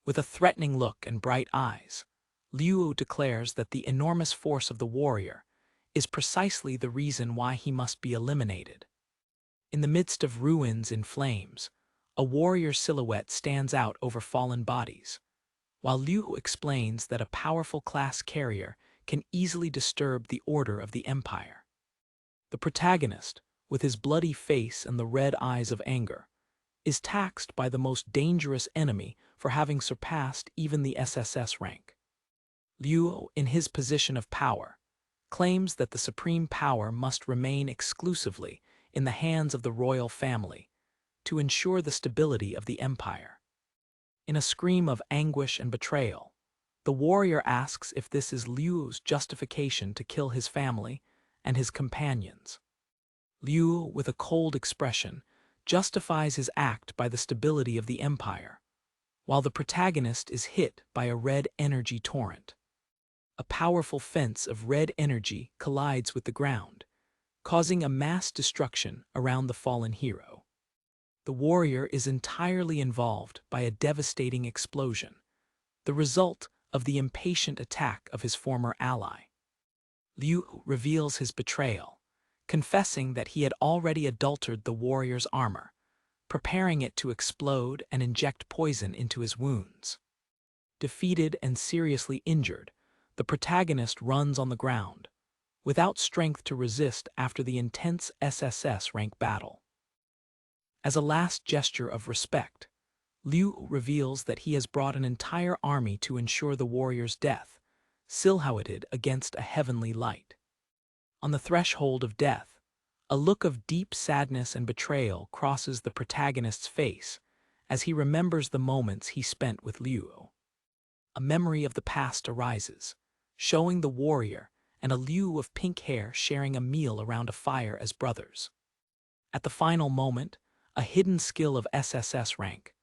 With a threatening look and bright eyes, Liu declares that the enormous force of the warrior is precisely the reason why he must be eliminated. In the midst of ruins in flames, a warrior silhouette stands out over fallen bodies, while Liu explains that a powerful class carrier can easily disturb the order of the empire. The protagonist, with his bloody face and the red eyes of anger, is taxed by the most dangerous enemy for having surpassed even the SSS rank. Liu, in his position of power, claims that the supreme power must remain exclusively in the hands of the royal family to ensure the stability of the empire. In a scream of anguish and betrayal, the warrior asks if this is Liu's justification to kill his family and his companions. Liu, with a cold expression, justifies his act by the stability of the empire, while the protagonist is hit by a red energy torrent. A powerful fence of red energy collides with the ground, causing a mass destruction around the fallen hero. The warrior is entirely involved by a devastating explosion, the result of the impatient attack of his former ally. Liu reveals his betrayal, confessing that he had already adulterated the warrior's armor, preparing it to explode and inject poison into his wounds. Defeated and seriously injured, the protagonist runs on the ground, without strength to resist after the intense SSS rank battle. As a last gesture of respect, Liu reveals that he has brought an entire army to ensure the warrior's death, silhouetted against a heavenly light. On the threshold of death, a look of deep sadness and betrayal crosses the protagonist's face as he remembers the moments he spent with Liu. A memory of the past arises, showing the warrior and a Liu of pink hair sharing a meal around a fire as brothers. At the final moment, a hidden skill of SSS rank,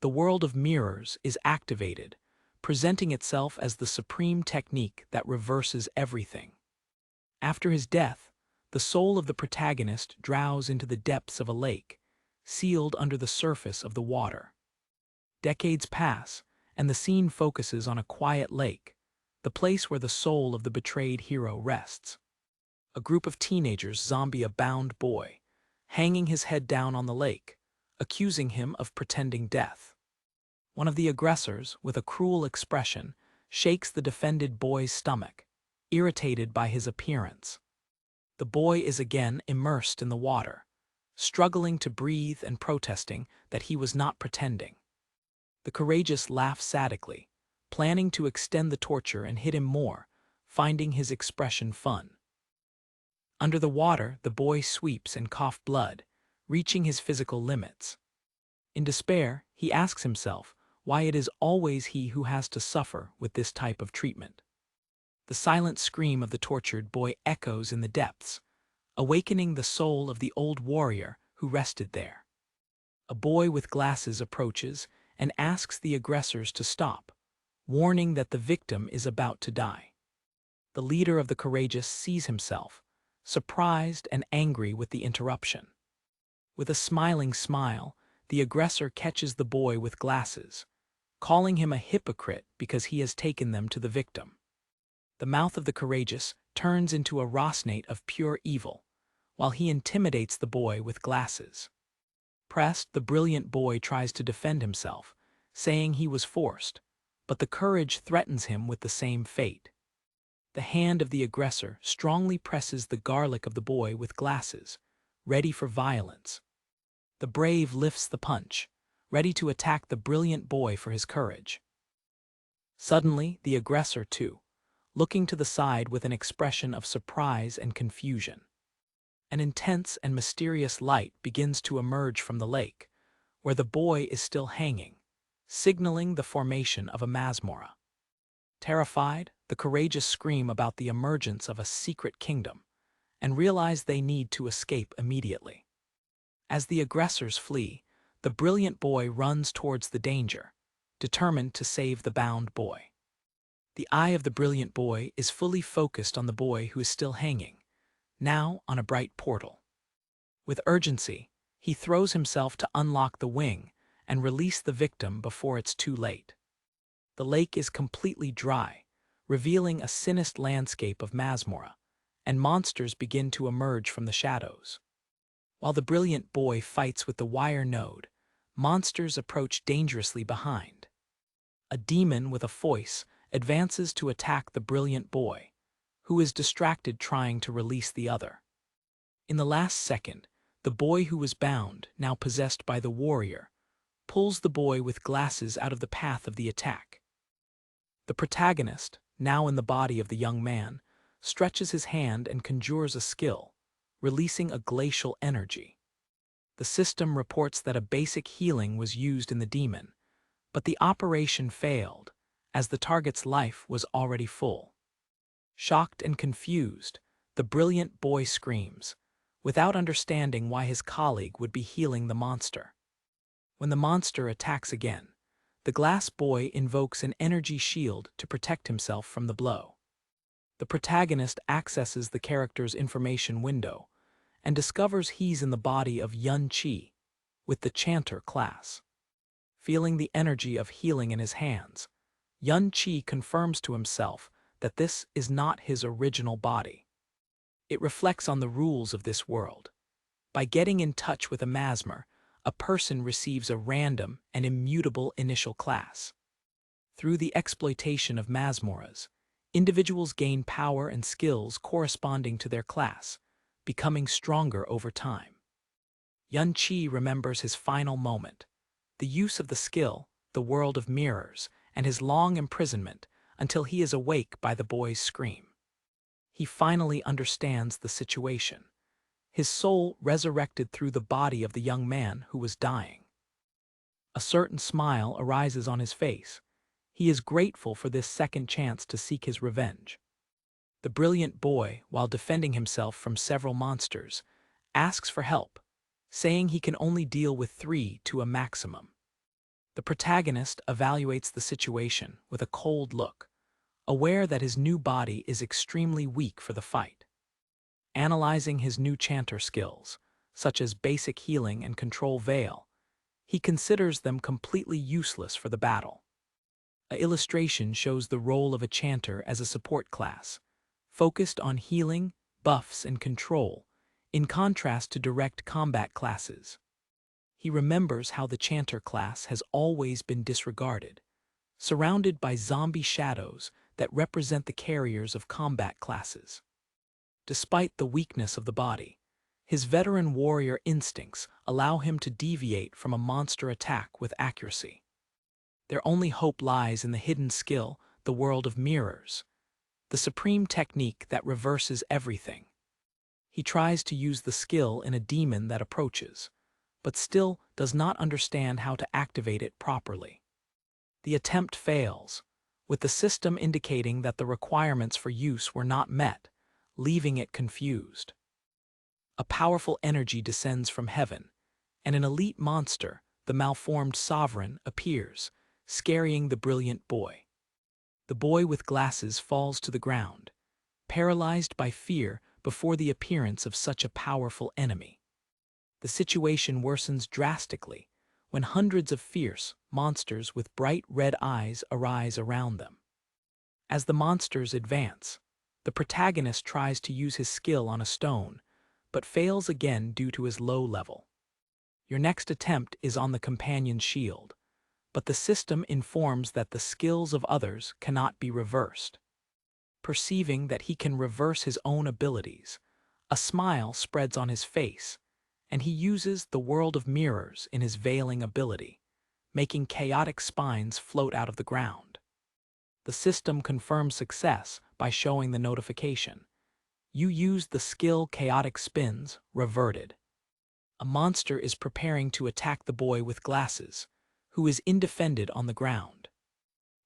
the world of mirrors, is activated, presenting itself as the supreme technique that reverses everything. After his death, the soul of the protagonist drowns into the depths of a lake, sealed under the surface of the water. Decades pass, and the scene focuses on a quiet lake, the place where the soul of the betrayed hero rests. A group of teenagers zombie a bound boy, hanging his head down on the lake, accusing him of pretending death. One of the aggressors, with a cruel expression, shakes the defended boy's stomach, irritated by his appearance. The boy is again immersed in the water, struggling to breathe and protesting that he was not pretending. The courageous laugh sadically, planning to extend the torture and hit him more, finding his expression fun. Under the water, the boy sweeps and coughs blood, reaching his physical limits. In despair, he asks himself why it is always he who has to suffer with this type of treatment. The silent scream of the tortured boy echoes in the depths, awakening the soul of the old warrior who rested there. A boy with glasses approaches and asks the aggressors to stop, warning that the victim is about to die. The leader of the courageous sees himself, surprised and angry with the interruption. With a smiling smile, the aggressor catches the boy with glasses, calling him a hypocrite because he has taken them to the victim. The mouth of the courageous turns into a rosnate of pure evil, while he intimidates the boy with glasses. Pressed, the brilliant boy tries to defend himself, saying he was forced, but the courage threatens him with the same fate. The hand of the aggressor strongly presses the garlic of the boy with glasses, ready for violence. The brave lifts the punch, ready to attack the brilliant boy for his courage. Suddenly, the aggressor, too, looking to the side with an expression of surprise and confusion. An intense and mysterious light begins to emerge from the lake, where the boy is still hanging, signaling the formation of a masmorra. Terrified, the courageous scream about the emergence of a secret kingdom and realize they need to escape immediately. As the aggressors flee, the brilliant boy runs towards the danger, determined to save the bound boy. The eye of the brilliant boy is fully focused on the boy who is still hanging, now on a bright portal. With urgency, he throws himself to unlock the wing and release the victim before it's too late. The lake is completely dry, revealing a sinister landscape of Masmora, and monsters begin to emerge from the shadows. While the brilliant boy fights with the wire node, monsters approach dangerously behind. A demon with a foice advances to attack the brilliant boy, who is distracted trying to release the other. In the last second, the boy who was bound, now possessed by the warrior, pulls the boy with glasses out of the path of the attack. The protagonist, now in the body of the young man, stretches his hand and conjures a skill, releasing a glacial energy. The system reports that a basic healing was used in the demon, but the operation failed, as the target's life was already full. Shocked and confused, the brilliant boy screams, without understanding why his colleague would be healing the monster. When the monster attacks again, the glass boy invokes an energy shield to protect himself from the blow. The protagonist accesses the character's information window and discovers he's in the body of Yun Chi, with the Chanter class. Feeling the energy of healing in his hands, Yun Chi confirms to himself that this is not his original body. It reflects on the rules of this world. By getting in touch with a Masmer, a person receives a random and immutable initial class. Through the exploitation of Masmoras, individuals gain power and skills corresponding to their class, becoming stronger over time. Yun Chi remembers his final moment, the use of the skill, the world of mirrors, and his long imprisonment until he is awake by the boy's scream. He finally understands the situation. His soul resurrected through the body of the young man who was dying. A certain smile arises on his face. He is grateful for this second chance to seek his revenge. The brilliant boy, while defending himself from several monsters, asks for help, saying he can only deal with 3 to a maximum. The protagonist evaluates the situation with a cold look, aware that his new body is extremely weak for the fight. Analyzing his new chanter skills, such as basic healing and control veil, he considers them completely useless for the battle. An illustration shows the role of a chanter as a support class, focused on healing, buffs, and control, in contrast to direct combat classes. He remembers how the chanter class has always been disregarded, surrounded by zombie shadows that represent the carriers of combat classes. Despite the weakness of the body, his veteran warrior instincts allow him to deviate from a monster attack with accuracy. Their only hope lies in the hidden skill, the world of mirrors, the supreme technique that reverses everything. He tries to use the skill in a demon that approaches, but still does not understand how to activate it properly. The attempt fails, with the system indicating that the requirements for use were not met, leaving it confused. A powerful energy descends from heaven, and an elite monster, the malformed sovereign, appears, scaring the brilliant boy. The boy with glasses falls to the ground, paralyzed by fear before the appearance of such a powerful enemy. The situation worsens drastically when hundreds of fierce monsters with bright red eyes arise around them. As the monsters advance, the protagonist tries to use his skill on a stone, but fails again due to his low level. Your next attempt is on the companion's shield, but the system informs that the skills of others cannot be reversed. Perceiving that he can reverse his own abilities, a smile spreads on his face, and he uses the world of mirrors in his veiling ability, making chaotic spines float out of the ground. The system confirms success by showing the notification. You used the skill Chaotic Spins, reverted. A monster is preparing to attack the boy with glasses, who is indefended on the ground.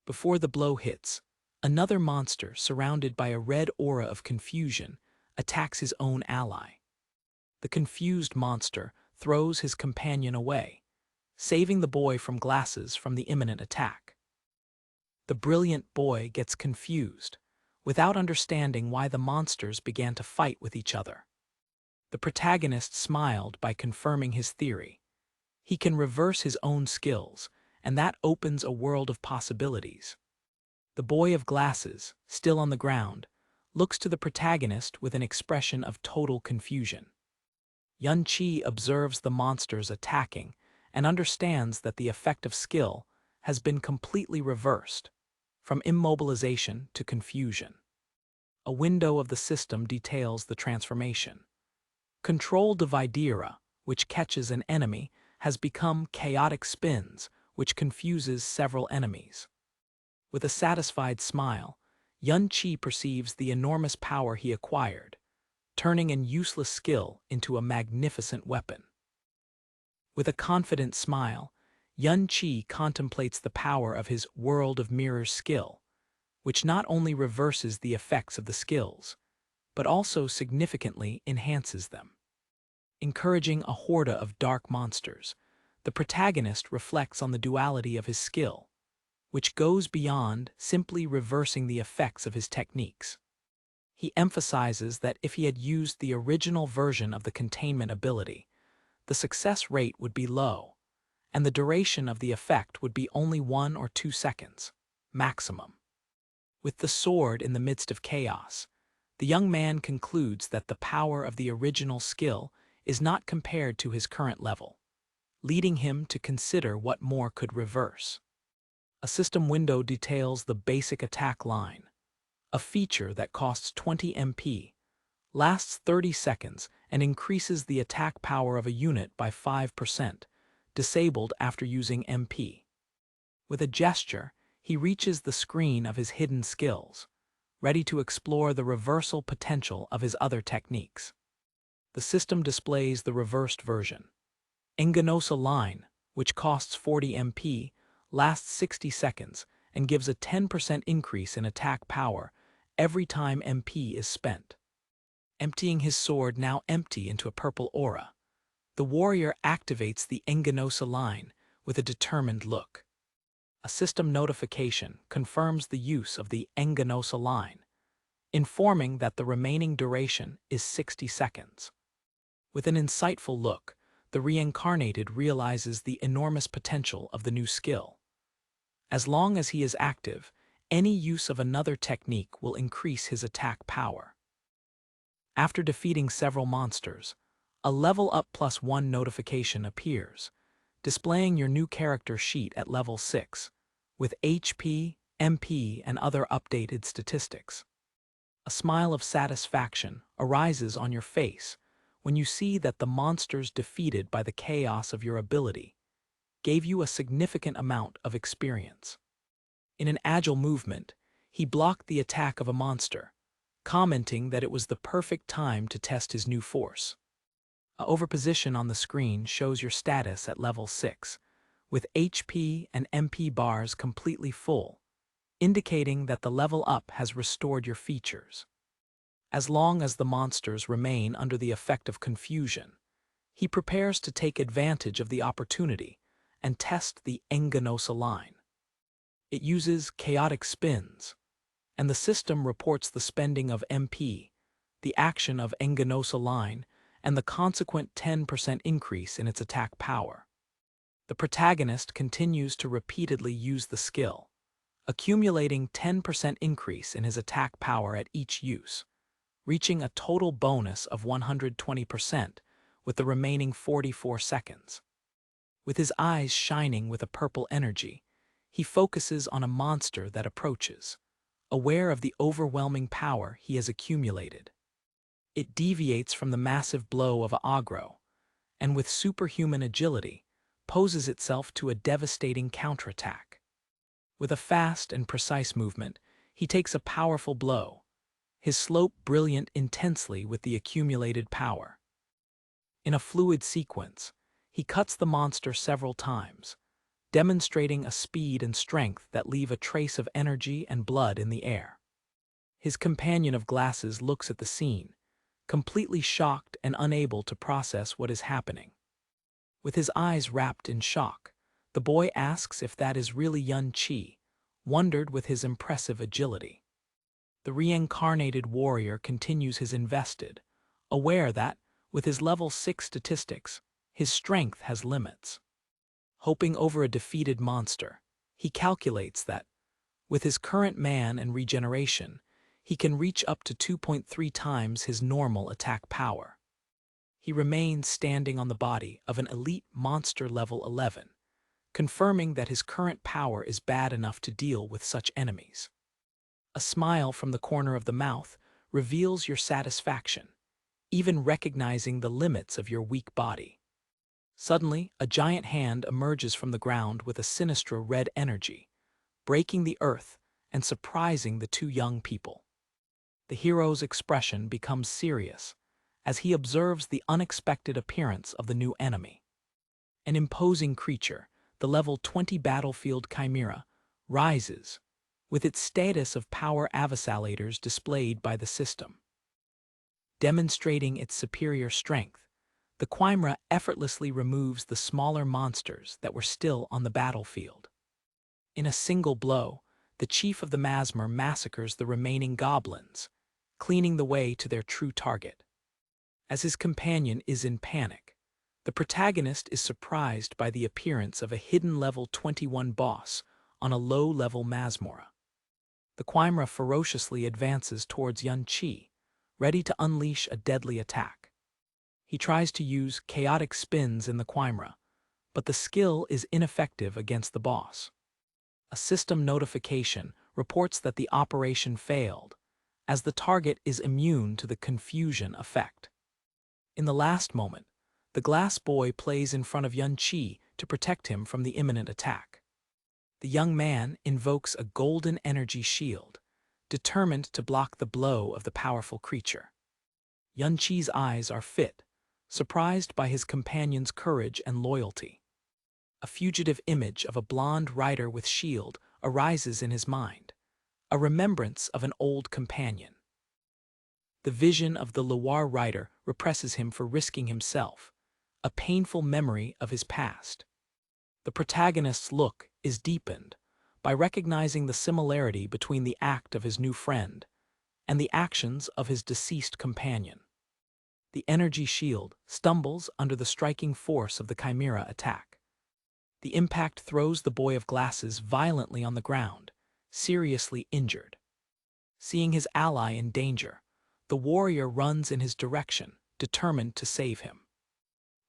Before the blow hits, another monster surrounded by a red aura of confusion attacks his own ally. The confused monster throws his companion away, saving the boy from glasses from the imminent attack. The brilliant boy gets confused, without understanding why the monsters began to fight with each other. The protagonist smiled by confirming his theory. He can reverse his own skills, and that opens a world of possibilities. The boy of glasses, still on the ground, looks to the protagonist with an expression of total confusion. Yun-Chi observes the monsters attacking and understands that the effect of skill has been completely reversed, from immobilization to confusion. A window of the system details the transformation. Control dividera, which catches an enemy, has become chaotic spins, which confuses several enemies. With a satisfied smile, Yun-Chi perceives the enormous power he acquired, turning an useless skill into a magnificent weapon. With a confident smile, Yun-Chi contemplates the power of his World of Mirrors skill, which not only reverses the effects of the skills, but also significantly enhances them. Encouraging a horde of dark monsters, the protagonist reflects on the duality of his skill, which goes beyond simply reversing the effects of his techniques. He emphasizes that if he had used the original version of the containment ability, the success rate would be low, and the duration of the effect would be only 1 or 2 seconds, maximum. With the sword in the midst of chaos, the young man concludes that the power of the original skill is not compared to his current level, leading him to consider what more could reverse. A system window details the basic attack line, a feature that costs 20 MP, lasts 30 seconds, and increases the attack power of a unit by 5%, disabled after using MP. With a gesture, he reaches the screen of his hidden skills, ready to explore the reversal potential of his other techniques. The system displays the reversed version. Enganosa line, which costs 40 MP, lasts 60 seconds and gives a 10% increase in attack power every time MP is spent. Emptying his sword now empty into a purple aura, the warrior activates the Enganosa line with a determined look. A system notification confirms the use of the Enganosa line, informing that the remaining duration is 60 seconds. With an insightful look, the reincarnated realizes the enormous potential of the new skill. As long as he is active, any use of another technique will increase his attack power. After defeating several monsters, a Level Up +1 notification appears, displaying your new character sheet at level 6, with HP, MP, and other updated statistics. A smile of satisfaction arises on your face when you see that the monsters defeated by the chaos of your ability gave you a significant amount of experience. In an agile movement, he blocked the attack of a monster, commenting that it was the perfect time to test his new force. A overposition on the screen shows your status at level 6, with HP and MP bars completely full, indicating that the level up has restored your features. As long as the monsters remain under the effect of confusion, he prepares to take advantage of the opportunity and test the Enganosa line. It uses chaotic spins, and the system reports the spending of MP, the action of Enganosa line, and the consequent 10% increase in its attack power. The protagonist continues to repeatedly use the skill, accumulating 10% increase in his attack power at each use, reaching a total bonus of 120% with the remaining 44 seconds. With his eyes shining with a purple energy, he focuses on a monster that approaches, aware of the overwhelming power he has accumulated. It deviates from the massive blow of Agro, and with superhuman agility, poses itself to a devastating counterattack. With a fast and precise movement, he takes a powerful blow, his slope brilliant intensely with the accumulated power. In a fluid sequence, he cuts the monster several times, demonstrating a speed and strength that leave a trace of energy and blood in the air. His companion of glasses looks at the scene, completely shocked and unable to process what is happening. With his eyes wrapped in shock, the boy asks if that is really Yun-Chi, wondered with his impressive agility. The reincarnated warrior continues his invested, aware that, with his level 6 statistics, his strength has limits. Hoping over a defeated monster, he calculates that, With his current man and regeneration, he can reach up to 2.3 times his normal attack power. He remains standing on the body of an elite monster level 11, confirming that his current power is bad enough to deal with such enemies. A smile from the corner of the mouth reveals your satisfaction, even recognizing the limits of your weak body. Suddenly, a giant hand emerges from the ground with a sinister red energy, breaking the earth and surprising the two young people. The hero's expression becomes serious as he observes the unexpected appearance of the new enemy. An imposing creature, the level 20 battlefield chimera, rises, with its status of power avassallators displayed by the system. Demonstrating its superior strength, the chimera effortlessly removes the smaller monsters that were still on the battlefield. In a single blow, the chief of the Masmer massacres the remaining goblins, cleaning the way to their true target. As his companion is in panic, the protagonist is surprised by the appearance of a hidden level 21 boss on a low-level Masmora. The chimera ferociously advances towards Yun Chi, ready to unleash a deadly attack. He tries to use chaotic spins in the chimera, but the skill is ineffective against the boss. A system notification reports that the operation failed, as the target is immune to the confusion effect. In the last moment, the glass boy plays in front of Yun Chi to protect him from the imminent attack. The young man invokes a golden energy shield, determined to block the blow of the powerful creature. Yun Chi's eyes are fit, surprised by his companion's courage and loyalty. A fugitive image of a blonde rider with shield arises in his mind, a remembrance of an old companion. The vision of the Loire rider represses him for risking himself, a painful memory of his past. The protagonist's look is deepened by recognizing the similarity between the act of his new friend and the actions of his deceased companion. The energy shield stumbles under the striking force of the chimera attack. The impact throws the boy of glasses violently on the ground, seriously injured. Seeing his ally in danger, the warrior runs in his direction, determined to save him.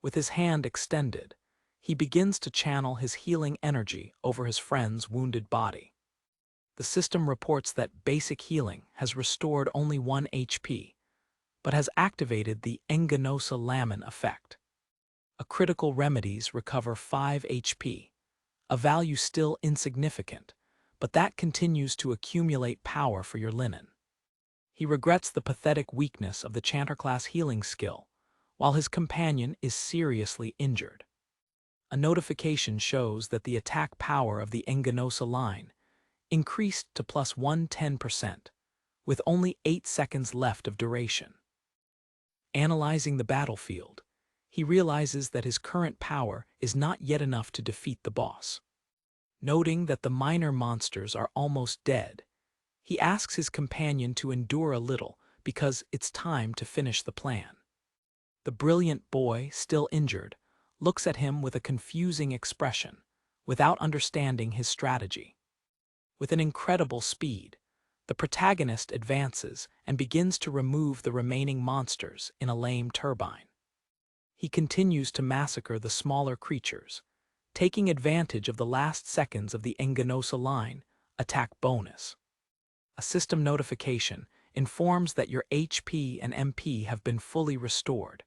With his hand extended, he begins to channel his healing energy over his friend's wounded body. The system reports that basic healing has restored only 1 HP, but has activated the Enganosa Lamin effect. A critical remedies recover 5 HP, a value still insignificant, but that continues to accumulate power for your linen. He regrets the pathetic weakness of the Chanter class healing skill, while his companion is seriously injured. A notification shows that the attack power of the Enganosa line increased to plus 110%, with only 8 seconds left of duration. Analyzing the battlefield, he realizes that his current power is not yet enough to defeat the boss. Noting that the minor monsters are almost dead, he asks his companion to endure a little because it's time to finish the plan. The brilliant boy, still injured, looks at him with a confusing expression, without understanding his strategy. With an incredible speed, the protagonist advances and begins to remove the remaining monsters in a lame turbine. He continues to massacre the smaller creatures, taking advantage of the last seconds of the Enganosa line attack bonus. A system notification informs that your HP and MP have been fully restored,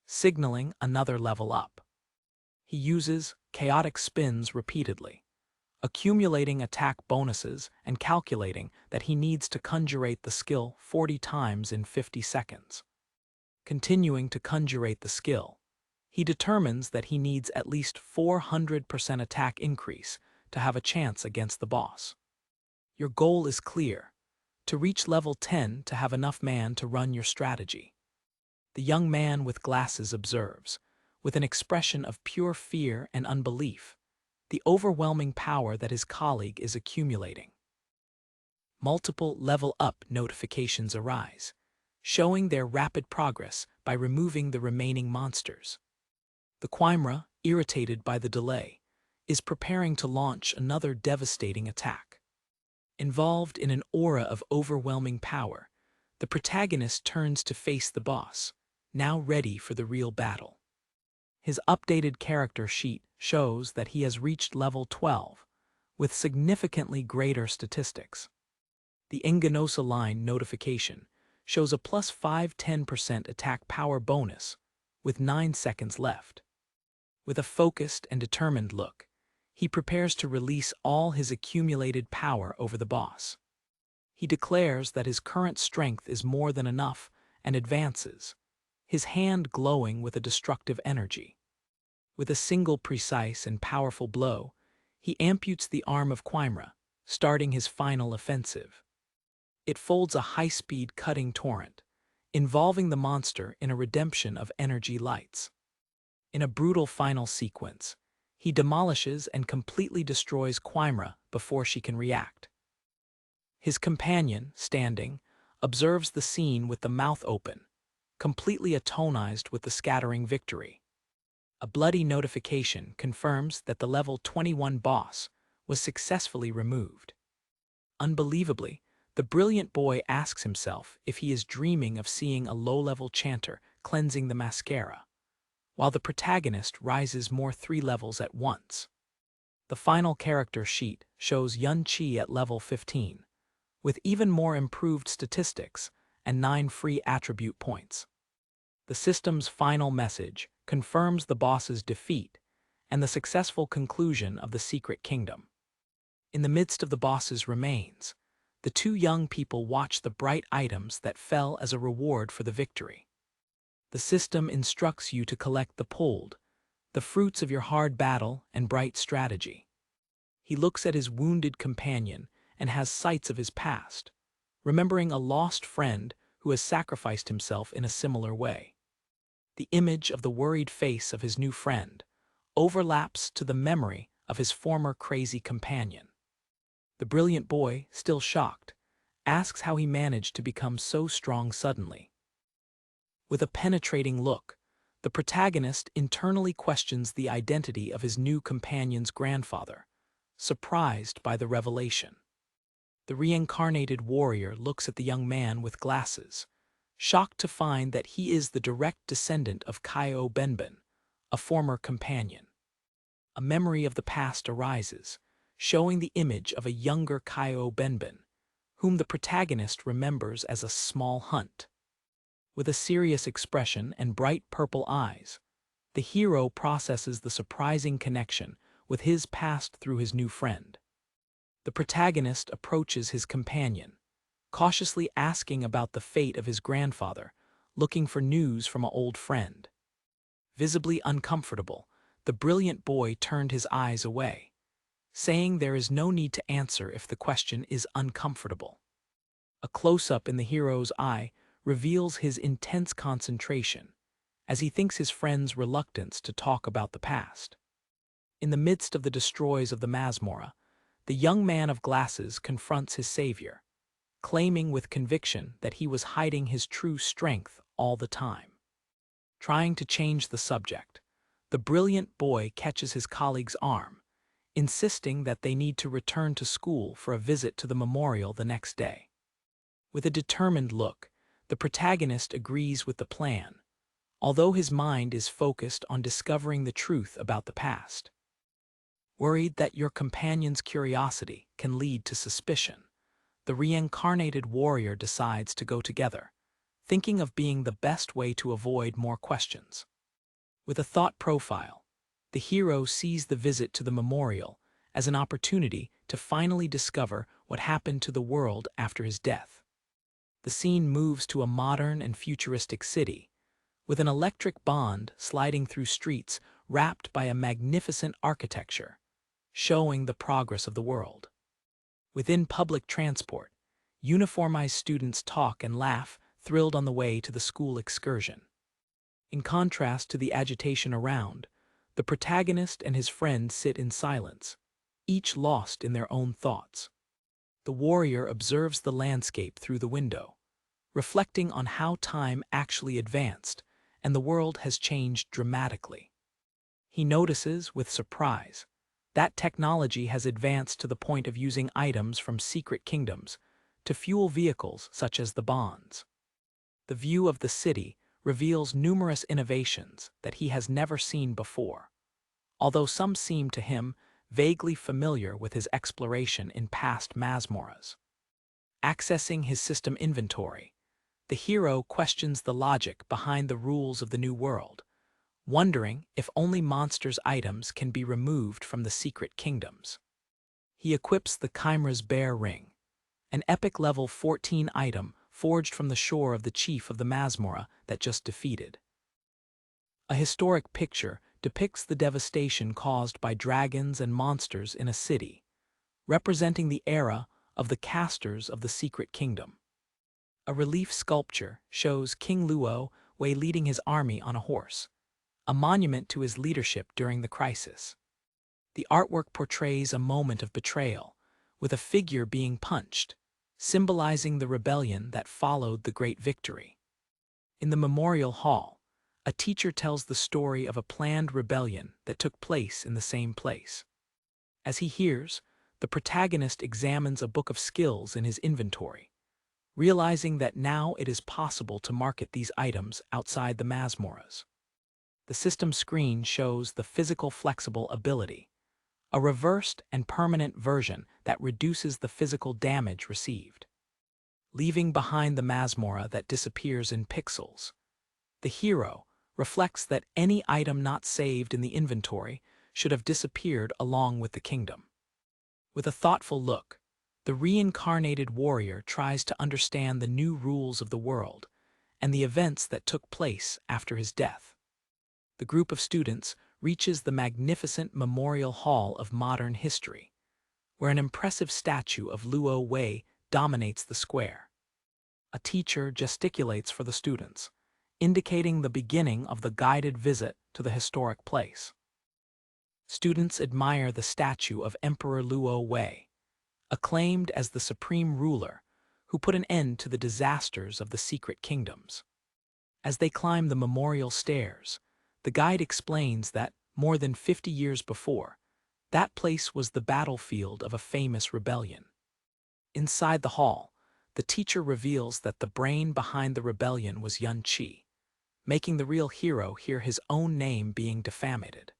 signaling another level up. He uses chaotic spins repeatedly, accumulating attack bonuses and calculating that he needs to conjurate the skill 40 times in 50 seconds. Continuing to conjurate the skill, he determines that he needs at least 400% attack increase to have a chance against the boss. Your goal is clear: to reach level 10 to have enough man to run your strategy. The young man with glasses observes, with an expression of pure fear and unbelief, the overwhelming power that his colleague is accumulating. Multiple level-up notifications arise, showing their rapid progress by removing the remaining monsters. The chimera, irritated by the delay, is preparing to launch another devastating attack. Involved in an aura of overwhelming power, the protagonist turns to face the boss, now ready for the real battle. His updated character sheet shows that he has reached level 12, with significantly greater statistics. The Enganosa line notification shows a plus 5-10% attack power bonus, with 9 seconds left. With a focused and determined look, he prepares to release all his accumulated power over the boss. He declares that his current strength is more than enough and advances, his hand glowing with a destructive energy. With a single precise and powerful blow, he amputes the arm of chimera, starting his final offensive. It folds a high-speed cutting torrent, involving the monster in a redemption of energy lights. In a brutal final sequence, he demolishes and completely destroys chimera before she can react. His companion, standing, observes the scene with the mouth open, completely atonized with the scattering victory. A bloody notification confirms that the level 21 boss was successfully removed. Unbelievably, the brilliant boy asks himself if he is dreaming of seeing a low-level chanter cleansing the mascara, while the protagonist rises more 3 levels at once. The final character sheet shows Yun-Chi at level 15, with even more improved statistics and 9 free attribute points. The system's final message confirms the boss's defeat and the successful conclusion of the Secret Kingdom. In the midst of the boss's remains, the two young people watch the bright items that fell as a reward for the victory. The system instructs you to collect the pulled, the fruits of your hard battle and bright strategy. He looks at his wounded companion and has sights of his past, remembering a lost friend who has sacrificed himself in a similar way. The image of the worried face of his new friend overlaps to the memory of his former crazy companion. The brilliant boy, still shocked, asks how he managed to become so strong suddenly. With a penetrating look, the protagonist internally questions the identity of his new companion's grandfather, surprised by the revelation. The reincarnated warrior looks at the young man with glasses, shocked to find that he is the direct descendant of Kaio Benben, a former companion. A memory of the past arises, showing the image of a younger Kaio Benben, whom the protagonist remembers as a small hunt. With a serious expression and bright purple eyes, the hero processes the surprising connection with his past through his new friend. The protagonist approaches his companion, cautiously asking about the fate of his grandfather, looking for news from an old friend. Visibly uncomfortable, the brilliant boy turned his eyes away, saying there is no need to answer if the question is uncomfortable. A close-up in the hero's eye reveals his intense concentration, as he thinks his friend's reluctance to talk about the past. In the midst of the destroys of the Masmorra, the young man of glasses confronts his savior, claiming with conviction that he was hiding his true strength all the time. Trying to change the subject, the brilliant boy catches his colleague's arm, insisting that they need to return to school for a visit to the memorial the next day. With a determined look, the protagonist agrees with the plan, although his mind is focused on discovering the truth about the past. Worried that your companion's curiosity can lead to suspicion, the reincarnated warrior decides to go together, thinking of being the best way to avoid more questions. With a thought profile, the hero sees the visit to the memorial as an opportunity to finally discover what happened to the world after his death. The scene moves to a modern and futuristic city, with an electric bond sliding through streets wrapped by a magnificent architecture, showing the progress of the world. Within public transport, uniformized students talk and laugh, thrilled on the way to the school excursion. In contrast to the agitation around, the protagonist and his friend sit in silence, each lost in their own thoughts. The warrior observes the landscape through the window, reflecting on how time actually advanced and the world has changed dramatically. He notices, with surprise, That technology has advanced to the point of using items from secret kingdoms to fuel vehicles such as the bonds. The view of the city reveals numerous innovations that he has never seen before, although some seem to him vaguely familiar with his exploration in past Masmoras. Accessing his system inventory, the hero questions the logic behind the rules of the new world, wondering if only monsters' items can be removed from the secret kingdoms. He equips the Chimera's bear ring, an epic level 14 item forged from the shore of the chief of the Masmora that just defeated. A historic picture depicts the devastation caused by dragons and monsters in a city, representing the era of the casters of the secret kingdom. A relief sculpture shows King Luo Wei leading his army on a horse, a monument to his leadership during the crisis. The artwork portrays a moment of betrayal, with a figure being punched, symbolizing the rebellion that followed the great victory. In the memorial hall, a teacher tells the story of a planned rebellion that took place in the same place. As he hears, the protagonist examines a book of skills in his inventory, realizing that now it is possible to market these items outside the Masmoras. The system screen shows the physical flexible ability, a reversed and permanent version that reduces the physical damage received. Leaving behind the Masmora that disappears in pixels, the hero reflects that any item not saved in the inventory should have disappeared along with the kingdom. With a thoughtful look, the reincarnated warrior tries to understand the new rules of the world and the events that took place after his death. The group of students reaches the magnificent Memorial Hall of Modern History, where an impressive statue of Luo Wei dominates the square. A teacher gesticulates for the students, indicating the beginning of the guided visit to the historic place. Students admire the statue of Emperor Luo Wei, acclaimed as the supreme ruler who put an end to the disasters of the secret kingdoms. As they climb the memorial stairs, the guide explains that, more than 50 years before, that place was the battlefield of a famous rebellion. Inside the hall, the teacher reveals that the brain behind the rebellion was Yun Qi, making the real hero hear his own name being defamed.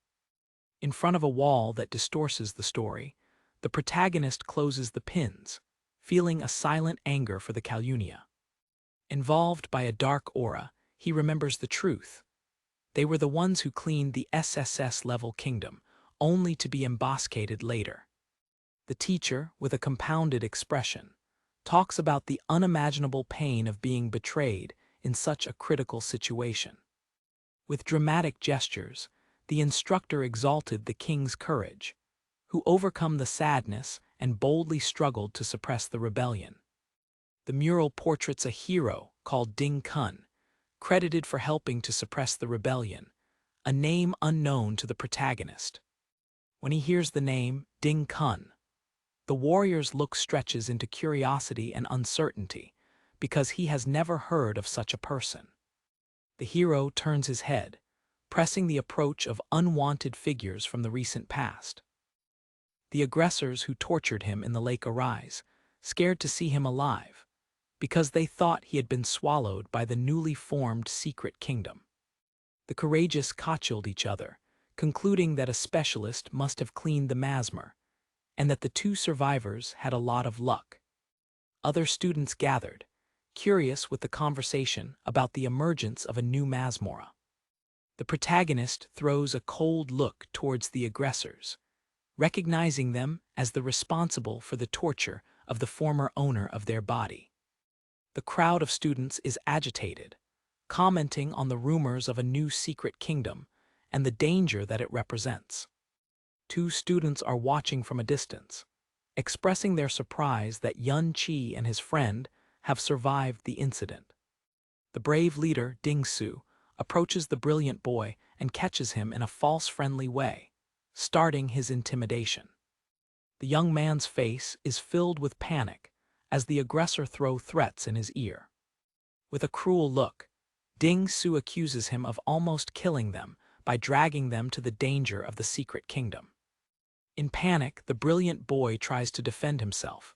In front of a wall that distorts the story, the protagonist closes the pins, feeling a silent anger for the Calunia. Involved by a dark aura, he remembers the truth. They were the ones who cleaned the SSS-level kingdom, only to be emboscaded later. The teacher, with a compounded expression, talks about the unimaginable pain of being betrayed in such a critical situation. With dramatic gestures, the instructor exalted the king's courage, who overcome the sadness and boldly struggled to suppress the rebellion. The mural portraits a hero called Ding Kun, credited for helping to suppress the rebellion, a name unknown to the protagonist. When he hears the name Ding Kun, the warrior's look stretches into curiosity and uncertainty because he has never heard of such a person. The hero turns his head, pressing the approach of unwanted figures from the recent past. The aggressors who tortured him in the lake arise, scared to see him alive, because they thought he had been swallowed by the newly formed secret kingdom. The courageous cajoled each other, concluding that a specialist must have cleaned the Masmer, and that the two survivors had a lot of luck. Other students gathered, curious with the conversation about the emergence of a new Masmora. The protagonist throws a cold look towards the aggressors, recognizing them as the responsible for the torture of the former owner of their body. The crowd of students is agitated, commenting on the rumors of a new secret kingdom and the danger that it represents. Two students are watching from a distance, expressing their surprise that Yun Qi and his friend have survived the incident. The brave leader, Ding Su, approaches the brilliant boy and catches him in a false friendly way, starting his intimidation. The young man's face is filled with panic as the aggressor throws threats in his ear. With a cruel look, Ding Su accuses him of almost killing them by dragging them to the danger of the secret kingdom. In panic, the brilliant boy tries to defend himself,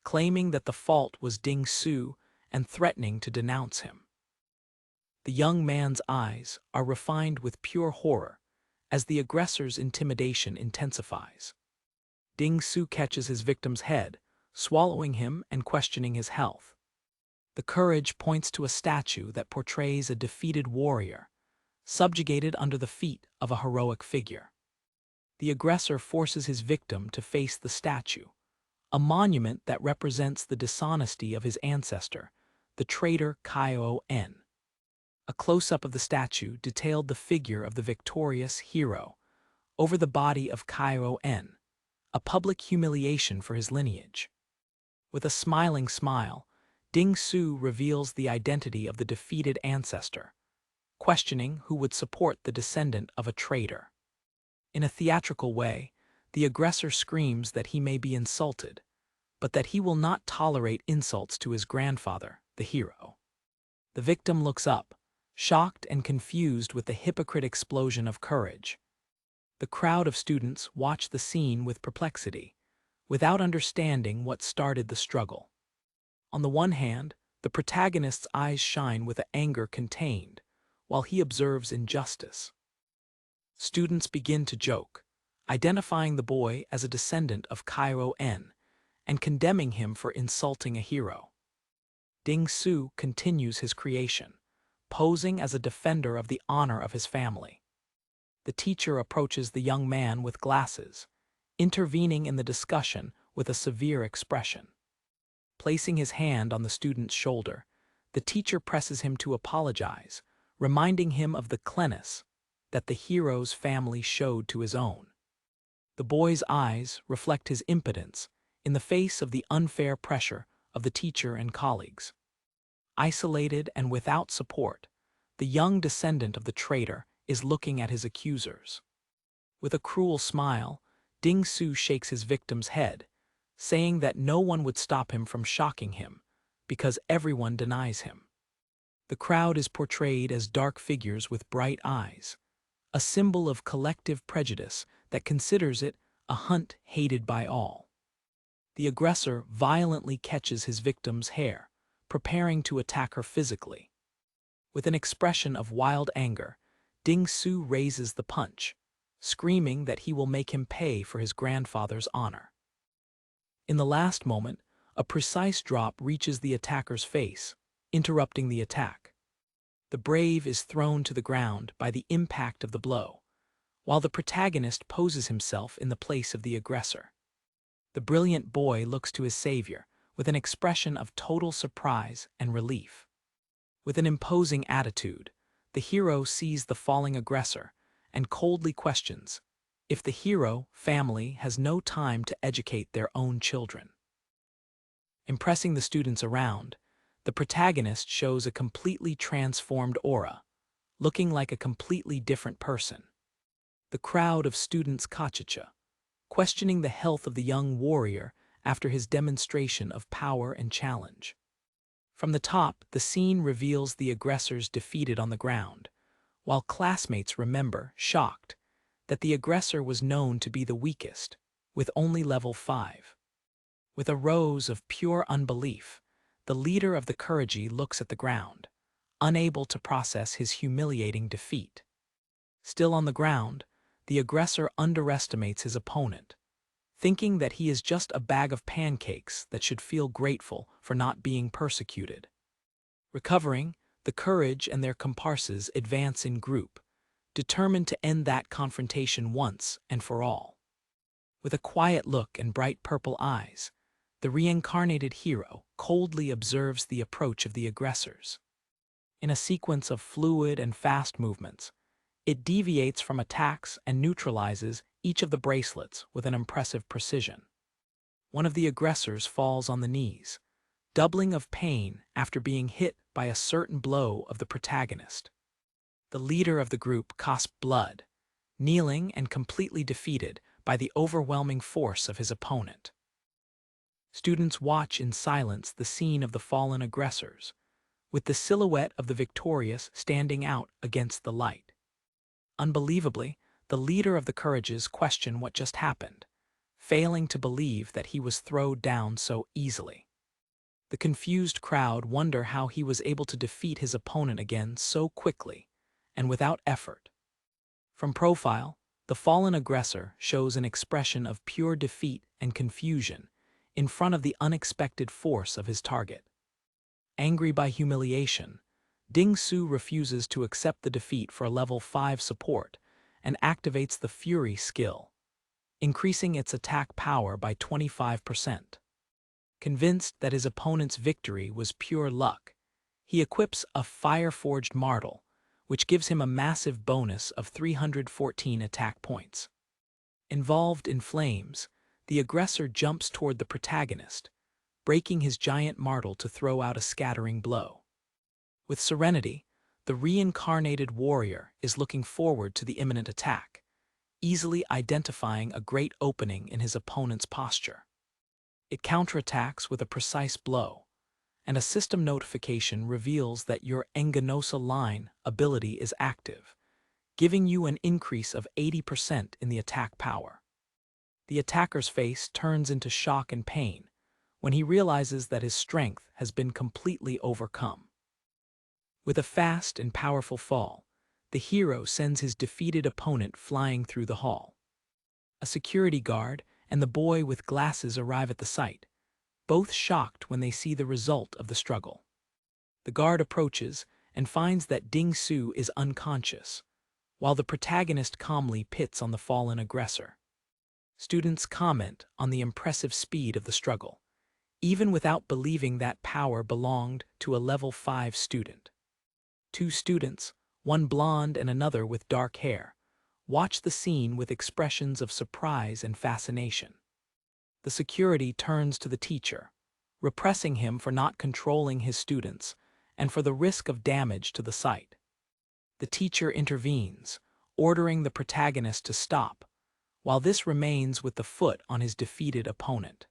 claiming that the fault was Ding Su and threatening to denounce him. The young man's eyes are refined with pure horror as the aggressor's intimidation intensifies. Ding Su catches his victim's head, swallowing him and questioning his health. The courage points to a statue that portrays a defeated warrior, subjugated under the feet of a heroic figure. The aggressor forces his victim to face the statue, a monument that represents the dishonesty of his ancestor, the traitor Cayenne. A close-up of the statue detailed the figure of the victorious hero over the body of Cayenne, a public humiliation for his lineage. With a smiling smile, Ding Su reveals the identity of the defeated ancestor, questioning who would support the descendant of a traitor. In a theatrical way, the aggressor screams that he may be insulted, but that he will not tolerate insults to his grandfather, the hero. The victim looks up, shocked and confused with the hypocrite explosion of courage. The crowd of students watch the scene with perplexity, without understanding what started the struggle. On the one hand, the protagonist's eyes shine with anger contained, while he observes injustice. Students begin to joke, identifying the boy as a descendant of Cayenne and condemning him for insulting a hero. Ding Su continues his creation, posing as a defender of the honor of his family. The teacher approaches the young man with glasses, intervening in the discussion with a severe expression. Placing his hand on the student's shoulder, the teacher presses him to apologize, reminding him of the cleverness that the hero's family showed to his own. The boy's eyes reflect his impotence in the face of the unfair pressure of the teacher and colleagues. Isolated and without support, the young descendant of the traitor is looking at his accusers. With a cruel smile, Ding Su shakes his victim's head, saying that no one would stop him from shocking him because everyone denies him. The crowd is portrayed as dark figures with bright eyes, a symbol of collective prejudice that considers it a hunt hated by all. The aggressor violently catches his victim's hair, preparing to attack her physically. With an expression of wild anger, Ding Su raises the punch, screaming that he will make him pay for his grandfather's honor. In the last moment, a precise drop reaches the attacker's face, interrupting the attack. The brave is thrown to the ground by the impact of the blow, while the protagonist poses himself in the place of the aggressor. The brilliant boy looks to his savior with an expression of total surprise and relief. With an imposing attitude, the hero sees the falling aggressor and coldly questions if the hero family has no time to educate their own children. Impressing the students around, the protagonist shows a completely transformed aura, looking like a completely different person. The crowd of students kachicha, questioning the health of the young warrior after his demonstration of power and challenge. From the top, the scene reveals the aggressors defeated on the ground, while classmates remember, shocked, that the aggressor was known to be the weakest, with only level 5. With a rose of pure unbelief, the leader of the Kurigi looks at the ground, unable to process his humiliating defeat. Still on the ground, the aggressor underestimates his opponent, thinking that he is just a bag of pancakes that should feel grateful for not being persecuted. Recovering, the Courage and their comparses advance in group, determined to end that confrontation once and for all. With a quiet look and bright purple eyes, the reincarnated hero coldly observes the approach of the aggressors. In a sequence of fluid and fast movements, it deviates from attacks and neutralizes each of the bracelets with an impressive precision. One of the aggressors falls on the knees, doubling of pain after being hit by a certain blow of the protagonist. The leader of the group coughs blood, kneeling and completely defeated by the overwhelming force of his opponent. Students watch in silence the scene of the fallen aggressors, with the silhouette of the victorious standing out against the light. Unbelievably, the leader of the Courages questions what just happened, failing to believe that he was thrown down so easily. The confused crowd wonder how he was able to defeat his opponent again so quickly and without effort. From profile, the fallen aggressor shows an expression of pure defeat and confusion in front of the unexpected force of his target. Angry by humiliation, Ding Su refuses to accept the defeat for a level 5 support and activates the Fury skill, increasing its attack power by 25%. Convinced that his opponent's victory was pure luck, he equips a fire-forged martel, which gives him a massive bonus of 314 attack points. Involved in flames, the aggressor jumps toward the protagonist, breaking his giant martel to throw out a scattering blow. With serenity, the reincarnated warrior is looking forward to the imminent attack, easily identifying a great opening in his opponent's posture. It counterattacks with a precise blow, and a system notification reveals that your Enganosa line ability is active, giving you an increase of 80% in the attack power. The attacker's face turns into shock and pain when he realizes that his strength has been completely overcome. With a fast and powerful fall, the hero sends his defeated opponent flying through the hall. A security guard and the boy with glasses arrive at the site, both shocked when they see the result of the struggle. The guard approaches and finds that Ding Su is unconscious, while the protagonist calmly pits on the fallen aggressor. Students comment on the impressive speed of the struggle, even without believing that power belonged to a level 5 student. Two students, one blonde and another with dark hair, watch the scene with expressions of surprise and fascination. The security turns to the teacher, repressing him for not controlling his students and for the risk of damage to the site. The teacher intervenes, ordering the protagonist to stop, while this remains with the foot on his defeated opponent.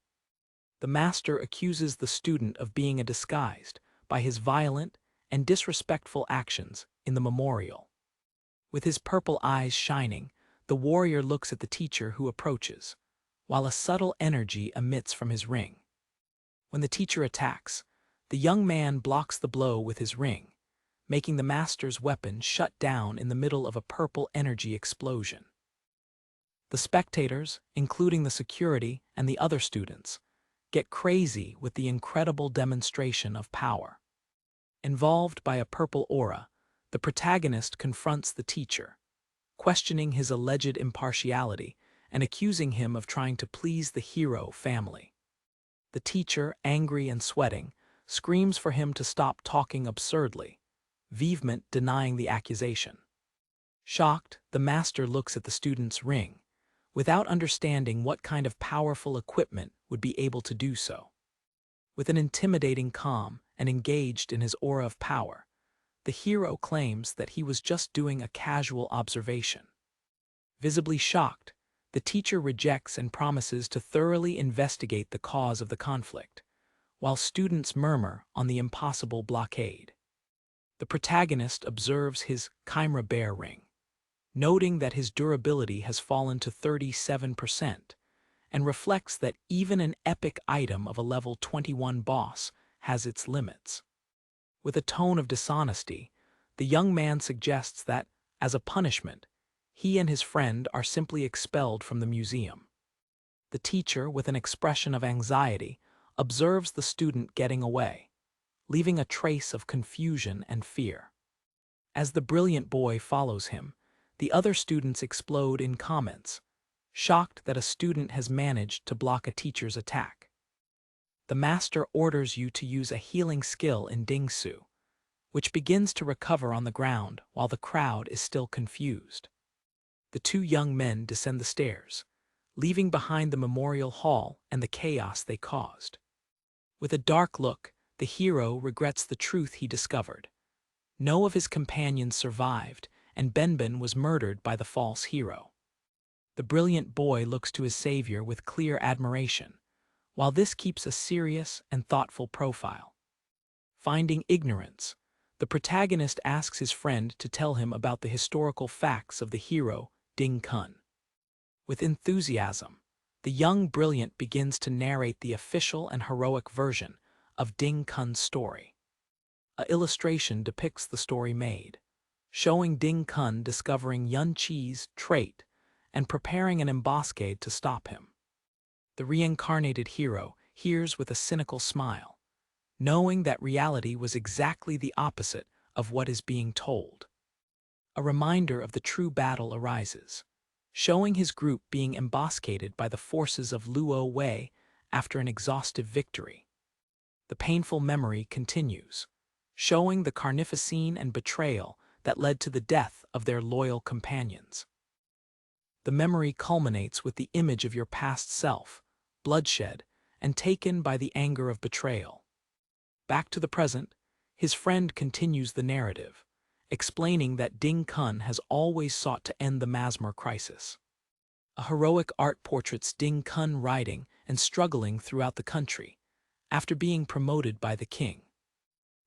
The master accuses the student of being disguised by his violent and disrespectful actions in the memorial. With his purple eyes shining, the warrior looks at the teacher who approaches, while a subtle energy emits from his ring. When the teacher attacks, the young man blocks the blow with his ring, making the master's weapon shut down in the middle of a purple energy explosion. The spectators, including the security and the other students, get crazy with the incredible demonstration of power. Involved by a purple aura, the protagonist confronts the teacher, questioning his alleged impartiality and accusing him of trying to please the hero family. The teacher, angry and sweating, screams for him to stop talking absurdly, vehement denying the accusation. Shocked, the master looks at the student's ring, without understanding what kind of powerful equipment would be able to do so. With an intimidating calm and engaged in his aura of power, the hero claims that he was just doing a casual observation. Visibly shocked, the teacher rejects and promises to thoroughly investigate the cause of the conflict, while students murmur on the impossible blockade. The protagonist observes his chimera bear ring, noting that his durability has fallen to 37%, and reflects that even an epic item of a level 21 boss has its limits. With a tone of dishonesty, the young man suggests that, as a punishment, he and his friend are simply expelled from the museum. The teacher, with an expression of anxiety, observes the student getting away, leaving a trace of confusion and fear. As the brilliant boy follows him, the other students explode in comments, shocked that a student has managed to block a teacher's attack. The master orders you to use a healing skill in Ding Su, which begins to recover on the ground while the crowd is still confused. The two young men descend the stairs, leaving behind the memorial hall and the chaos they caused. With a dark look, the hero regrets the truth he discovered. No of his companions survived, and Benben was murdered by the false hero. The brilliant boy looks to his savior with clear admiration, while this keeps a serious and thoughtful profile. Finding ignorance, the protagonist asks his friend to tell him about the historical facts of the hero, Ding Kun. With enthusiasm, the young brilliant begins to narrate the official and heroic version of Ding Kun's story. An illustration depicts the story made, showing Ding Kun discovering Yun Qi's trait and preparing an ambuscade to stop him. The reincarnated hero hears with a cynical smile, knowing that reality was exactly the opposite of what is being told. A reminder of the true battle arises, showing his group being ambuscaded by the forces of Luo Wei after an exhaustive victory. The painful memory continues, showing the carnificine and betrayal that led to the death of their loyal companions. The memory culminates with the image of your past self, bloodshed, and taken by the anger of betrayal. Back to the present, his friend continues the narrative, explaining that Ding Kun has always sought to end the Masmer crisis. A heroic art portraits Ding Kun riding and struggling throughout the country, after being promoted by the king.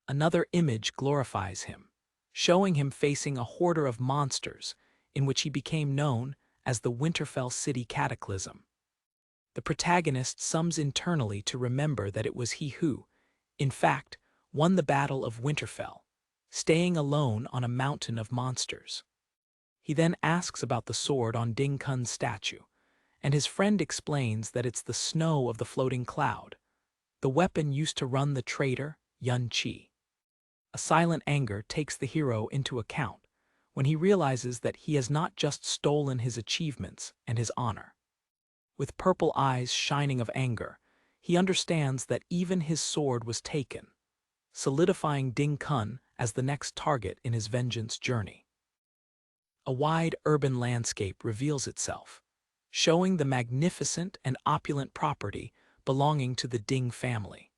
Another image glorifies him, showing him facing a horde of monsters in which he became known as the Winterfell City Cataclysm. The protagonist sums internally to remember that it was he who, in fact, won the Battle of Winterfell, staying alone on a mountain of monsters. He then asks about the sword on Ding Kun's statue, and his friend explains that it's the snow of the floating cloud, the weapon used to run the traitor, Yun Qi. A silent anger takes the hero into account when he realizes that he has not just stolen his achievements and his honor. With purple eyes shining of anger, he understands that even his sword was taken, solidifying Ding Kun as the next target in his vengeance journey. A wide urban landscape reveals itself, showing the magnificent and opulent property belonging to the Ding family.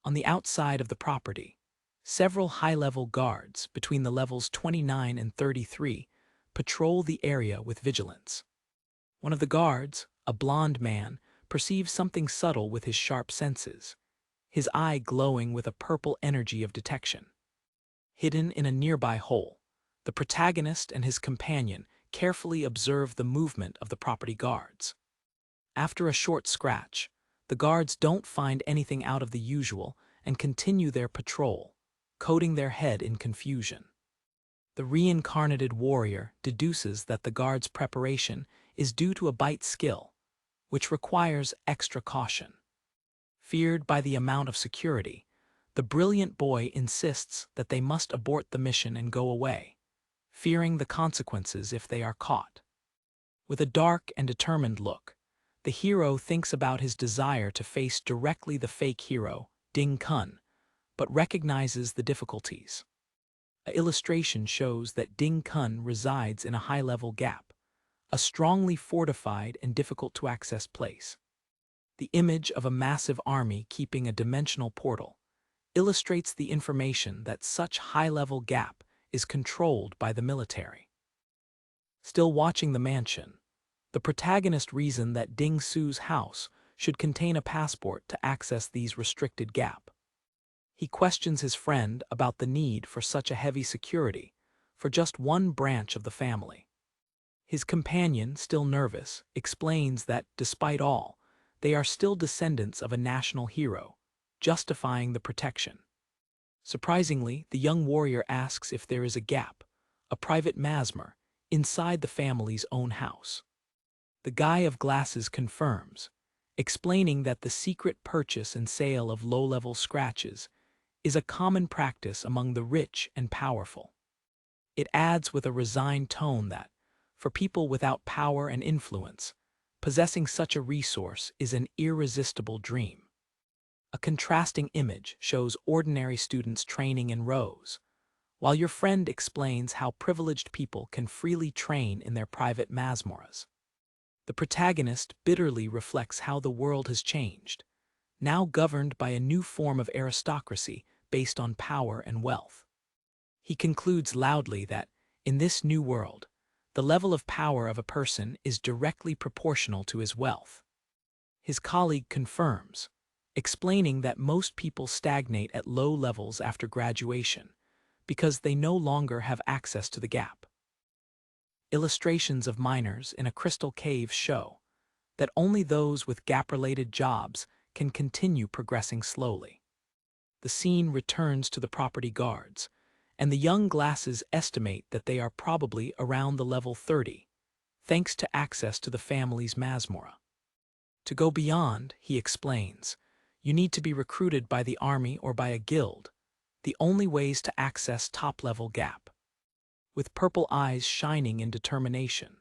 On the outside of the property, several high-level guards between the levels 29 and 33 patrol the area with vigilance. One of the guards, a blond man, perceives something subtle with his sharp senses, his eye glowing with a purple energy of detection. Hidden in a nearby hole, the protagonist and his companion carefully observe the movement of the property guards. After a short scratch, the guards don't find anything out of the usual and continue their patrol, coating their head in confusion. The reincarnated warrior deduces that the guard's preparation is due to a bite skill, which requires extra caution. Feared by the amount of security, the brilliant boy insists that they must abort the mission and go away, fearing the consequences if they are caught. With a dark and determined look, the hero thinks about his desire to face directly the fake hero, Ding Kun, but recognizes the difficulties. An illustration shows that Ding Kun resides in a high-level gap, a strongly fortified and difficult-to-access place. The image of a massive army keeping a dimensional portal illustrates the information that such high-level gap is controlled by the military. Still watching the mansion, the protagonist reasons that Ding Su's house should contain a passport to access these restricted gap. He questions his friend about the need for such a heavy security for just one branch of the family. His companion, still nervous, explains that, despite all, they are still descendants of a national hero, justifying the protection. Surprisingly, the young warrior asks if there is a gap, a private masmer, inside the family's own house. The guy of glasses confirms, explaining that the secret purchase and sale of low-level scratches is a common practice among the rich and powerful. It adds with a resigned tone that, for people without power and influence, possessing such a resource is an irresistible dream. A contrasting image shows ordinary students training in rows, while your friend explains how privileged people can freely train in their private masmoras. The protagonist bitterly reflects how the world has changed, now governed by a new form of aristocracy based on power and wealth. He concludes loudly that, in this new world, the level of power of a person is directly proportional to his wealth. His colleague confirms, explaining that most people stagnate at low levels after graduation because they no longer have access to the gap. Illustrations of miners in a crystal cave show that only those with gap-related jobs can continue progressing slowly. The scene returns to the property guards, and the young Glasses estimate that they are probably around the level 30, thanks to access to the family's Masmora. To go beyond, he explains, you need to be recruited by the army or by a guild, the only ways to access top-level gap. With purple eyes shining in determination,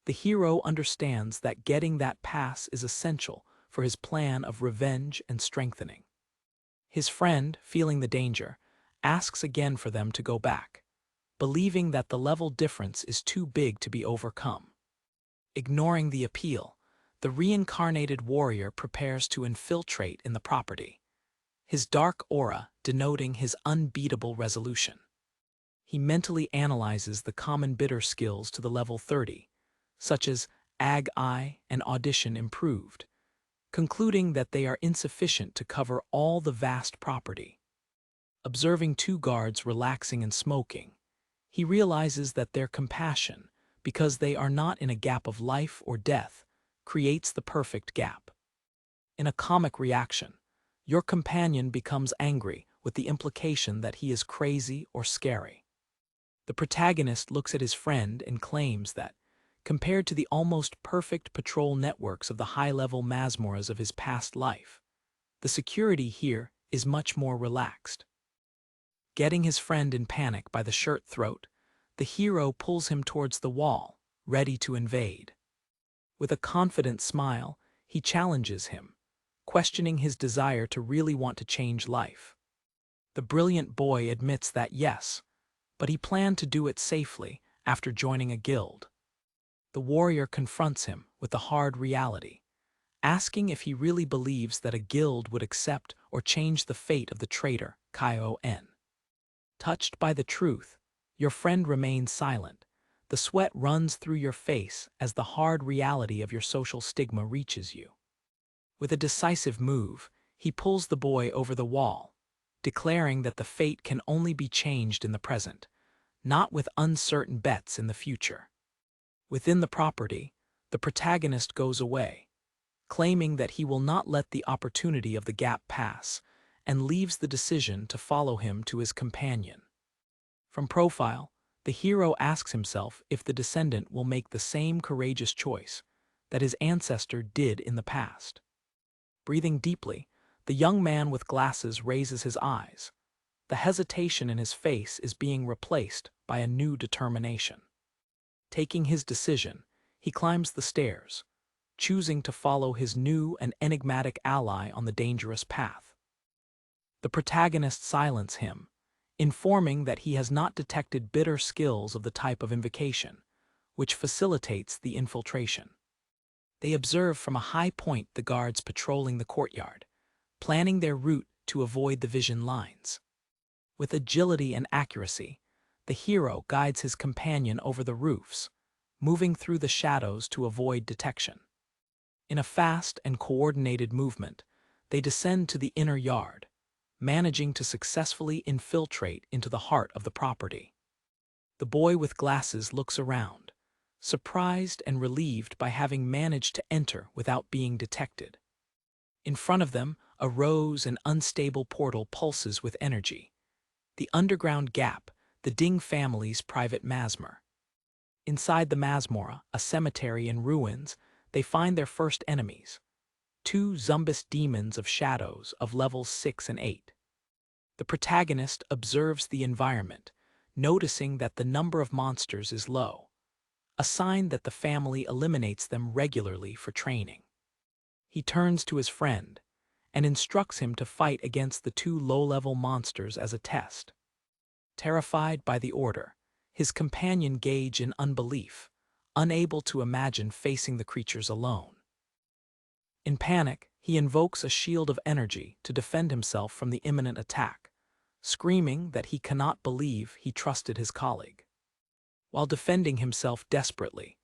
the hero understands that getting that pass is essential for his plan of revenge and strengthening. His friend, feeling the danger, asks again for them to go back, believing that the level difference is too big to be overcome. Ignoring the appeal, the reincarnated warrior prepares to infiltrate in the property, his dark aura denoting his unbeatable resolution. He mentally analyzes the common bidder skills to the level 30, such as Ag-I and Audition Improved, concluding that they are insufficient to cover all the vast property. Observing two guards relaxing and smoking, he realizes that their compassion, because they are not in a gap of life or death, creates the perfect gap. In a comic reaction, your companion becomes angry with the implication that he is crazy or scary. The protagonist looks at his friend and claims that, compared to the almost perfect patrol networks of the high-level Masmoras of his past life, the security here is much more relaxed. Getting his friend in panic by the shirt throat, the hero pulls him towards the wall, ready to invade. With a confident smile, he challenges him, questioning his desire to really want to change life. The brilliant boy admits that yes, but he planned to do it safely after joining a guild. The warrior confronts him with the hard reality, asking if he really believes that a guild would accept or change the fate of the traitor, Cayenne. Touched by the truth, your friend remains silent. The sweat runs through your face as the hard reality of your social stigma reaches you. With a decisive move, he pulls the boy over the wall, declaring that the fate can only be changed in the present, not with uncertain bets in the future. Within the property, the protagonist goes away, claiming that he will not let the opportunity of the gap pass, and leaves the decision to follow him to his companion. From profile, the hero asks himself if the descendant will make the same courageous choice that his ancestor did in the past. Breathing deeply, the young man with glasses raises his eyes. The hesitation in his face is being replaced by a new determination. Taking his decision, he climbs the stairs, choosing to follow his new and enigmatic ally on the dangerous path. The protagonist silences him, informing that he has not detected bitter skills of the type of invocation, which facilitates the infiltration. They observe from a high point the guards patrolling the courtyard, planning their route to avoid the vision lines. With agility and accuracy, the hero guides his companion over the roofs, moving through the shadows to avoid detection. In a fast and coordinated movement, they descend to the inner yard, managing to successfully infiltrate into the heart of the property. The boy with glasses looks around, surprised and relieved by having managed to enter without being detected. In front of them, a rose and unstable portal pulses with energy. The underground gap, the Ding family's private Masmor. Inside the Masmora, a cemetery in ruins, they find their first enemies, two Zumbus demons of shadows of levels 6 and 8. The protagonist observes the environment, noticing that the number of monsters is low, a sign that the family eliminates them regularly for training. He turns to his friend and instructs him to fight against the two low-level monsters as a test. Terrified by the order, his companion gauges in unbelief, unable to imagine facing the creatures alone. In panic, he invokes a shield of energy to defend himself from the imminent attack, screaming that he cannot believe he trusted his colleague. While defending himself desperately,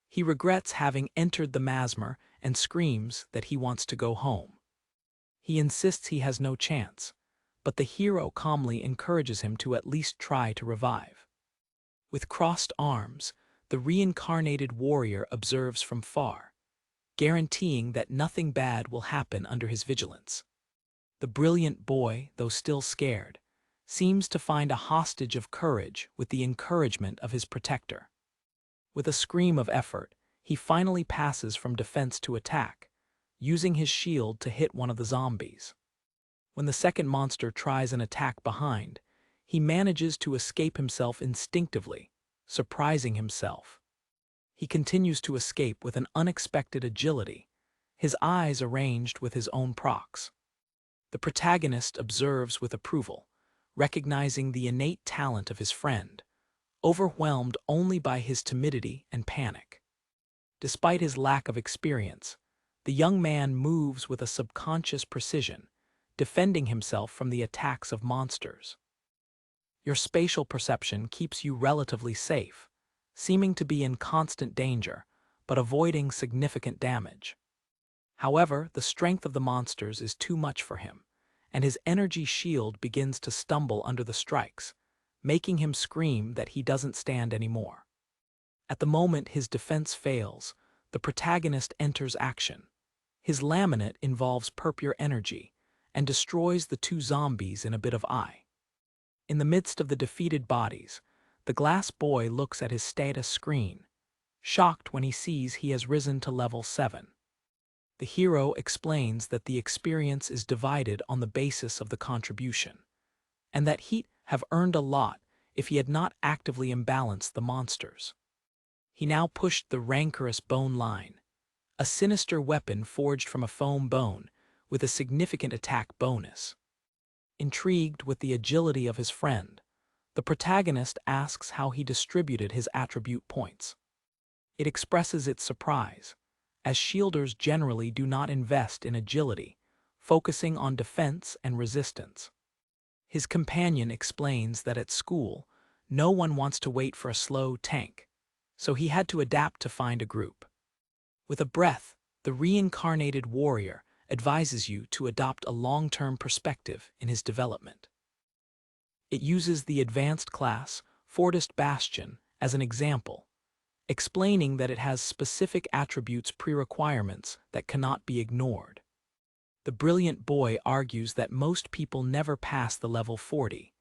he regrets having entered the Masmor and screams that he wants to go home. He insists he has no chance, but the hero calmly encourages him to at least try to revive. With crossed arms, the reincarnated warrior observes from far, guaranteeing that nothing bad will happen under his vigilance. The brilliant boy, though still scared, seems to find a hostage of courage with the encouragement of his protector. With a scream of effort, he finally passes from defense to attack, using his shield to hit one of the zombies. When the second monster tries an attack behind, he manages to escape himself instinctively, surprising himself. He continues to escape with an unexpected agility, his eyes arranged with his own procs. The protagonist observes with approval, recognizing the innate talent of his friend, overwhelmed only by his timidity and panic. Despite his lack of experience, the young man moves with a subconscious precision, defending himself from the attacks of monsters. Your spatial perception keeps you relatively safe, seeming to be in constant danger, but avoiding significant damage. However, the strength of the monsters is too much for him, and his energy shield begins to stumble under the strikes, making him scream that he doesn't stand anymore. At the moment his defense fails, the protagonist enters action. His laminate involves pure energy and destroys the two zombies in a bit of eye. In the midst of the defeated bodies, the glass boy looks at his status screen, shocked when he sees he has risen to level 7. The hero explains that the experience is divided on the basis of the contribution, and that he'd have earned a lot if he had not actively imbalanced the monsters. He now pushed the rancorous bone line, a sinister weapon forged from a foam bone with a significant attack bonus. Intrigued with the agility of his friend, the protagonist asks how he distributed his attribute points. It expresses its surprise, as shielders generally do not invest in agility, focusing on defense and resistance. His companion explains that at school, no one wants to wait for a slow tank, so he had to adapt to find a group. With a breath, the reincarnated warrior advises you to adopt a long-term perspective in his development. It uses the advanced class, Fortist Bastion, as an example, explaining that it has specific attributes pre-requirements that cannot be ignored. The brilliant boy argues that most people never pass the level 40,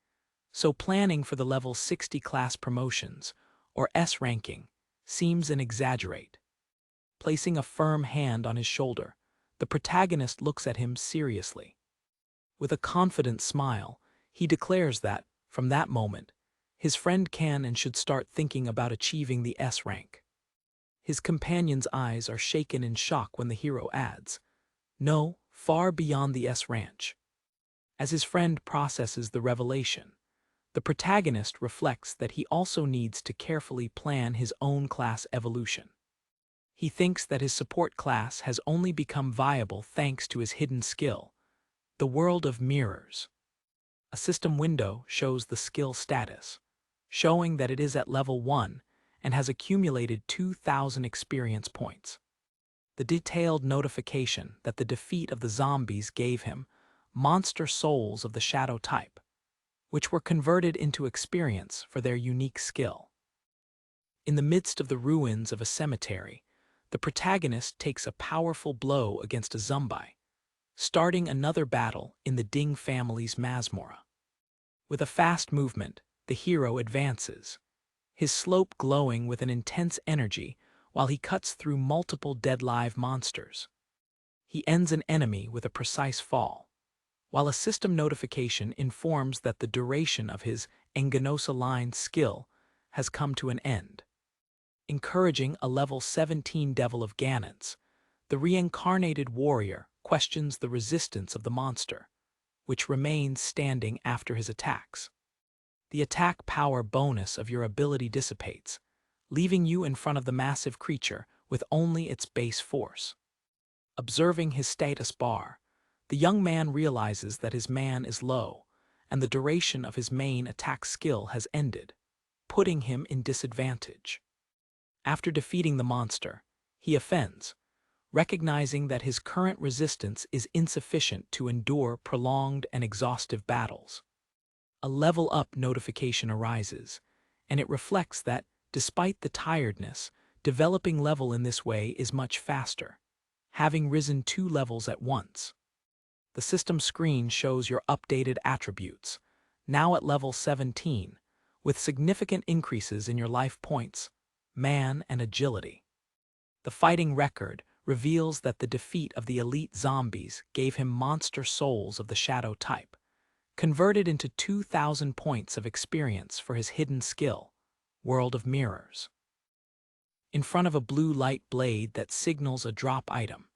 so planning for the level 60 class promotions, or S ranking, seems an exaggerate. Placing a firm hand on his shoulder, the protagonist looks at him seriously. With a confident smile, he declares that, from that moment, his friend can and should start thinking about achieving the S rank. His companion's eyes are shaken in shock when the hero adds, "No, far beyond the S rank." As his friend processes the revelation, the protagonist reflects that he also needs to carefully plan his own class evolution. He thinks that his support class has only become viable thanks to his hidden skill, the world of mirrors. A system window shows the skill status, showing that it is at level 1 and has accumulated 2,000 experience points. The detailed notification that the defeat of the zombies gave him monster souls of the shadow type, which were converted into experience for their unique skill. In the midst of the ruins of a cemetery, the protagonist takes a powerful blow against a zombie, starting another battle in the Ding family's Manhwa. With a fast movement, the hero advances, his slope glowing with an intense energy while he cuts through multiple dead live monsters. He ends an enemy with a precise fall, while a system notification informs that the duration of his Enganosa line skill has come to an end. Encouraging a level 17 Devil of Ganance, the reincarnated warrior questions the resistance of the monster, which remains standing after his attacks. The attack power bonus of your ability dissipates, leaving you in front of the massive creature with only its base force. Observing his status bar, the young man realizes that his man is low, and the duration of his main attack skill has ended, putting him in disadvantage. After defeating the monster, he offends, recognizing that his current resistance is insufficient to endure prolonged and exhaustive battles. A level-up notification arises, and it reflects that, despite the tiredness, developing level in this way is much faster. having risen 2 levels at once. The system screen shows your updated attributes, now at level 17, with significant increases in your life points, man, and agility. The fighting record reveals that the defeat of the elite zombies gave him monster souls of the shadow type, converted into 2,000 points of experience for his hidden skill, World of Mirrors. In front of a blue light blade that signals a drop item,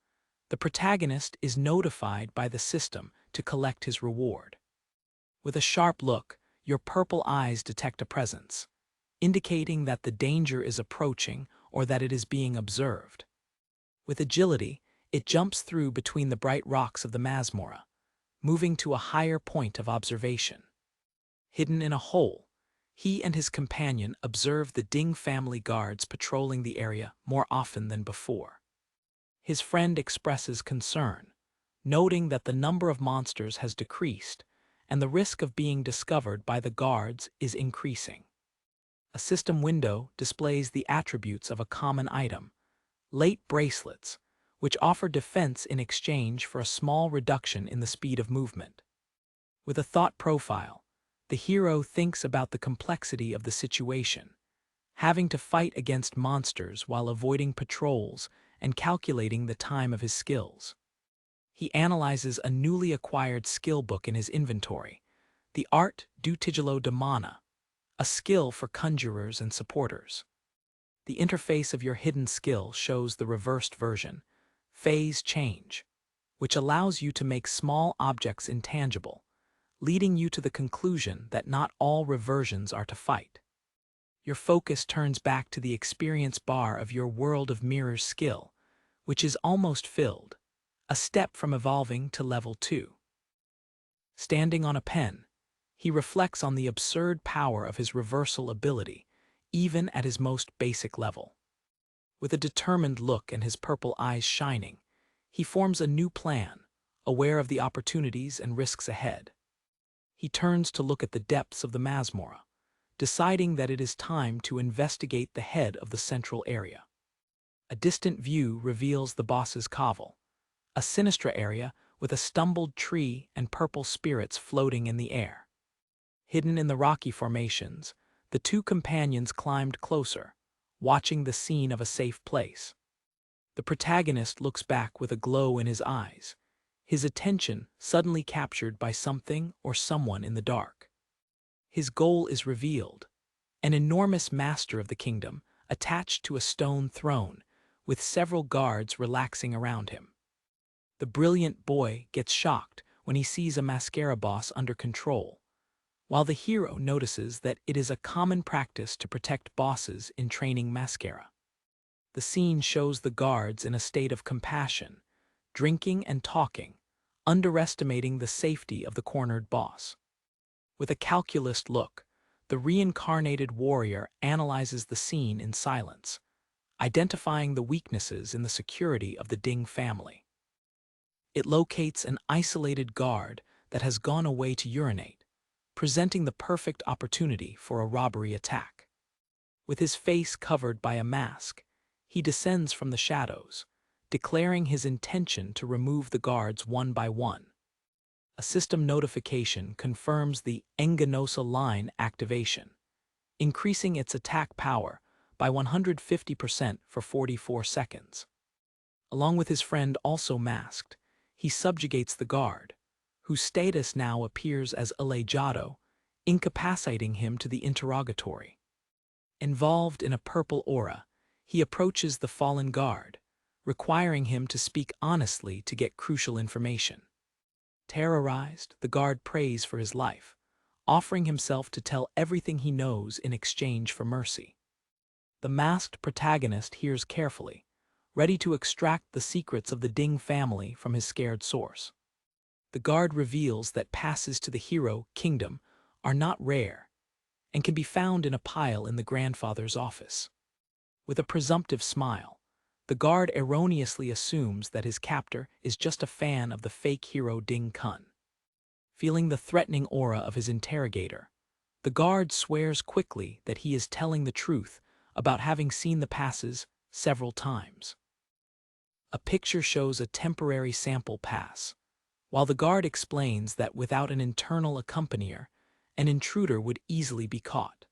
the protagonist is notified by the system to collect his reward. With a sharp look, your purple eyes detect a presence, indicating that the danger is approaching or that it is being observed. With agility, it jumps through between the bright rocks of the Masmorra, moving to a higher point of observation. Hidden in a hole, he and his companion observe the Ding family guards patrolling the area more often than before. His friend expresses concern, noting that the number of monsters has decreased and the risk of being discovered by the guards is increasing. A system window displays the attributes of a common item, late bracelets, which offer defense in exchange for a small reduction in the speed of movement. With a thought profile, the hero thinks about the complexity of the situation, having to fight against monsters while avoiding patrols and calculating the time of his skills. He analyzes a newly acquired skill book in his inventory, the Art du Tigelo de Mana, a skill for conjurers and supporters. The interface of your hidden skill shows the reversed version, Phase Change, which allows you to make small objects intangible, leading you to the conclusion that not all reversions are to fight. Your focus turns back to the experience bar of your World of Mirrors skill, which is almost filled, a step from evolving to level 2. Standing on a pen, he reflects on the absurd power of his reversal ability, even at his most basic level. With a determined look and his purple eyes shining, he forms a new plan, aware of the opportunities and risks ahead. He turns to look at the depths of the Masmorra, deciding that it is time to investigate the head of the central area. A distant view reveals the boss's covel, a sinister area with a stumbled tree and purple spirits floating in the air. Hidden in the rocky formations, the two companions climbed closer, watching the scene of a safe place. The protagonist looks back with a glow in his eyes, his attention suddenly captured by something or someone in the dark. His goal is revealed, an enormous master of the kingdom attached to a stone throne, with several guards relaxing around him. The brilliant boy gets shocked when he sees a mascara boss under control, while the hero notices that it is a common practice to protect bosses in training mascara. The scene shows the guards in a state of compassion, drinking and talking, underestimating the safety of the cornered boss. With a calculist look, the reincarnated warrior analyzes the scene in silence, identifying the weaknesses in the security of the Ding family. It locates an isolated guard that has gone away to urinate, presenting the perfect opportunity for a robbery attack. With his face covered by a mask, he descends from the shadows, declaring his intention to remove the guards one by one. A system notification confirms the Enganosa line activation, increasing its attack power by 150% for 44 seconds. Along with his friend also masked, he subjugates the guard, whose status now appears as aleijado, incapacitating him to the interrogatory. Involved in a purple aura, he approaches the fallen guard, requiring him to speak honestly to get crucial information. Terrorized, the guard prays for his life, offering himself to tell everything he knows in exchange for mercy. The masked protagonist hears carefully, ready to extract the secrets of the Ding family from his scared source. The guard reveals that passes to the hero kingdom are not rare and can be found in a pile in the grandfather's office. With a presumptive smile, the guard erroneously assumes that his captor is just a fan of the fake hero Ding Kun. Feeling the threatening aura of his interrogator, the guard swears quickly that he is telling the truth about having seen the passes several times. A picture shows a temporary sample pass, while the guard explains that without an internal accompanier, an intruder would easily be caught.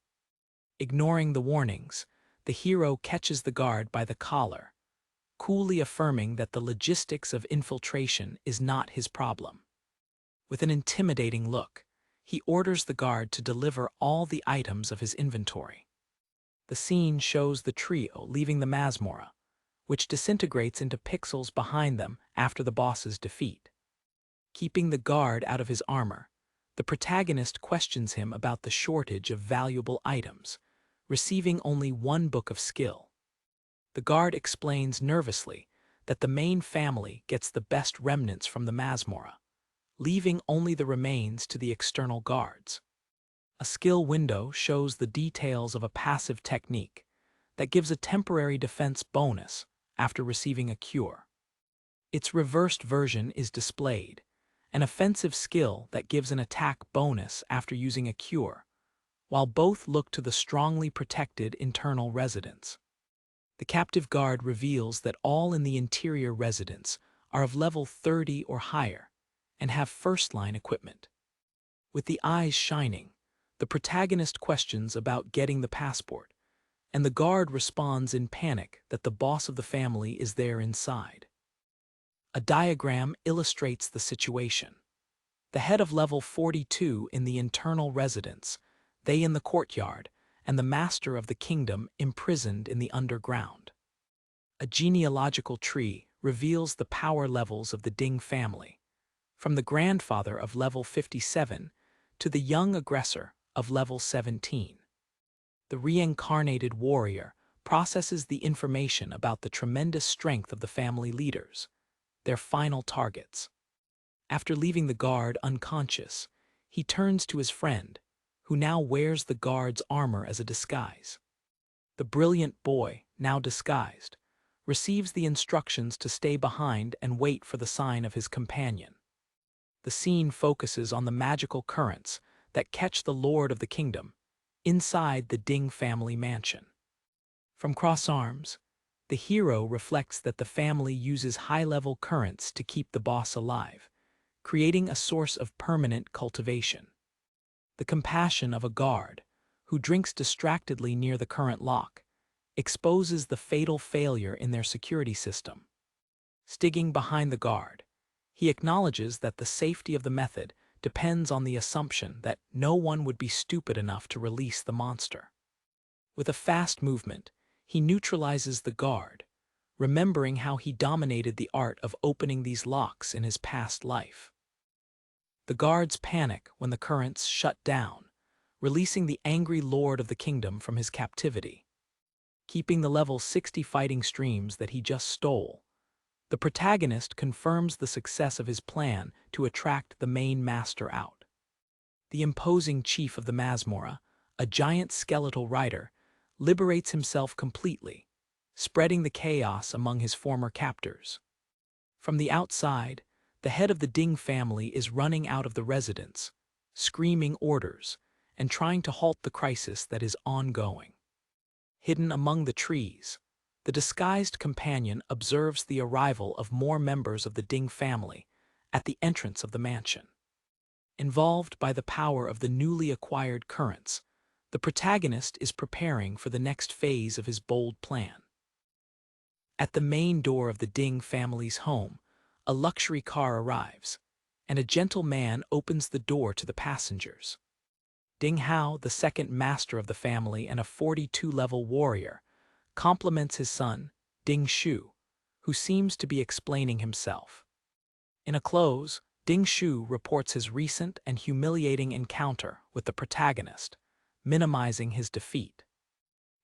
Ignoring the warnings, the hero catches the guard by the collar, coolly affirming that the logistics of infiltration is not his problem. With an intimidating look, he orders the guard to deliver all the items of his inventory. The scene shows the trio leaving the Masmorra, which disintegrates into pixels behind them after the boss's defeat. Keeping the guard out of his armor, the protagonist questions him about the shortage of valuable items, receiving only one book of skill. The guard explains nervously that the main family gets the best remnants from the Masmorra, leaving only the remains to the external guards. A skill window shows the details of a passive technique that gives a temporary defense bonus after receiving a cure. Its reversed version is displayed, an offensive skill that gives an attack bonus after using a cure, while both look to the strongly protected internal residence. The captive guard reveals that all in the interior residence are of level 30 or higher and have first-line equipment. With the eyes shining, the protagonist questions about getting the passport, and the guard responds in panic that the boss of the family is there inside. A diagram illustrates the situation. The head of level 42 in the internal residence, they in the courtyard, and the master of the kingdom imprisoned in the underground. A genealogical tree reveals the power levels of the Ding family, from the grandfather of level 57 to the young aggressor of level 17. The reincarnated warrior processes the information about the tremendous strength of the family leaders, their final targets. After leaving the guard unconscious, he turns to his friend, who now wears the guard's armor as a disguise. The brilliant boy, now disguised, receives the instructions to stay behind and wait for the sign of his companion. The scene focuses on the magical currents that catch the lord of the kingdom inside the Ding family mansion. From cross arms, the hero reflects that the family uses high-level currents to keep the boss alive, creating a source of permanent cultivation. The compassion of a guard, who drinks distractedly near the current lock, exposes the fatal failure in their security system. Sticking behind the guard, he acknowledges that the safety of the method depends on the assumption that no one would be stupid enough to release the monster. With a fast movement, he neutralizes the guard, remembering how he dominated the art of opening these locks in his past life. The guards panic when the currents shut down, releasing the angry lord of the kingdom from his captivity. Keeping the level 60 fighting streams that he just stole, the protagonist confirms the success of his plan to attract the main master out. The imposing chief of the Masmorra, a giant skeletal rider, liberates himself completely, spreading the chaos among his former captors. From the outside, the head of the Ding family is running out of the residence, screaming orders, and trying to halt the crisis that is ongoing. Hidden among the trees, the disguised companion observes the arrival of more members of the Ding family at the entrance of the mansion. Involved by the power of the newly acquired currents, the protagonist is preparing for the next phase of his bold plan. At the main door of the Ding family's home, a luxury car arrives, and a gentle man opens the door to the passengers. Ding Hao, the second master of the family and a 42-level warrior, compliments his son, Ding Shu, who seems to be explaining himself. In a close, Ding Shu reports his recent and humiliating encounter with the protagonist, minimizing his defeat.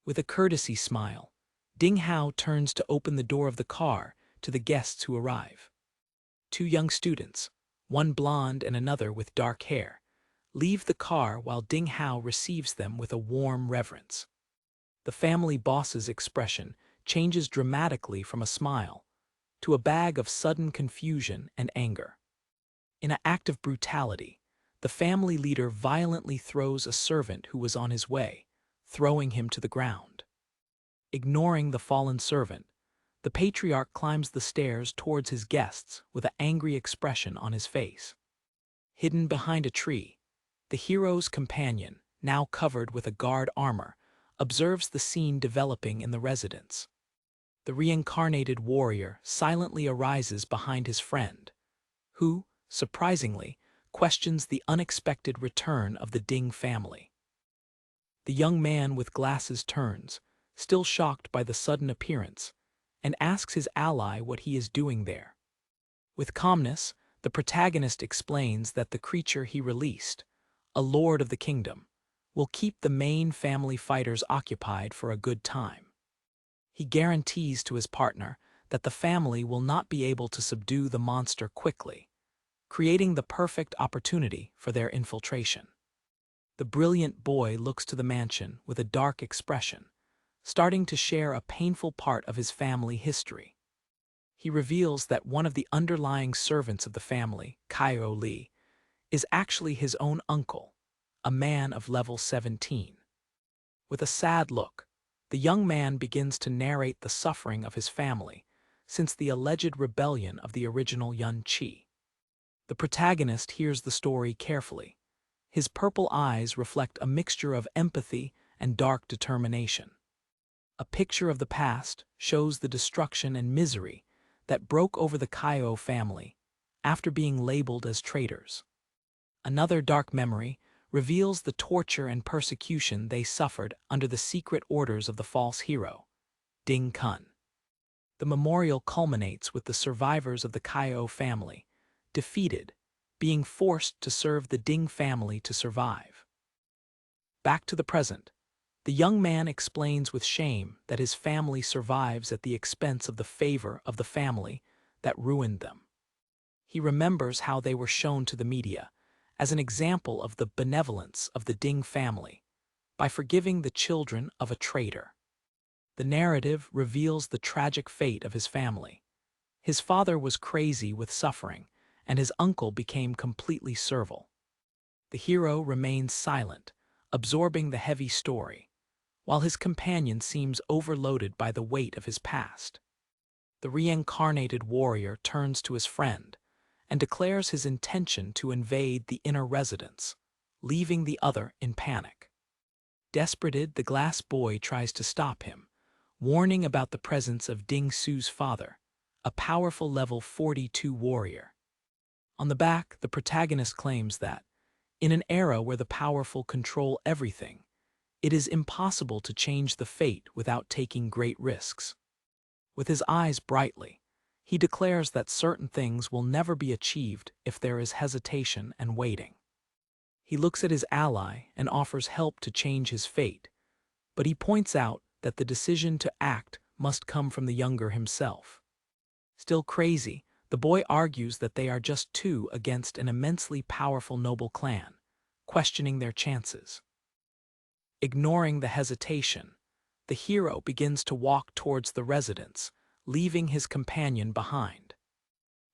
With a courtesy smile, Ding Hao turns to open the door of the car to the guests who arrive. Two young students, one blonde and another with dark hair, leave the car while Ding Hao receives them with a warm reverence. The family boss's expression changes dramatically from a smile to a bag of sudden confusion and anger. In an act of brutality, the family leader violently throws a servant who was on his way, throwing him to the ground. Ignoring the fallen servant, The patriarch climbs the stairs towards his guests with an angry expression on his face. Hidden behind a tree, the hero's companion, now covered with a guard armor, observes the scene developing in the residence. The reincarnated warrior silently arises behind his friend, who, surprisingly, questions the unexpected return of the Ding family. The young man with glasses turns, still shocked by the sudden appearance, and asks his ally what he is doing there. With calmness, the protagonist explains that the creature he released, a lord of the kingdom, will keep the main family fighters occupied for a good time. He guarantees to his partner that the family will not be able to subdue the monster quickly, creating the perfect opportunity for their infiltration. The brilliant boy looks to the mansion with a dark expression, starting to share a painful part of his family history. He reveals that one of the underlying servants of the family, Kyo Lee, is actually his own uncle, a man of level 17. With a sad look, the young man begins to narrate the suffering of his family since the alleged rebellion of the original Yun Chi. The protagonist hears the story carefully. His purple eyes reflect a mixture of empathy and dark determination. A picture of the past shows the destruction and misery that broke over the Kyo family after being labeled as traitors. Another dark memory reveals the torture and persecution they suffered under the secret orders of the false hero, Ding Kun. The memorial culminates with the survivors of the Kyo family, defeated, being forced to serve the Ding family to survive. Back to the present, the young man explains with shame that his family survives at the expense of the favor of the family that ruined them. He remembers how they were shown to the media as an example of the benevolence of the Ding family by forgiving the children of a traitor. The narrative reveals the tragic fate of his family. His father was crazy with suffering, and his uncle became completely servile. The hero remains silent, absorbing the heavy story, while his companion seems overloaded by the weight of his past. The reincarnated warrior turns to his friend and declares his intention to invade the inner residence, leaving the other in panic. Desperated, the glass boy tries to stop him, warning about the presence of Ding Su's father, a powerful level 42 warrior. On the back, the protagonist claims that, in an era where the powerful control everything, it is impossible to change the fate without taking great risks. With his eyes brightly, he declares that certain things will never be achieved if there is hesitation and waiting. He looks at his ally and offers help to change his fate, but he points out that the decision to act must come from the younger himself. Still crazy, the boy argues that they are just two against an immensely powerful noble clan, questioning their chances. Ignoring the hesitation, the hero begins to walk towards the residence, leaving his companion behind.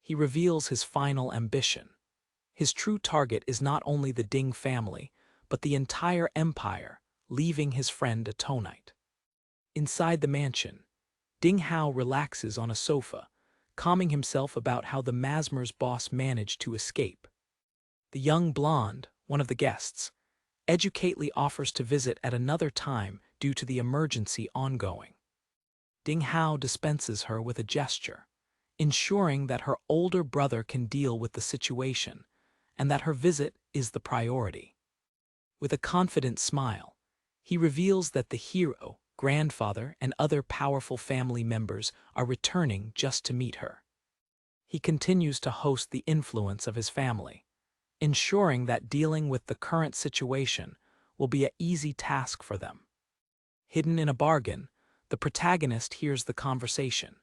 He reveals his final ambition. His true target is not only the Ding family, but the entire empire, leaving his friend attonite. Inside the mansion, Ding Hao relaxes on a sofa, calming himself about how the Masmer's boss managed to escape. The young blonde, one of the guests, educatedly offers to visit at another time due to the emergency ongoing. Ding Hao dispenses her with a gesture, ensuring that her older brother can deal with the situation and that her visit is the priority. With a confident smile, he reveals that the hero, grandfather, and other powerful family members are returning just to meet her. He continues to host the influence of his family, ensuring that dealing with the current situation will be an easy task for them. Hidden in a bargain, the protagonist hears the conversation.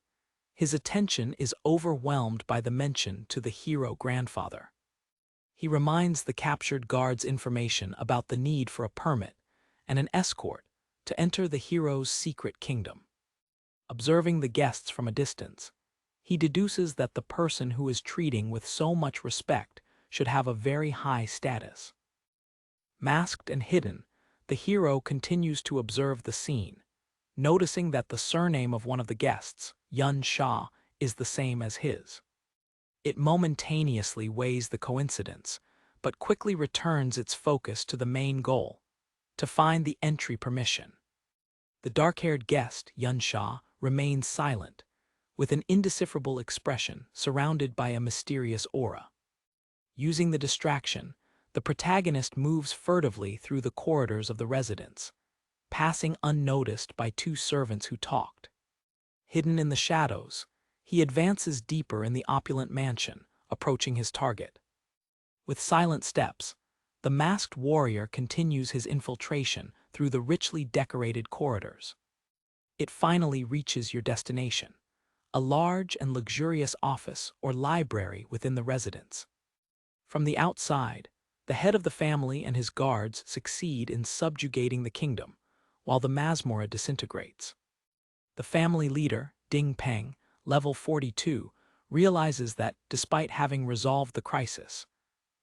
His attention is overwhelmed by the mention to the hero grandfather. He reminds the captured guards information about the need for a permit and an escort to enter the hero's secret kingdom. Observing the guests from a distance, he deduces that the person who is treating with so much respect should have a very high status. Masked and hidden, the hero continues to observe the scene, noticing that the surname of one of the guests, Yun Sha is the same as his. It momentaneously weighs the coincidence, but quickly returns its focus to the main goal, to find the entry permission. The dark-haired guest, Yun Sha, remains silent, with an indecipherable expression surrounded by a mysterious aura. Using the distraction, the protagonist moves furtively through the corridors of the residence, passing unnoticed by two servants who talked. Hidden in the shadows, he advances deeper in the opulent mansion, approaching his target. With silent steps, the masked warrior continues his infiltration through the richly decorated corridors. It finally reaches your destination, a large and luxurious office or library within the residence. From the outside, the head of the family and his guards succeed in subjugating the kingdom, while the Masmorra disintegrates. The family leader, Ding Peng, level 42, realizes that, despite having resolved the crisis,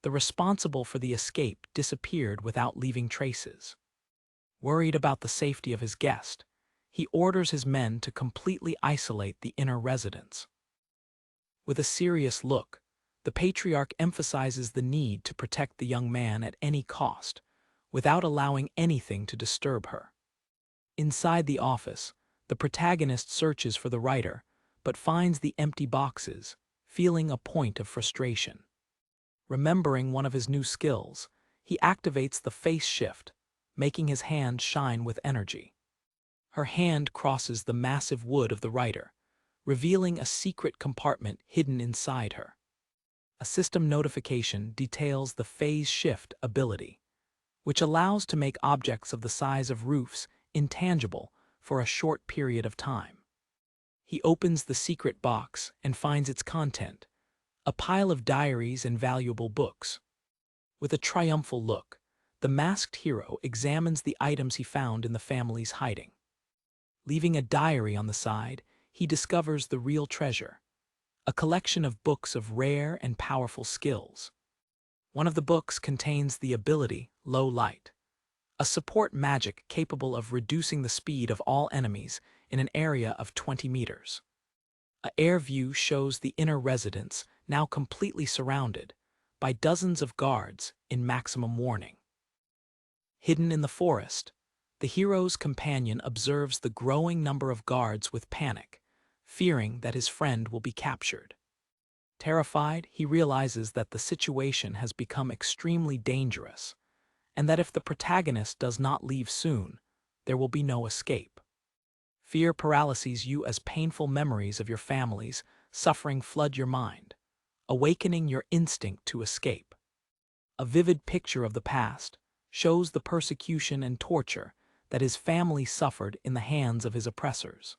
the responsible for the escape disappeared without leaving traces. Worried about the safety of his guest, he orders his men to completely isolate the inner residence. With a serious look, the patriarch emphasizes the need to protect the young man at any cost, without allowing anything to disturb her. Inside the office, the protagonist searches for the writer, but finds the empty boxes, feeling a point of frustration. Remembering one of his new skills, he activates the face shift, making his hand shine with energy. Her hand crosses the massive wood of the writer, revealing a secret compartment hidden inside her. A system notification details the phase shift ability, which allows to make objects of the size of roofs intangible for a short period of time. He opens the secret box and finds its content, a pile of diaries and valuable books. With a triumphal look, the masked hero examines the items he found in the family's hiding. Leaving a diary on the side, he discovers the real treasure, a collection of books of rare and powerful skills. One of the books contains the ability Low Light, a support magic capable of reducing the speed of all enemies in an area of 20 meters. An air view shows the inner residence now completely surrounded by dozens of guards in maximum warning. Hidden in the forest, the hero's companion observes the growing number of guards with panic, fearing that his friend will be captured. Terrified, he realizes that the situation has become extremely dangerous, and that if the protagonist does not leave soon, there will be no escape. Fear paralyzes you as painful memories of your family's suffering flood your mind, awakening your instinct to escape. A vivid picture of the past shows the persecution and torture that his family suffered in the hands of his oppressors.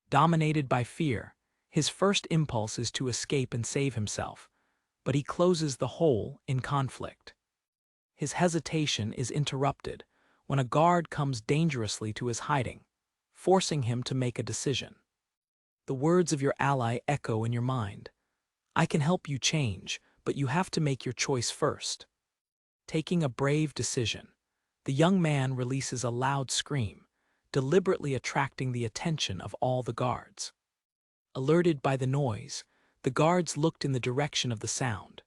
Dominated by fear, his first impulse is to escape and save himself, but he closes the hole in conflict. His hesitation is interrupted when a guard comes dangerously to his hiding, forcing him to make a decision. The words of your ally echo in your mind. I can help you change, but you have to make your choice first. Taking a brave decision, the young man releases a loud scream, deliberately attracting the attention of all the guards. Alerted by the noise, the guards looked in the direction of the sound,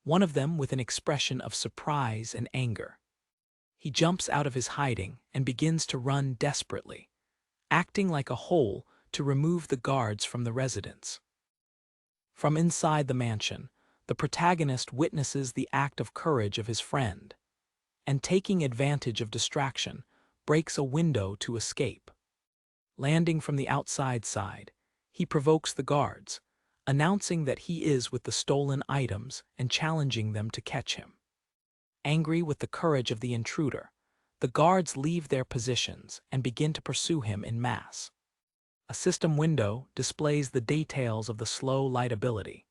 one of them with an expression of surprise and anger. He jumps out of his hiding and begins to run desperately, acting like a hole to remove the guards from the residence. From inside the mansion, the protagonist witnesses the act of courage of his friend, and taking advantage of distraction, breaks a window to escape. Landing from the outside side, he provokes the guards, announcing that he is with the stolen items and challenging them to catch him. Angry with the courage of the intruder, the guards leave their positions and begin to pursue him en masse. A system window displays the details of the slow light ability,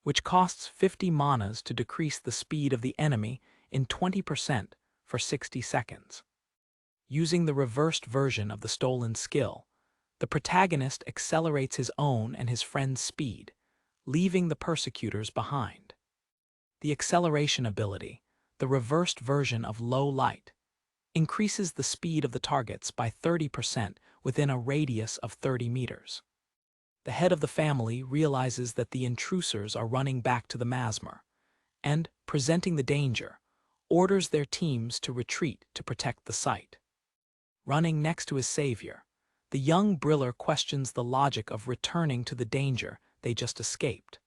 which costs 50 manas to decrease the speed of the enemy in 20% for 60 seconds. Using the reversed version of the stolen skill, the protagonist accelerates his own and his friend's speed, leaving the persecutors behind. The acceleration ability, the reversed version of Low Light, increases the speed of the targets by 30% within a radius of 30 meters. The head of the family realizes that the intruders are running back to the Masmer, and, presenting the danger, orders their teams to retreat to protect the site. Running next to his savior, the young Briller questions the logic of returning to the danger they just escaped.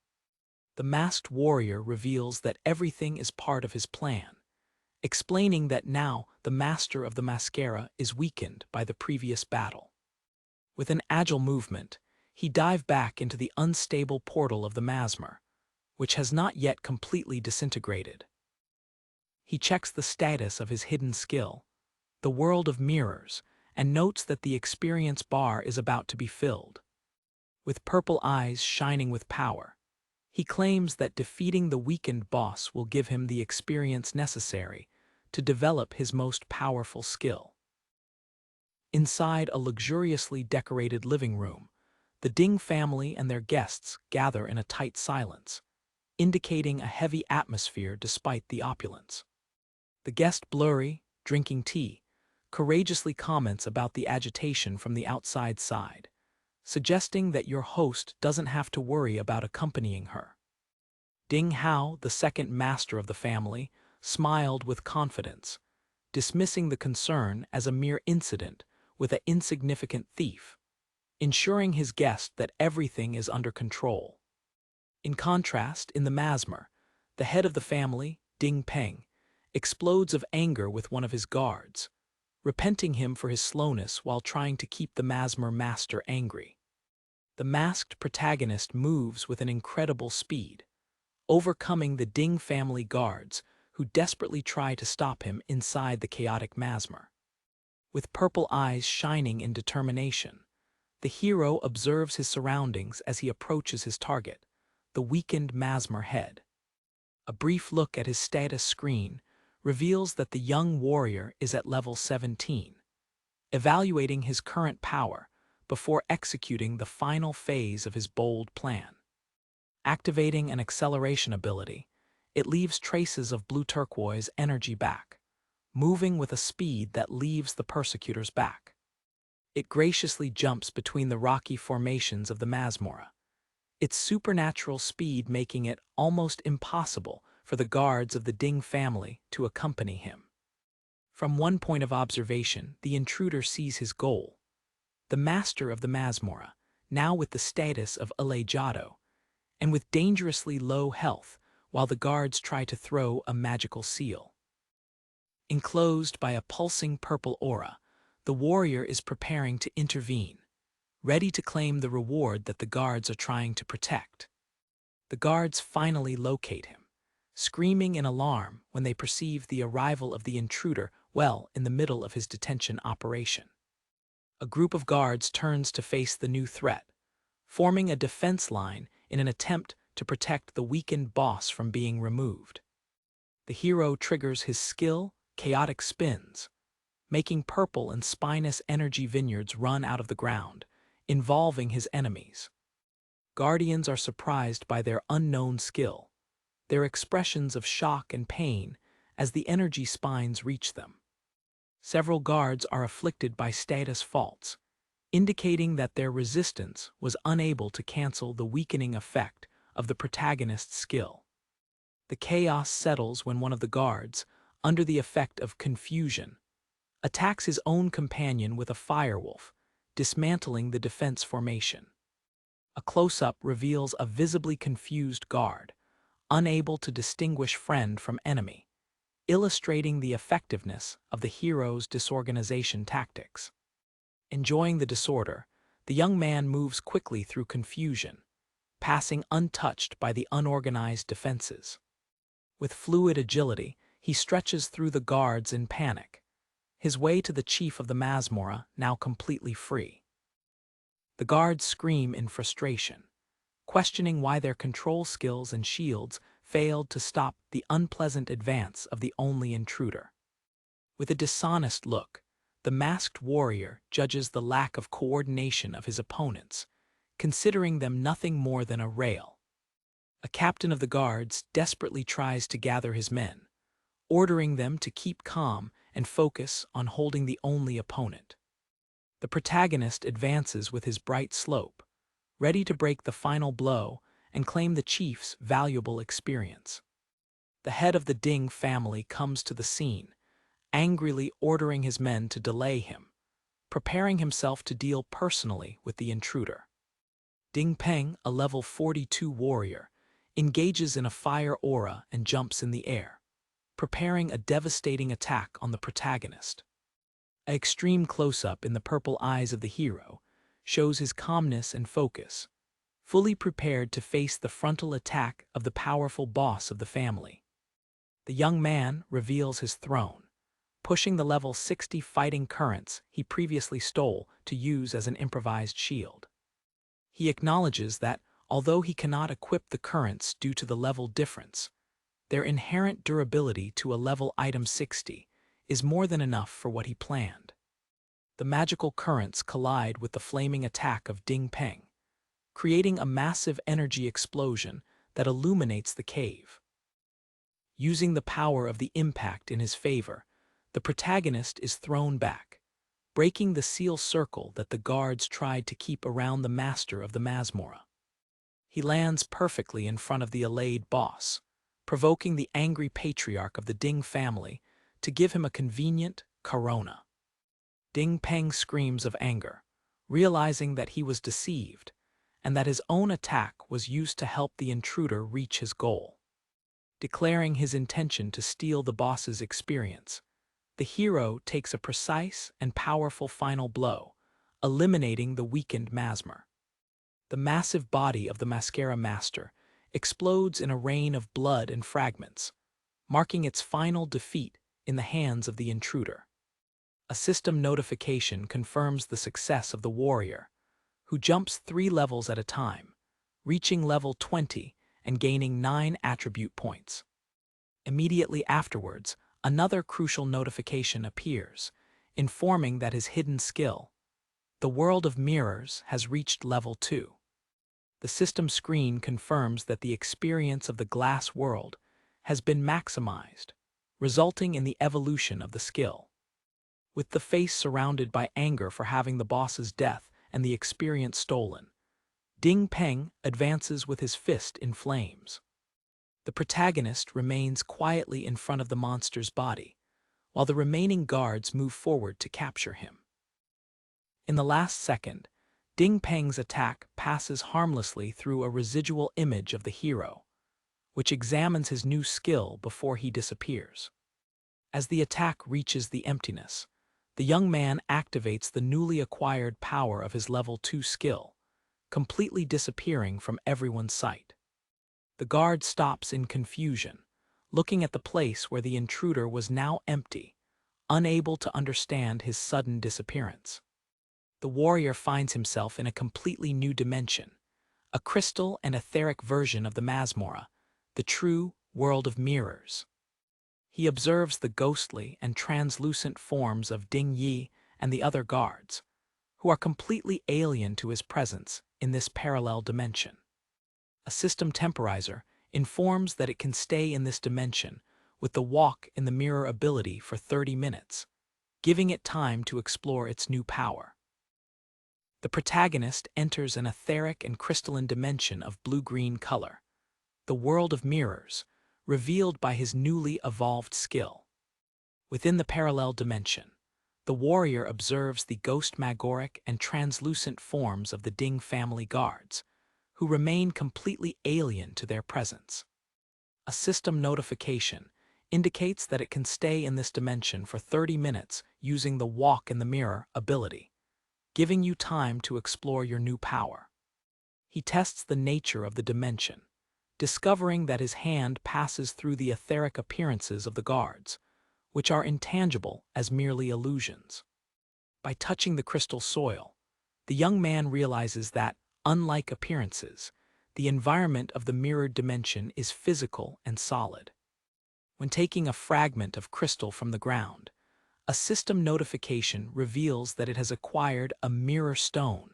The masked warrior reveals that everything is part of his plan, explaining that now the master of the mascara is weakened by the previous battle. With an agile movement, he dives back into the unstable portal of the Masmer, which has not yet completely disintegrated. He checks the status of his hidden skill, the world of mirrors, and notes that the experience bar is about to be filled. With purple eyes shining with power, he claims that defeating the weakened boss will give him the experience necessary to develop his most powerful skill. Inside a luxuriously decorated living room, the Ding family and their guests gather in a tight silence, indicating a heavy atmosphere despite the opulence. The guest Blurry, drinking tea, courageously comments about the agitation from the outside side, suggesting that your host doesn't have to worry about accompanying her. Ding Hao, the second master of the family, smiled with confidence, dismissing the concern as a mere incident with an insignificant thief, ensuring his guest that everything is under control. In contrast, in the Masmer, the head of the family, Ding Peng, explodes of anger with one of his guards, repenting him for his slowness while trying to keep the Masmer master angry. The masked protagonist moves with an incredible speed, overcoming the Ding family guards who desperately try to stop him inside the chaotic Masmer. With purple eyes shining in determination, the hero observes his surroundings as he approaches his target, the weakened Masmer head. A brief look at his status screen reveals that the young warrior is at level 17, evaluating his current power before executing the final phase of his bold plan. Activating an acceleration ability, it leaves traces of blue turquoise energy back, moving with a speed that leaves the persecutors back. It graciously jumps between the rocky formations of the Masmora, its supernatural speed making it almost impossible for the guards of the Ding family to accompany him. From one point of observation, the intruder sees his goal, the master of the Masmora, now with the status of Aleijado, and with dangerously low health while the guards try to throw a magical seal. Enclosed by a pulsing purple aura, the warrior is preparing to intervene, ready to claim the reward that the guards are trying to protect. The guards finally locate him, screaming in alarm when they perceive the arrival of the intruder well in the middle of his detention operation. A group of guards turns to face the new threat, forming a defense line in an attempt to protect the weakened boss from being removed. The hero triggers his skill, Chaotic Spins, making purple and spinous energy vineyards run out of the ground, involving his enemies. Guardians are surprised by their unknown skill, their expressions of shock and pain as the energy spines reach them. Several guards are afflicted by status faults, indicating that their resistance was unable to cancel the weakening effect of the protagonist's skill. The chaos settles when one of the guards, under the effect of confusion, attacks his own companion with a firewolf, dismantling the defense formation. A close-up reveals a visibly confused guard, unable to distinguish friend from enemy, illustrating the effectiveness of the hero's disorganization tactics. Enjoying the disorder, the young man moves quickly through confusion, passing untouched by the unorganized defenses. With fluid agility, he stretches through the guards in panic, his way to the chief of the Masmora now completely free. The guards scream in frustration, questioning why their control skills and shields failed to stop the unpleasant advance of the only intruder. With a dishonest look, the masked warrior judges the lack of coordination of his opponents, considering them nothing more than a rail. A captain of the guards desperately tries to gather his men, ordering them to keep calm and focus on holding the only opponent. The protagonist advances with his bright slope, ready to break the final blow and claim the chief's valuable experience. The head of the Ding family comes to the scene, angrily ordering his men to delay him, preparing himself to deal personally with the intruder. Ding Peng, a level 42 warrior, engages in a fire aura and jumps in the air, preparing a devastating attack on the protagonist. An extreme close-up in the purple eyes of the hero shows his calmness and focus, fully prepared to face the frontal attack of the powerful boss of the family. The young man reveals his throne, pushing the level 60 fighting currents he previously stole to use as an improvised shield. He acknowledges that, although he cannot equip the currents due to the level difference, their inherent durability to a level item 60 is more than enough for what he planned. The magical currents collide with the flaming attack of Ding Peng, creating a massive energy explosion that illuminates the cave. Using the power of the impact in his favor, the protagonist is thrown back, breaking the seal circle that the guards tried to keep around the master of the Masmorra. He lands perfectly in front of the allayed boss, provoking the angry patriarch of the Ding family to give him a convenient corona. Ding Peng screams of anger, realizing that he was deceived and that his own attack was used to help the intruder reach his goal. Declaring his intention to steal the boss's experience, the hero takes a precise and powerful final blow, eliminating the weakened Masmor. The massive body of the Mascara Master explodes in a rain of blood and fragments, marking its final defeat in the hands of the intruder. A system notification confirms the success of the warrior, who jumps 3 levels at a time, reaching level 20 and gaining 9 attribute points. Immediately afterwards, another crucial notification appears, informing that his hidden skill, the World of Mirrors, has reached level 2. The system screen confirms that the experience of the glass world has been maximized, resulting in the evolution of the skill. With the face surrounded by anger for having the boss's death and the experience stolen, Ding Peng advances with his fist in flames. The protagonist remains quietly in front of the monster's body, while the remaining guards move forward to capture him. In the last second, Ding Peng's attack passes harmlessly through a residual image of the hero, which examines his new skill before he disappears. As the attack reaches the emptiness, the young man activates the newly acquired power of his level 2 skill, completely disappearing from everyone's sight. The guard stops in confusion, looking at the place where the intruder was now empty, unable to understand his sudden disappearance. The warrior finds himself in a completely new dimension, a crystal and etheric version of the Masmorra, the true World of Mirrors. He observes the ghostly and translucent forms of Ding Yi and the other guards, who are completely alien to his presence in this parallel dimension. A system temporizer informs that it can stay in this dimension with the walk in the mirror ability for 30 minutes, giving it time to explore its new power. The protagonist enters an etheric and crystalline dimension of blue-green color, the World of Mirrors, revealed by his newly evolved skill. Within the parallel dimension, the warrior observes the ghost-magoric and translucent forms of the Ding family guards, who remain completely alien to their presence. A system notification indicates that it can stay in this dimension for 30 minutes using the Walk in the Mirror ability, giving you time to explore your new power. He tests the nature of the dimension, discovering that his hand passes through the etheric appearances of the guards, which are intangible as merely illusions. By touching the crystal soil, the young man realizes that, unlike appearances, the environment of the mirrored dimension is physical and solid. When taking a fragment of crystal from the ground, a system notification reveals that it has acquired a mirror stone,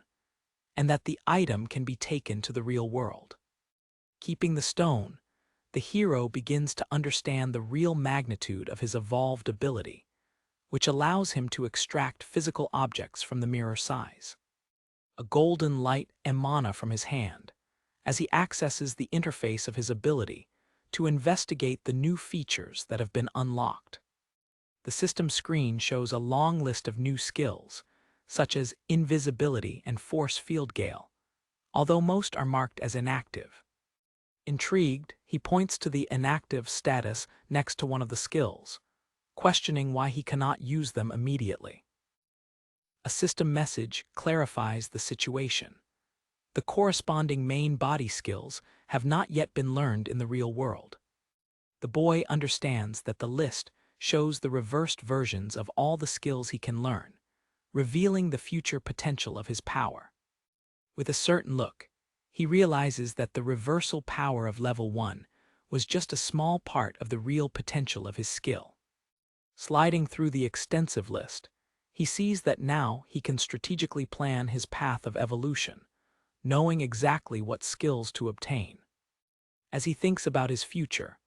and that the item can be taken to the real world. Keeping the stone, the hero begins to understand the real magnitude of his evolved ability, which allows him to extract physical objects from the mirror size. A golden light emana from his hand as he accesses the interface of his ability to investigate the new features that have been unlocked. The system screen shows a long list of new skills, such as invisibility and force field gale, although most are marked as inactive. Intrigued, he points to the inactive status next to one of the skills, questioning why he cannot use them immediately. A system message clarifies the situation. The corresponding main body skills have not yet been learned in the real world. The boy understands that the list shows the reversed versions of all the skills he can learn, revealing the future potential of his power. With a certain look, he realizes that the reversal power of level 1 was just a small part of the real potential of his skill. Sliding through the extensive list, he sees that now he can strategically plan his path of evolution, knowing exactly what skills to obtain. As he thinks about his future,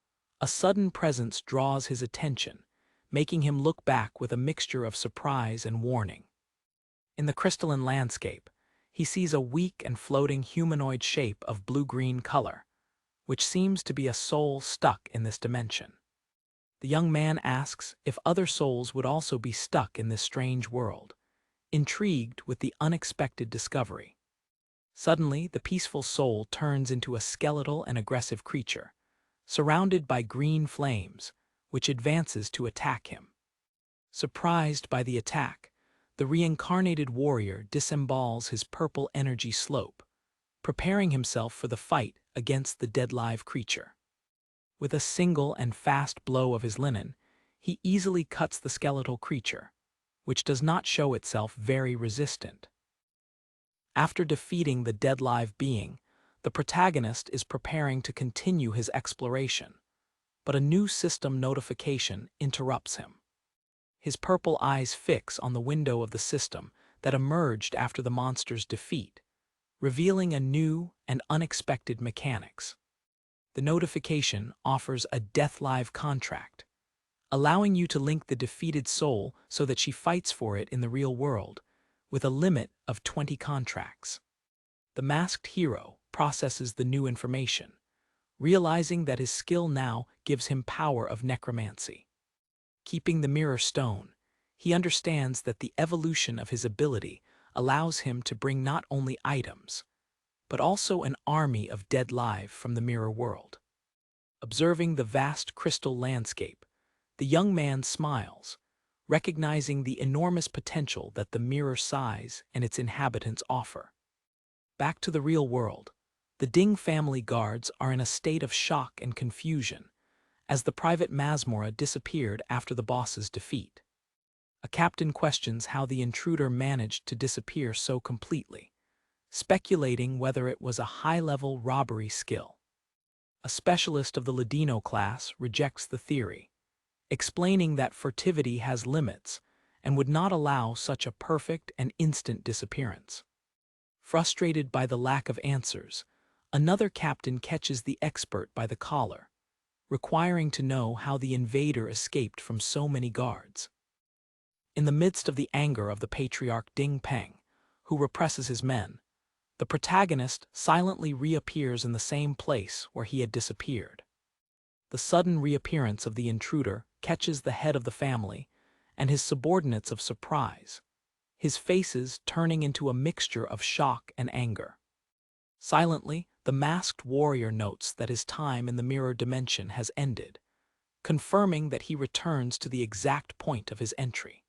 a sudden presence draws his attention, making him look back with a mixture of surprise and warning. In the crystalline landscape, he sees a weak and floating humanoid shape of blue-green color, which seems to be a soul stuck in this dimension. The young man asks if other souls would also be stuck in this strange world, intrigued with the unexpected discovery. Suddenly, the peaceful soul turns into a skeletal and aggressive creature, surrounded by green flames, which advances to attack him. Surprised by the attack, the reincarnated warrior disembowels his purple energy slope, preparing himself for the fight against the dead-live creature. With a single and fast blow of his linen, he easily cuts the skeletal creature, which does not show itself very resistant. After defeating the dead-live being, the protagonist is preparing to continue his exploration, but a new system notification interrupts him. His purple eyes fix on the window of the system that emerged after the monster's defeat, revealing a new and unexpected mechanics. The notification offers a death-live contract, allowing you to link the defeated soul so that she fights for it in the real world, with a limit of 20 contracts. The masked hero processes the new information, realizing that his skill now gives him power of necromancy. Keeping the mirror stone, he understands that the evolution of his ability allows him to bring not only items, but also an army of dead live from the mirror world. Observing the vast crystal landscape, the young man smiles, recognizing the enormous potential that the mirror size and its inhabitants offer. Back to the real world, the Ding family guards are in a state of shock and confusion, as the private Masmora disappeared after the boss's defeat. A captain questions how the intruder managed to disappear so completely, speculating whether it was a high-level robbery skill. A specialist of the Ladino class rejects the theory, explaining that furtivity has limits and would not allow such a perfect and instant disappearance. Frustrated by the lack of answers, another captain catches the expert by the collar, requiring to know how the invader escaped from so many guards. In the midst of the anger of the patriarch Ding Peng, who represses his men, the protagonist silently reappears in the same place where he had disappeared. The sudden reappearance of the intruder catches the head of the family and his subordinates of surprise, his faces turning into a mixture of shock and anger. Silently, the masked warrior notes that his time in the mirror dimension has ended, confirming that he returns to the exact point of his entry.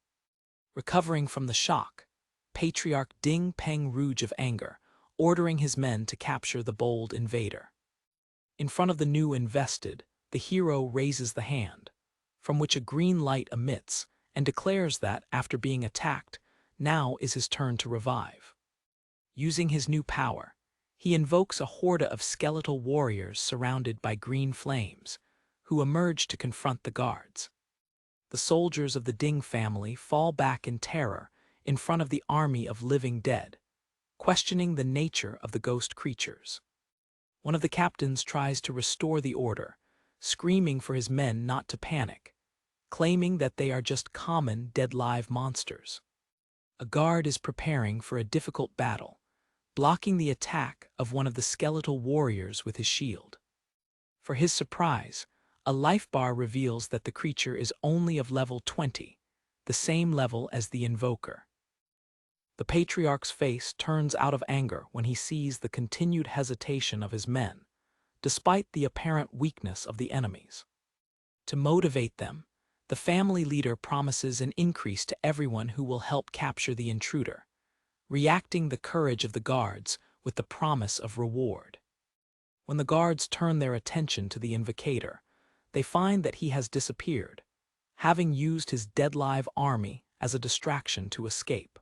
Recovering from the shock, Patriarch Ding Peng rouge of anger, ordering his men to capture the bold invader. In front of the new invested, the hero raises the hand, from which a green light emits, and declares that, after being attacked, now is his turn to revive. Using his new power, he invokes a horde of skeletal warriors surrounded by green flames, who emerge to confront the guards. The soldiers of the Ding family fall back in terror in front of the army of living dead, questioning the nature of the ghost creatures. One of the captains tries to restore the order, screaming for his men not to panic, claiming that they are just common dead-live monsters. A guard is preparing for a difficult battle, blocking the attack of one of the skeletal warriors with his shield. For his surprise, a life bar reveals that the creature is only of level 20, the same level as the invoker. The patriarch's face turns out of anger when he sees the continued hesitation of his men, despite the apparent weakness of the enemies. To motivate them, the family leader promises an increase to everyone who will help capture the intruder, reacting the courage of the guards with the promise of reward. When the guards turn their attention to the invocator, they find that he has disappeared, having used his dead-live army as a distraction to escape.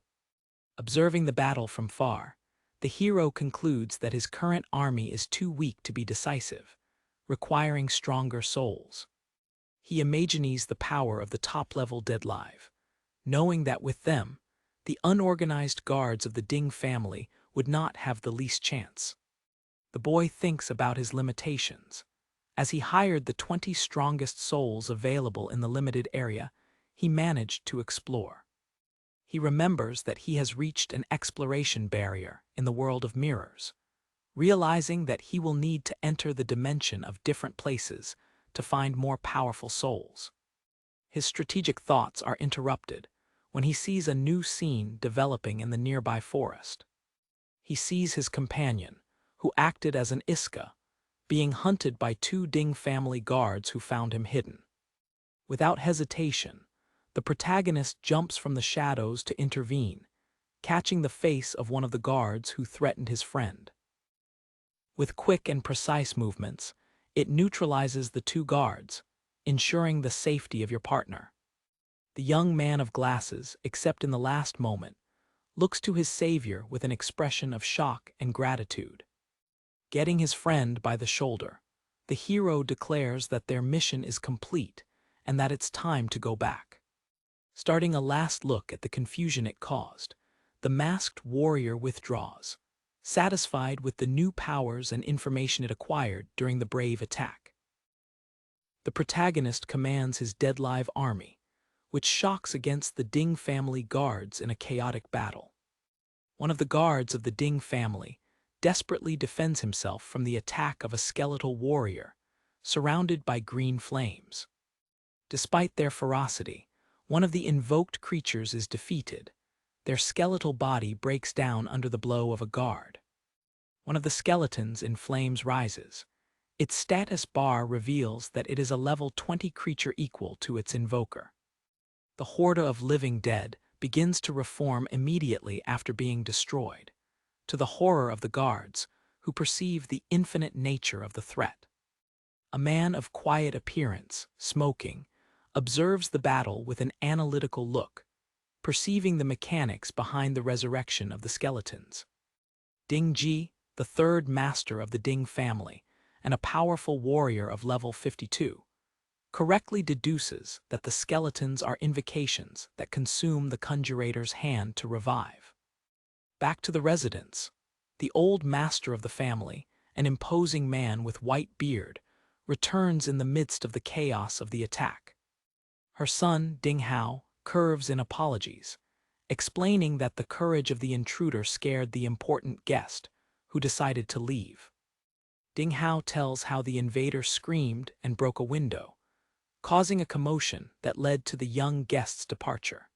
Observing the battle from far, the hero concludes that his current army is too weak to be decisive, requiring stronger souls. He imagines the power of the top-level dead-live, knowing that with them, the unorganized guards of the Ding family would not have the least chance. The boy thinks about his limitations. As he hired the 20 strongest souls available in the limited area he managed to explore. He remembers that he has reached an exploration barrier in the world of mirrors, realizing that he will need to enter the dimension of different places to find more powerful souls. His strategic thoughts are interrupted when he sees a new scene developing in the nearby forest. He sees his companion, who acted as an Iska, being hunted by 2 Ding family guards who found him hidden. Without hesitation, the protagonist jumps from the shadows to intervene, catching the face of one of the guards who threatened his friend. With quick and precise movements, it neutralizes the 2 guards, ensuring the safety of your partner. The young man of glasses, except in the last moment, looks to his savior with an expression of shock and gratitude. Getting his friend by the shoulder, the hero declares that their mission is complete and that it's time to go back. Starting a last look at the confusion it caused, the masked warrior withdraws, satisfied with the new powers and information it acquired during the brave attack. The protagonist commands his dead-live army, which shocks against the Ding family guards in a chaotic battle. One of the guards of the Ding family desperately defends himself from the attack of a skeletal warrior, surrounded by green flames. Despite their ferocity, one of the invoked creatures is defeated. Their skeletal body breaks down under the blow of a guard. One of the skeletons in flames rises. Its status bar reveals that it is a level 20 creature equal to its invoker. The horde of living dead begins to reform immediately after being destroyed, to the horror of the guards, who perceive the infinite nature of the threat. A man of quiet appearance, smoking, observes the battle with an analytical look, perceiving the mechanics behind the resurrection of the skeletons. Ding Ji, the 3rd master of the Ding family, and a powerful warrior of level 52, correctly deduces that the skeletons are invocations that consume the conjurator's hand to revive. Back to the residence, the old master of the family, an imposing man with white beard, returns in the midst of the chaos of the attack. Her son, Ding Hao, curves in apologies, explaining that the courage of the intruder scared the important guest, who decided to leave. Ding Hao tells how the invader screamed and broke a window, causing a commotion that led to the young guest's departure.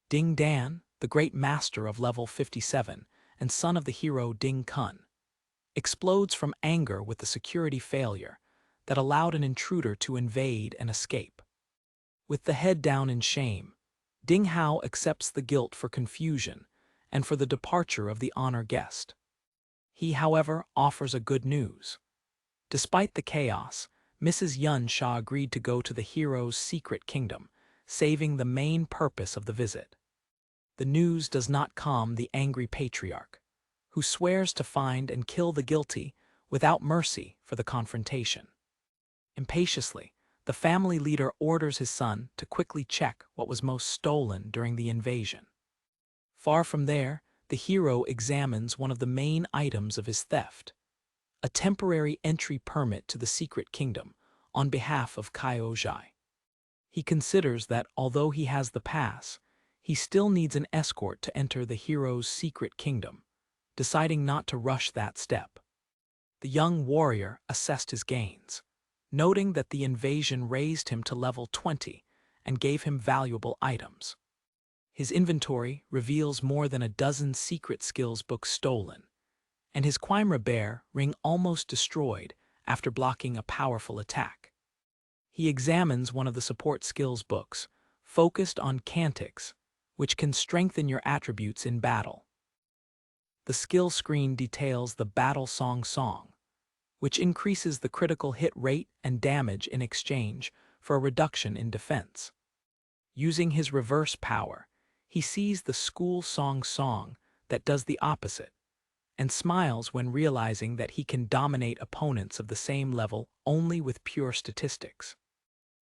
Ding Dan, the great master of level 57 and son of the hero Ding Kun, explodes from anger with the security failure that allowed an intruder to invade and escape. With the head down in shame, Ding Hao accepts the guilt for confusion and for the departure of the honor guest. He, however, offers a good news. Despite the chaos, Mrs. Yun Sha agreed to go to the hero's secret kingdom, saving the main purpose of the visit. The news does not calm the angry patriarch, who swears to find and kill the guilty without mercy for the confrontation. Impatiently, the family leader orders his son to quickly check what was most stolen during the invasion. Far from there, the hero examines one of the main items of his theft, a temporary entry permit to the secret kingdom on behalf of Kaiyojai. He considers that although he has the pass, he still needs an escort to enter the hero's secret kingdom, deciding not to rush that step. The young warrior assessed his gains, noting that the invasion raised him to level 20 and gave him valuable items. His inventory reveals more than a dozen secret skills books stolen, and his chimera bear ring almost destroyed after blocking a powerful attack. He examines one of the support skills books, focused on cantics, which can strengthen your attributes in battle. The skill screen details the battle song, which increases the critical hit rate and damage in exchange for a reduction in defense. Using his reverse power, he sees the school song that does the opposite, and smiles when realizing that he can dominate opponents of the same level only with pure statistics.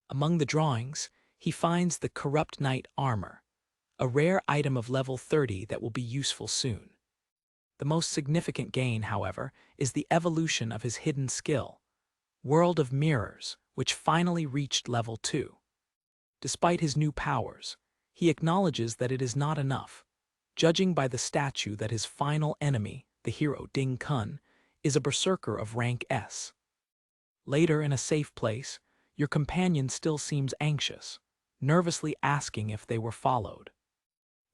Among the drawings, he finds the Corrupt Knight armor, a rare item of level 30 that will be useful soon. The most significant gain, however, is the evolution of his hidden skill, World of Mirrors, which finally reached level 2. Despite his new powers, he acknowledges that it is not enough, judging by the statue that his final enemy, the hero Ding Kun, is a berserker of rank S. Later, in a safe place, your companion still seems anxious, nervously asking if they were followed.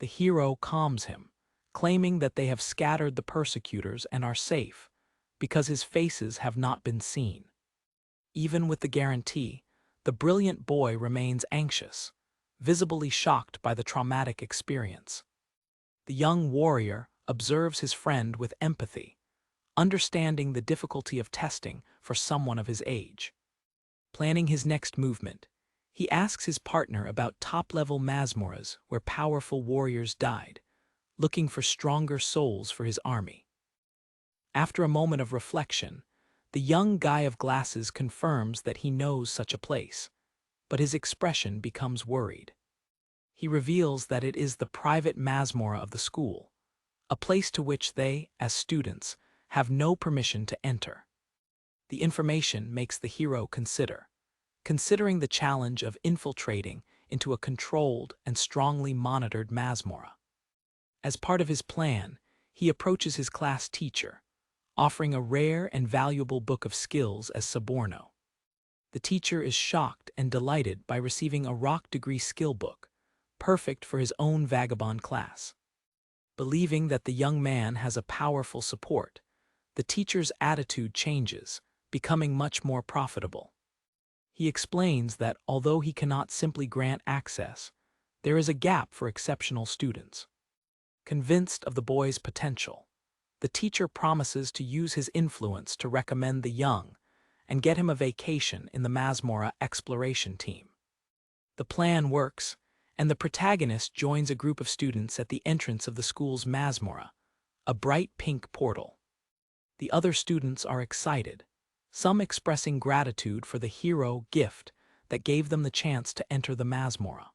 The hero calms him, claiming that they have scattered the persecutors and are safe, because his faces have not been seen. Even with the guarantee, the brilliant boy remains anxious, visibly shocked by the traumatic experience. The young warrior observes his friend with empathy, understanding the difficulty of testing for someone of his age. Planning his next movement, he asks his partner about top-level masmoras where powerful warriors died, looking for stronger souls for his army. After a moment of reflection, the young guy of glasses confirms that he knows such a place, but his expression becomes worried. He reveals that it is the private masmora of the school, a place to which they, as students, have no permission to enter. The information makes the hero considering the challenge of infiltrating into a controlled and strongly monitored masmora. As part of his plan, he approaches his class teacher, offering a rare and valuable book of skills as suborno. The teacher is shocked and delighted by receiving a rock degree skill book, perfect for his own vagabond class. Believing that the young man has a powerful support, the teacher's attitude changes, becoming much more profitable. He explains that although he cannot simply grant access, there is a gap for exceptional students. Convinced of the boy's potential, the teacher promises to use his influence to recommend the young and get him a vacation in the Masmora exploration team. The plan works, and the protagonist joins a group of students at the entrance of the school's Masmora, a bright pink portal. The other students are excited, some expressing gratitude for the hero gift that gave them the chance to enter the Masmora.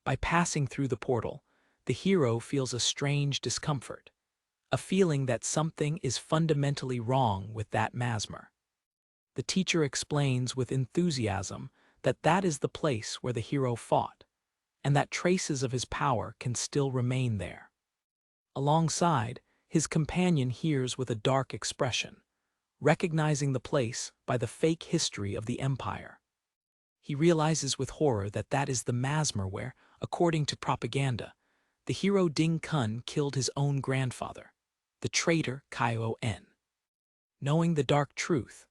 By passing through the portal, the hero feels a strange discomfort, a feeling that something is fundamentally wrong with that Masmor. The teacher explains with enthusiasm that that is the place where the hero fought, and that traces of his power can still remain there. Alongside, his companion hears with a dark expression, recognizing the place by the fake history of the Empire. He realizes with horror that that is the Masmor where, according to propaganda, the hero Ding Kun killed his own grandfather, the traitor Cayenne. Knowing the dark truth,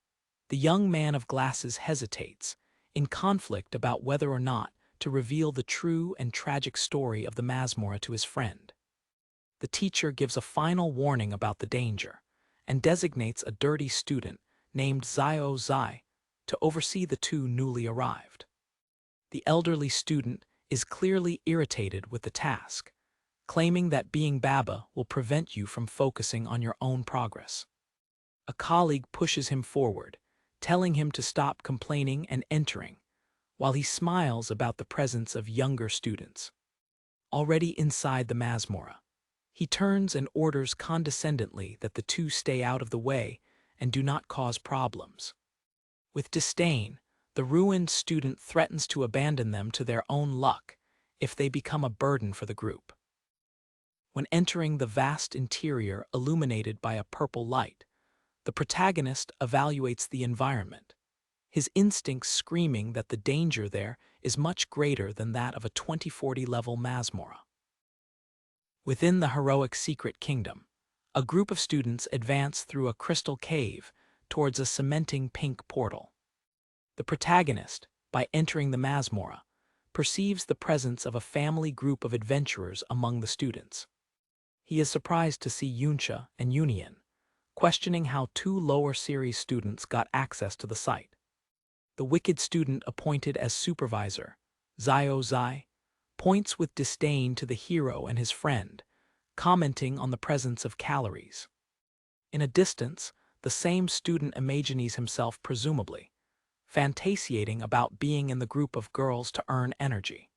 the young man of glasses hesitates, in conflict about whether or not to reveal the true and tragic story of the Masmora to his friend. The teacher gives a final warning about the danger, and designates a dirty student named Zio Zai to oversee the two newly arrived. The elderly student is clearly irritated with the task, claiming that being Baba will prevent you from focusing on your own progress. A colleague pushes him forward, telling him to stop complaining and entering, while he smiles about the presence of younger students. Already inside the Masmora, he turns and orders condescendingly that the two stay out of the way and do not cause problems. With disdain, the ruined student threatens to abandon them to their own luck if they become a burden for the group. When entering the vast interior illuminated by a purple light, the protagonist evaluates the environment, his instincts screaming that the danger there is much greater than that of a 2040-level Masmora. Within the heroic secret kingdom, a group of students advance through a crystal cave towards a cementing pink portal. The protagonist, by entering the Masmora, perceives the presence of a family group of adventurers among the students. He is surprised to see Yunsha and Union, questioning how two lower series students got access to the site. The wicked student appointed as supervisor, Zio Zai, points with disdain to the hero and his friend, commenting on the presence of calories. In a distance, the same student imagines himself presumably, fantasiating about being in the group of girls to earn energy.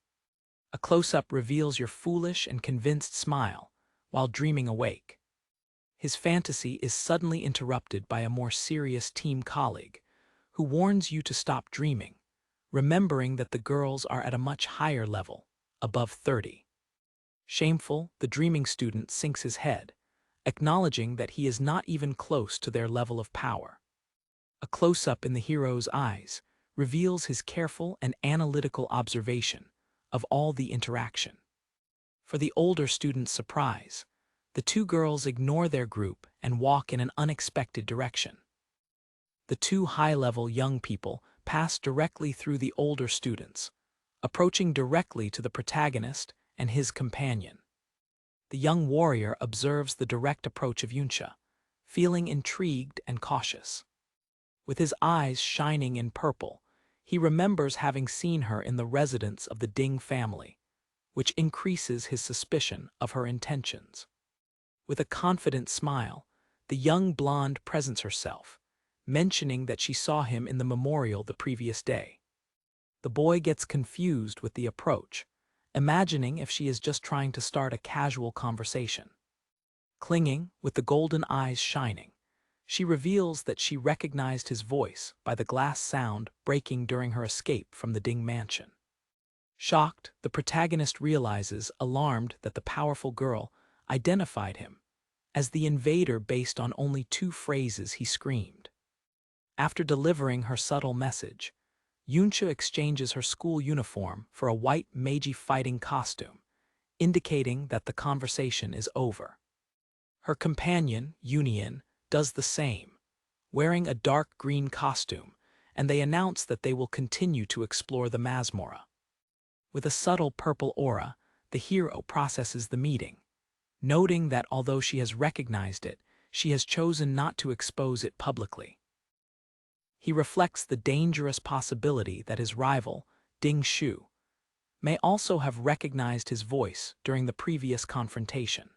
A close-up reveals your foolish and convinced smile while dreaming awake. His fantasy is suddenly interrupted by a more serious team colleague, who warns you to stop dreaming, remembering that the girls are at a much higher level, above 30. Shameful, the dreaming student sinks his head, acknowledging that he is not even close to their level of power. A close-up in the hero's eyes reveals his careful and analytical observation of all the interaction. For the older student's surprise, the two girls ignore their group and walk in an unexpected direction. The two high-level young people pass directly through the older students, approaching directly to the protagonist and his companion. The young warrior observes the direct approach of Yunsha, feeling intrigued and cautious. With his eyes shining in purple, he remembers having seen her in the residence of the Ding family, which increases his suspicion of her intentions. With a confident smile, the young blonde presents herself, mentioning that she saw him in the memorial the previous day. The boy gets confused with the approach, imagining if she is just trying to start a casual conversation. Clinging, with the golden eyes shining, she reveals that she recognized his voice by the glass sound breaking during her escape from the Ding mansion. Shocked, the protagonist realizes, alarmed, that the powerful girl identified him as the invader based on only 2 phrases he screamed. After delivering her subtle message, Yunsha exchanges her school uniform for a white Meiji fighting costume, indicating that the conversation is over. Her companion, Union, does the same, wearing a dark green costume, and they announce that they will continue to explore the Masmora. With a subtle purple aura, the hero processes the meeting, noting that although she has recognized it, she has chosen not to expose it publicly. He reflects the dangerous possibility that his rival, Ding Shu, may also have recognized his voice during the previous confrontation.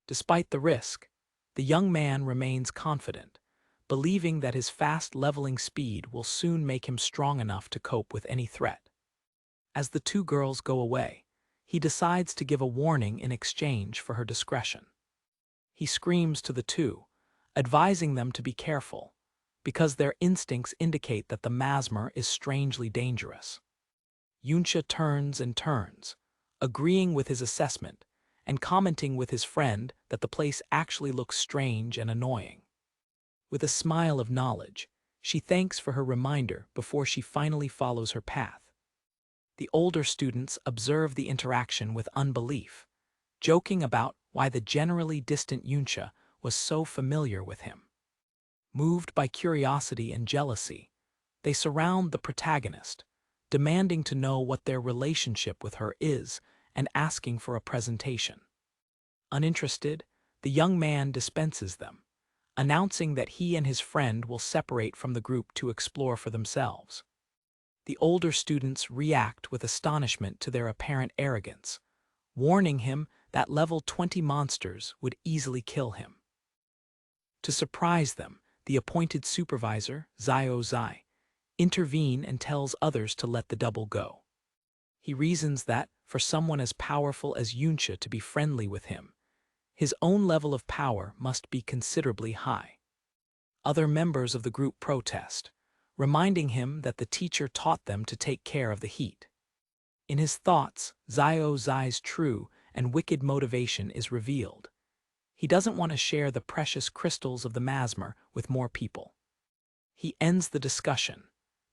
Despite the risk, the young man remains confident, believing that his fast leveling speed will soon make him strong enough to cope with any threat. As the two girls go away, he decides to give a warning in exchange for her discretion. He screams to the two, advising them to be careful, because their instincts indicate that the Masmer is strangely dangerous. Yunsha turns and turns, agreeing with his assessment and commenting with his friend that the place actually looks strange and annoying. With a smile of knowledge, she thanks for her reminder before she finally follows her path. The older students observe the interaction with unbelief, joking about why the generally distant Yunsha was so familiar with him. Moved by curiosity and jealousy, they surround the protagonist, demanding to know what their relationship with her is and asking for a presentation. Uninterested, the young man dispenses them, announcing that he and his friend will separate from the group to explore for themselves. The older students react with astonishment to their apparent arrogance, warning him that level 20 monsters would easily kill him. To surprise them, the appointed supervisor, Zio Zai, intervenes and tells others to let the double go. He reasons that, for someone as powerful as Yunsha to be friendly with him, his own level of power must be considerably high. Other members of the group protest, reminding him that the teacher taught them to take care of the heat. In his thoughts, Zio Zai's true and wicked motivation is revealed. He doesn't want to share the precious crystals of the Masmer with more people. He ends the discussion,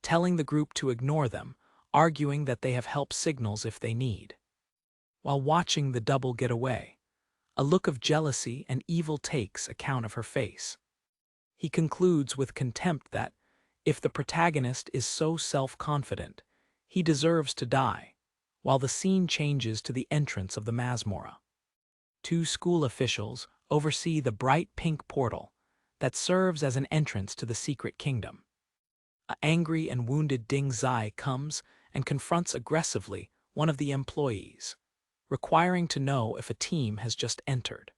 telling the group to ignore them, arguing that they have help signals if they need. While watching the double get away, a look of jealousy and evil takes account of her face. He concludes with contempt that, if the protagonist is so self-confident, he deserves to die, while the scene changes to the entrance of the Masmorra. Two school officials oversee the bright pink portal that serves as an entrance to the secret kingdom. An angry and wounded Ding Zai comes and confronts aggressively one of the employees, requiring to know if a team has just entered.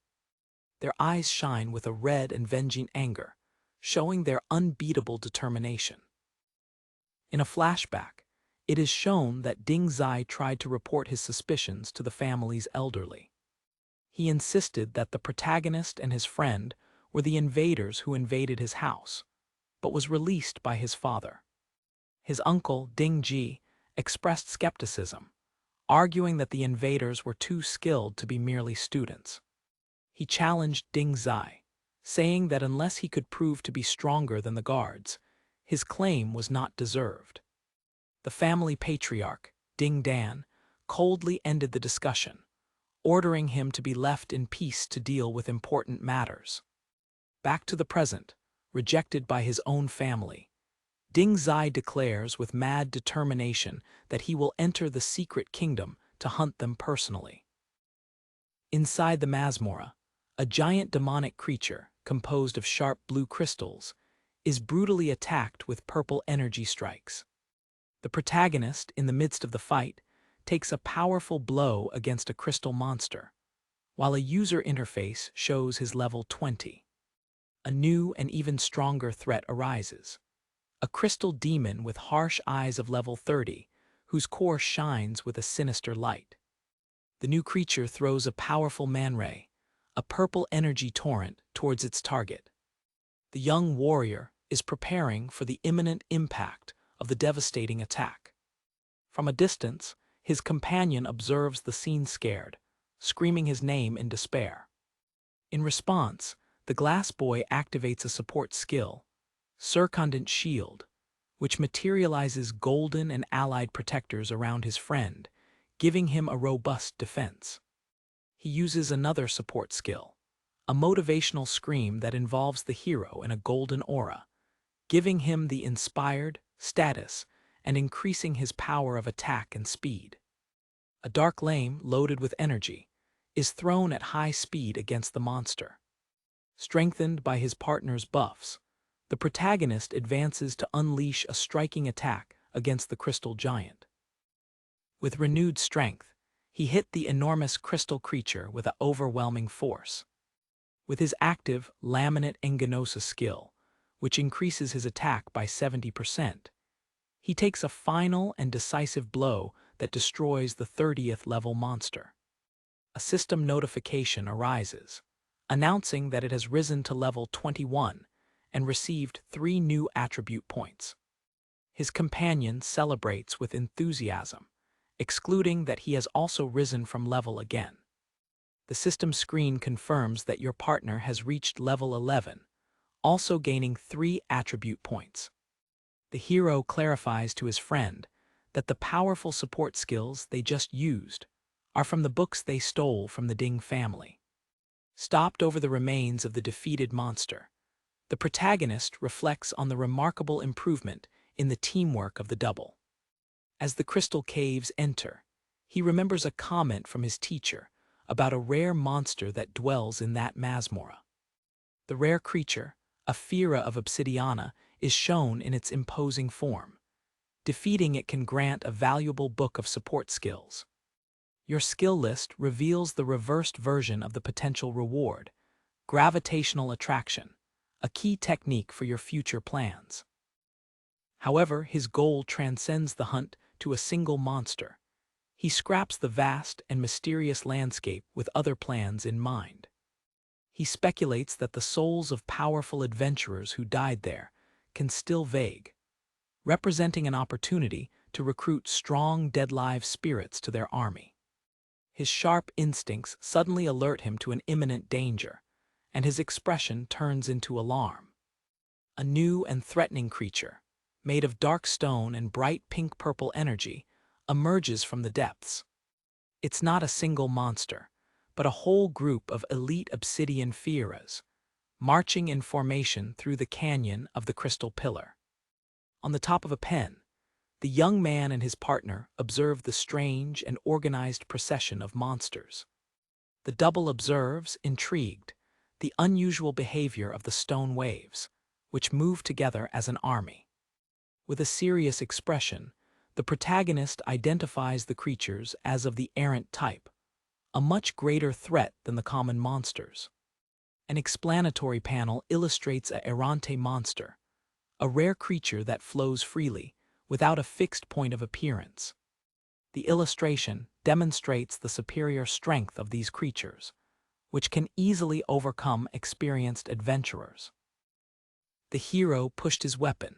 Their eyes shine with a red and venging anger, showing their unbeatable determination. In a flashback, it is shown that Ding Zai tried to report his suspicions to the family's elderly. He insisted that the protagonist and his friend were the invaders who invaded his house, but was released by his father. His uncle, Ding Ji, expressed skepticism, arguing that the invaders were too skilled to be merely students. He challenged Ding Zai, saying that unless he could prove to be stronger than the guards, his claim was not deserved. The family patriarch, Ding Dan, coldly ended the discussion, ordering him to be left in peace to deal with important matters. Back to the present, rejected by his own family, Ding Zai declares with mad determination that he will enter the secret kingdom to hunt them personally. Inside the Masmorra, a giant demonic creature, composed of sharp blue crystals, is brutally attacked with purple energy strikes. The protagonist, in the midst of the fight, takes a powerful blow against a crystal monster, while a user interface shows his level 20. A new and even stronger threat arises. A crystal demon with harsh eyes of level 30, whose core shines with a sinister light. The new creature throws a powerful man-ray, a purple energy torrent, towards its target. The young warrior is preparing for the imminent impact of the devastating attack. From a distance, his companion observes the scene scared, screaming his name in despair. In response, the glass boy activates a support skill, Circumdant Shield, which materializes golden and allied protectors around his friend, giving him a robust defense. He uses another support skill, a motivational scream that involves the hero in a golden aura, giving him the inspired status and increasing his power of attack and speed. A dark lame loaded with energy is thrown at high speed against the monster. Strengthened by his partner's buffs, the protagonist advances to unleash a striking attack against the crystal giant. With renewed strength, he hit the enormous crystal creature with an overwhelming force. With his active Laminate Enganosa skill, which increases his attack by 70%, he takes a final and decisive blow that destroys the 30th level monster. A system notification arises, announcing that it has risen to level 21 and received 3 new attribute points. His companion celebrates with enthusiasm, excluding that he has also risen from level again. The system screen confirms that your partner has reached level 11, also gaining 3 attribute points. The hero clarifies to his friend that the powerful support skills they just used are from the books they stole from the Ding family. Stopped over the remains of the defeated monster, the protagonist reflects on the remarkable improvement in the teamwork of the double. As the crystal caves enter, he remembers a comment from his teacher about a rare monster that dwells in that Masmorra. The rare creature, a Phira of Obsidiana, is shown in its imposing form. Defeating it can grant a valuable book of support skills. Your skill list reveals the reversed version of the potential reward, gravitational attraction, a key technique for your future plans. However, his goal transcends the hunt to a single monster. He scraps the vast and mysterious landscape with other plans in mind. He speculates that the souls of powerful adventurers who died there can still vague, representing an opportunity to recruit strong dead-live spirits to their army. His sharp instincts suddenly alert him to an imminent danger, and his expression turns into alarm. A new and threatening creature, made of dark stone and bright pink-purple energy, emerges from the depths. It's not a single monster, but a whole group of elite obsidian fieras, marching in formation through the canyon of the Crystal Pillar. On the top of a pen, the young man and his partner observe the strange and organized procession of monsters. The double observes, intrigued, the unusual behavior of the stone waves, which move together as an army. With a serious expression, the protagonist identifies the creatures as of the errant type, a much greater threat than the common monsters. An explanatory panel illustrates a errante monster, a rare creature that flows freely, without a fixed point of appearance. The illustration demonstrates the superior strength of these creatures, which can easily overcome experienced adventurers. The hero pushed his weapon,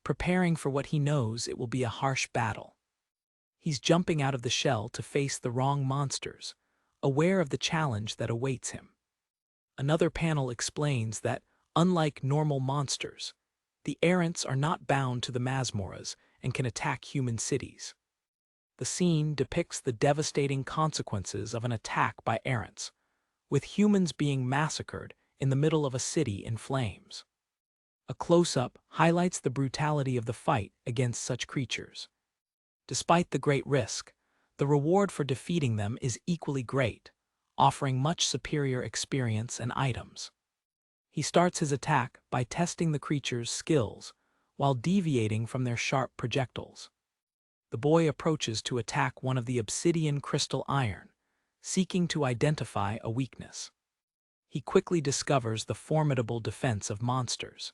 preparing for what he knows it will be a harsh battle. He's jumping out of the shell to face the wrong monsters, aware of the challenge that awaits him. Another panel explains that, unlike normal monsters, the errants are not bound to the masmoras and can attack human cities. The scene depicts the devastating consequences of an attack by errants, with humans being massacred in the middle of a city in flames. A close-up highlights the brutality of the fight against such creatures. Despite the great risk, the reward for defeating them is equally great, offering much superior experience and items. He starts his attack by testing the creature's skills while deviating from their sharp projectiles. The boy approaches to attack one of the obsidian crystal iron, seeking to identify a weakness. He quickly discovers the formidable defense of monsters.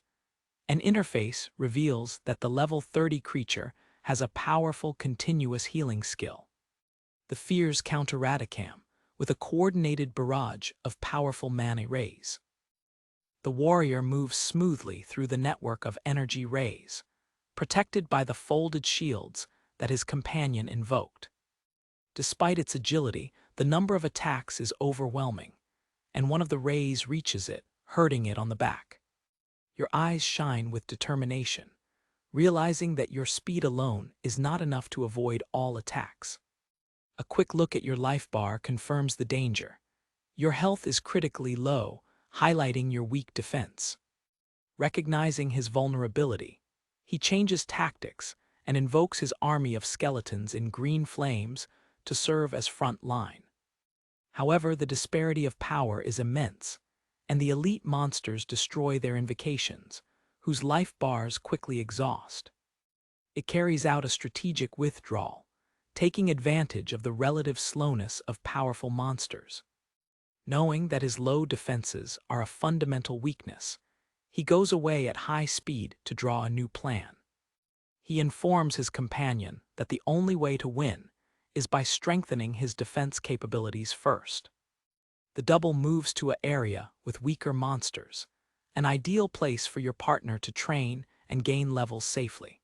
An interface reveals that the level 30 creature has a powerful continuous healing skill. The fears counter Radicam with a coordinated barrage of powerful mana rays. The warrior moves smoothly through the network of energy rays, protected by the folded shields that his companion invoked. Despite its agility, the number of attacks is overwhelming, and one of the rays reaches it, hurting it on the back. Your eyes shine with determination, realizing that your speed alone is not enough to avoid all attacks. A quick look at your life bar confirms the danger. Your health is critically low, highlighting your weak defense. Recognizing his vulnerability, he changes tactics and invokes his army of skeletons in green flames to serve as front line. However, the disparity of power is immense, and the elite monsters destroy their invocations, whose life bars quickly exhaust. It carries out a strategic withdrawal, taking advantage of the relative slowness of powerful monsters. Knowing that his low defenses are a fundamental weakness, he goes away at high speed to draw a new plan. He informs his companion that the only way to win is by strengthening his defense capabilities first. The double moves to an area with weaker monsters, an ideal place for your partner to train and gain levels safely.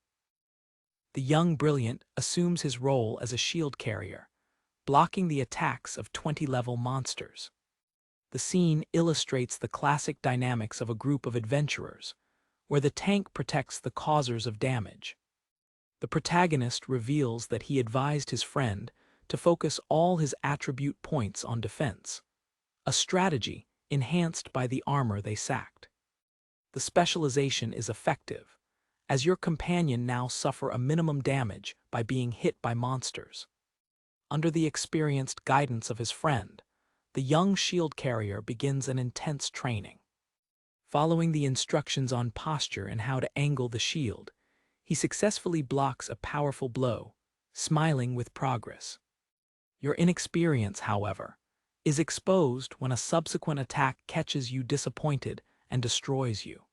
The young brilliant assumes his role as a shield carrier, blocking the attacks of 20-level monsters. The scene illustrates the classic dynamics of a group of adventurers, where the tank protects the causers of damage. The protagonist reveals that he advised his friend to focus all his attribute points on defense, a strategy enhanced by the armor they sacked. The specialization is effective, as your companion now suffer a minimum damage by being hit by monsters. Under the experienced guidance of his friend, the young shield carrier begins an intense training. Following the instructions on posture and how to angle the shield, he successfully blocks a powerful blow, smiling with progress. Your inexperience, however, is exposed when a subsequent attack catches you disappointed and destroys you.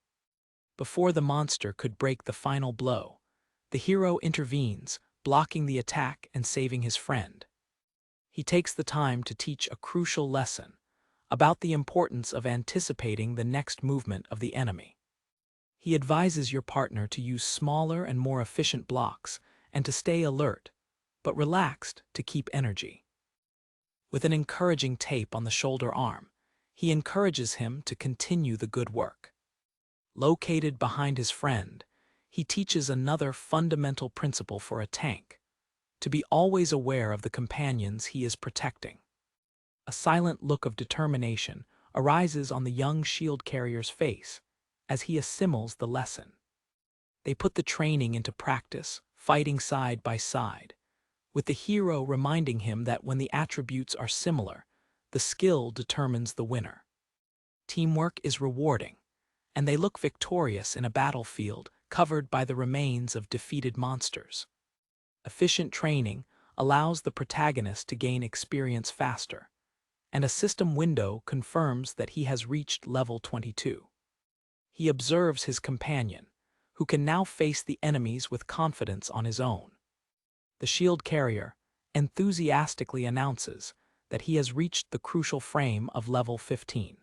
Before the monster could break the final blow, the hero intervenes, blocking the attack and saving his friend. He takes the time to teach a crucial lesson about the importance of anticipating the next movement of the enemy. He advises your partner to use smaller and more efficient blocks and to stay alert, but relaxed to keep energy. With an encouraging tape on the shoulder arm, he encourages him to continue the good work. Located behind his friend, he teaches another fundamental principle for a tank: to be always aware of the companions he is protecting. A silent look of determination arises on the young shield carrier's face as he assimilates the lesson. They put the training into practice, fighting side by side, with the hero reminding him that when the attributes are similar, the skill determines the winner. Teamwork is rewarding, and they look victorious in a battlefield covered by the remains of defeated monsters. Efficient training allows the protagonist to gain experience faster, and a system window confirms that he has reached level 22. He observes his companion, who can now face the enemies with confidence on his own. The shield carrier enthusiastically announces that he has reached the crucial frame of level 15.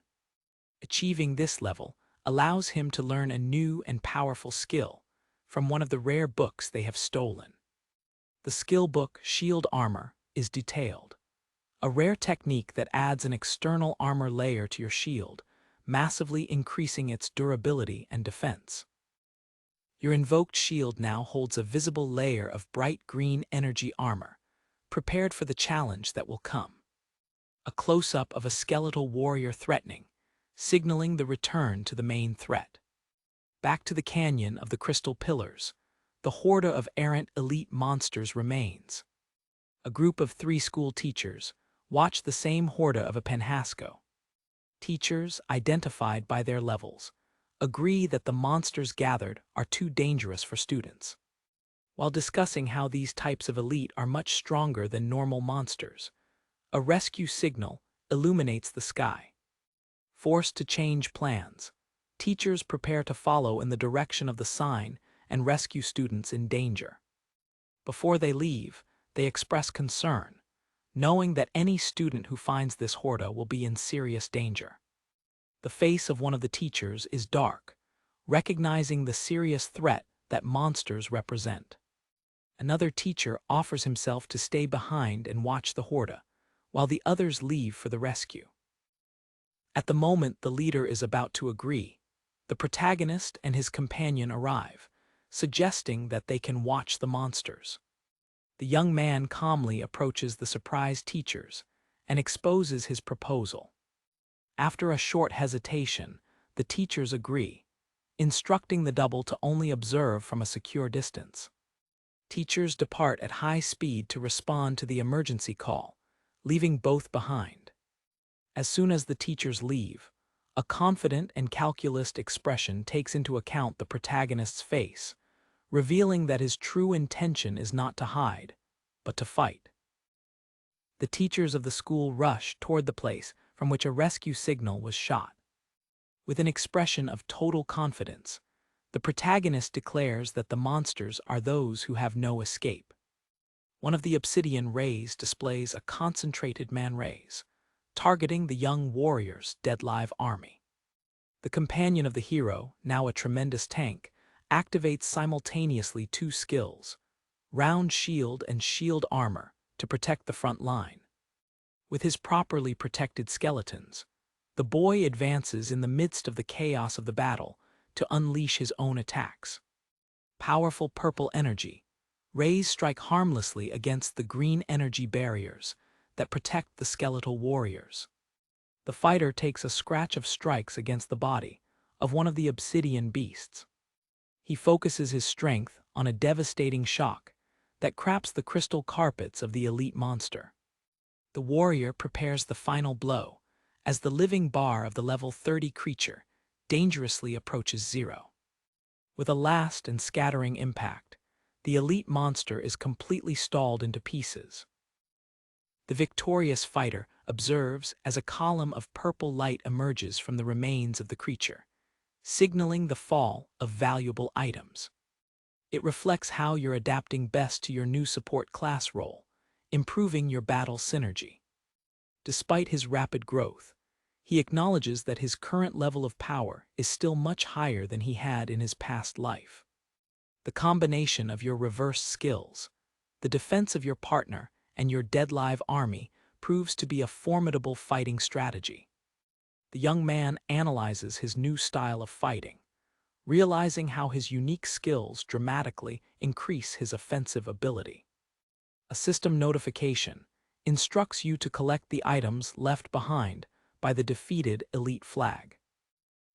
Achieving this level allows him to learn a new and powerful skill from one of the rare books they have stolen. The skill book Shield Armor is detailed, a rare technique that adds an external armor layer to your shield, massively increasing its durability and defense. Your invoked shield now holds a visible layer of bright green energy armor, prepared for the challenge that will come. A close-up of a skeletal warrior threatening, signaling the return to the main threat. Back to the canyon of the crystal pillars, the horde of errant elite monsters remains. A group of 3 school teachers watch the same horde of a penhasco. Teachers, identified by their levels, agree that the monsters gathered are too dangerous for students. While discussing how these types of elite are much stronger than normal monsters, a rescue signal illuminates the sky. Forced to change plans, teachers prepare to follow in the direction of the sign and rescue students in danger. Before they leave, they express concern, knowing that any student who finds this horde will be in serious danger. The face of one of the teachers is dark, recognizing the serious threat that monsters represent. Another teacher offers himself to stay behind and watch the horde, while the others leave for the rescue. At the moment the leader is about to agree, the protagonist and his companion arrive, suggesting that they can watch the monsters. The young man calmly approaches the surprised teachers and exposes his proposal. After a short hesitation, the teachers agree, instructing the double to only observe from a secure distance. Teachers depart at high speed to respond to the emergency call, leaving both behind. As soon as the teachers leave, a confident and calculist expression takes into account the protagonist's face, revealing that his true intention is not to hide, but to fight. The teachers of the school rush toward the place from which a rescue signal was shot. With an expression of total confidence, the protagonist declares that the monsters are those who have no escape. One of the obsidian rays displays a concentrated man rays, targeting the young warrior's dead-live army. The companion of the hero, now a tremendous tank, activates simultaneously 2 skills, round shield and shield armor, to protect the front line. With his properly protected skeletons, the boy advances in the midst of the chaos of the battle to unleash his own attacks. Powerful purple energy, rays strike harmlessly against the green energy barriers that protect the skeletal warriors. The fighter takes a scratch of strikes against the body of one of the obsidian beasts. He focuses his strength on a devastating shock that cracks the crystal carpets of the elite monster. The warrior prepares the final blow as the living bar of the level 30 creature dangerously approaches 0. With a last and scattering impact, the elite monster is completely stalled into pieces. The victorious fighter observes as a column of purple light emerges from the remains of the creature, signaling the fall of valuable items. It reflects how you're adapting best to your new support class role, improving your battle synergy. Despite his rapid growth, he acknowledges that his current level of power is still much higher than he had in his past life. The combination of your reverse skills, the defense of your partner, and your dead-live army proves to be a formidable fighting strategy. The young man analyzes his new style of fighting, realizing how his unique skills dramatically increase his offensive ability. A system notification instructs you to collect the items left behind by the defeated elite flag.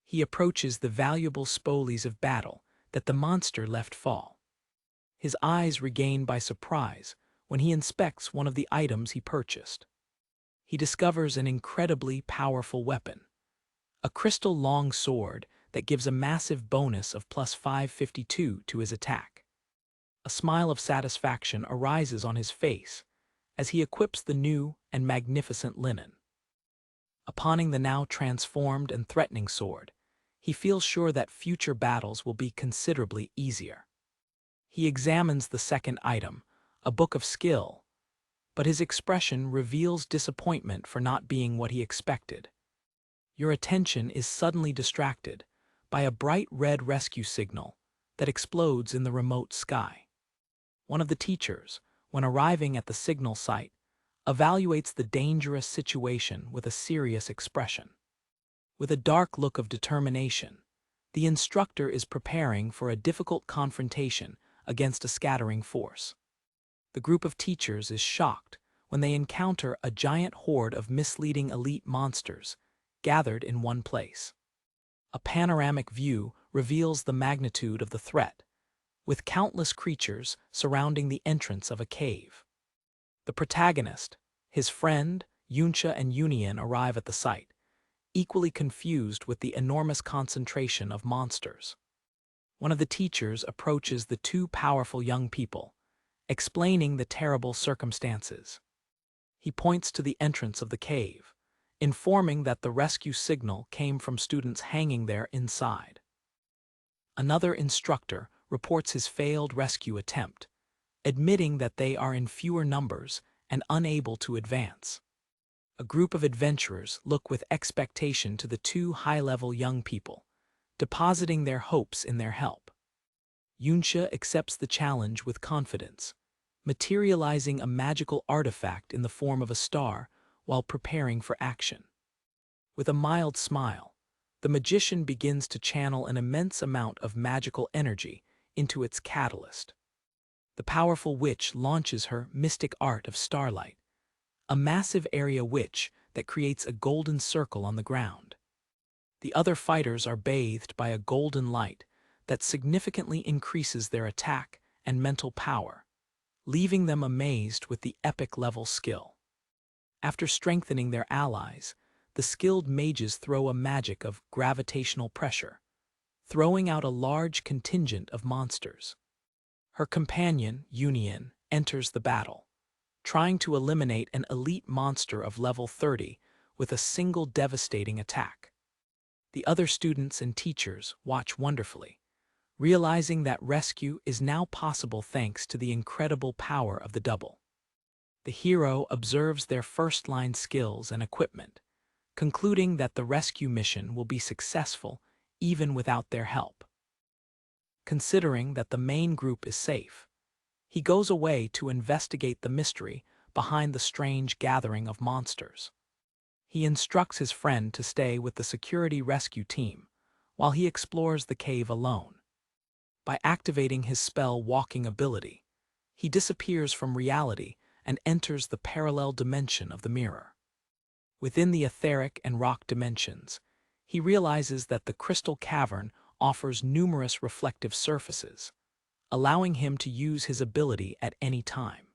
He approaches the valuable spoils of battle that the monster left fall. His eyes regain by surprise when he inspects one of the items he purchased. He discovers an incredibly powerful weapon, a crystal long sword that gives a massive bonus of plus 552 to his attack. A smile of satisfaction arises on his face as he equips the new and magnificent linen. Upon the now transformed and threatening sword, he feels sure that future battles will be considerably easier. He examines the second item, a book of skill, but his expression reveals disappointment for not being what he expected. Your attention is suddenly distracted by a bright red rescue signal that explodes in the remote sky. One of the teachers, when arriving at the signal site, evaluates the dangerous situation with a serious expression. With a dark look of determination, the instructor is preparing for a difficult confrontation against a scattering force. The group of teachers is shocked when they encounter a giant horde of misleading elite monsters gathered in one place. A panoramic view reveals the magnitude of the threat, with countless creatures surrounding the entrance of a cave. The protagonist, his friend, Yunsha and Union arrive at the site, equally confused with the enormous concentration of monsters. One of the teachers approaches the two powerful young people, explaining the terrible circumstances. He points to the entrance of the cave, informing that the rescue signal came from students hanging there inside. Another instructor reports his failed rescue attempt, admitting that they are in fewer numbers and unable to advance. A group of adventurers look with expectation to the two high-level young people, depositing their hopes in their help. Yunsha accepts the challenge with confidence, materializing a magical artifact in the form of a star while preparing for action. With a mild smile, the magician begins to channel an immense amount of magical energy into its catalyst. The powerful witch launches her mystic art of starlight, a massive area witch that creates a golden circle on the ground. The other fighters are bathed by a golden light that significantly increases their attack and mental power, leaving them amazed with the epic-level skill. After strengthening their allies, the skilled mages throw a magic of gravitational pressure, throwing out a large contingent of monsters. Her companion, Union, enters the battle, trying to eliminate an elite monster of level 30 with a single devastating attack. The other students and teachers watch wonderfully, realizing that rescue is now possible thanks to the incredible power of the double. The hero observes their first-line skills and equipment, concluding that the rescue mission will be successful even without their help. Considering that the main group is safe, he goes away to investigate the mystery behind the strange gathering of monsters. He instructs his friend to stay with the security rescue team while he explores the cave alone. By activating his spell walking ability, he disappears from reality and enters the parallel dimension of the mirror. Within the etheric and rock dimensions, he realizes that the crystal cavern offers numerous reflective surfaces, allowing him to use his ability at any time.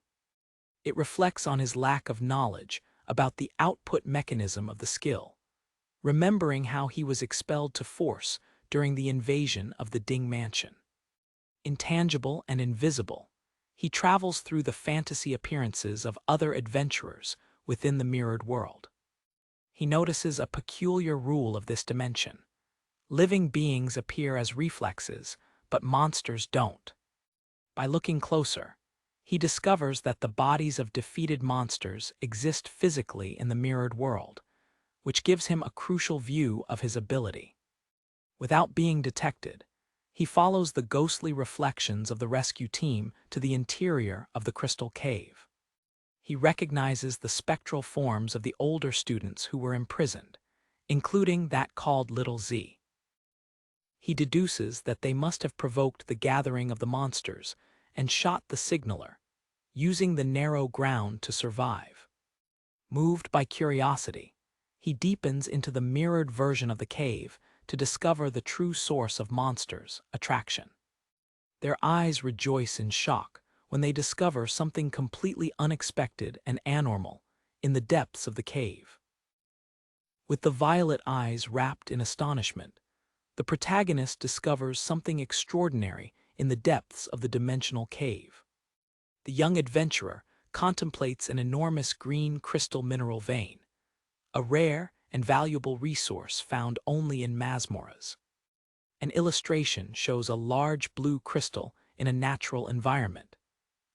It reflects on his lack of knowledge about the output mechanism of the skill, remembering how he was expelled to force during the invasion of the Ding mansion. Intangible and invisible, he travels through the fantasy appearances of other adventurers within the mirrored world. He notices a peculiar rule of this dimension. Living beings appear as reflexes, but monsters don't. By looking closer, he discovers that the bodies of defeated monsters exist physically in the mirrored world, which gives him a crucial view of his ability. Without being detected, he follows the ghostly reflections of the rescue team to the interior of the crystal cave. He recognizes the spectral forms of the older students who were imprisoned, including that called Little Z. He deduces that they must have provoked the gathering of the monsters and shot the signaler, using the narrow ground to survive. Moved by curiosity, he deepens into the mirrored version of the cave to discover the true source of monsters' attraction. Their eyes rejoice in shock when they discover something completely unexpected and anormal in the depths of the cave. With the violet eyes wrapped in astonishment, the protagonist discovers something extraordinary in the depths of the dimensional cave. The young adventurer contemplates an enormous green crystal mineral vein, a rare and valuable resource found only in masmoras. An illustration shows a large blue crystal in a natural environment,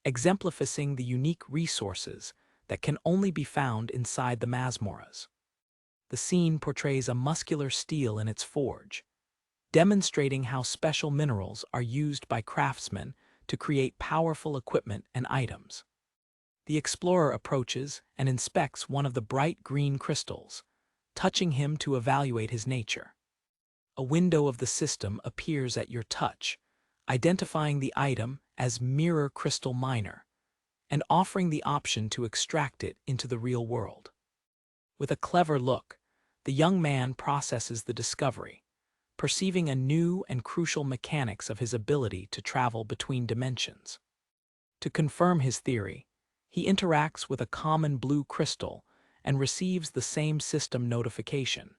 exemplifying the unique resources that can only be found inside the masmoras. The scene portrays a muscular steel in its forge, demonstrating how special minerals are used by craftsmen to create powerful equipment and items. The explorer approaches and inspects one of the bright green crystals, touching him to evaluate his nature. A window of the system appears at your touch, identifying the item as Mirror Crystal Miner, and offering the option to extract it into the real world. With a clever look, the young man processes the discovery, perceiving a new and crucial mechanics of his ability to travel between dimensions. To confirm his theory, he interacts with a common blue crystal and receives the same system notification,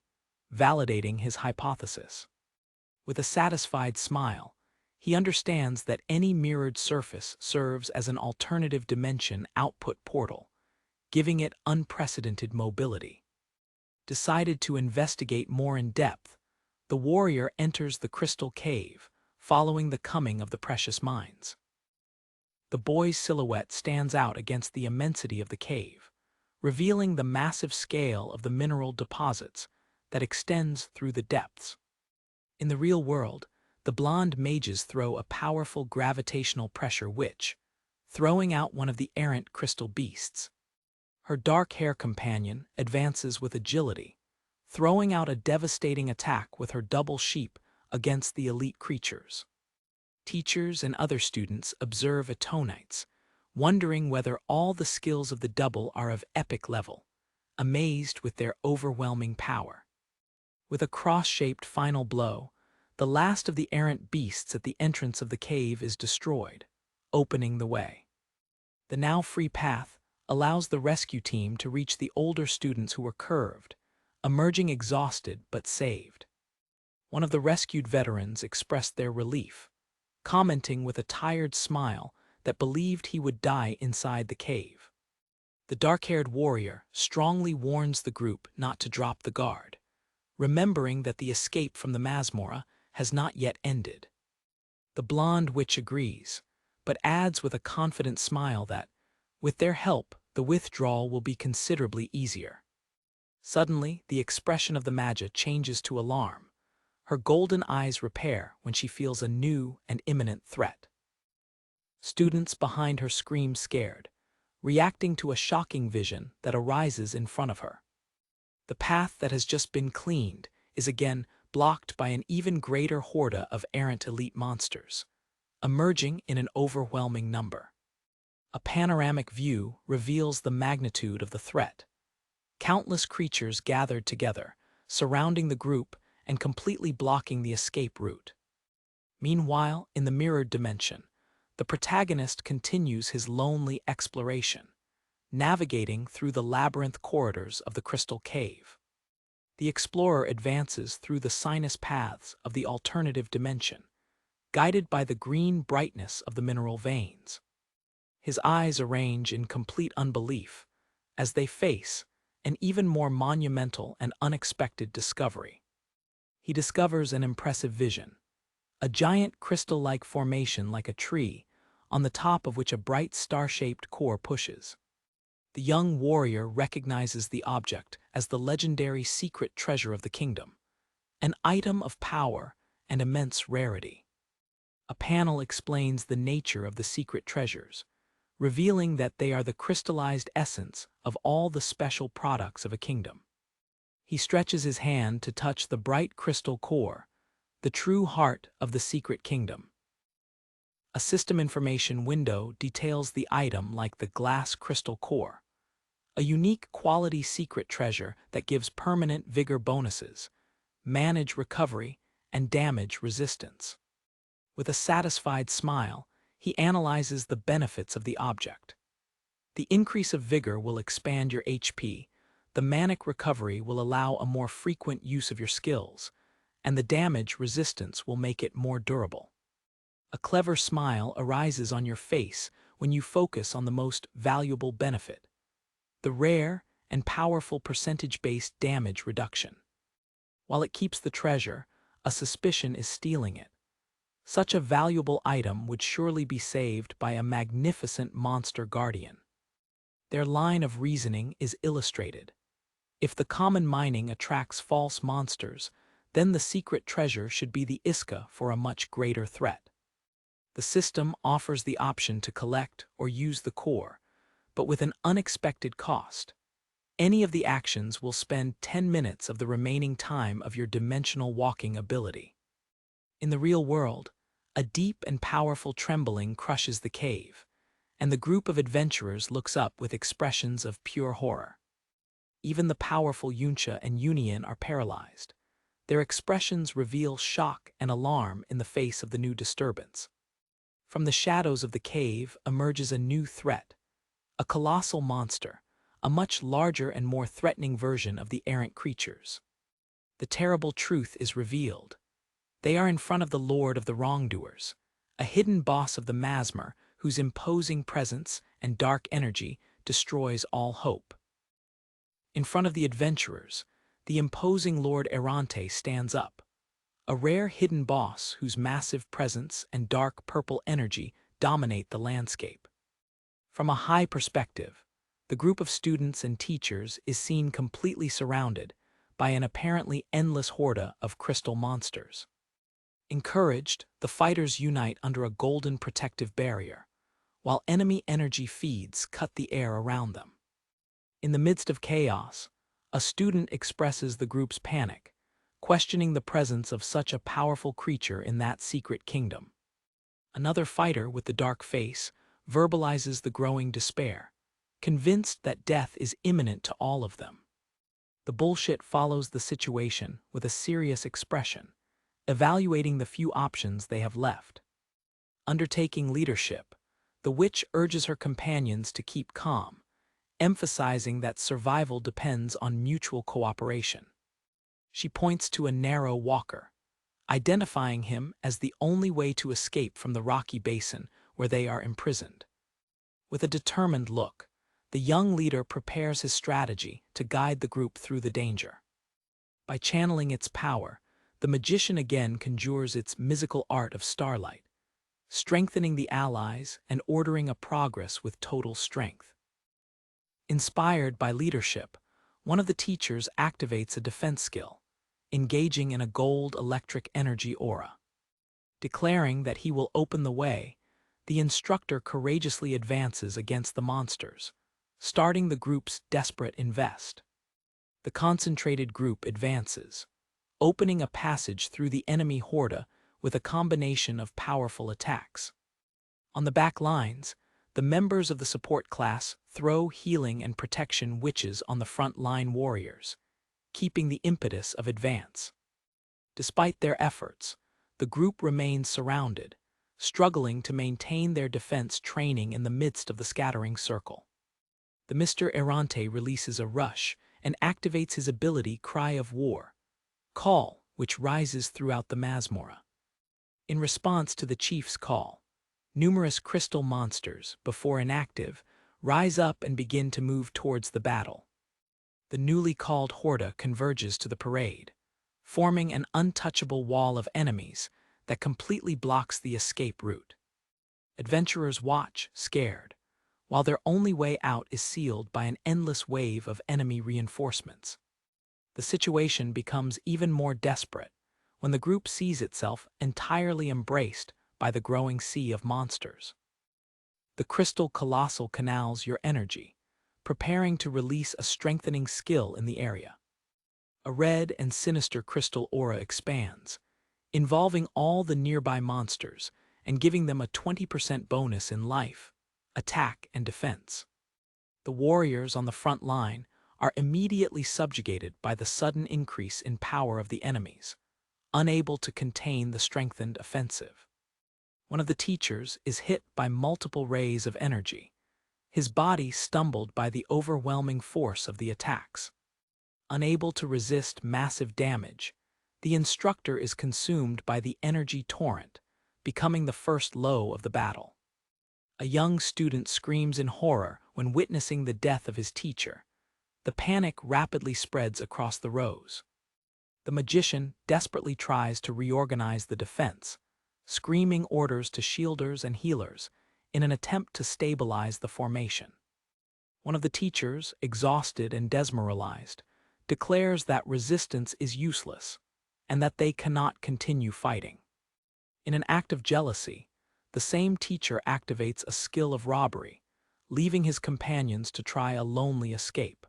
validating his hypothesis. With a satisfied smile, he understands that any mirrored surface serves as an alternative dimension output portal, giving it unprecedented mobility. Decided to investigate more in depth, the warrior enters the crystal cave, following the coming of the precious mines. The boy's silhouette stands out against the immensity of the cave, revealing the massive scale of the mineral deposits that extends through the depths. In the real world, the blonde mages throw a powerful gravitational pressure witch, throwing out one of the errant crystal beasts. Her dark hair companion advances with agility, throwing out a devastating attack with her double sheep against the elite creatures. Teachers and other students observe Atonites, wondering whether all the skills of the double are of epic level, amazed with their overwhelming power. With a cross-shaped final blow, the last of the errant beasts at the entrance of the cave is destroyed, opening the way. The now free path allows the rescue team to reach the older students who were curved, emerging exhausted but saved. One of the rescued veterans expressed their relief, commenting with a tired smile that believed he would die inside the cave. The dark-haired warrior strongly warns the group not to drop the guard, remembering that the escape from the masmora has not yet ended. The blonde witch agrees, but adds with a confident smile that, with their help, the withdrawal will be considerably easier. Suddenly, the expression of the Magi changes to alarm. Her golden eyes repair when she feels a new and imminent threat. Students behind her scream scared, reacting to a shocking vision that arises in front of her. The path that has just been cleaned is again blocked by an even greater horde of errant elite monsters, emerging in an overwhelming number. A panoramic view reveals the magnitude of the threat. Countless creatures gathered together, surrounding the group and completely blocking the escape route. Meanwhile, in the mirrored dimension, the protagonist continues his lonely exploration, navigating through the labyrinth corridors of the crystal cave. The explorer advances through the sinus paths of the alternative dimension, guided by the green brightness of the mineral veins. His eyes arrange in complete unbelief as they face an even more monumental and unexpected discovery. He discovers an impressive vision, a giant crystal-like formation like a tree, on the top of which a bright star-shaped core pushes. The young warrior recognizes the object as the legendary secret treasure of the kingdom, an item of power and immense rarity. A panel explains the nature of the secret treasures, revealing that they are the crystallized essence of all the special products of a kingdom. He stretches his hand to touch the bright crystal core, the true heart of the secret kingdom. A system information window details the item like the glass crystal core, a unique quality secret treasure that gives permanent vigor bonuses, manage recovery, and damage resistance. With a satisfied smile, he analyzes the benefits of the object. The increase of vigor will expand your HP, the manic recovery will allow a more frequent use of your skills, and the damage resistance will make it more durable. A clever smile arises on your face when you focus on the most valuable benefit, the rare and powerful percentage-based damage reduction. While it keeps the treasure, a suspicion is stealing it. Such a valuable item would surely be saved by a magnificent monster guardian. Their line of reasoning is illustrated. If the common mining attracts false monsters, then the secret treasure should be the Iska for a much greater threat. The system offers the option to collect or use the core, but with an unexpected cost. Any of the actions will spend 10 minutes of the remaining time of your dimensional walking ability. In the real world, a deep and powerful trembling crushes the cave, and the group of adventurers looks up with expressions of pure horror. Even the powerful Yuncha and Union are paralyzed. Their expressions reveal shock and alarm in the face of the new disturbance. From the shadows of the cave emerges a new threat, a colossal monster, a much larger and more threatening version of the errant creatures. The terrible truth is revealed. They are in front of the Lord of the Wrongdoers, a hidden boss of the Masmer whose imposing presence and dark energy destroys all hope. In front of the adventurers, the imposing Lord Errante stands up, a rare hidden boss whose massive presence and dark purple energy dominate the landscape. From a high perspective, the group of students and teachers is seen completely surrounded by an apparently endless horde of crystal monsters. Encouraged, the fighters unite under a golden protective barrier, while enemy energy feeds cut the air around them. In the midst of chaos, a student expresses the group's panic, questioning the presence of such a powerful creature in that secret kingdom. Another fighter with the dark face verbalizes the growing despair, convinced that death is imminent to all of them. The bullshit follows the situation with a serious expression, evaluating the few options they have left. Undertaking leadership, the witch urges her companions to keep calm, emphasizing that survival depends on mutual cooperation. She points to a narrow walker, identifying him as the only way to escape from the rocky basin where they are imprisoned. With a determined look, the young leader prepares his strategy to guide the group through the danger. By channeling its power, the magician again conjures its mystical art of starlight, strengthening the allies and ordering a progress with total strength. Inspired by leadership, one of the teachers activates a defense skill, engaging in a gold electric energy aura. Declaring that he will open the way, the instructor courageously advances against the monsters, starting the group's desperate invest. The concentrated group advances, opening a passage through the enemy horde with a combination of powerful attacks. On the back lines, the members of the support class throw healing and protection witches on the front line warriors, keeping the impetus of advance. Despite their efforts, the group remains surrounded, struggling to maintain their defense training in the midst of the scattering circle. The Mr. Errante releases a rush and activates his ability Cry of War, call, which rises throughout the Masmora. In response to the chief's call, numerous crystal monsters, before inactive, rise up and begin to move towards the battle. The newly called horde converges to the parade, forming an untouchable wall of enemies that completely blocks the escape route. Adventurers watch, scared, while their only way out is sealed by an endless wave of enemy reinforcements. The situation becomes even more desperate when the group sees itself entirely embraced by the growing sea of monsters. The crystal colossal canals your energy, preparing to release a strengthening skill in the area. A red and sinister crystal aura expands, involving all the nearby monsters and giving them a 20% bonus in life, attack, and defense. The warriors on the front line are immediately subjugated by the sudden increase in power of the enemies, unable to contain the strengthened offensive. One of the teachers is hit by multiple rays of energy, his body stumbled by the overwhelming force of the attacks. Unable to resist massive damage, the instructor is consumed by the energy torrent, becoming the first low of the battle. A young student screams in horror when witnessing the death of his teacher. The panic rapidly spreads across the rows. The magician desperately tries to reorganize the defense, screaming orders to shielders and healers in an attempt to stabilize the formation. One of the teachers, exhausted and demoralized, declares that resistance is useless and that they cannot continue fighting. In an act of jealousy, the same teacher activates a skill of robbery, leaving his companions to try a lonely escape.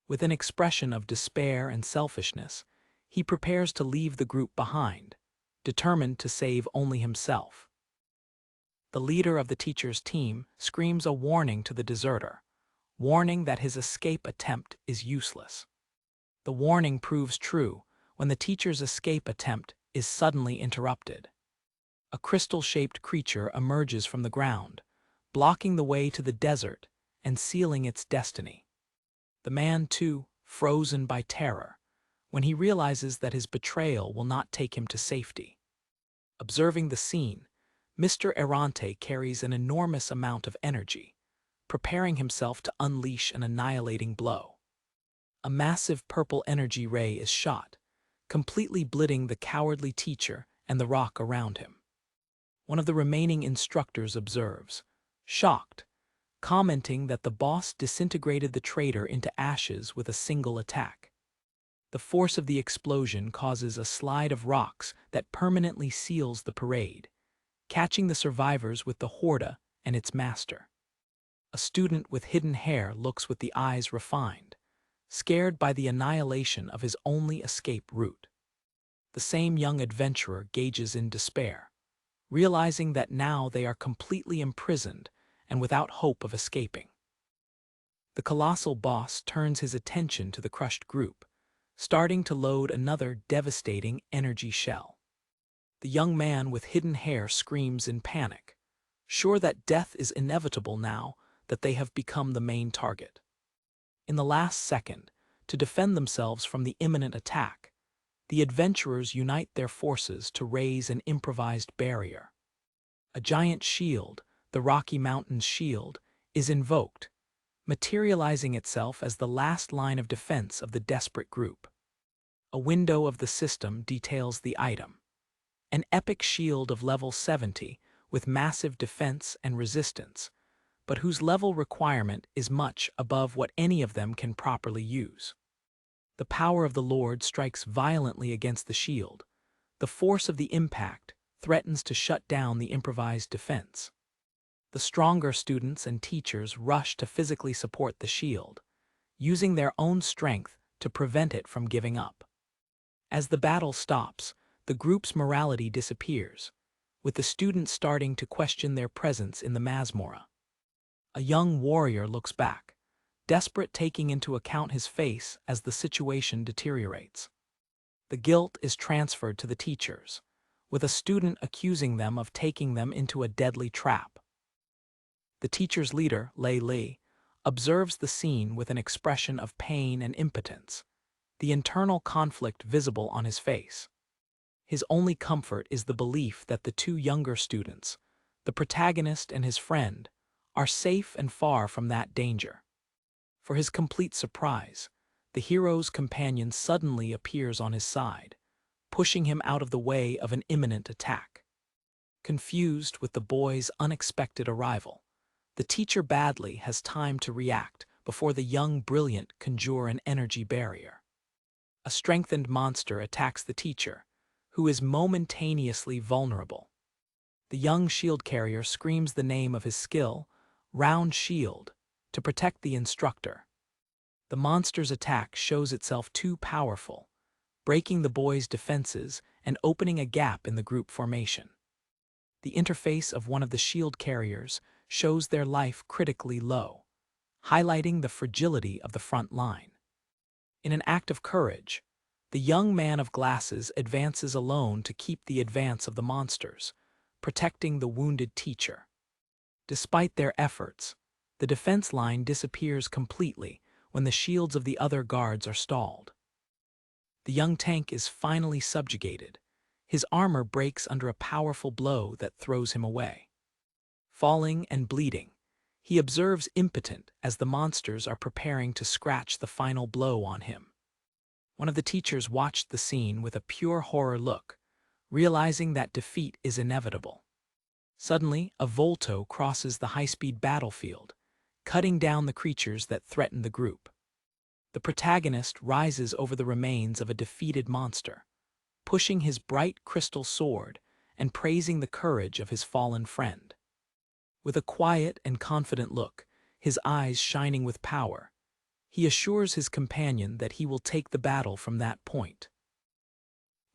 With an expression of despair and selfishness, he prepares to leave the group behind, determined to save only himself. The leader of the teacher's team screams a warning to the deserter, warning that his escape attempt is useless. The warning proves true when the teacher's escape attempt is suddenly interrupted. A crystal-shaped creature emerges from the ground, blocking the way to the desert and sealing its destiny. The man, too, frozen by terror, when he realizes that his betrayal will not take him to safety. Observing the scene, Mr. Errante carries an enormous amount of energy, preparing himself to unleash an annihilating blow. A massive purple energy ray is shot, completely blighting the cowardly teacher and the rock around him. One of the remaining instructors observes, shocked, commenting that the boss disintegrated the traitor into ashes with a single attack. The force of the explosion causes a slide of rocks that permanently seals the parade, catching the survivors with the horde and its master. A student with hidden hair looks with the eyes refined, scared by the annihilation of his only escape route. The same young adventurer gauges in despair, realizing that now they are completely imprisoned and without hope of escaping. The colossal boss turns his attention to the crushed group, starting to load another devastating energy shell. The young man with hidden hair screams in panic, sure that death is inevitable now that they have become the main target. In the last second, to defend themselves from the imminent attack, the adventurers unite their forces to raise an improvised barrier. A giant shield, the Rocky Mountains shield, is invoked, materializing itself as the last line of defense of the desperate group. A window of the system details the item. An epic shield of level 70 with massive defense and resistance, but whose level requirement is much above what any of them can properly use. The power of the Lord strikes violently against the shield. The force of the impact threatens to shut down the improvised defense. The stronger students and teachers rush to physically support the shield, using their own strength to prevent it from giving up. As the battle stops, the group's morality disappears, with the students starting to question their presence in the Masmorra. A young warrior looks back, desperate, taking into account his face as the situation deteriorates. The guilt is transferred to the teachers, with a student accusing them of taking them into a deadly trap. The teacher's leader, Lei Li, observes the scene with an expression of pain and impotence, the internal conflict visible on his face. His only comfort is the belief that the two younger students, the protagonist and his friend, are safe and far from that danger. For his complete surprise, the hero's companion suddenly appears on his side, pushing him out of the way of an imminent attack. Confused with the boy's unexpected arrival, the teacher badly has time to react before the young brilliant conjure an energy barrier. A strengthened monster attacks the teacher, who is momentaneously vulnerable. The young shield carrier screams the name of his skill, Round Shield, to protect the instructor. The monster's attack shows itself too powerful, breaking the boy's defenses and opening a gap in the group formation. The interface of one of the shield carriers shows their life critically low, highlighting the fragility of the front line. In an act of courage, the young man of glasses advances alone to keep the advance of the monsters, protecting the wounded teacher. Despite their efforts, the defense line disappears completely when the shields of the other guards are stalled. The young tank is finally subjugated. His armor breaks under a powerful blow that throws him away. Falling and bleeding, he observes impotent as the monsters are preparing to scratch the final blow on him. One of the teachers watched the scene with a pure horror look, realizing that defeat is inevitable. Suddenly, a Volto crosses the high-speed battlefield, cutting down the creatures that threaten the group. The protagonist rises over the remains of a defeated monster, pushing his bright crystal sword and praising the courage of his fallen friend. With a quiet and confident look, his eyes shining with power, he assures his companion that he will take the battle from that point.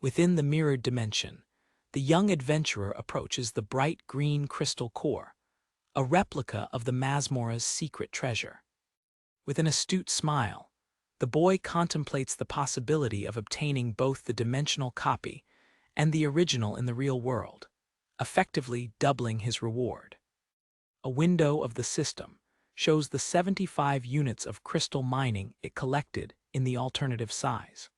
Within the mirrored dimension, the young adventurer approaches the bright green crystal core, a replica of the Masmora's secret treasure. With an astute smile, the boy contemplates the possibility of obtaining both the dimensional copy and the original in the real world, effectively doubling his reward. A window of the system shows the 75 units of crystal mining it collected in the alternative size.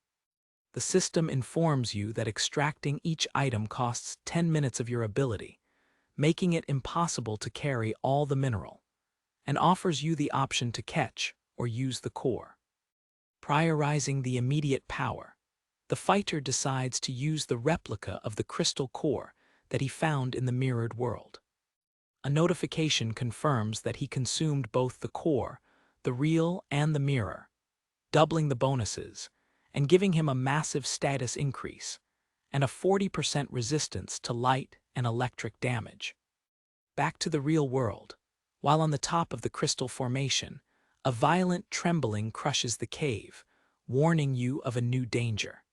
The system informs you that extracting each item costs 10 minutes of your ability, making it impossible to carry all the mineral, and offers you the option to catch or use the core. Prioritizing the immediate power, the fighter decides to use the replica of the crystal core that he found in the mirrored world. A notification confirms that he consumed both the core, the real and the mirror, doubling the bonuses and giving him a massive status increase and a 40% resistance to light and electric damage. Back to the real world, while on the top of the crystal formation, a violent trembling crushes the cave, warning you of a new danger.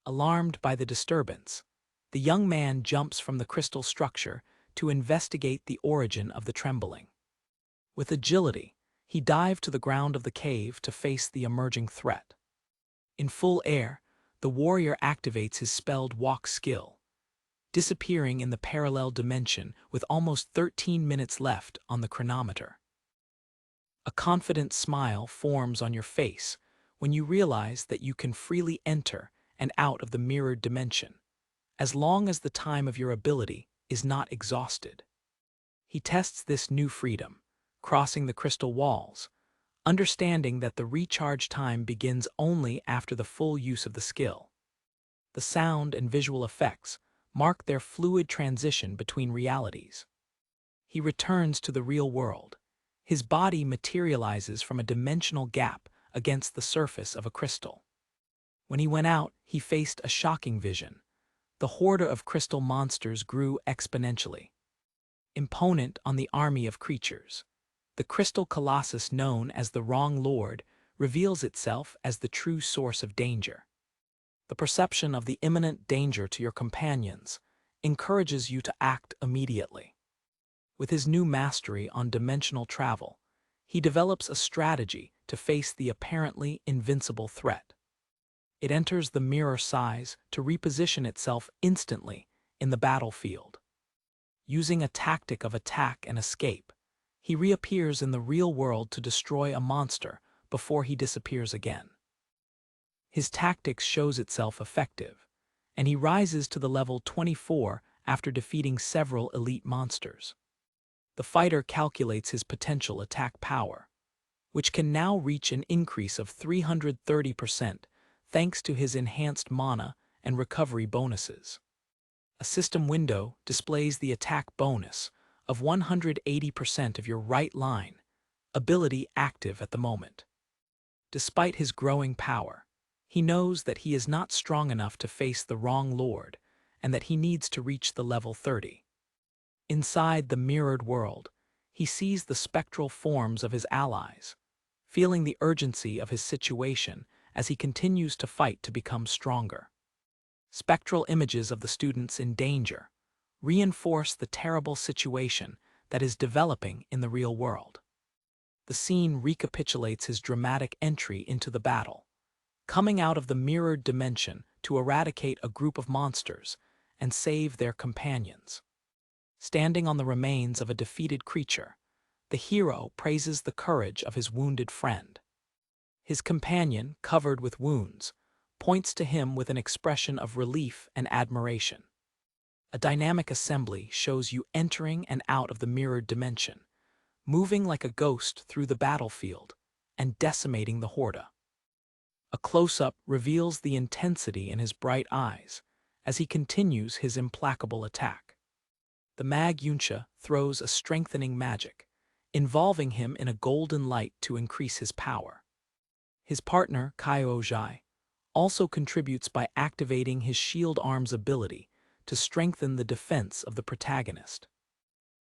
Alarmed by the disturbance, the young man jumps from the crystal structure to investigate the origin of the trembling. With agility, he dived to the ground of the cave to face the emerging threat. In full air, the warrior activates his spelled walk skill, disappearing in the parallel dimension with almost 13 minutes left on the chronometer. A confident smile forms on your face when you realize that you can freely enter and out of the mirrored dimension, as long as the time of your ability is not exhausted. He tests this new freedom, crossing the crystal walls, understanding that the recharge time begins only after the full use of the skill. The sound and visual effects mark their fluid transition between realities. He returns to the real world. His body materializes from a dimensional gap against the surface of a crystal. When he went out, he faced a shocking vision. The horde of crystal monsters grew exponentially. Imponent on the army of creatures, the crystal colossus known as the Wrong Lord reveals itself as the true source of danger. The perception of the imminent danger to your companions encourages you to act immediately. With his new mastery on dimensional travel, he develops a strategy to face the apparently invincible threat. It enters the mirror size to reposition itself instantly in the battlefield. Using a tactic of attack and escape, he reappears in the real world to destroy a monster before he disappears again. His tactics shows itself effective, and he rises to the level 24 after defeating several elite monsters. The fighter calculates his potential attack power, which can now reach an increase of 330% thanks to his enhanced mana and recovery bonuses. A system window displays the attack bonus of 180% of your right line, ability active at the moment. Despite his growing power, he knows that he is not strong enough to face the Wrong Lord and that he needs to reach the level 30. Inside the mirrored world, he sees the spectral forms of his allies, feeling the urgency of his situation as he continues to fight to become stronger. Spectral images of the students in danger reinforce the terrible situation that is developing in the real world. The scene recapitulates his dramatic entry into the battle, coming out of the mirrored dimension to eradicate a group of monsters and save their companions. Standing on the remains of a defeated creature, the hero praises the courage of his wounded friend. His companion, covered with wounds, points to him with an expression of relief and admiration. A dynamic assembly shows you entering and out of the mirrored dimension, moving like a ghost through the battlefield and decimating the horde. A close-up reveals the intensity in his bright eyes as he continues his implacable attack. The Mag Yunsha throws a strengthening magic, involving him in a golden light to increase his power. His partner, Kaiojai, also contributes by activating his shield arm's ability to strengthen the defense of the protagonist.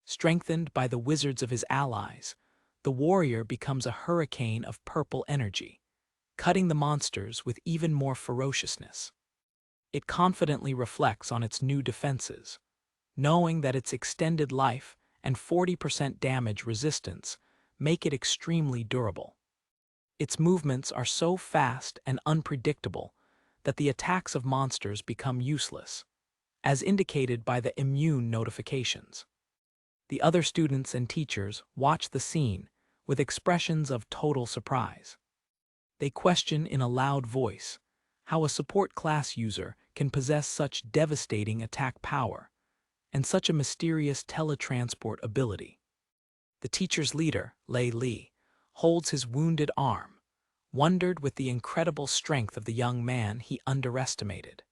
Strengthened by the wizards of his allies, the warrior becomes a hurricane of purple energy, cutting the monsters with even more ferociousness. It confidently reflects on its new defenses, knowing that its extended life and 40% damage resistance make it extremely durable. Its movements are so fast and unpredictable that the attacks of monsters become useless, as indicated by the immune notifications. The other students and teachers watch the scene with expressions of total surprise. They question in a loud voice how a support class user can possess such devastating attack power and such a mysterious teletransport ability. The teacher's leader, Lei Li, holds his wounded arm, wondered with the incredible strength of the young man he underestimated.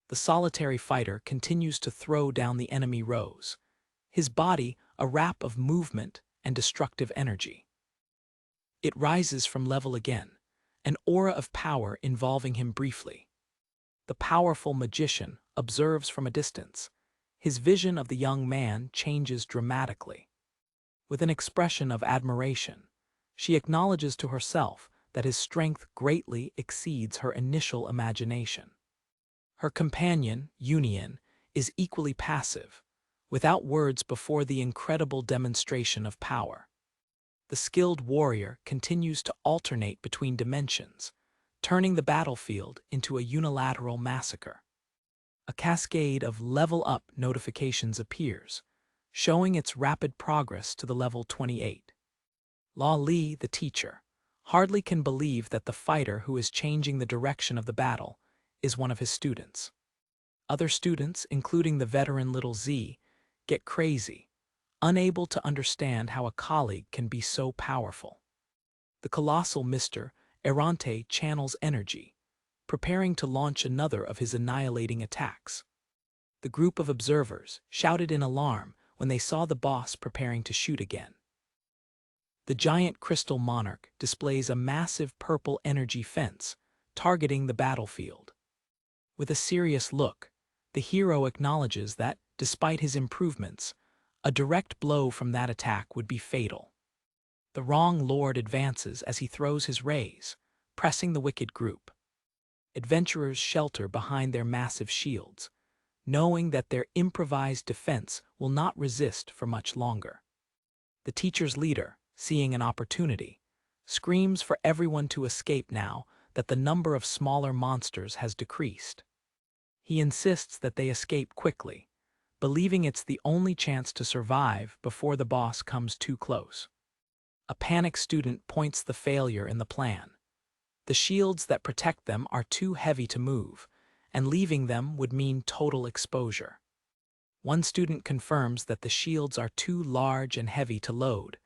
The solitary fighter continues to throw down the enemy rows, his body a wrap of movement and destructive energy. It rises from level again, an aura of power involving him briefly. The powerful magician observes from a distance. His vision of the young man changes dramatically. With an expression of admiration, she acknowledges to herself that his strength greatly exceeds her initial imagination. Her companion, Union, is equally passive, without words before the incredible demonstration of power. The skilled warrior continues to alternate between dimensions, turning the battlefield into a unilateral massacre. A cascade of level-up notifications appears, showing its rapid progress to the level 28. La Li, the teacher, hardly can believe that the fighter who is changing the direction of the battle is one of his students. Other students, including the veteran Little Z, get crazy, unable to understand how a colleague can be so powerful. The colossal Mr. Errante channels energy, preparing to launch another of his annihilating attacks. The group of observers shouted in alarm when they saw the boss preparing to shoot again. The giant crystal monarch displays a massive purple energy fence, targeting the battlefield. With a serious look, the hero acknowledges that, despite his improvements, a direct blow from that attack would be fatal. The wrong lord advances as he throws his rays, pressing the wicked group. Adventurers shelter behind their massive shields, knowing that their improvised defense will not resist for much longer. The teacher's leader, seeing an opportunity, screams for everyone to escape now that the number of smaller monsters has decreased. He insists that they escape quickly, believing it's the only chance to survive before the boss comes too close. A panicked student points the failure in the plan. The shields that protect them are too heavy to move, and leaving them would mean total exposure. One student confirms that the shields are too large and heavy to load,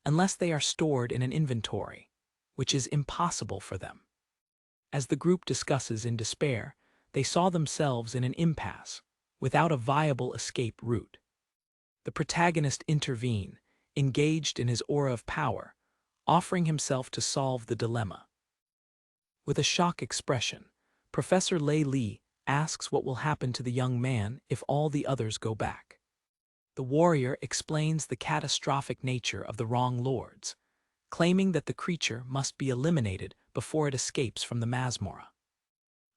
unless they are stored in an inventory, which is impossible for them. As the group discusses in despair, they saw themselves in an impasse, without a viable escape route. The protagonist intervened, engaged in his aura of power, offering himself to solve the dilemma. With a shocked expression, Professor Lei Li asks what will happen to the young man if all the others go back. The warrior explains the catastrophic nature of the wrong lords, claiming that the creature must be eliminated before it escapes from the Masmorra.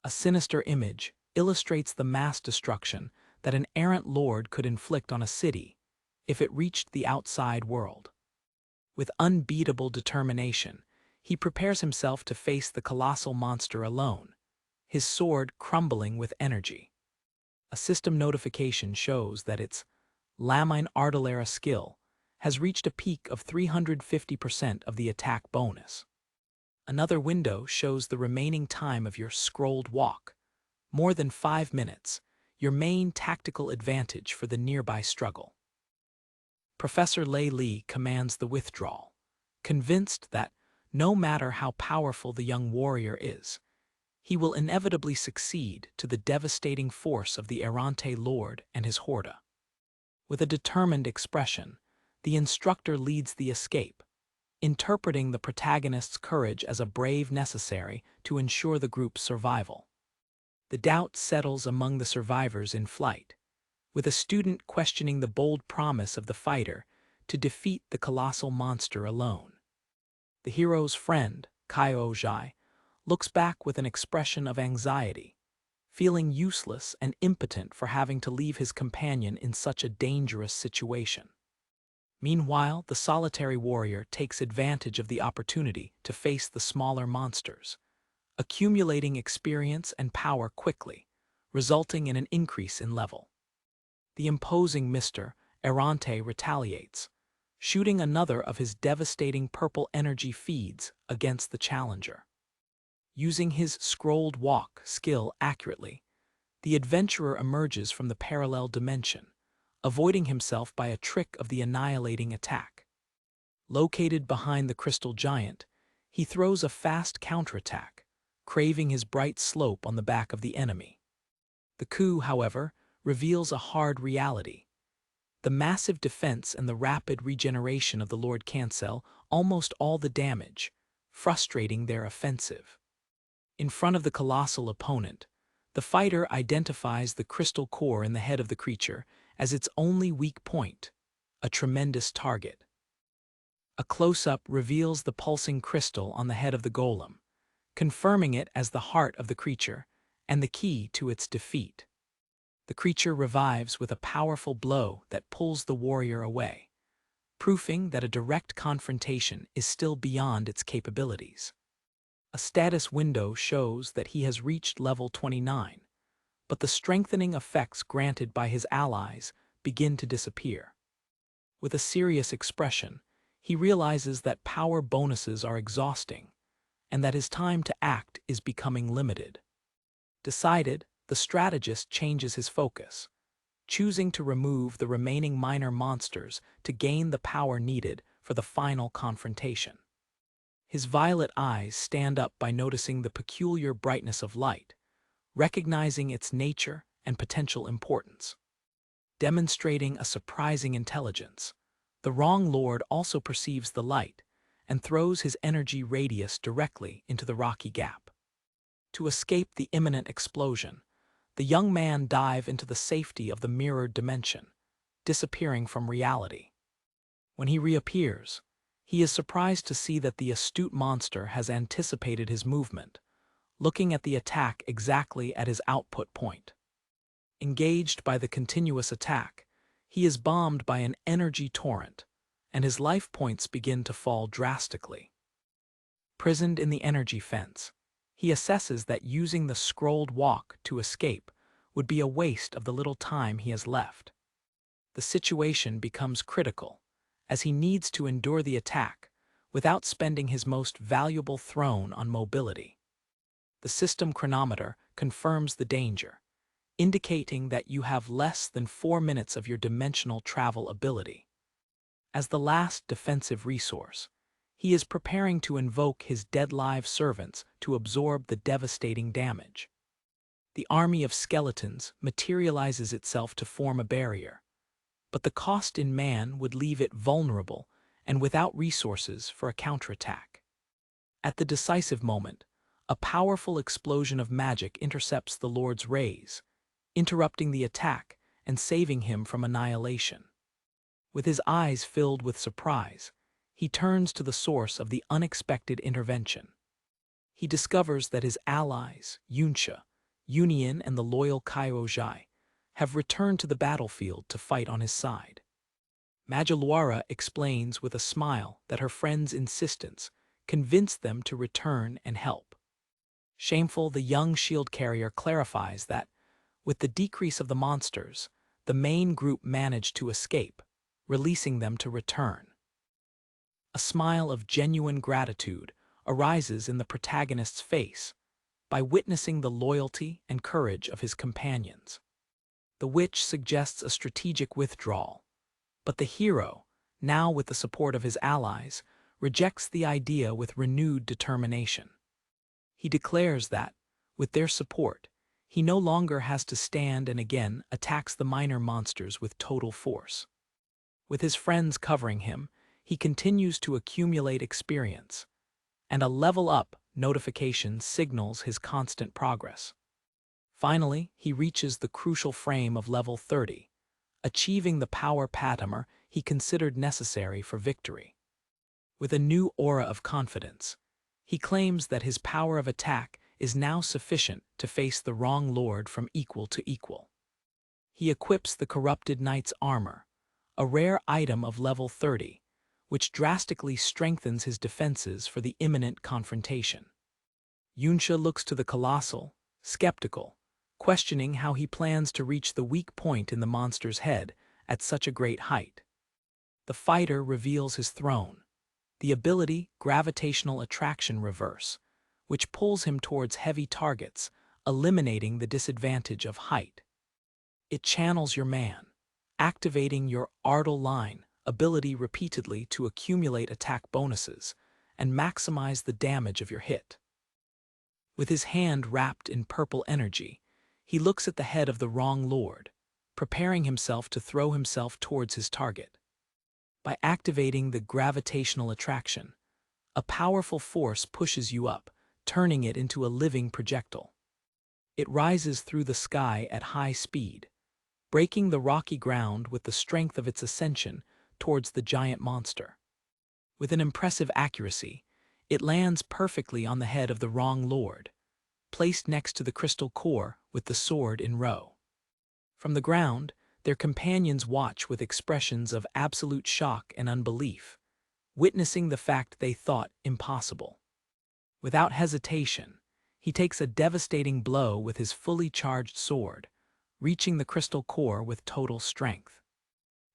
A sinister image illustrates the mass destruction that an errant lord could inflict on a city if it reached the outside world. With unbeatable determination, he prepares himself to face the colossal monster alone, his sword crumbling with energy. A system notification shows that its Lamine Artillera skill has reached a peak of 350% of the attack bonus. Another window shows the remaining time of your scrolled walk, more than 5 minutes, your main tactical advantage for the nearby struggle. Professor Lei Li commands the withdrawal, convinced that no matter how powerful the young warrior is, he will inevitably succeed to the devastating force of the errante lord and his horde. With a determined expression, the instructor leads the escape, interpreting the protagonist's courage as a brave necessary to ensure the group's survival. The doubt settles among the survivors in flight, with a student questioning the bold promise of the fighter to defeat the colossal monster alone. The hero's friend, Kyo Jai, looks back with an expression of anxiety, feeling useless and impotent for having to leave his companion in such a dangerous situation. Meanwhile, the solitary warrior takes advantage of the opportunity to face the smaller monsters, accumulating experience and power quickly, resulting in an increase in level. The imposing Mr. Errante retaliates, shooting another of his devastating purple energy feeds against the challenger. Using his scrolled walk skill accurately, the adventurer emerges from the parallel dimension, avoiding himself by a trick of the annihilating attack. Located behind the crystal giant, he throws a fast counterattack, craving his bright slope on the back of the enemy. The coup, however, reveals a hard reality. The massive defense and the rapid regeneration of the Lord cancel almost all the damage, frustrating their offensive. In front of the colossal opponent, the fighter identifies the crystal core in the head of the creature as its only weak point, a tremendous target. A close-up reveals the pulsing crystal on the head of the golem, confirming it as the heart of the creature and the key to its defeat. The creature revives with a powerful blow that pulls the warrior away, proving that a direct confrontation is still beyond its capabilities. A status window shows that he has reached level 29, but the strengthening effects granted by his allies begin to disappear. With a serious expression, he realizes that power bonuses are exhausting, and that his time to act is becoming limited. Decided, the strategist changes his focus, choosing to remove the remaining minor monsters to gain the power needed for the final confrontation. His violet eyes stand up by noticing the peculiar brightness of light, recognizing its nature and potential importance. Demonstrating a surprising intelligence, the wrong lord also perceives the light and throws his energy radius directly into the rocky gap. To escape the imminent explosion, the young man dives into the safety of the mirrored dimension, disappearing from reality. When he reappears, he is surprised to see that the astute monster has anticipated his movement, looking at the attack exactly at his output point. Engaged by the continuous attack, he is bombed by an energy torrent, and his life points begin to fall drastically. Prisoned in the energy fence, he assesses that using the scrolled walk to escape would be a waste of the little time he has left. The situation becomes critical, as he needs to endure the attack without spending his most valuable throne on mobility. The system chronometer confirms the danger, indicating that you have less than 4 minutes of your dimensional travel ability. As the last defensive resource, he is preparing to invoke his dead-live servants to absorb the devastating damage. The army of skeletons materializes itself to form a barrier, but the cost in man would leave it vulnerable and without resources for a counterattack. At the decisive moment, a powerful explosion of magic intercepts the Lord's rays, interrupting the attack and saving him from annihilation. With his eyes filled with surprise, he turns to the source of the unexpected intervention. He discovers that his allies, Yunsha, Union, and the loyal Kaiojai, have returned to the battlefield to fight on his side. Majalwara explains with a smile that her friend's insistence convinced them to return and help. Shameful, the young shield carrier clarifies that, with the decrease of the monsters, the main group managed to escape, releasing them to return. A smile of genuine gratitude arises in the protagonist's face by witnessing the loyalty and courage of his companions. The witch suggests a strategic withdrawal, but the hero, now with the support of his allies, rejects the idea with renewed determination. He declares that, with their support, he no longer has to stand and again attacks the minor monsters with total force. With his friends covering him, he continues to accumulate experience, and a level up notification signals his constant progress. Finally, he reaches the crucial frame of level 30, achieving the power patamer he considered necessary for victory. With a new aura of confidence, he claims that his power of attack is now sufficient to face the wrong lord from equal to equal. He equips the corrupted knight's armor, a rare item of level 30, which drastically strengthens his defenses for the imminent confrontation. Yunsha looks to the colossal, skeptical, questioning how he plans to reach the weak point in the monster's head at such a great height. The fighter reveals his throne, the ability Gravitational Attraction Reverse, which pulls him towards heavy targets, eliminating the disadvantage of height. It channels your man, activating your Ardal Line ability repeatedly to accumulate attack bonuses and maximize the damage of your hit. With his hand wrapped in purple energy, he looks at the head of the wrong lord, preparing himself to throw himself towards his target. By activating the gravitational attraction, a powerful force pushes you up, turning it into a living projectile. It rises through the sky at high speed, breaking the rocky ground with the strength of its ascension towards the giant monster. With an impressive accuracy, it lands perfectly on the head of the wrong lord, placed next to the crystal core with the sword in row. From the ground, their companions watch with expressions of absolute shock and unbelief, witnessing the fact they thought impossible. Without hesitation, he takes a devastating blow with his fully charged sword, reaching the crystal core with total strength.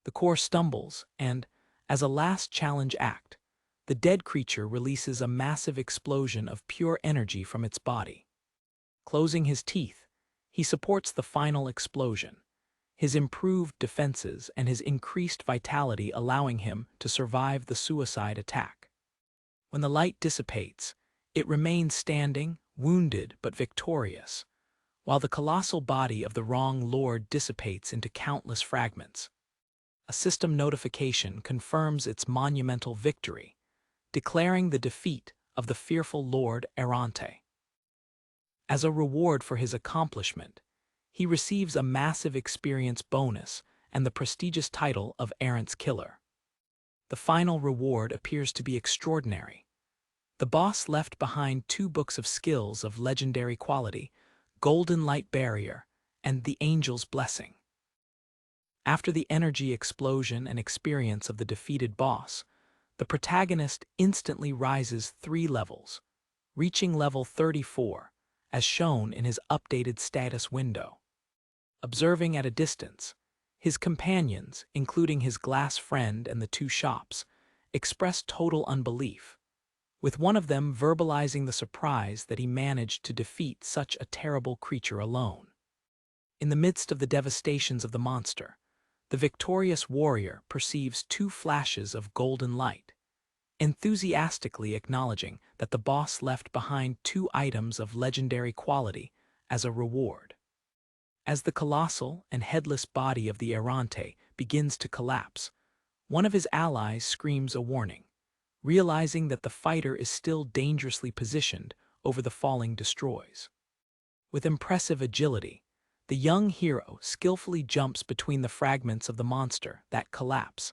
The core stumbles, and, as a last challenge act, the dead creature releases a massive explosion of pure energy from its body. Closing his teeth, he supports the final explosion, his improved defenses and his increased vitality allowing him to survive the suicide attack. When the light dissipates, it remains standing, wounded but victorious, while the colossal body of the wrong lord dissipates into countless fragments. A system notification confirms its monumental victory, declaring the defeat of the fearful Lord Errante. As a reward for his accomplishment, he receives a massive experience bonus and the prestigious title of Errant's Killer. The final reward appears to be extraordinary. The boss left behind 2 books of skills of legendary quality, Golden Light Barrier and the Angel's Blessing. After the energy explosion and experience of the defeated boss, the protagonist instantly rises 3 levels, reaching level 34, as shown in his updated status window. Observing at a distance, his companions, including his glass friend and the 2 shops, express total unbelief, with one of them verbalizing the surprise that he managed to defeat such a terrible creature alone. In the midst of the devastations of the monster, the victorious warrior perceives 2 flashes of golden light, enthusiastically acknowledging that the boss left behind 2 items of legendary quality as a reward. As the colossal and headless body of the Errante begins to collapse, one of his allies screams a warning, realizing that the fighter is still dangerously positioned over the falling destroys. With impressive agility, the young hero skillfully jumps between the fragments of the monster that collapse,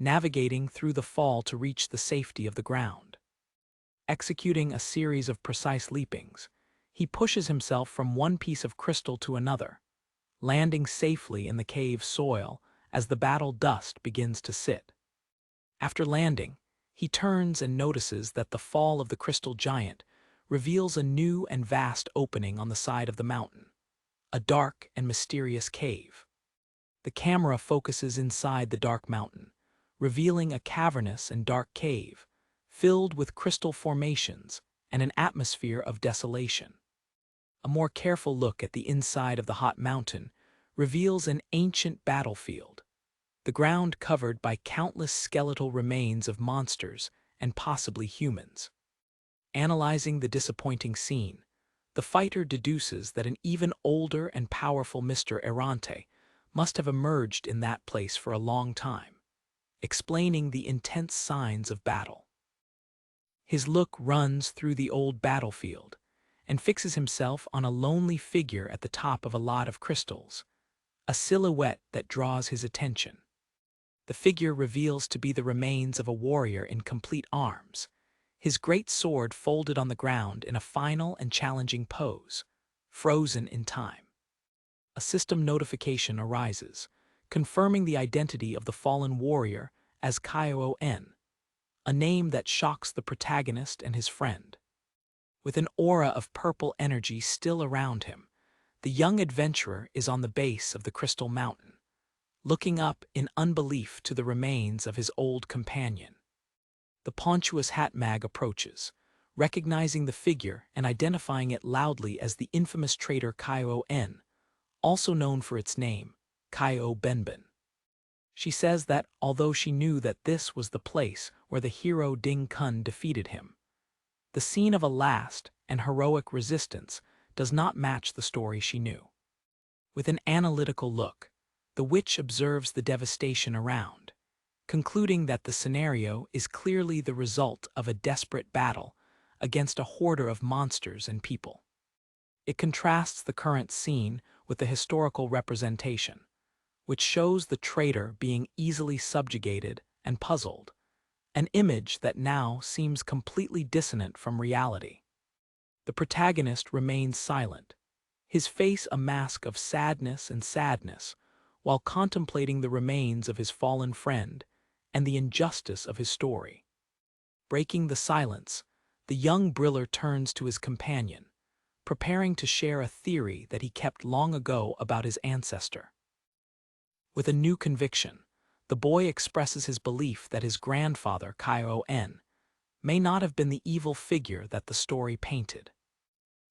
navigating through the fall to reach the safety of the ground. Executing a series of precise leapings, he pushes himself from one piece of crystal to another, landing safely in the cave's soil as the battle dust begins to sit. After landing, he turns and notices that the fall of the crystal giant reveals a new and vast opening on the side of the mountain, a dark and mysterious cave. The camera focuses inside the dark mountain, revealing a cavernous and dark cave, filled with crystal formations and an atmosphere of desolation. A more careful look at the inside of the hot mountain reveals an ancient battlefield, the ground covered by countless skeletal remains of monsters and possibly humans. Analyzing the disappointing scene, the fighter deduces that an even older and powerful Mr. Errante must have emerged in that place for a long time, explaining the intense signs of battle. His look runs through the old battlefield and fixes himself on a lonely figure at the top of a lot of crystals, a silhouette that draws his attention. The figure reveals to be the remains of a warrior in complete arms, his great sword folded on the ground in a final and challenging pose, frozen in time. A system notification arises, confirming the identity of the fallen warrior as Cayenne, a name that shocks the protagonist and his friend. With an aura of purple energy still around him, the young adventurer is on the base of the crystal mountain, looking up in unbelief to the remains of his old companion. The ponchous hat mag approaches, recognizing the figure and identifying it loudly as the infamous traitor Cayenne, also known for its name, Kaio Benben. She says that although she knew that this was the place where the hero Ding Kun defeated him, the scene of a last and heroic resistance does not match the story she knew. With an analytical look, the witch observes the devastation around, concluding that the scenario is clearly the result of a desperate battle against a horde of monsters and people. It contrasts the current scene with the historical representation, which shows the traitor being easily subjugated and puzzled, an image that now seems completely dissonant from reality. The protagonist remains silent, his face a mask of sadness, while contemplating the remains of his fallen friend and the injustice of his story. Breaking the silence, the young briller turns to his companion, preparing to share a theory that he kept long ago about his ancestor. With a new conviction, the boy expresses his belief that his grandfather, Cayenne, may not have been the evil figure that the story painted.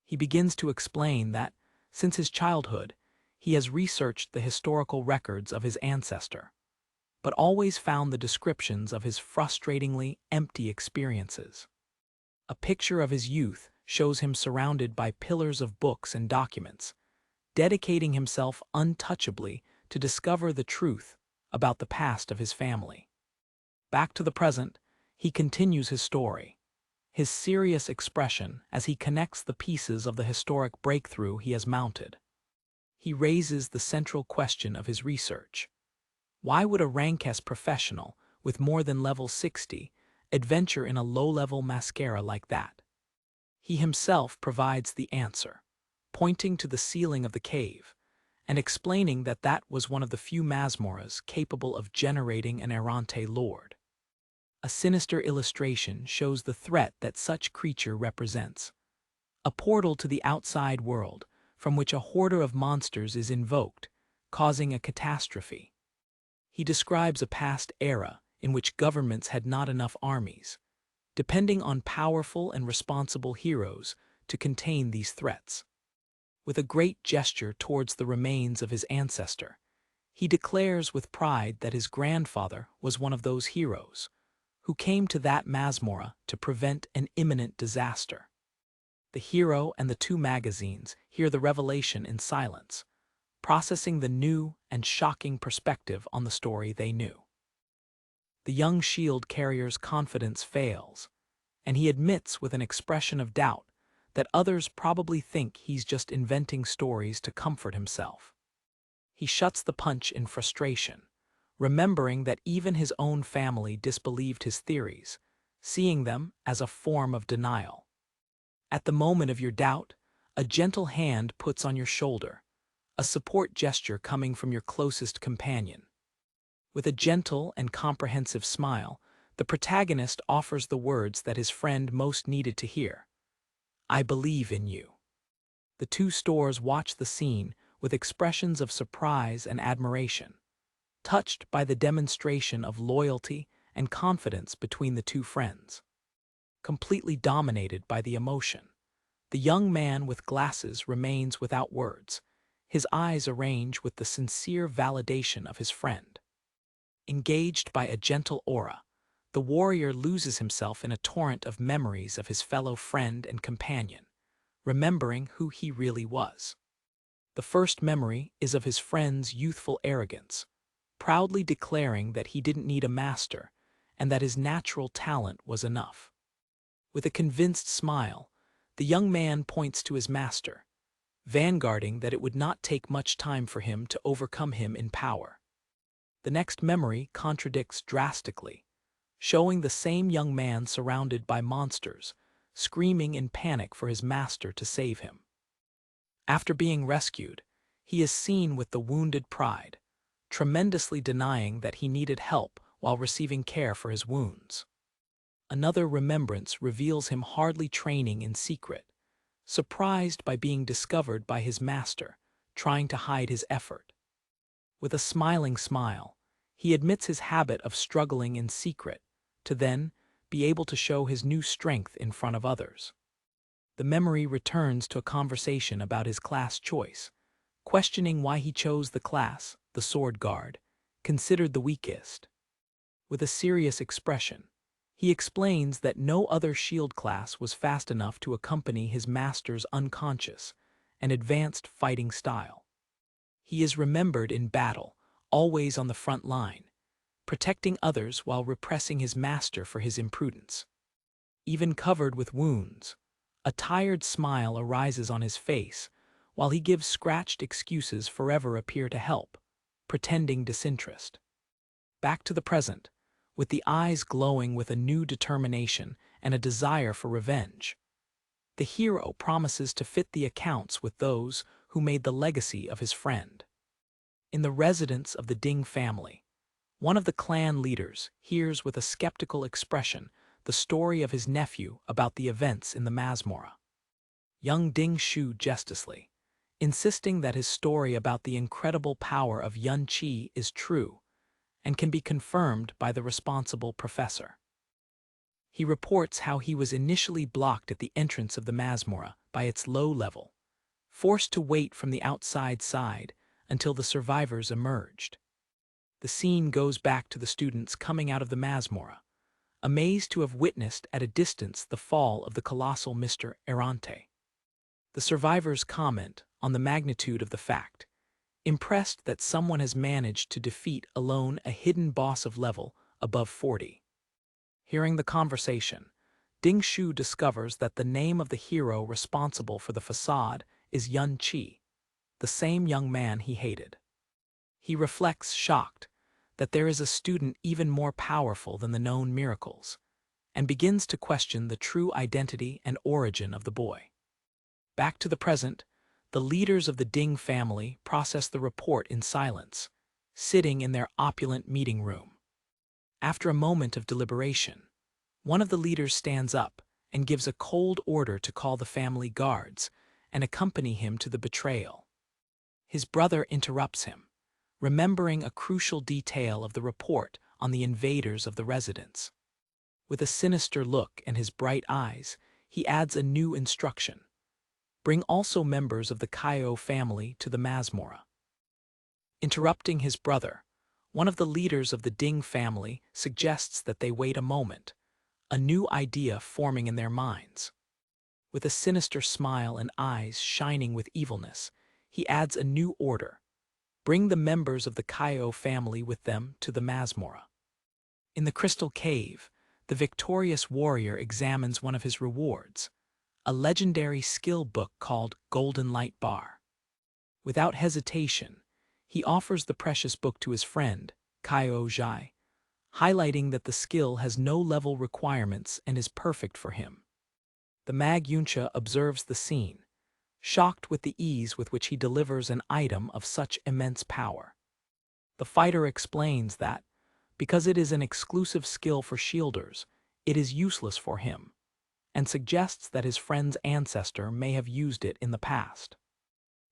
He begins to explain that, since his childhood, he has researched the historical records of his ancestor, but always found the descriptions of his frustratingly empty experiences. A picture of his youth shows him surrounded by pillars of books and documents, dedicating himself untouchably to discover the truth about the past of his family. Back to the present, he continues his story, his serious expression as he connects the pieces of the historic breakthrough he has mounted. He raises the central question of his research. Why would a rank S professional with more than level 60 adventure in a low-level mascara like that? He himself provides the answer, pointing to the ceiling of the cave and explaining that that was one of the few masmoras capable of generating an errante lord. A sinister illustration shows the threat that such creature represents, a portal to the outside world from which a horde of monsters is invoked, causing a catastrophe. He describes a past era in which governments had not enough armies, depending on powerful and responsible heroes to contain these threats. With a great gesture towards the remains of his ancestor, he declares with pride that his grandfather was one of those heroes who came to that masmora to prevent an imminent disaster. The hero and the two magazines hear the revelation in silence, processing the new and shocking perspective on the story they knew. The young shield carrier's confidence fails, and he admits with an expression of doubt that others probably think he's just inventing stories to comfort himself. He shuts the punch in frustration, remembering that even his own family disbelieved his theories, seeing them as a form of denial. At the moment of your doubt, a gentle hand puts on your shoulder, a support gesture coming from your closest companion. With a gentle and comprehensive smile, the protagonist offers the words that his friend most needed to hear. "I believe in you." The two stores watch the scene with expressions of surprise and admiration, touched by the demonstration of loyalty and confidence between the two friends. Completely dominated by the emotion, the young man with glasses remains without words, his eyes arranged with the sincere validation of his friend. Engaged by a gentle aura, the warrior loses himself in a torrent of memories of his fellow friend and companion, remembering who he really was. The first memory is of his friend's youthful arrogance, proudly declaring that he didn't need a master and that his natural talent was enough. With a convinced smile, the young man points to his master, vanguarding that it would not take much time for him to overcome him in power. The next memory contradicts drastically, showing the same young man surrounded by monsters, screaming in panic for his master to save him. After being rescued, he is seen with the wounded pride, tremendously denying that he needed help while receiving care for his wounds. Another remembrance reveals him hardly training in secret, surprised by being discovered by his master, trying to hide his effort. With a smiling smile, he admits his habit of struggling in secret, to then be able to show his new strength in front of others. The memory returns to a conversation about his class choice, questioning why he chose the class, the sword guard, considered the weakest. With a serious expression, he explains that no other shield class was fast enough to accompany his master's unconscious and advanced fighting style. He is remembered in battle, always on the front line, protecting others while repressing his master for his imprudence. Even covered with wounds, a tired smile arises on his face while he gives scratched excuses forever appear to help, pretending disinterest. Back to the present, with the eyes glowing with a new determination and a desire for revenge, the hero promises to fit the accounts with those who made the legacy of his friend. In the residence of the Ding family, one of the clan leaders hears with a skeptical expression the story of his nephew about the events in the Masmora. Young Ding Shu jestingly, insisting that his story about the incredible power of Yun Qi is true and can be confirmed by the responsible professor. He reports how he was initially blocked at the entrance of the Masmora by its low level, forced to wait from the outside side until the survivors emerged. The scene goes back to the students coming out of the Masmora, amazed to have witnessed at a distance the fall of the colossal Mr. Errante. The survivors comment on the magnitude of the fact, impressed that someone has managed to defeat alone a hidden boss of level above 40. Hearing the conversation, Ding Shu discovers that the name of the hero responsible for the facade is Yun Qi, the same young man he hated. He reflects, shocked, that there is a student even more powerful than the known miracles, and begins to question the true identity and origin of the boy. Back to the present, the leaders of the Ding family process the report in silence, sitting in their opulent meeting room. After a moment of deliberation, one of the leaders stands up and gives a cold order to call the family guards and accompany him to the betrayal. His brother interrupts him, remembering a crucial detail of the report on the invaders of the residence. With a sinister look in his bright eyes, he adds a new instruction: bring also members of the Kaio family to the Masmora. Interrupting his brother, one of the leaders of the Ding family suggests that they wait a moment, a new idea forming in their minds. With a sinister smile and eyes shining with evilness, he adds a new order: bring the members of the Kaio family with them to the Masmora. In the Crystal Cave, the victorious warrior examines one of his rewards, a legendary skill book called Golden Light Bar. Without hesitation, he offers the precious book to his friend, Kaio Zhai, highlighting that the skill has no level requirements and is perfect for him. The Mag Yunsha observes the scene, shocked with the ease with which he delivers an item of such immense power. The fighter explains that, because it is an exclusive skill for shielders, it is useless for him, and suggests that his friend's ancestor may have used it in the past.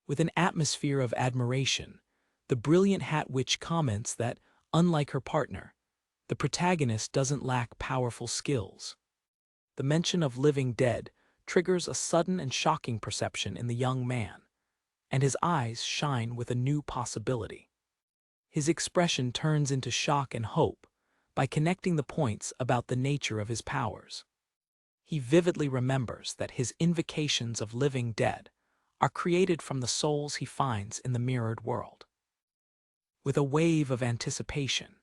With an atmosphere of admiration, the brilliant Hat Witch comments that, unlike her partner, the protagonist doesn't lack powerful skills. The mention of living dead triggers a sudden and shocking perception in the young man, and his eyes shine with a new possibility. His expression turns into shock and hope by connecting the points about the nature of his powers. He vividly remembers that his invocations of living dead are created from the souls he finds in the mirrored world. With a wave of anticipation,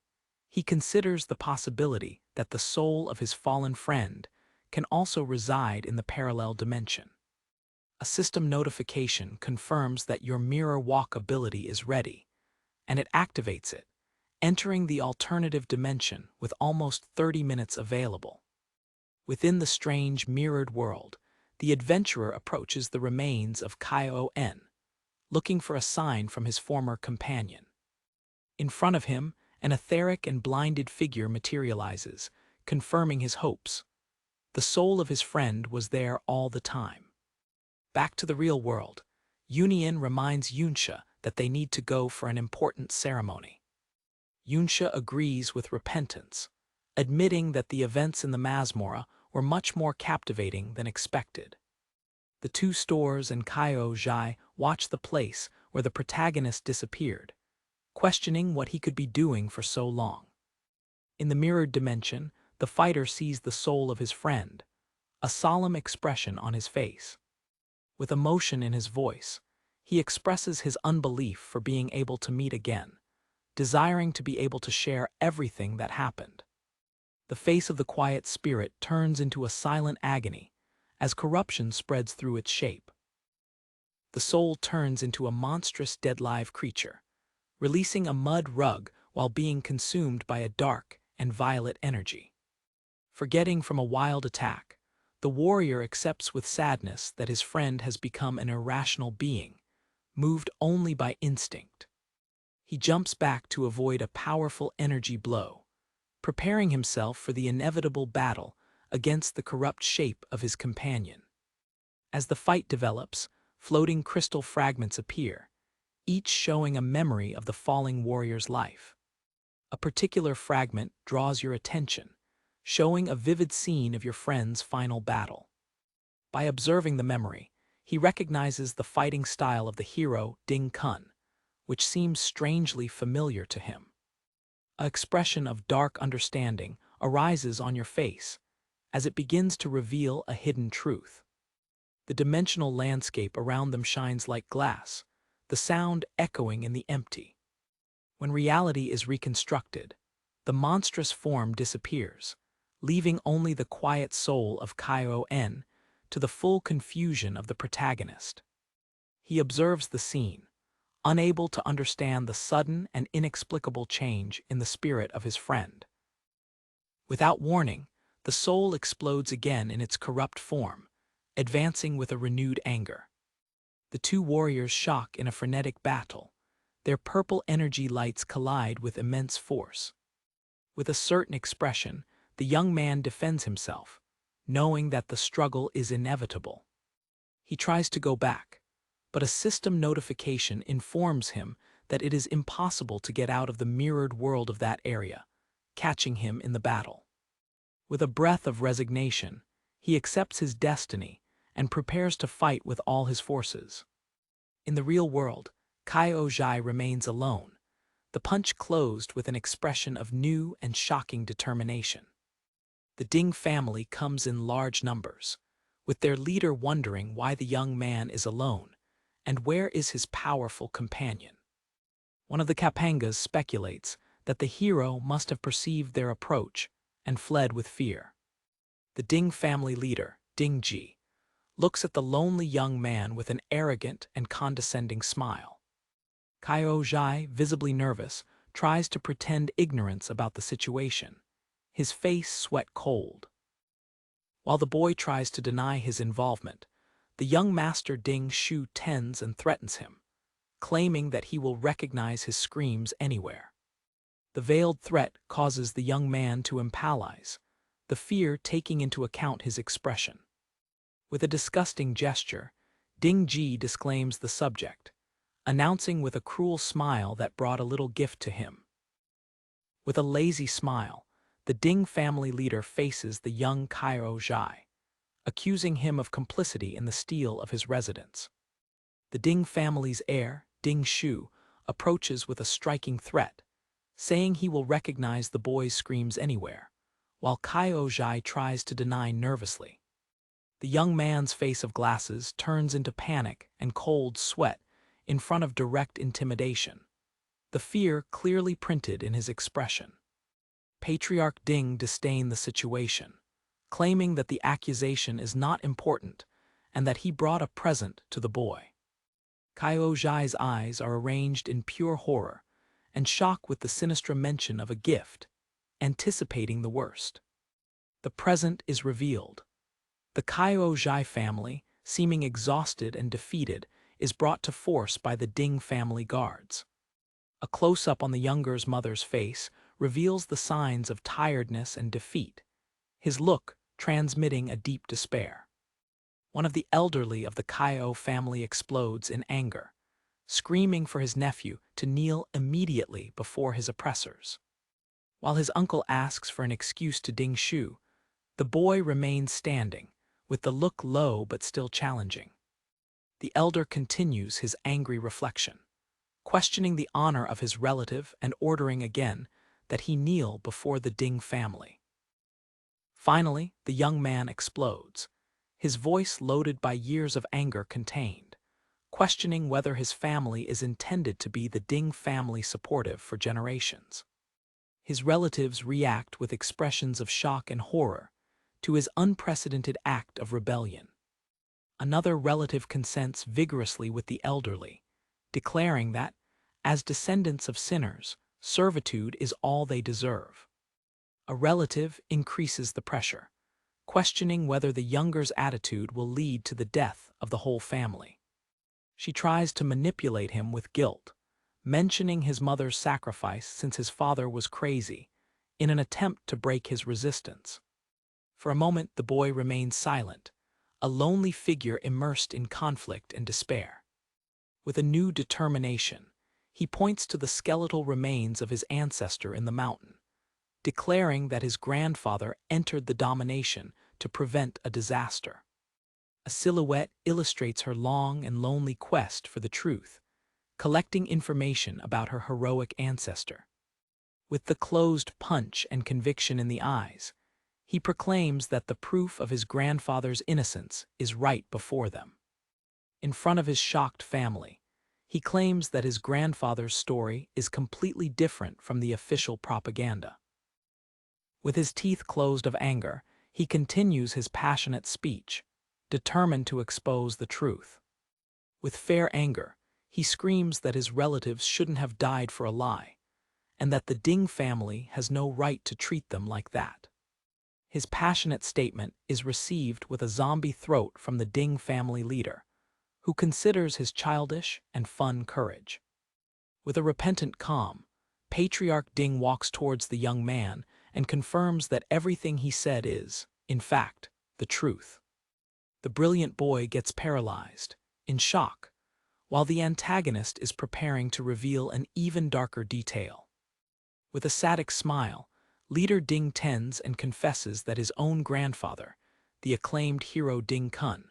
he considers the possibility that the soul of his fallen friend can also reside in the parallel dimension. A system notification confirms that your mirror walk ability is ready, and it activates it, entering the alternative dimension with almost 30 minutes available. Within the strange mirrored world, the adventurer approaches the remains of Kaio En, looking for a sign from his former companion. In front of him, an etheric and blinded figure materializes, confirming his hopes. The soul of his friend was there all the time. Back to the real world, Union reminds Yunsha that they need to go for an important ceremony. Yunsha agrees with repentance, admitting that the events in the Masmorra were much more captivating than expected. The two stores and Kaio Zhai watch the place where the protagonist disappeared, questioning what he could be doing for so long. In the mirrored dimension, the fighter sees the soul of his friend, a solemn expression on his face. With emotion in his voice, he expresses his unbelief for being able to meet again, desiring to be able to share everything that happened. The face of the quiet spirit turns into a silent agony as corruption spreads through its shape. The soul turns into a monstrous dead-live creature, releasing a mud rug while being consumed by a dark and violet energy. Forgetting from a wild attack, the warrior accepts with sadness that his friend has become an irrational being, moved only by instinct. He jumps back to avoid a powerful energy blow, preparing himself for the inevitable battle against the corrupt shape of his companion. As the fight develops, floating crystal fragments appear, each showing a memory of the falling warrior's life. A particular fragment draws your attention, showing a vivid scene of your friend's final battle. By observing the memory, he recognizes the fighting style of the hero Ding Kun, which seems strangely familiar to him. An expression of dark understanding arises on your face as it begins to reveal a hidden truth. The dimensional landscape around them shines like glass, the sound echoing in the empty. When reality is reconstructed, the monstrous form disappears, leaving only the quiet soul of Kaio En to the full confusion of the protagonist. He observes the scene, unable to understand the sudden and inexplicable change in the spirit of his friend. Without warning, the soul explodes again in its corrupt form, advancing with a renewed anger. The two warriors shock in a frenetic battle. Their purple energy lights collide with immense force. With a certain expression, the young man defends himself, knowing that the struggle is inevitable. He tries to go back, but a system notification informs him that it is impossible to get out of the mirrored world of that area, catching him in the battle. With a breath of resignation, he accepts his destiny and prepares to fight with all his forces. In the real world, Kaio Zhai remains alone, the punch closed with an expression of new and shocking determination. The Ding family comes in large numbers, with their leader wondering why the young man is alone and where is his powerful companion. One of the Kapangas speculates that the hero must have perceived their approach and fled with fear. The Ding family leader, Ding Ji, looks at the lonely young man with an arrogant and condescending smile. Kaio Zhai, visibly nervous, tries to pretend ignorance about the situation, his face sweat cold. While the boy tries to deny his involvement, the young master Ding Shu tends and threatens him, claiming that he will recognize his screams anywhere. The veiled threat causes the young man to impalize, the fear taking into account his expression. With a disgusting gesture, Ding Ji disclaims the subject, announcing with a cruel smile that brought a little gift to him. With a lazy smile, the Ding family leader faces the young Kaio Zhai, accusing him of complicity in the steal of his residence. The Ding family's heir, Ding Shu, approaches with a striking threat, saying he will recognize the boy's screams anywhere, while Kaio Zhai tries to deny nervously. The young man's face of glasses turns into panic and cold sweat in front of direct intimidation, the fear clearly printed in his expression. Patriarch Ding disdained the situation, claiming that the accusation is not important and that he brought a present to the boy. Kaio Zhai's eyes are arranged in pure horror and shock with the sinister mention of a gift, anticipating the worst. The present is revealed. The Kaio Zhai family, seeming exhausted and defeated, is brought to force by the Ding family guards. A close-up on the younger's mother's face reveals the signs of tiredness and defeat, his look transmitting a deep despair. One of the elderly of the Kaio family explodes in anger, screaming for his nephew to kneel immediately before his oppressors. While his uncle asks for an excuse to Ding Shu, the boy remains standing, with the look low but still challenging. The elder continues his angry reflection, questioning the honor of his relative and ordering again that he kneel before the Ding family. Finally, the young man explodes, his voice loaded by years of anger contained, questioning whether his family is intended to be the Ding family supportive for generations. His relatives react with expressions of shock and horror to his unprecedented act of rebellion. Another relative consents vigorously with the elderly, declaring that, as descendants of sinners, servitude is all they deserve. A relative increases the pressure, questioning whether the younger's attitude will lead to the death of the whole family. She tries to manipulate him with guilt, mentioning his mother's sacrifice since his father was crazy, in an attempt to break his resistance. For a moment, the boy remains silent, a lonely figure immersed in conflict and despair. With a new determination, he points to the skeletal remains of his ancestor in the mountain, declaring that his grandfather entered the domination to prevent a disaster. A silhouette illustrates her long and lonely quest for the truth, collecting information about her heroic ancestor. With the closed punch and conviction in the eyes, he proclaims that the proof of his grandfather's innocence is right before them. In front of his shocked family, he claims that his grandfather's story is completely different from the official propaganda. With his teeth closed of anger, he continues his passionate speech, determined to expose the truth. With fair anger, he screams that his relatives shouldn't have died for a lie, and that the Ding family has no right to treat them like that. His passionate statement is received with a zombie throat from the Ding family leader, who considers his childish and fun courage. With a repentant calm, Patriarch Ding walks towards the young man and confirms that everything he said is, in fact, the truth. The brilliant boy gets paralyzed, in shock, while the antagonist is preparing to reveal an even darker detail. With a sadistic smile, Leader Ding tends and confesses that his own grandfather, the acclaimed hero Ding Kun,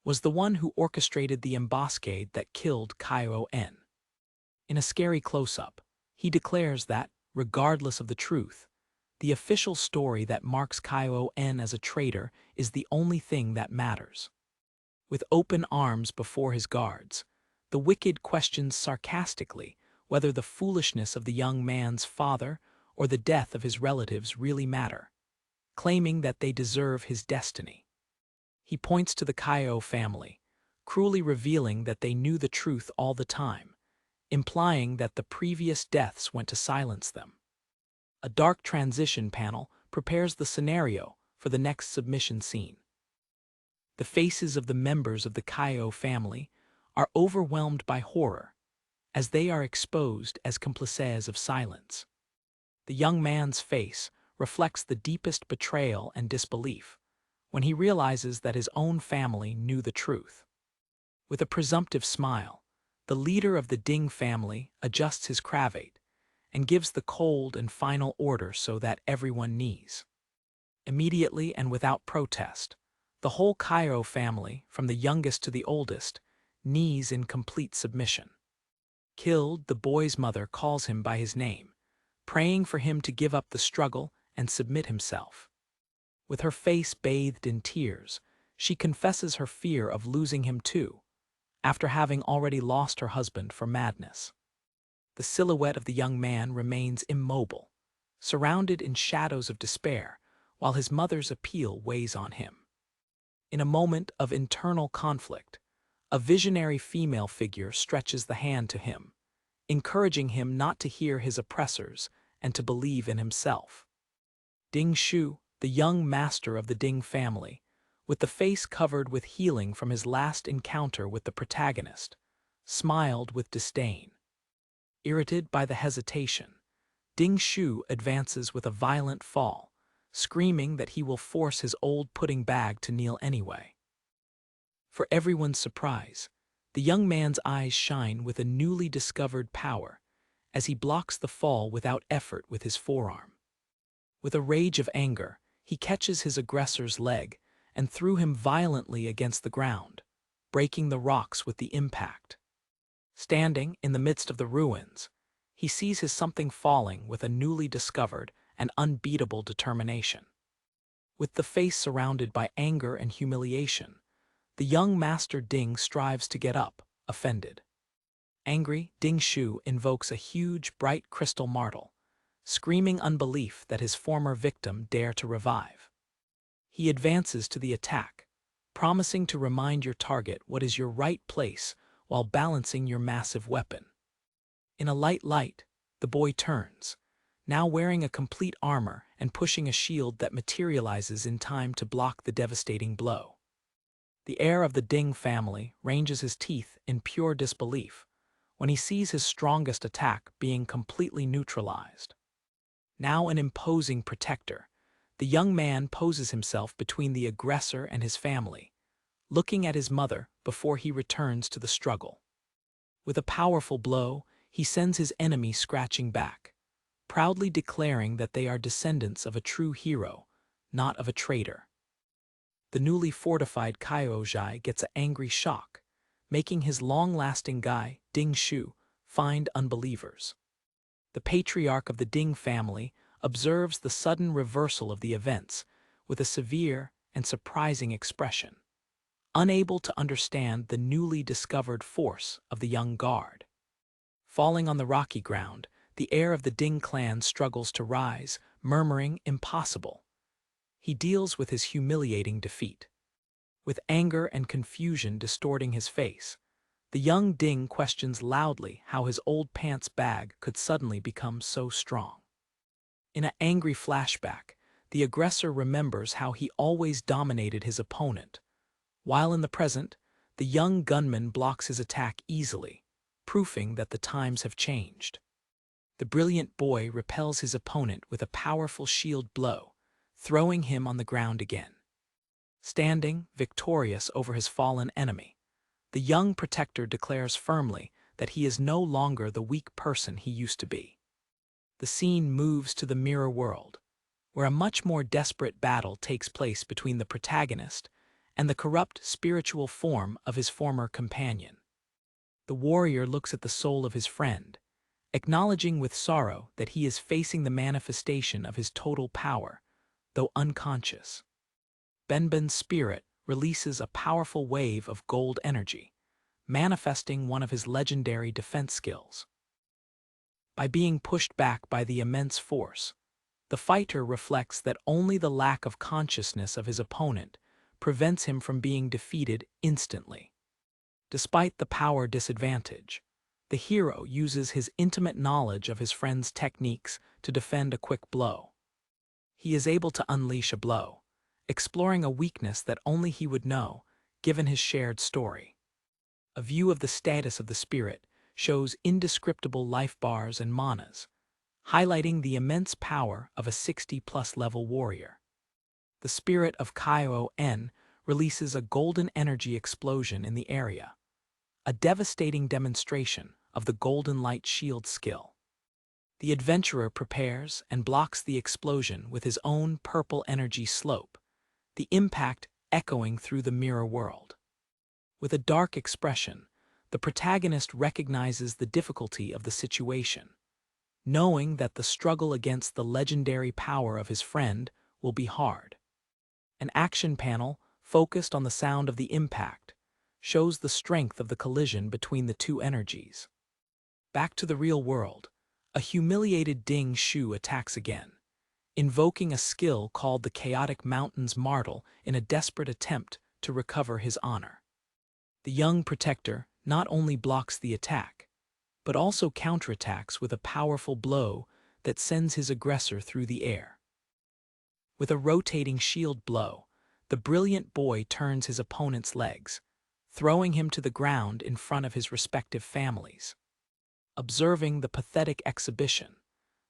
was the one who orchestrated the ambuscade that killed Kaio En. In a scary close-up, he declares that, regardless of the truth, the official story that marks Kaio En as a traitor is the only thing that matters. With open arms before his guards, the wicked questions sarcastically whether the foolishness of the young man's father or the death of his relatives really matter, claiming that they deserve his destiny. He points to the Kaio family, cruelly revealing that they knew the truth all the time, implying that the previous deaths went to silence them. A dark transition panel prepares the scenario for the next submission scene. The faces of the members of the Kaio family are overwhelmed by horror, as they are exposed as complices of silence. The young man's face reflects the deepest betrayal and disbelief when he realizes that his own family knew the truth. With a presumptive smile, the leader of the Ding family adjusts his cravat and gives the cold and final order so that everyone knees. Immediately and without protest, the whole Kaio family, from the youngest to the oldest, knees in complete submission. Killed, the boy's mother calls him by his name, praying for him to give up the struggle and submit himself. With her face bathed in tears, she confesses her fear of losing him too, after having already lost her husband for madness. The silhouette of the young man remains immobile, surrounded in shadows of despair, while his mother's appeal weighs on him. In a moment of internal conflict, a visionary female figure stretches the hand to him, encouraging him not to hear his oppressors and to believe in himself. Ding Shu, the young master of the Ding family, with the face covered with healing from his last encounter with the protagonist, smiled with disdain. Irritated by the hesitation, Ding Shu advances with a violent fall, screaming that he will force his old pudding bag to kneel anyway. For everyone's surprise, the young man's eyes shine with a newly discovered power as he blocks the fall without effort with his forearm. With a rage of anger, he catches his aggressor's leg and threw him violently against the ground, breaking the rocks with the impact. Standing in the midst of the ruins, he sees his something falling with a newly discovered and unbeatable determination. With the face surrounded by anger and humiliation, the young Master Ding strives to get up, offended. Angry, Ding Shu invokes a huge, bright crystal martel, screaming unbelief that his former victim dare to revive. He advances to the attack, promising to remind your target what is your right place while balancing your massive weapon. In a light light, the boy turns, now wearing a complete armor and pushing a shield that materializes in time to block the devastating blow. The heir of the Ding family ranges his teeth in pure disbelief when he sees his strongest attack being completely neutralized. Now an imposing protector, the young man poses himself between the aggressor and his family, looking at his mother before he returns to the struggle. With a powerful blow, he sends his enemy scratching back, proudly declaring that they are descendants of a true hero, not of a traitor. The newly fortified Kaiozhai gets an angry shock, making his long-lasting guy, Ding Shu, find unbelievers. The patriarch of the Ding family observes the sudden reversal of the events with a severe and surprising expression, unable to understand the newly discovered force of the young guard. Falling on the rocky ground, the heir of the Ding clan struggles to rise, murmuring, "Impossible." He deals with his humiliating defeat. With anger and confusion distorting his face, the young Ding questions loudly how his old pants bag could suddenly become so strong. In an angry flashback, the aggressor remembers how he always dominated his opponent, while in the present, the young gunman blocks his attack easily, proving that the times have changed. The brilliant boy repels his opponent with a powerful shield blow, throwing him on the ground again. Standing, victorious over his fallen enemy, the young protector declares firmly that he is no longer the weak person he used to be. The scene moves to the mirror world, where a much more desperate battle takes place between the protagonist and the corrupt spiritual form of his former companion. The warrior looks at the soul of his friend, acknowledging with sorrow that he is facing the manifestation of his total power, though unconscious. Benben's spirit releases a powerful wave of gold energy, manifesting one of his legendary defense skills. By being pushed back by the immense force, the fighter reflects that only the lack of consciousness of his opponent prevents him from being defeated instantly. Despite the power disadvantage, The hero uses his intimate knowledge of his friend's techniques to defend a quick blow. He is able to unleash a blow, exploring a weakness that only he would know, given his shared story. A view of the status of the spirit shows indescriptible life bars and manas, highlighting the immense power of a 60-plus level warrior. The spirit of Cayenne releases a golden energy explosion in the area, a devastating demonstration of the golden light shield skill. The adventurer prepares and blocks the explosion with his own purple energy slope, the impact echoing through the mirror world. With a dark expression, the protagonist recognizes the difficulty of the situation, knowing that the struggle against the legendary power of his friend will be hard. An action panel, focused on the sound of the impact, shows the strength of the collision between the two energies. Back to the real world, a humiliated Ding Shu attacks again, invoking a skill called the Chaotic Mountains Martel in a desperate attempt to recover his honor. The young protector not only blocks the attack, but also counterattacks with a powerful blow that sends his aggressor through the air. With a rotating shield blow, the brilliant boy turns his opponent's legs, throwing him to the ground in front of his respective families. Observing the pathetic exhibition,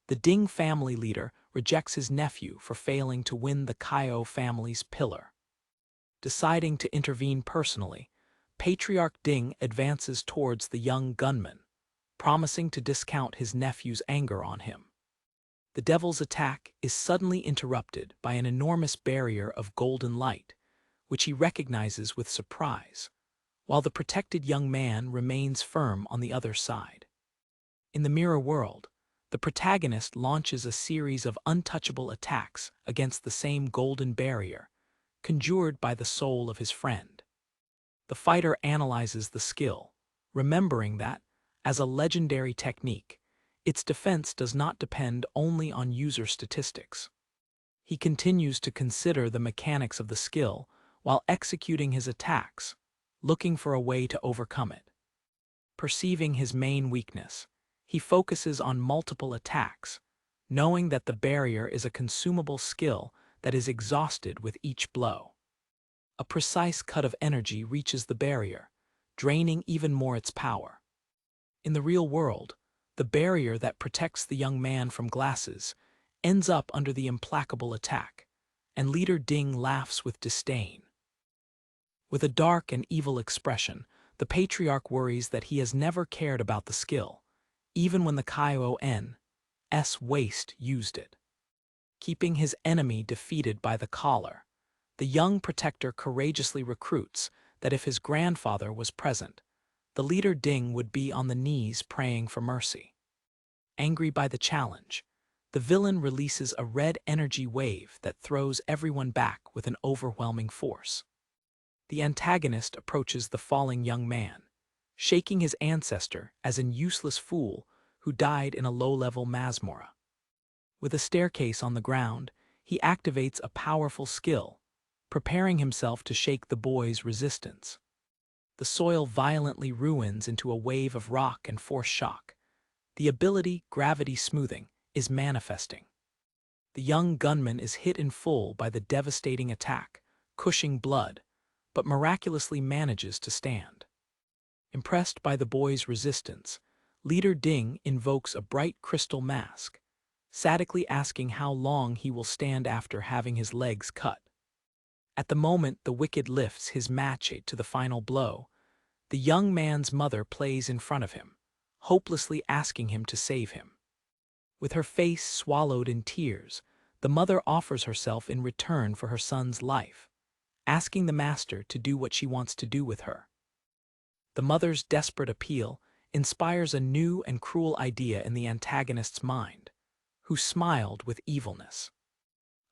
the Ding family leader rejects his nephew for failing to win the Kaio family's pillar. Deciding to intervene personally, Patriarch Ding advances towards the young gunman, promising to discount his nephew's anger on him. The devil's attack is suddenly interrupted by an enormous barrier of golden light, which he recognizes with surprise, while the protected young man remains firm on the other side. In the mirror world, the protagonist launches a series of untouchable attacks against the same golden barrier, conjured by the soul of his friend. The fighter analyzes the skill, remembering that, as a legendary technique, its defense does not depend only on user statistics. He continues to consider the mechanics of the skill while executing his attacks, looking for a way to overcome it. Perceiving his main weakness, he focuses on multiple attacks, knowing that the barrier is a consumable skill that is exhausted with each blow. A precise cut of energy reaches the barrier, draining even more its power. In the real world, the barrier that protects the young man from glasses ends up under the implacable attack, and leader Ding laughs with disdain. With a dark and evil expression, the patriarch worries that he has never cared about the skill, even when the Cayenne's waste used it. Keeping his enemy defeated by the collar, the young protector courageously recruits that if his grandfather was present, the leader Ding would be on the knees praying for mercy. Angry by the challenge, the villain releases a red energy wave that throws everyone back with an overwhelming force. The antagonist approaches the falling young man, shaking his ancestor as an useless fool who died in a low-level masmorra. With a staircase on the ground, he activates a powerful skill, preparing himself to shake the boy's resistance. The soil violently ruins into a wave of rock and force shock. The ability gravity smoothing is manifesting. The young gunman is hit in full by the devastating attack, gushing blood, but miraculously manages to stand. Impressed by the boy's resistance, leader Ding invokes a bright crystal mask, sadically asking how long he will stand after having his legs cut. At the moment the wicked lifts his machete to the final blow, the young man's mother plays in front of him, hopelessly asking him to save him. With her face swallowed in tears, the mother offers herself in return for her son's life, asking the master to do what she wants to do with her. The mother's desperate appeal inspires a new and cruel idea in the antagonist's mind, who smiled with evilness.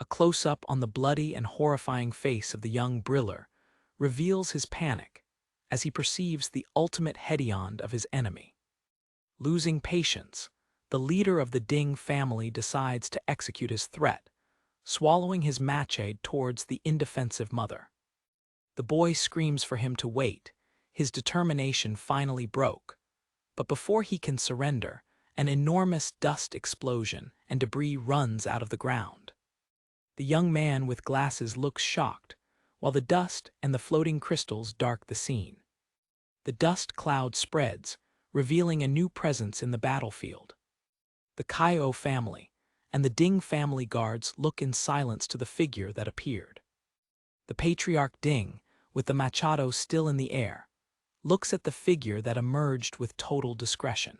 A close-up on the bloody and horrifying face of the young briller reveals his panic as he perceives the ultimate hedioned of his enemy. Losing patience, the leader of the Ding family decides to execute his threat, swallowing his machete towards the indefensive mother. The boy screams for him to wait, his determination finally broke, But before he can surrender, an enormous dust explosion and debris runs out of the ground. The young man with glasses looks shocked, while the dust and the floating crystals dark the scene. The dust cloud spreads, revealing a new presence in the battlefield. The Kaio family and the Ding family guards look in silence to the figure that appeared. The patriarch Ding, with the machado still in the air, looks at the figure that emerged with total discretion.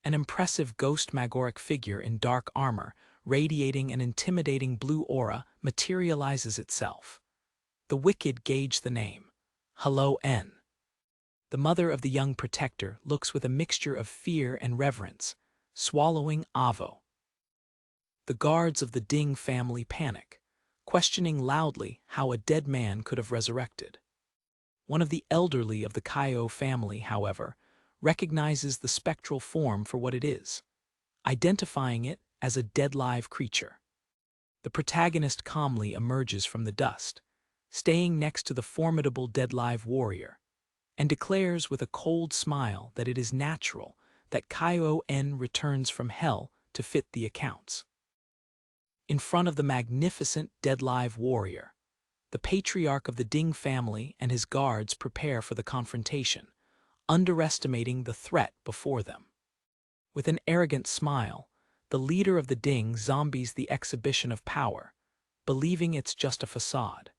An impressive ghost-magoric figure in dark armor, radiating an intimidating blue aura, materializes itself. The wicked gauge the name, Hello N. The mother of the young protector looks with a mixture of fear and reverence, swallowing Avo. The guards of the Ding family panic, questioning loudly how a dead man could have resurrected. One of the elderly of the Kaio family, however, recognizes the spectral form for what it is, identifying it as a dead-live creature. The protagonist calmly emerges from the dust, staying next to the formidable dead-live warrior, and declares with a cold smile that it is natural that Kaio N returns from hell to fit the accounts. In front of the magnificent dead-live warrior, the patriarch of the Ding family and his guards prepare for the confrontation, underestimating the threat before them. With an arrogant smile, the leader of the Ding zombies the exhibition of power, believing it's just a facade.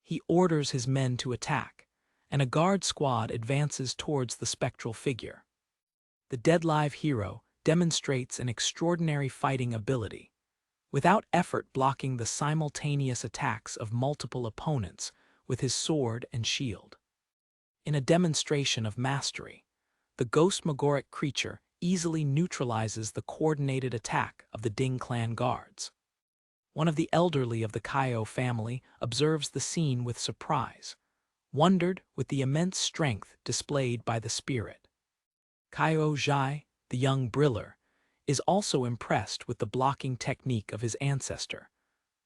He orders his men to attack, and a guard squad advances towards the spectral figure. The dead-live hero demonstrates an extraordinary fighting ability, without effort blocking the simultaneous attacks of multiple opponents with his sword and shield. In a demonstration of mastery, the ghost-magoric creature easily neutralizes the coordinated attack of the Ding clan guards. One of the elderly of the Kaio family observes the scene with surprise, wondered with the immense strength displayed by the spirit. Kaio Zhai, the young briller, is also impressed with the blocking technique of his ancestor,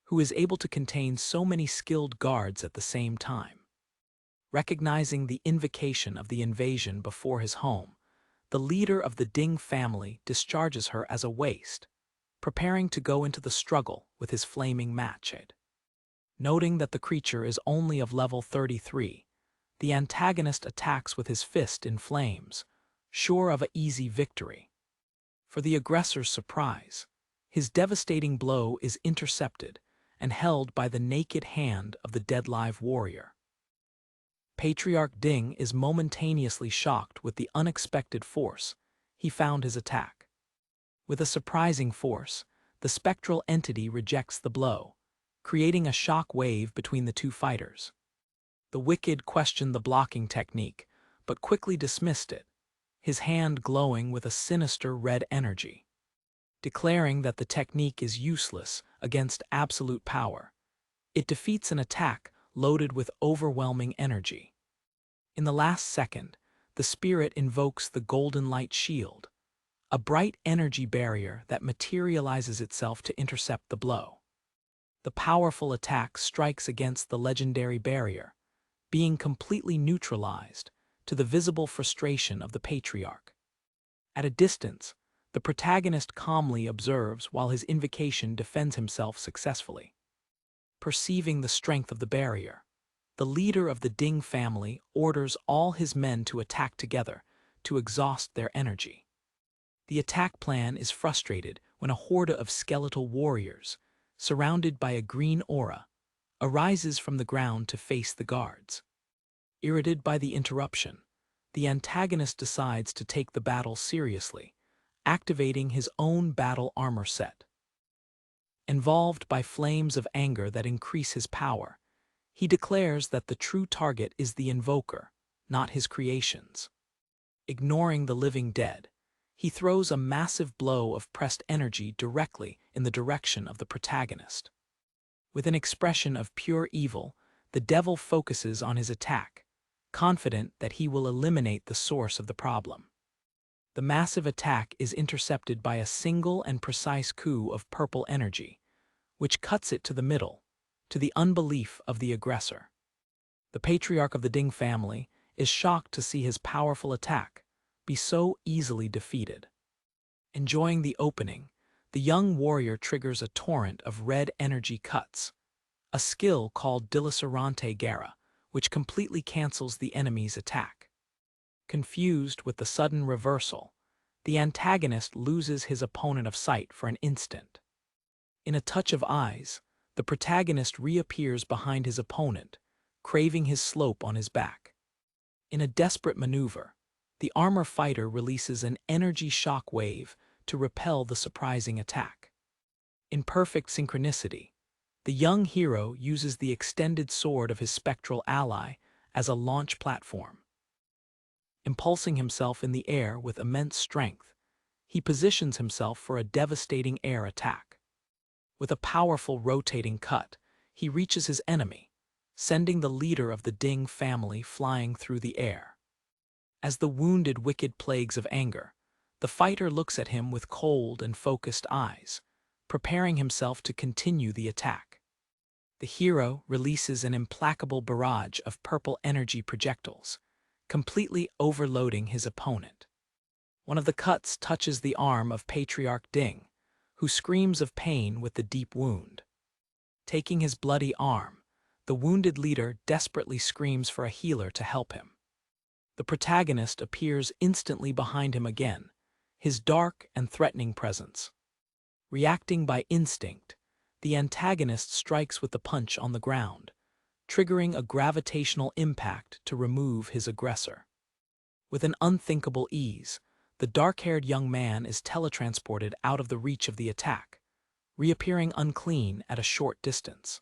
who is able to contain so many skilled guards at the same time. Recognizing the invocation of the invasion before his home, the leader of the Ding family discharges her as a waste, preparing to go into the struggle with his flaming machete. Noting that the creature is only of level 33, the antagonist attacks with his fist in flames, sure of an easy victory. For the aggressor's surprise, his devastating blow is intercepted and held by the naked hand of the dead-live warrior. Patriarch Ding is momentaneously shocked with the unexpected force he found his attack. With a surprising force, the spectral entity rejects the blow, creating a shock wave between the two fighters. The wicked questioned the blocking technique, but quickly dismissed it, his hand glowing with a sinister red energy. Declaring that the technique is useless against absolute power, it defeats an attack loaded with overwhelming energy. In the last second, the spirit invokes the Golden Light Shield, a bright energy barrier that materializes itself to intercept the blow. The powerful attack strikes against the legendary barrier, being completely neutralized, to the visible frustration of the patriarch. At a distance, the protagonist calmly observes while his invocation defends himself successfully. Perceiving the strength of the barrier, the leader of the Ding family orders all his men to attack together to exhaust their energy. The attack plan is frustrated when a horde of skeletal warriors, surrounded by a green aura, arises from the ground to face the guards. Irritated by the interruption, the antagonist decides to take the battle seriously, activating his own battle armor set. Involved by flames of anger that increase his power, he declares that the true target is the invoker, not his creations. Ignoring the living dead, he throws a massive blow of pressed energy directly in the direction of the protagonist. With an expression of pure evil, the devil focuses on his attack, confident that he will eliminate the source of the problem. The massive attack is intercepted by a single and precise coup of purple energy, which cuts it to the middle, to the unbelief of the aggressor. The patriarch of the Ding family is shocked to see his powerful attack, be so easily defeated. Enjoying the opening, the young warrior triggers a torrent of red energy cuts, a skill called Dilacerante Gara, which completely cancels the enemy's attack. Confused with the sudden reversal, the antagonist loses his opponent of sight for an instant. In a touch of eyes, the protagonist reappears behind his opponent, craving his slope on his back. In a desperate maneuver, the armor fighter releases an energy shock wave to repel the surprising attack. In perfect synchronicity, the young hero uses the extended sword of his spectral ally as a launch platform. Impulsing himself in the air with immense strength, he positions himself for a devastating air attack. With a powerful rotating cut, he reaches his enemy, sending the leader of the Ding family flying through the air. As the wounded wicked plagues of anger, the fighter looks at him with cold and focused eyes, preparing himself to continue the attack. The hero releases an implacable barrage of purple energy projectiles, completely overloading his opponent. One of the cuts touches the arm of Patriarch Ding, who screams of pain with the deep wound. Taking his bloody arm, the wounded leader desperately screams for a healer to help him. The protagonist appears instantly behind him again, his dark and threatening presence. Reacting by instinct, the antagonist strikes with the punch on the ground, triggering a gravitational impact to remove his aggressor. With an unthinkable ease, the dark-haired young man is teletransported out of the reach of the attack, reappearing unclean at a short distance.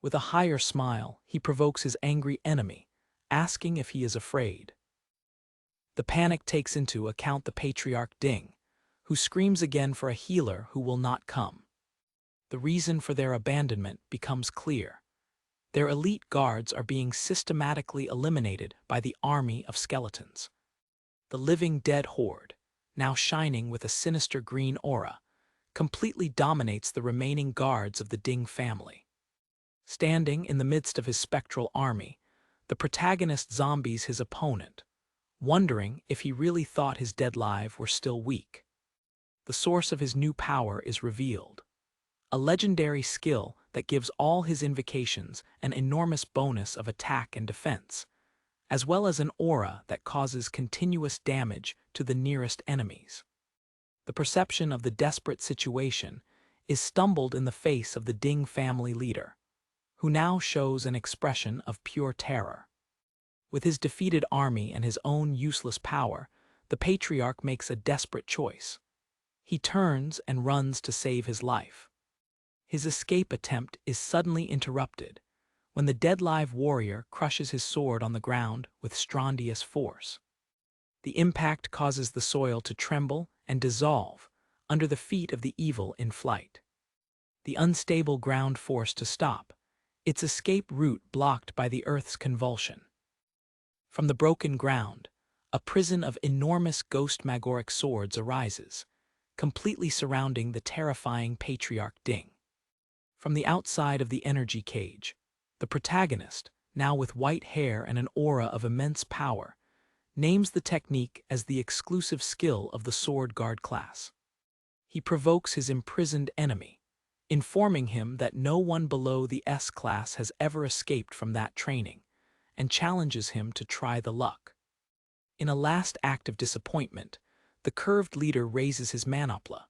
With a higher smile, he provokes his angry enemy, asking if he is afraid. The panic takes into account the Patriarch Ding, who screams again for a healer who will not come. The reason for their abandonment becomes clear. Their elite guards are being systematically eliminated by the army of skeletons. The living dead horde, now shining with a sinister green aura, completely dominates the remaining guards of the Ding family. Standing in the midst of his spectral army, the protagonist zombies his opponent, wondering if he really thought his dead lives were still weak. The source of his new power is revealed, a legendary skill that gives all his invocations an enormous bonus of attack and defense, as well as an aura that causes continuous damage to the nearest enemies. The perception of the desperate situation is stumbled in the face of the Ding family leader, who now shows an expression of pure terror. With his defeated army and his own useless power, the patriarch makes a desperate choice. He turns and runs to save his life. His escape attempt is suddenly interrupted when the dead-live warrior crushes his sword on the ground with strondious force. The impact causes the soil to tremble and dissolve under the feet of the evil in flight. The unstable ground forced to stop, its escape route blocked by the earth's convulsion. From the broken ground, a prison of enormous ghost-magoric swords arises, completely surrounding the terrifying Patriarch Ding. From the outside of the energy cage, the protagonist, now with white hair and an aura of immense power, names the technique as the exclusive skill of the Sword Guard class. He provokes his imprisoned enemy, informing him that no one below the S-class has ever escaped from that training, and challenges him to try the luck. In a last act of disappointment, the curved leader raises his manopla,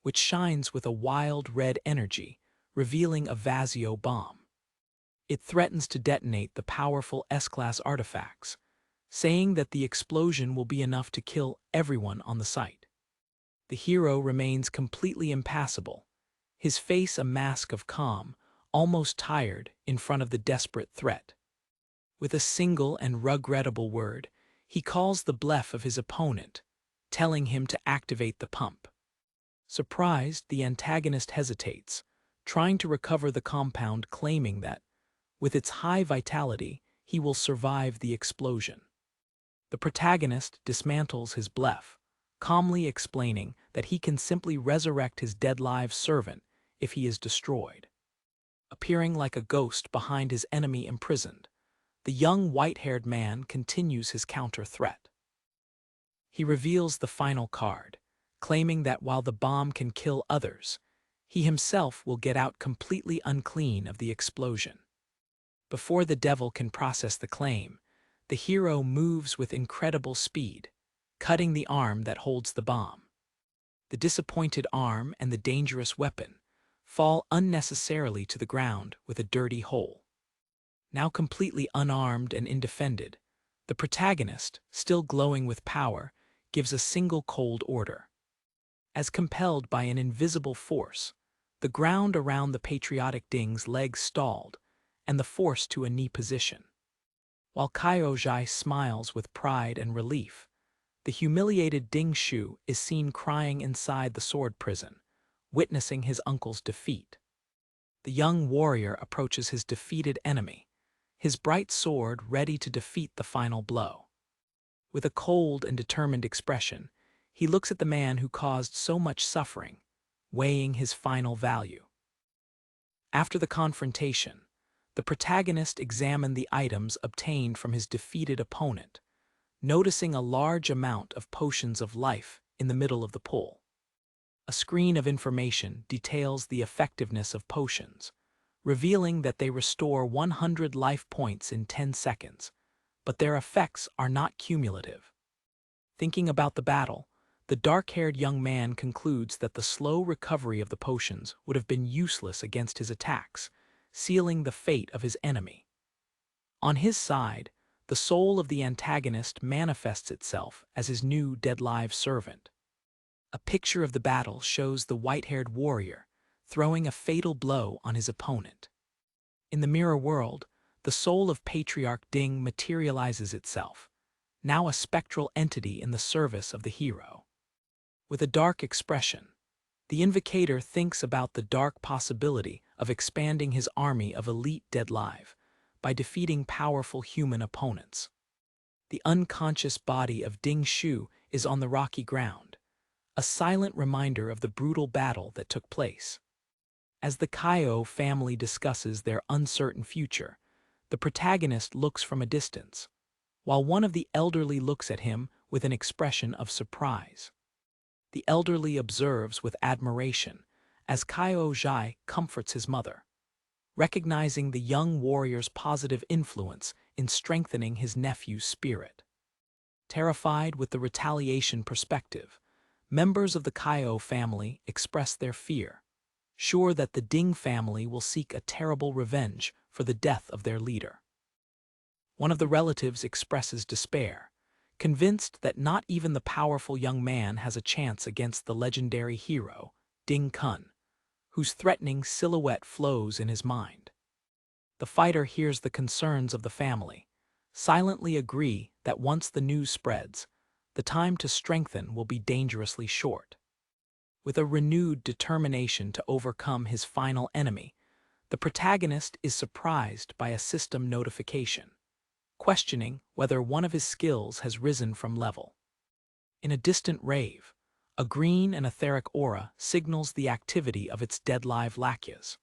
which shines with a wild red energy, revealing a Vasio bomb. It threatens to detonate the powerful S-class artifacts, saying that the explosion will be enough to kill everyone on the site. The hero remains completely impassible, his face a mask of calm, almost tired in front of the desperate threat. With a single and regrettable word, he calls the bluff of his opponent, telling him to activate the pump. Surprised, the antagonist hesitates, trying to recover the compound, claiming that, with its high vitality, he will survive the explosion. The protagonist dismantles his bluff, calmly explaining that he can simply resurrect his dead-live servant if he is destroyed. Appearing like a ghost behind his enemy imprisoned, the young white-haired man continues his counter-threat. He reveals the final card, claiming that while the bomb can kill others, he himself will get out completely unclean of the explosion. Before the devil can process the claim, the hero moves with incredible speed, cutting the arm that holds the bomb. The disappointed arm and the dangerous weapon fall unnecessarily to the ground with a dirty hole. Now completely unarmed and indefended, the protagonist, still glowing with power, gives a single cold order. As compelled by an invisible force, the ground around the patriotic Ding's legs stalled, and the forced to a knee position. While Kyojai smiles with pride and relief, the humiliated Ding Shu is seen crying inside the sword prison, witnessing his uncle's defeat. The young warrior approaches his defeated enemy, his bright sword ready to defeat the final blow. With a cold and determined expression, he looks at the man who caused so much suffering, weighing his final value. After the confrontation, the protagonist examined the items obtained from his defeated opponent, noticing a large amount of potions of life in the middle of the pool. A screen of information details the effectiveness of potions, revealing that they restore 100 life points in 10 seconds, but their effects are not cumulative. Thinking about the battle, the dark-haired young man concludes that the slow recovery of the potions would have been useless against his attacks, sealing the fate of his enemy. On his side, the soul of the antagonist manifests itself as his new dead-live servant. A picture of the battle shows the white-haired warrior throwing a fatal blow on his opponent. In the mirror world, the soul of Patriarch Ding materializes itself, now a spectral entity in the service of the hero. With a dark expression, the invocator thinks about the dark possibility of expanding his army of elite dead-live by defeating powerful human opponents. The unconscious body of Ding Shu is on the rocky ground, a silent reminder of the brutal battle that took place. As the Kaio family discusses their uncertain future, the protagonist looks from a distance, while one of the elderly looks at him with an expression of surprise. The elderly observes with admiration as Kyojai comforts his mother, recognizing the young warrior's positive influence in strengthening his nephew's spirit. Terrified with the retaliation perspective, members of the Kaio family express their fear, sure that the Ding family will seek a terrible revenge for the death of their leader. One of the relatives expresses despair, convinced that not even the powerful young man has a chance against the legendary hero, Ding Kun, whose threatening silhouette flows in his mind. The fighter hears the concerns of the family, silently agree that once the news spreads, the time to strengthen will be dangerously short. With a renewed determination to overcome his final enemy, the protagonist is surprised by a system notification, questioning whether one of his skills has risen from level. In a distant rave, a green and etheric aura signals the activity of its dead-live lakyas.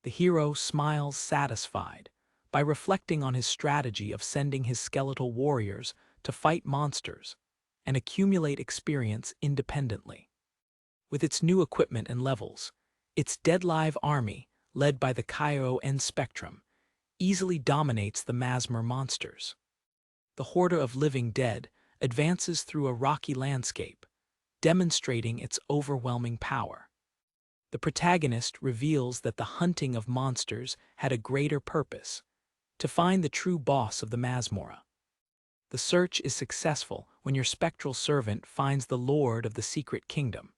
The hero smiles satisfied by reflecting on his strategy of sending his skeletal warriors to fight monsters and accumulate experience independently. With its new equipment and levels, its dead-live army, led by the Kaio N Spectrum, easily dominates the Masmer monsters. The horde of living dead advances through a rocky landscape, demonstrating its overwhelming power. The protagonist reveals that the hunting of monsters had a greater purpose, to find the true boss of the Masmora. The search is successful when your spectral servant finds the Lord of the Secret Kingdom,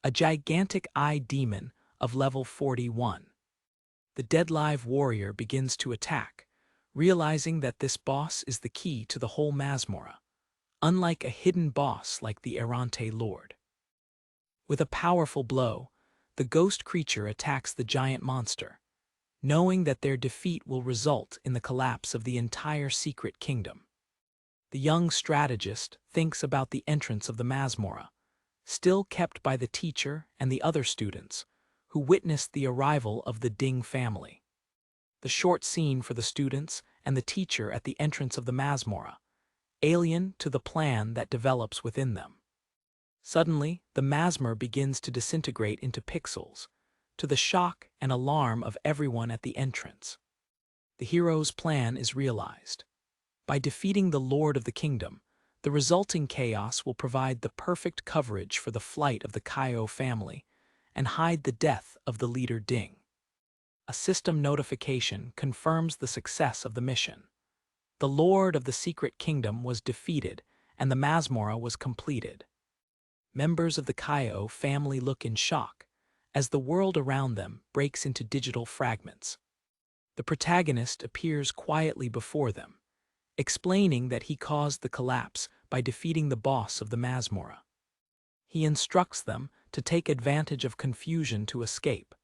a gigantic eye demon of level 41. The dead-live warrior begins to attack, realizing that this boss is the key to the whole Masmora, unlike a hidden boss like the Errante Lord. With a powerful blow, the ghost creature attacks the giant monster, knowing that their defeat will result in the collapse of the entire Secret Kingdom. The young strategist thinks about the entrance of the Masmora, still kept by the teacher and the other students, who witnessed the arrival of the Ding family. The short scene for the students and the teacher at the entrance of the Masmora alien to the plan that develops within them. Suddenly, the masmer begins to disintegrate into pixels, to the shock and alarm of everyone at the entrance. The hero's plan is realized. By defeating the Lord of the Kingdom, the resulting chaos will provide the perfect coverage for the flight of the Kaio family and hide the death of the leader Ding. A system notification confirms the success of the mission. The Lord of the Secret Kingdom was defeated and the Masmora was completed. Members of the Kaio family look in shock as the world around them breaks into digital fragments. The protagonist appears quietly before them, explaining that he caused the collapse by defeating the boss of the Masmora. He instructs them to take advantage of confusion to escape,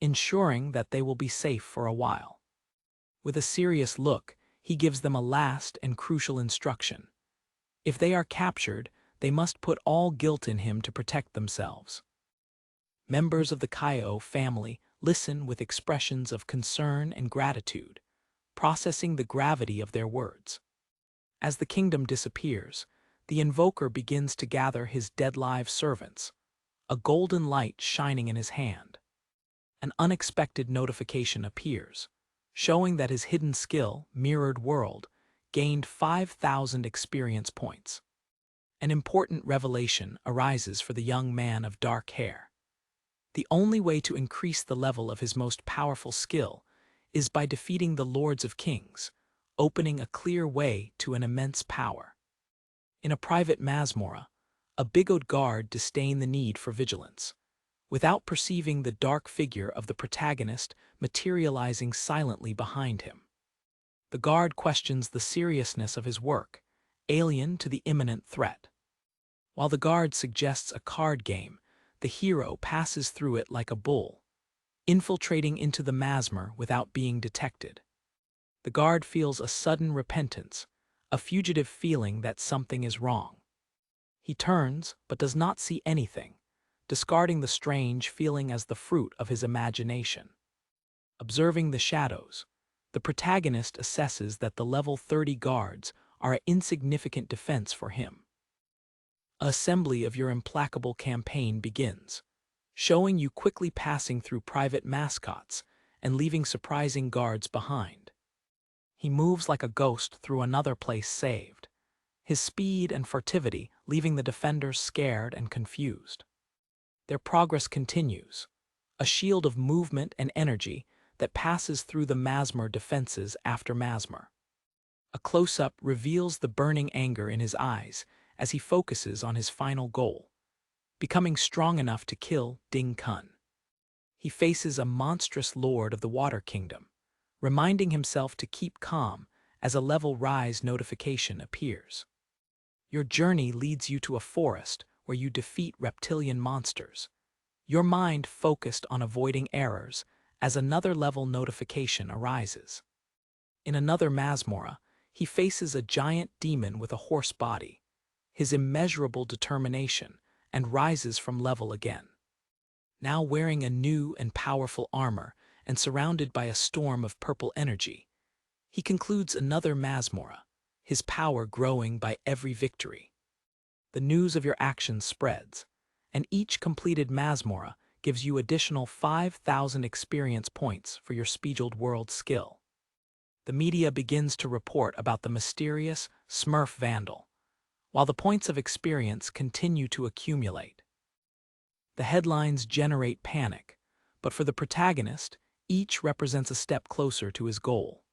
ensuring that they will be safe for a while. With a serious look, he gives them a last and crucial instruction. If they are captured, they must put all guilt in him to protect themselves. Members of the Kaio family listen with expressions of concern and gratitude, processing the gravity of their words. As the kingdom disappears, the invoker begins to gather his dead-live servants, a golden light shining in his hand. An unexpected notification appears, showing that his hidden skill, Mirrored World, gained 5,000 experience points. An important revelation arises for the young man of dark hair. The only way to increase the level of his most powerful skill is by defeating the Lords of Kings, opening a clear way to an immense power. In a private Masmora, a bigod guard disdained the need for vigilance, without perceiving the dark figure of the protagonist materializing silently behind him. The guard questions the seriousness of his work, alien to the imminent threat. While the guard suggests a card game, the hero passes through it like a bull, infiltrating into the masmer without being detected. The guard feels a sudden repentance, a fugitive feeling that something is wrong. He turns, but does not see anything, discarding the strange feeling as the fruit of his imagination. Observing the shadows, the protagonist assesses that the level 30 guards are an insignificant defense for him. An assembly of your implacable campaign begins, showing you quickly passing through private mascots and leaving surprising guards behind. He moves like a ghost through another place saved, his speed and furtivity leaving the defenders scared and confused. Their progress continues, a shield of movement and energy that passes through the Masmer defenses after Masmer. A close-up reveals the burning anger in his eyes as he focuses on his final goal, becoming strong enough to kill Ding Kun. He faces a monstrous lord of the Water Kingdom, reminding himself to keep calm as a level rise notification appears. Your journey leads you to a forest where you defeat reptilian monsters, your mind focused on avoiding errors as another level notification arises. In another Masmora, he faces a giant demon with a horse body, his immeasurable determination, and rises from level again. Now wearing a new and powerful armor and surrounded by a storm of purple energy, he concludes another Masmora, his power growing by every victory. The news of your actions spreads, and each completed Masmora gives you additional 5,000 experience points for your Spiegeled World skill. The media begins to report about the mysterious Smurf Vandal, while the points of experience continue to accumulate. The headlines generate panic, but for the protagonist, each represents a step closer to his goal.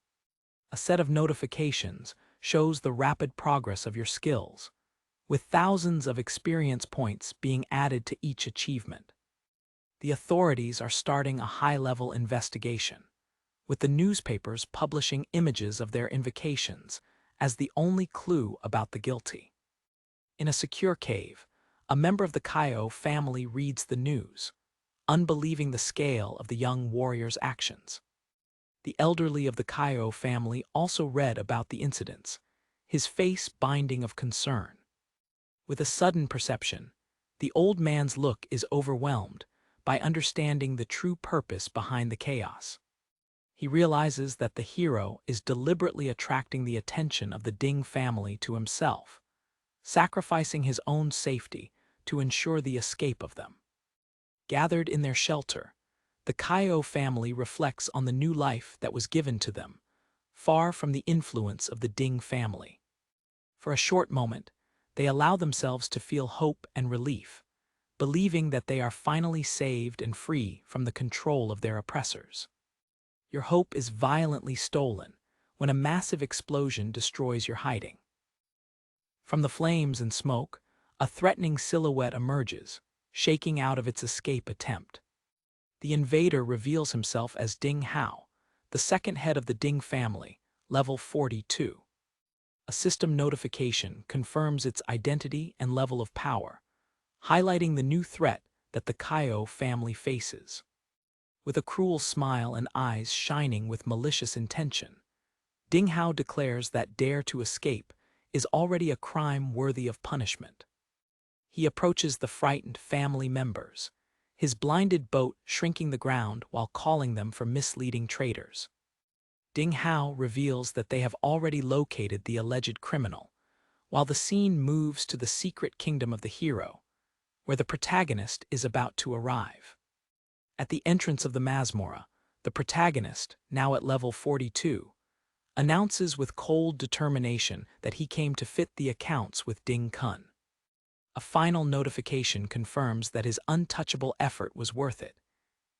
A set of notifications shows the rapid progress of your skills, with thousands of experience points being added to each achievement. The authorities are starting a high-level investigation, with the newspapers publishing images of their invocations as the only clue about the guilty. In a secure cave, a member of the Kaio family reads the news, unbelieving the scale of the young warrior's actions. The elderly of the Kaio family also read about the incidents, his face binding of concern. With a sudden perception, the old man's look is overwhelmed by understanding the true purpose behind the chaos. He realizes that the hero is deliberately attracting the attention of the Ding family to himself, sacrificing his own safety to ensure the escape of them. Gathered in their shelter, the Kaio family reflects on the new life that was given to them, far from the influence of the Ding family. For a short moment, they allow themselves to feel hope and relief, believing that they are finally saved and free from the control of their oppressors. Your hope is violently stolen when a massive explosion destroys your hiding. From the flames and smoke, a threatening silhouette emerges, shaking out of its escape attempt. The invader reveals himself as Ding Hao, the second head of the Ding family, level 42. A system notification confirms its identity and level of power, highlighting the new threat that the Kaio family faces. With a cruel smile and eyes shining with malicious intention, Ding Hao declares that dare to escape is already a crime worthy of punishment. He approaches the frightened family members, his blinded boat shrinking the ground while calling them for misleading traitors. Ding Hao reveals that they have already located the alleged criminal, while the scene moves to the secret kingdom of the hero, where the protagonist is about to arrive. At the entrance of the Masmorra, the protagonist, now at level 42, announces with cold determination that he came to fit the accounts with Ding Kun. A final notification confirms that his untouchable effort was worth it.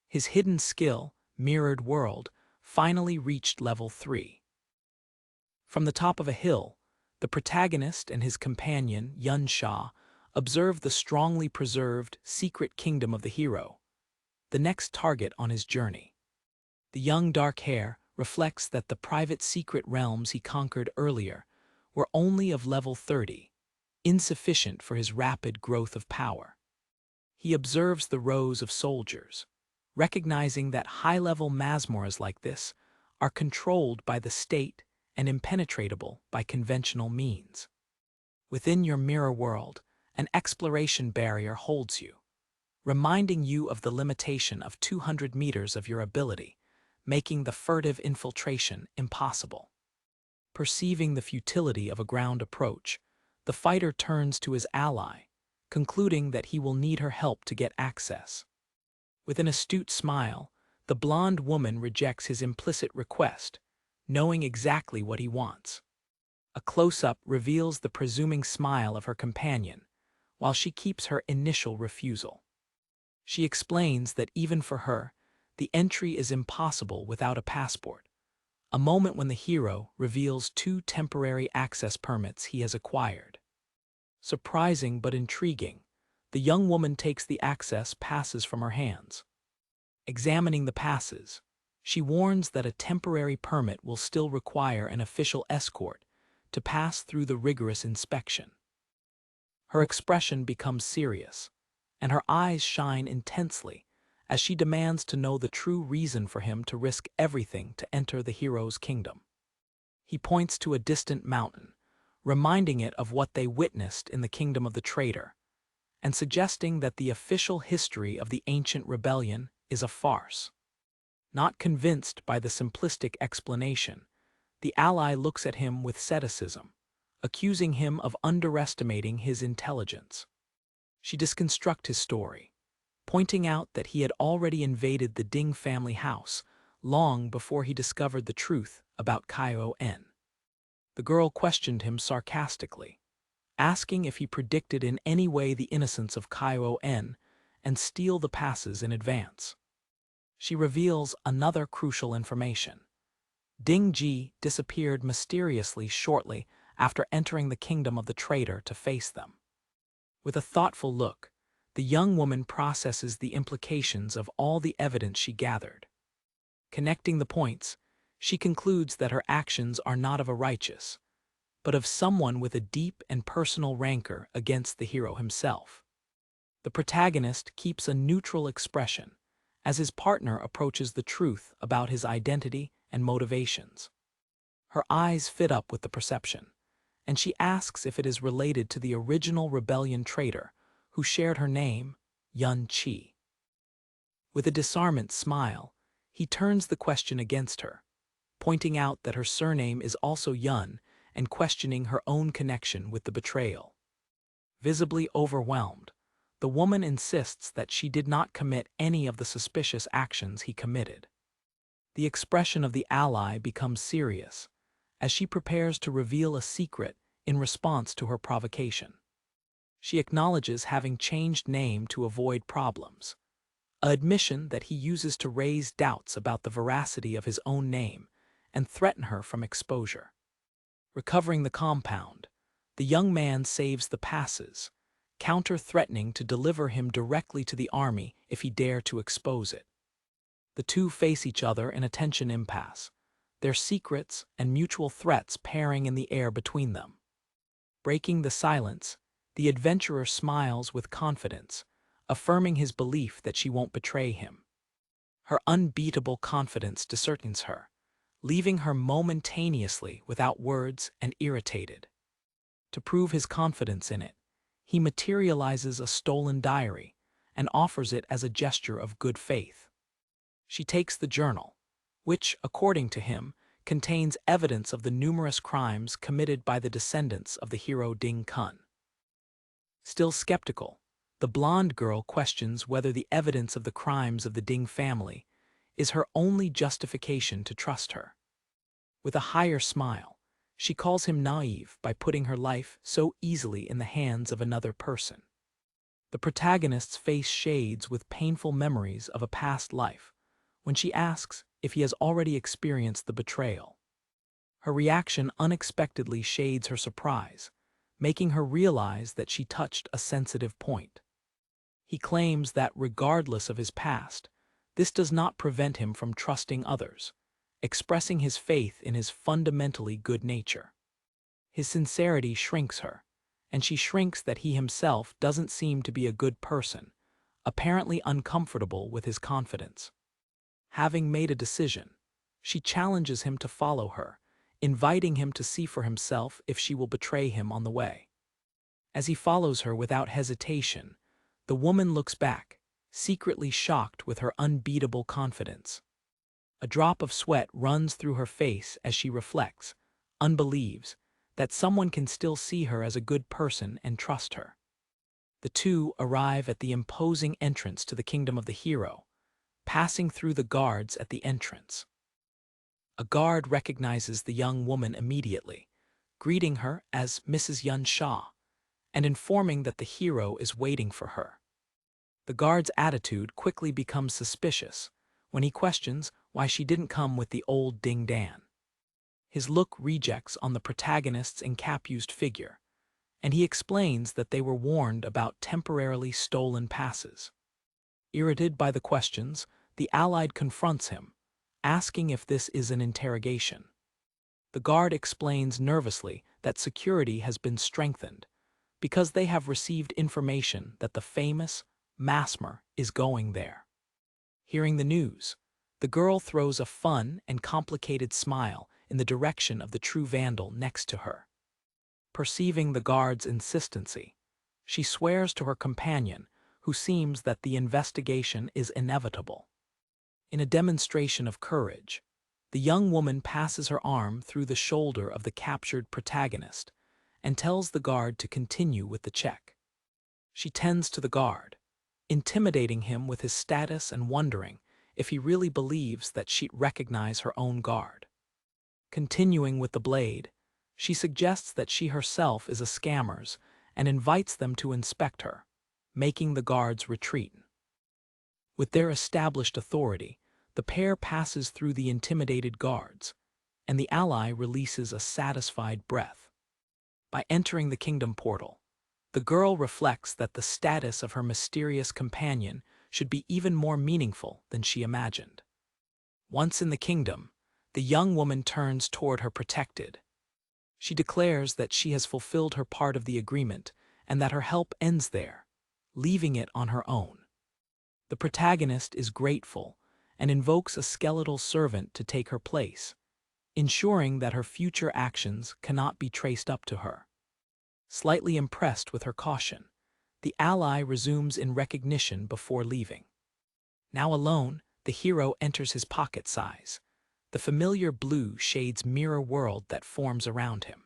His hidden skill, Mirrored World, finally reached level 3. From the top of a hill, the protagonist and his companion, Yun Sha, observe the strongly preserved secret kingdom of the hero, the next target on his journey. The young dark hair reflects that the private secret realms he conquered earlier were only of level 30, insufficient for his rapid growth of power. He observes the rows of soldiers, recognizing that high-level Masmorras like this are controlled by the state and impenetrable by conventional means. Within your mirror world, an exploration barrier holds you, reminding you of the limitation of 200 meters of your ability, making the furtive infiltration impossible. Perceiving the futility of a ground approach, the fighter turns to his ally, concluding that he will need her help to get access. With an astute smile, the blonde woman rejects his implicit request, knowing exactly what he wants. A close-up reveals the presuming smile of her companion, while she keeps her initial refusal. She explains that even for her, the entry is impossible without a passport, a moment when the hero reveals 2 temporary access permits he has acquired. Surprising but intriguing, the young woman takes the access passes from her hands. Examining the passes, she warns that a temporary permit will still require an official escort to pass through the rigorous inspection. Her expression becomes serious, and her eyes shine intensely as she demands to know the true reason for him to risk everything to enter the hero's kingdom. He points to a distant mountain, reminding it of what they witnessed in the kingdom of the traitor, and suggesting that the official history of the ancient rebellion is a farce. Not convinced by the simplistic explanation, the ally looks at him with cynicism, accusing him of underestimating his intelligence. She deconstructs his story, pointing out that he had already invaded the Ding family house long before he discovered the truth about Cayenne. The girl questioned him sarcastically, asking if he predicted in any way the innocence of Cayenne and steal the passes in advance. She reveals another crucial information. Ding Ji disappeared mysteriously shortly after entering the kingdom of the traitor to face them. With a thoughtful look, the young woman processes the implications of all the evidence she gathered. Connecting the points, she concludes that her actions are not of a righteous, but of someone with a deep and personal rancor against the hero himself. The protagonist keeps a neutral expression as his partner approaches the truth about his identity and motivations. Her eyes fit up with the perception, and she asks if it is related to the original rebellion traitor who shared her name, Yun Chi. With a disarmant smile, He turns the question against her, pointing out that her surname is also Yun and questioning her own connection with the betrayal. Visibly overwhelmed, the woman insists that she did not commit any of the suspicious actions he committed. The expression of the ally becomes serious, as she prepares to reveal a secret in response to her provocation. She acknowledges having changed name to avoid problems, an admission that he uses to raise doubts about the veracity of his own name and threaten her from exposure. Recovering the compound, the young man saves the passes, counter-threatening to deliver him directly to the army if he dare to expose it. The two face each other in a tension impasse, their secrets and mutual threats pairing in the air between them. Breaking the silence, the adventurer smiles with confidence, affirming his belief that she won't betray him. Her unbeatable confidence discerns her, leaving her momentaneously without words and irritated. To prove his confidence in it, he materializes a stolen diary and offers it as a gesture of good faith. She takes the journal, which, according to him, contains evidence of the numerous crimes committed by the descendants of the hero Ding Kun. Still skeptical, the blonde girl questions whether the evidence of the crimes of the Ding family is her only justification to trust her. With a higher smile, she calls him naive by putting her life so easily in the hands of another person. The protagonist's face shades with painful memories of a past life when she asks if he has already experienced the betrayal. Her reaction unexpectedly shades her surprise, making her realize that she touched a sensitive point. He claims that regardless of his past, this does not prevent him from trusting others, expressing his faith in his fundamentally good nature. His sincerity shrinks her, and she shrinks that he himself doesn't seem to be a good person, apparently uncomfortable with his confidence. Having made a decision, she challenges him to follow her, inviting him to see for himself if she will betray him on the way. As he follows her without hesitation, the woman looks back, secretly shocked with her unbeatable confidence. A drop of sweat runs through her face as she reflects, unbelieves, that someone can still see her as a good person and trust her. The two arrive at the imposing entrance to the kingdom of the hero, passing through the guards at the entrance. A guard recognizes the young woman immediately, greeting her as Mrs. Yun Sha, and informing that the hero is waiting for her. The guard's attitude quickly becomes suspicious when he questions why she didn't come with the old Ding Dan. His look rejects on the protagonist's encapused figure, and he explains that they were warned about temporarily stolen passes. Irritated by the questions, the allied confronts him, asking if this is an interrogation. The guard explains nervously that security has been strengthened because they have received information that the famous Masmer is going there. Hearing the news, the girl throws a fun and complicated smile in the direction of the true vandal next to her. Perceiving the guard's insistency, she swears to her companion, who seems that the investigation is inevitable. In a demonstration of courage, the young woman passes her arm through the shoulder of the captured protagonist and tells the guard to continue with the check. She tends to the guard, intimidating him with his status and wondering if he really believes that she'd recognize her own guard. Continuing with the blade, she suggests that she herself is a scammer's and invites them to inspect her, making the guards retreat. With their established authority, the pair passes through the intimidated guards, and the ally releases a satisfied breath. By entering the kingdom portal, the girl reflects that the status of her mysterious companion should be even more meaningful than she imagined. Once in the kingdom, the young woman turns toward her protected. She declares that she has fulfilled her part of the agreement and that her help ends there, leaving it on her own. The protagonist is grateful and invokes a skeletal servant to take her place, ensuring that her future actions cannot be traced up to her. Slightly impressed with her caution, the ally resumes in recognition before leaving. Now alone, the hero enters his pocket size. The familiar blue shades mirror world that forms around him.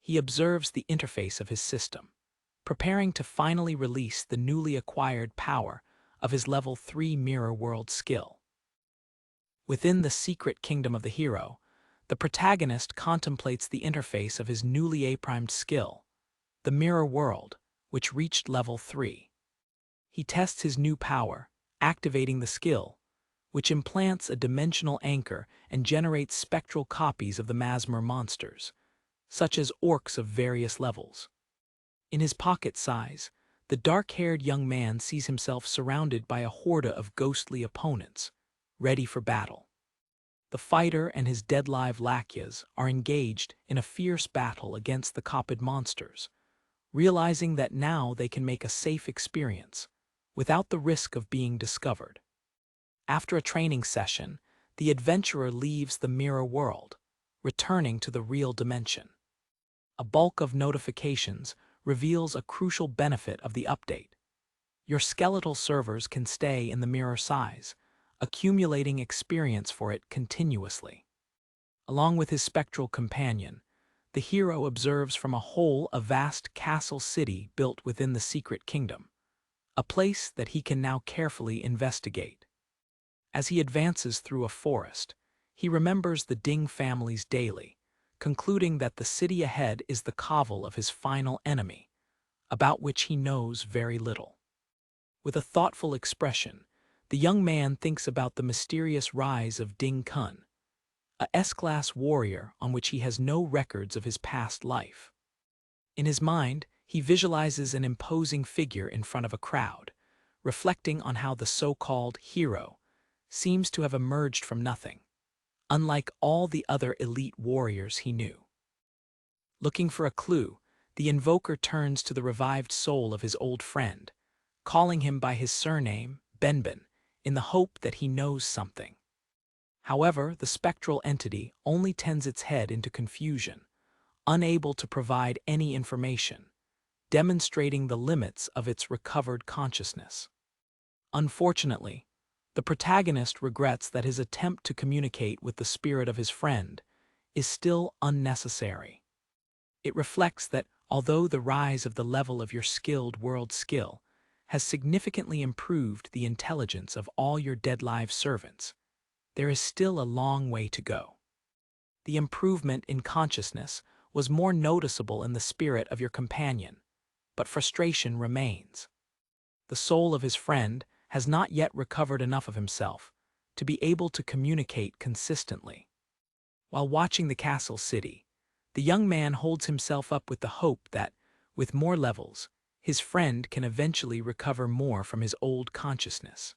He observes the interface of his system, preparing to finally release the newly acquired power of his level 3 mirror world skill. Within the secret kingdom of the hero, the protagonist contemplates the interface of his newly A-primed skill, the mirror world, which reached level 3. He tests his new power, activating the skill, which implants a dimensional anchor and generates spectral copies of the Masmer monsters, such as orcs of various levels. In his pocket size, the dark-haired young man sees himself surrounded by a horde of ghostly opponents, ready for battle. The fighter and his dead-live lakyas are engaged in a fierce battle against the Kopid monsters, realizing that now they can make a safe experience, without the risk of being discovered. After a training session, the adventurer leaves the mirror world, returning to the real dimension. A bulk of notifications reveals a crucial benefit of the update. Your skeletal servers can stay in the mirror size, accumulating experience for it continuously. Along with his spectral companion, the hero observes from a vast castle city built within the secret kingdom, a place that he can now carefully investigate. As he advances through a forest, he remembers the Ding family's daily, concluding that the city ahead is the covel of his final enemy, about which he knows very little. With a thoughtful expression, the young man thinks about the mysterious rise of Ding Kun, a S-class warrior on which he has no records of his past life. In his mind, he visualizes an imposing figure in front of a crowd, reflecting on how the so-called hero seems to have emerged from nothing, unlike all the other elite warriors he knew. Looking for a clue, the invoker turns to the revived soul of his old friend, calling him by his surname, Benben, in the hope that he knows something. However, the spectral entity only tends its head into confusion, unable to provide any information, demonstrating the limits of its recovered consciousness. Unfortunately, the protagonist regrets that his attempt to communicate with the spirit of his friend is still unnecessary. It reflects that although the rise of the level of your skilled world skill has significantly improved the intelligence of all your dead-live servants, there is still a long way to go. The improvement in consciousness was more noticeable in the spirit of your companion, but frustration remains. The soul of his friend has not yet recovered enough of himself to be able to communicate consistently. While watching the castle city, the young man holds himself up with the hope that, with more levels, his friend can eventually recover more from his old consciousness.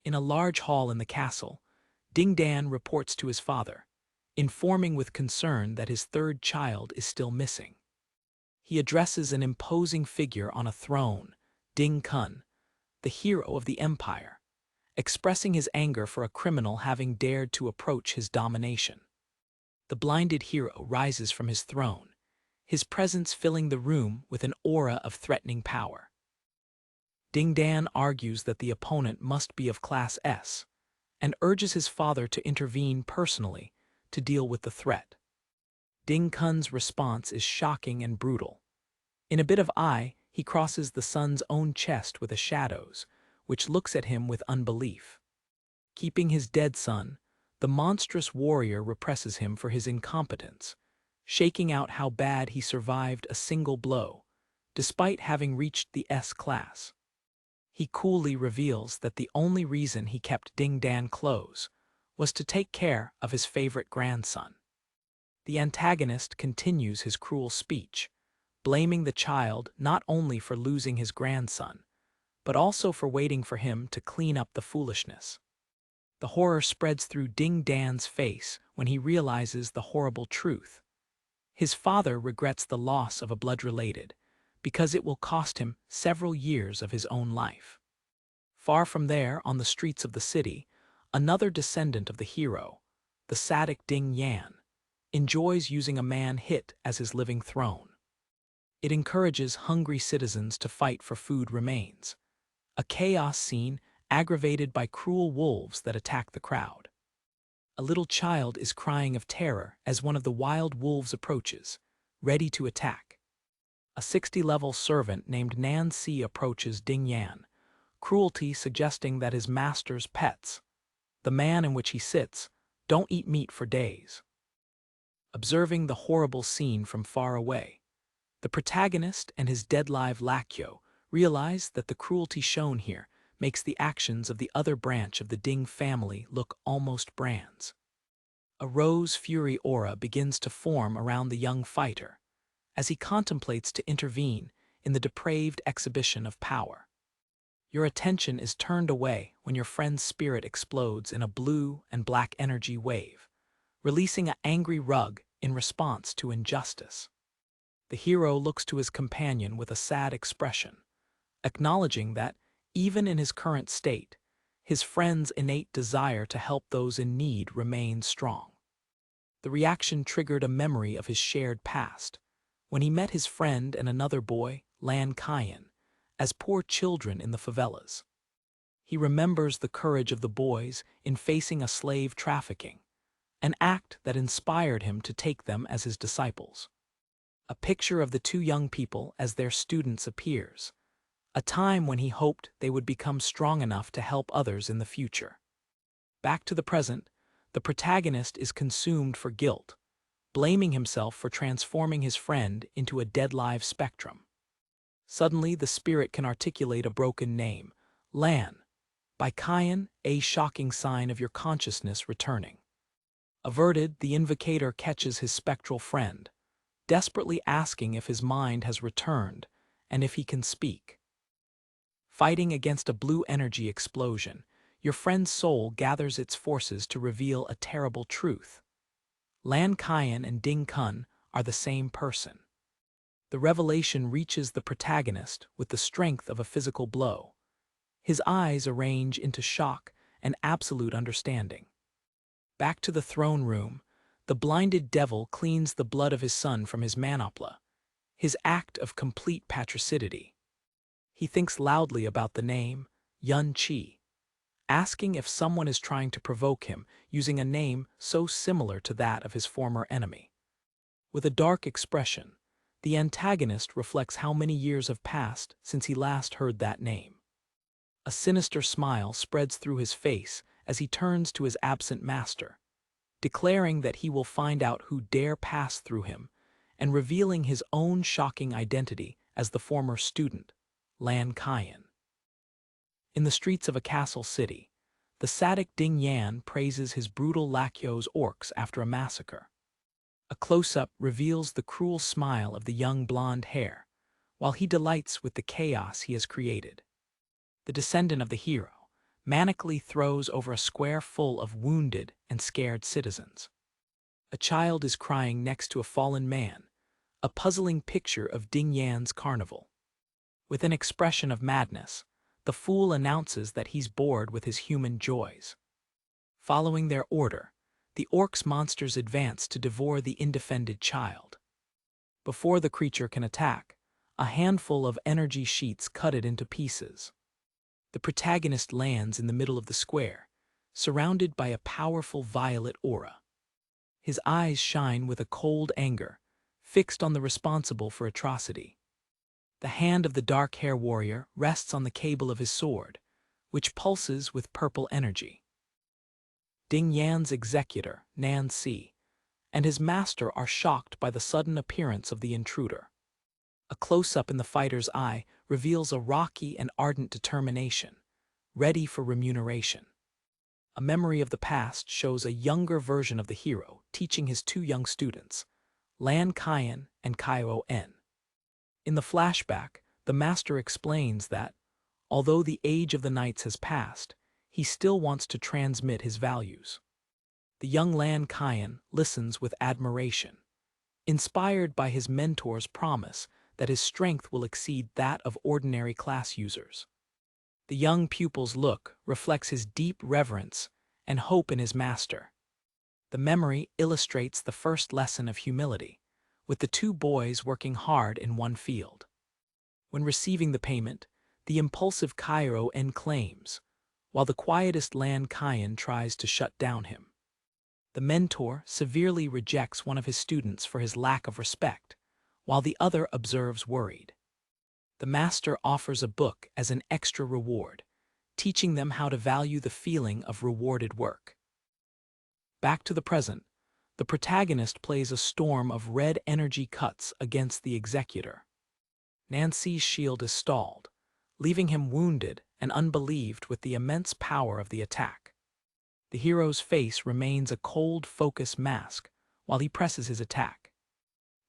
In a large hall in the castle, Ding Dan reports to his father, informing with concern that his third child is still missing. He addresses an imposing figure on a throne, Ding Kun, the hero of the empire, expressing his anger for a criminal having dared to approach his domination. The blinded hero rises from his throne, his presence filling the room with an aura of threatening power. Ding Dan argues that the opponent must be of Class S, and urges his father to intervene personally to deal with the threat. Ding Kun's response is shocking and brutal. In a bit of eye, he crosses the son's own chest with a shadows, which looks at him with unbelief. Keeping his dead son, the monstrous warrior represses him for his incompetence, shaking out how bad he survived a single blow, despite having reached the S-class. He coolly reveals that the only reason he kept Ding Dan close was to take care of his favorite grandson. The antagonist continues his cruel speech, blaming the child not only for losing his grandson, but also for waiting for him to clean up the foolishness. The horror spreads through Ding Dan's face when he realizes the horrible truth. His father regrets the loss of a blood-related, because it will cost him several years of his own life. Far from there, on the streets of the city, another descendant of the hero, the sadic Ding Yan, enjoys using a man hit as his living throne. It encourages hungry citizens to fight for food remains, a chaos scene aggravated by cruel wolves that attack the crowd. A little child is crying of terror as one of the wild wolves approaches, ready to attack. A 60-level servant named Nan Si approaches Ding Yan, cruelty suggesting that his master's pets, the man in which he sits, don't eat meat for days. Observing the horrible scene from far away, the protagonist and his dead-live Lakyo realize that the cruelty shown here makes the actions of the other branch of the Ding family look almost brands. A rose fury aura begins to form around the young fighter as he contemplates to intervene in the depraved exhibition of power. Your attention is turned away when your friend's spirit explodes in a blue and black energy wave, releasing an angry rug in response to injustice. The hero looks to his companion with a sad expression, acknowledging that, even in his current state, his friend's innate desire to help those in need remains strong. The reaction triggered a memory of his shared past, when he met his friend and another boy, Lan Cayenne, as poor children in the favelas. He remembers the courage of the boys in facing a slave trafficking, an act that inspired him to take them as his disciples. A picture of the two young people as their students appears, a time when he hoped they would become strong enough to help others in the future. Back to the present, the protagonist is consumed for guilt, blaming himself for transforming his friend into a dead-live spectrum. Suddenly, the spirit can articulate a broken name, Lan, by Cayenne, a shocking sign of your consciousness returning. Averted, the invocator catches his spectral friend, desperately asking if his mind has returned and if he can speak. Fighting against a blue energy explosion, your friend's soul gathers its forces to reveal a terrible truth. Lan Cayenne and Ding Kun are the same person. The revelation reaches the protagonist with the strength of a physical blow. His eyes arrange into shock and absolute understanding. Back to the throne room, the blinded devil cleans the blood of his son from his manopla, his act of complete patricidity. He thinks loudly about the name, Yun Chi, asking if someone is trying to provoke him using a name so similar to that of his former enemy. With a dark expression, the antagonist reflects how many years have passed since he last heard that name. A sinister smile spreads through his face as he turns to his absent master, declaring that he will find out who dare pass through him and revealing his own shocking identity as the former student, Lan Cayenne. In the streets of a castle city, the sadic Ding Yan praises his brutal Lakyo's orcs after a massacre. A close-up reveals the cruel smile of the young blonde hair, while he delights with the chaos he has created. The descendant of the hero manically throws over a square full of wounded and scared citizens. A child is crying next to a fallen man, a puzzling picture of Ding Yan's carnival. With an expression of madness, the fool announces that he's bored with his human joys. Following their order, the orcs monsters advance to devour the indefended child. Before the creature can attack, a handful of energy sheets cut it into pieces. The protagonist lands in the middle of the square, surrounded by a powerful violet aura. His eyes shine with a cold anger, fixed on the responsible for atrocity. The hand of the dark hair warrior rests on the cable of his sword, which pulses with purple energy. Ding Yan's executor, Nan Si, and his master are shocked by the sudden appearance of the intruder. A close-up in the fighter's eye reveals a rocky and ardent determination, ready for remuneration. A memory of the past shows a younger version of the hero teaching his two young students, Lan Cayenne and Kyo-en. In the flashback, the master explains that, although the age of the knights has passed, he still wants to transmit his values. The young Lan Cayenne listens with admiration, inspired by his mentor's promise that his strength will exceed that of ordinary class users. The young pupil's look reflects his deep reverence and hope in his master. The memory illustrates the first lesson of humility, with the two boys working hard in one field. When receiving the payment, the impulsive Kyo-en claims, while the quietest Lan Cayenne tries to shut down him. The mentor severely rejects one of his students for his lack of respect, while the other observes worried. The master offers a book as an extra reward, teaching them how to value the feeling of rewarded work. Back to the present, the protagonist plays a storm of red energy cuts against the executor. Nancy's shield is stalled, leaving him wounded and unbelieved with the immense power of the attack. The hero's face remains a cold focus mask while he presses his attack.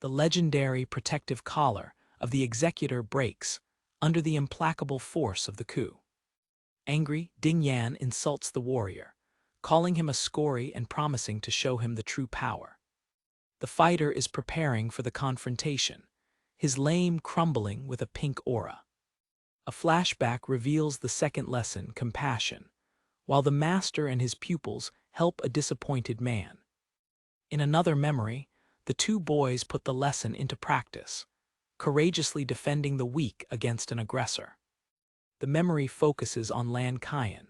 The legendary protective collar of the executor breaks under the implacable force of the coup. Angry, Ding Yan insults the warrior, calling him a scory and promising to show him the true power. The fighter is preparing for the confrontation, his lame crumbling with a pink aura. A flashback reveals the second lesson, compassion, while the master and his pupils help a disappointed man. In another memory, the two boys put the lesson into practice, courageously defending the weak against an aggressor. The memory focuses on Lan Cayenne,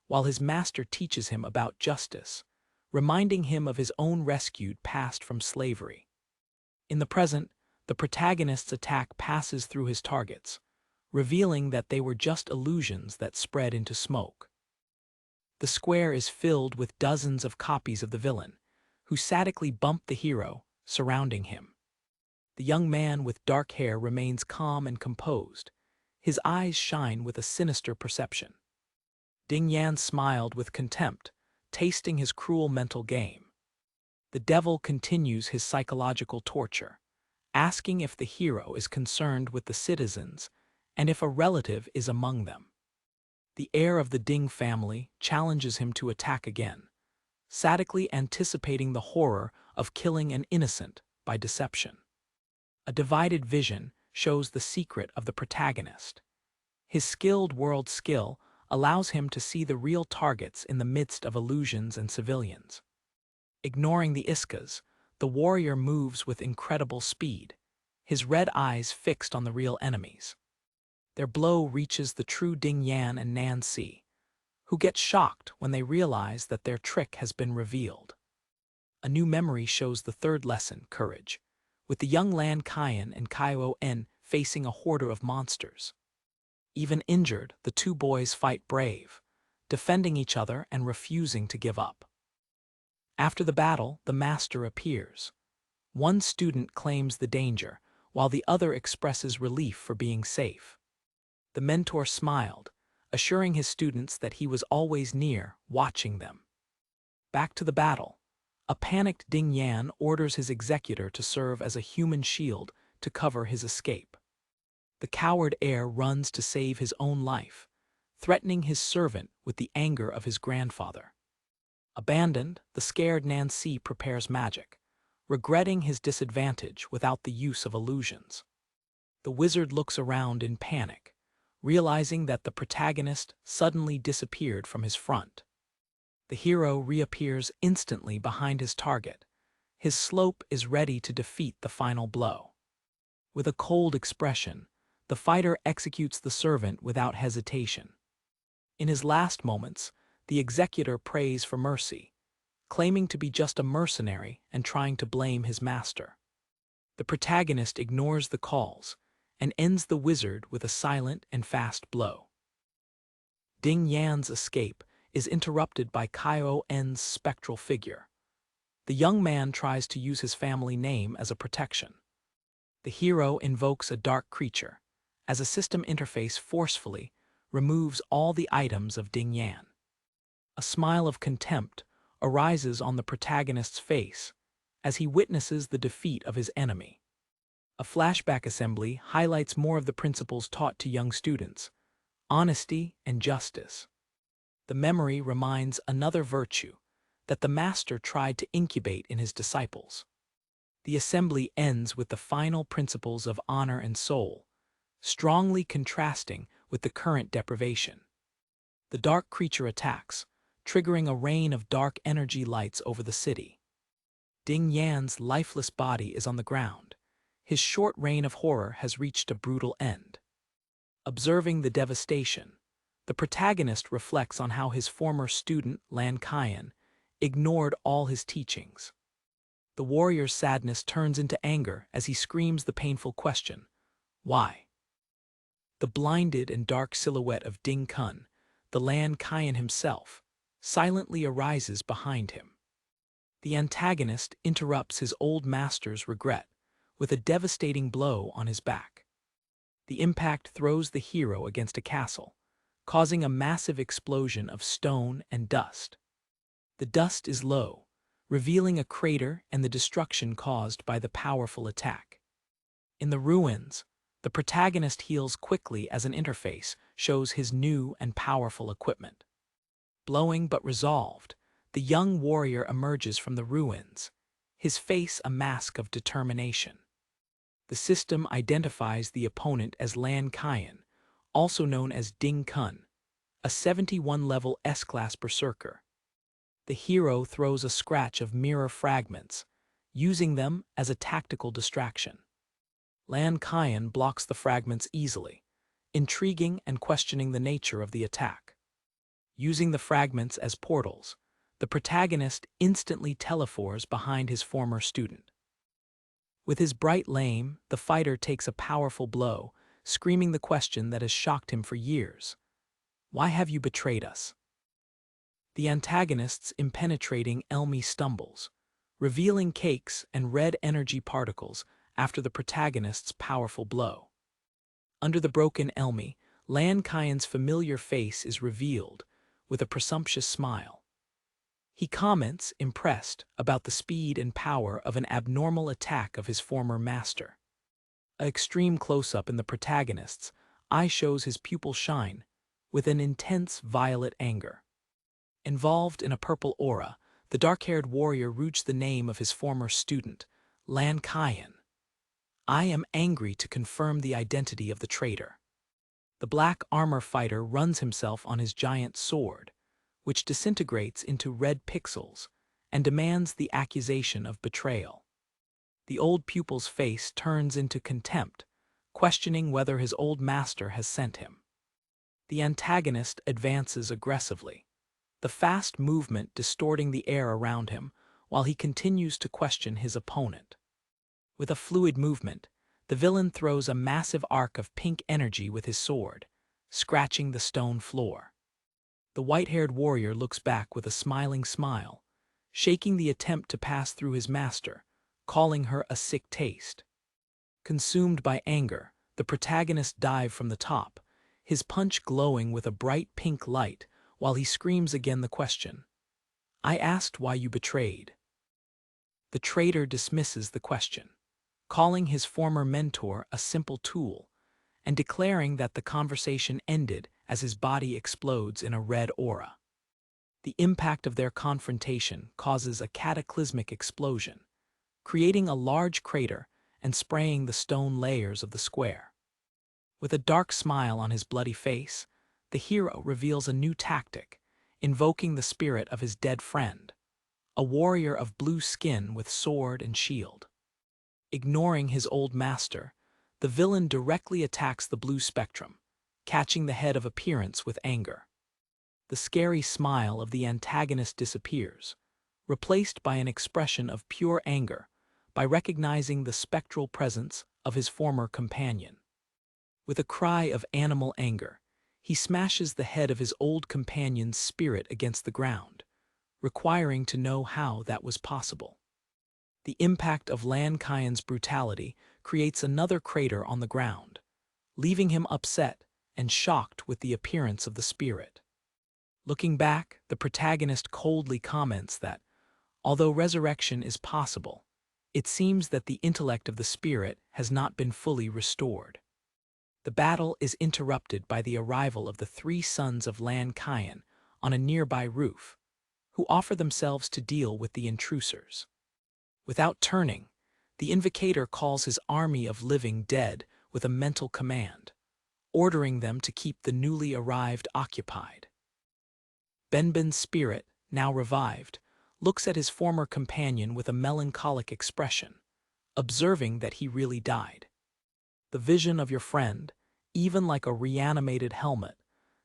while his master teaches him about justice, reminding him of his own rescued past from slavery. In the present, the protagonist's attack passes through his targets, revealing that they were just illusions that spread into smoke. The square is filled with dozens of copies of the villain, who sadically bump the hero, surrounding him. The young man with dark hair remains calm and composed. His eyes shine with a sinister perception. Ding Yan smiled with contempt, tasting his cruel mental game. The devil continues his psychological torture, asking if the hero is concerned with the citizens and if a relative is among them. The heir of the Ding family challenges him to attack again, sadically anticipating the horror of killing an innocent by deception. A divided vision shows the secret of the protagonist. His skilled world skill allows him to see the real targets in the midst of illusions and civilians. Ignoring the iskas, the warrior moves with incredible speed, his red eyes fixed on the real enemies. Their blow reaches the true Ding Yan and Nancy, who get shocked when they realize that their trick has been revealed. A new memory shows the third lesson, courage, with the young Lan Cayenne and Kyo-en facing a horde of monsters. Even injured, the two boys fight brave, defending each other and refusing to give up. After the battle, the master appears. One student claims the danger, while the other expresses relief for being safe. The mentor smiled, assuring his students that he was always near, watching them. Back to the battle, a panicked Ding Yan orders his executor to serve as a human shield to cover his escape. The coward heir runs to save his own life, threatening his servant with the anger of his grandfather. Abandoned, the scared Nancy prepares magic, regretting his disadvantage without the use of illusions. The wizard looks around in panic, realizing that the protagonist suddenly disappeared from his front. The hero reappears instantly behind his target. His slope is ready to defeat the final blow. With a cold expression, the fighter executes the servant without hesitation. In his last moments, the executor prays for mercy, claiming to be just a mercenary and trying to blame his master. The protagonist ignores the calls and ends the wizard with a silent and fast blow. Ding Yan's escape is interrupted by Kyo-en's spectral figure. The young man tries to use his family name as a protection. The hero invokes a dark creature, as a system interface forcefully removes all the items of Ding Yan. A smile of contempt arises on the protagonist's face as he witnesses the defeat of his enemy. A flashback assembly highlights more of the principles taught to young students: honesty and justice. The memory reminds another virtue that the master tried to incubate in his disciples. The assembly ends with the final principles of honor and soul, strongly contrasting with the current deprivation. The dark creature attacks, triggering a rain of dark energy lights over the city. Ding Yan's lifeless body is on the ground. His short reign of horror has reached a brutal end. Observing the devastation, The protagonist reflects on how his former student, Lan Cayenne, ignored all his teachings. The warrior's sadness turns into anger as he screams the painful question, why? The blinded and dark silhouette of Ding Kun, the Lan Cayenne himself, silently arises behind him. The antagonist interrupts his old master's regret with a devastating blow on his back. The impact throws the hero against a castle, causing a massive explosion of stone and dust. The dust is low, revealing a crater and the destruction caused by the powerful attack. In the ruins, the protagonist heals quickly as an interface shows his new and powerful equipment. Blowing but resolved, the young warrior emerges from the ruins, his face a mask of determination. The system identifies the opponent as Lan Cayenne, also known as Ding Kun, a 71-level S-class berserker. The hero throws a scratch of mirror fragments, using them as a tactical distraction. Lan Cayenne blocks the fragments easily, intriguing and questioning the nature of the attack. Using the fragments as portals, the protagonist instantly teleports behind his former student. With his bright lame, the fighter takes a powerful blow, screaming the question that has shocked him for years. Why have you betrayed us? The antagonist's impenetrating Elmi stumbles, revealing cakes and red energy particles after the protagonist's powerful blow. Under the broken Elmi, Lan Cayenne's familiar face is revealed with a presumptuous smile. He comments, impressed, about the speed and power of an abnormal attack of his former master. An extreme close-up in the protagonist's eye shows his pupil shine with an intense violet anger. Involved in a purple aura, the dark-haired warrior roots the name of his former student, Lan Cayenne. I am angry to confirm the identity of the traitor. The black armor fighter runs himself on his giant sword, which disintegrates into red pixels and demands the accusation of betrayal. The old pupil's face turns into contempt, questioning whether his old master has sent him. The antagonist advances aggressively, the fast movement distorting the air around him while he continues to question his opponent. With a fluid movement, the villain throws a massive arc of pink energy with his sword, scratching the stone floor. The white-haired warrior looks back with a smiling smile, shaking the attempt to pass through his master, calling her a sick taste. Consumed by anger, the protagonist dives from the top, his punch glowing with a bright pink light while he screams again the question, I asked why you betrayed. The traitor dismisses the question, calling his former mentor a simple tool, and declaring that the conversation ended as his body explodes in a red aura. The impact of their confrontation causes a cataclysmic explosion, creating a large crater and spraying the stone layers of the square. With a dark smile on his bloody face, the hero reveals a new tactic, invoking the spirit of his dead friend, a warrior of blue skin with sword and shield. Ignoring his old master, the villain directly attacks the blue spectrum, catching the head of appearance with anger. The scary smile of the antagonist disappears, replaced by an expression of pure anger by recognizing the spectral presence of his former companion. With a cry of animal anger, he smashes the head of his old companion's spirit against the ground, requiring to know how that was possible. The impact of Lan Cayenne's brutality creates another crater on the ground, leaving him upset and shocked with the appearance of the spirit. Looking back, the protagonist coldly comments that, although resurrection is possible, it seems that the intellect of the spirit has not been fully restored. The battle is interrupted by the arrival of the three sons of Lan Cayenne on a nearby roof, who offer themselves to deal with the intruders. Without turning, the invocator calls his army of living dead with a mental command, ordering them to keep the newly arrived occupied. Benben's spirit, now revived, looks at his former companion with a melancholic expression, observing that he really died. The vision of your friend, even like a reanimated helmet,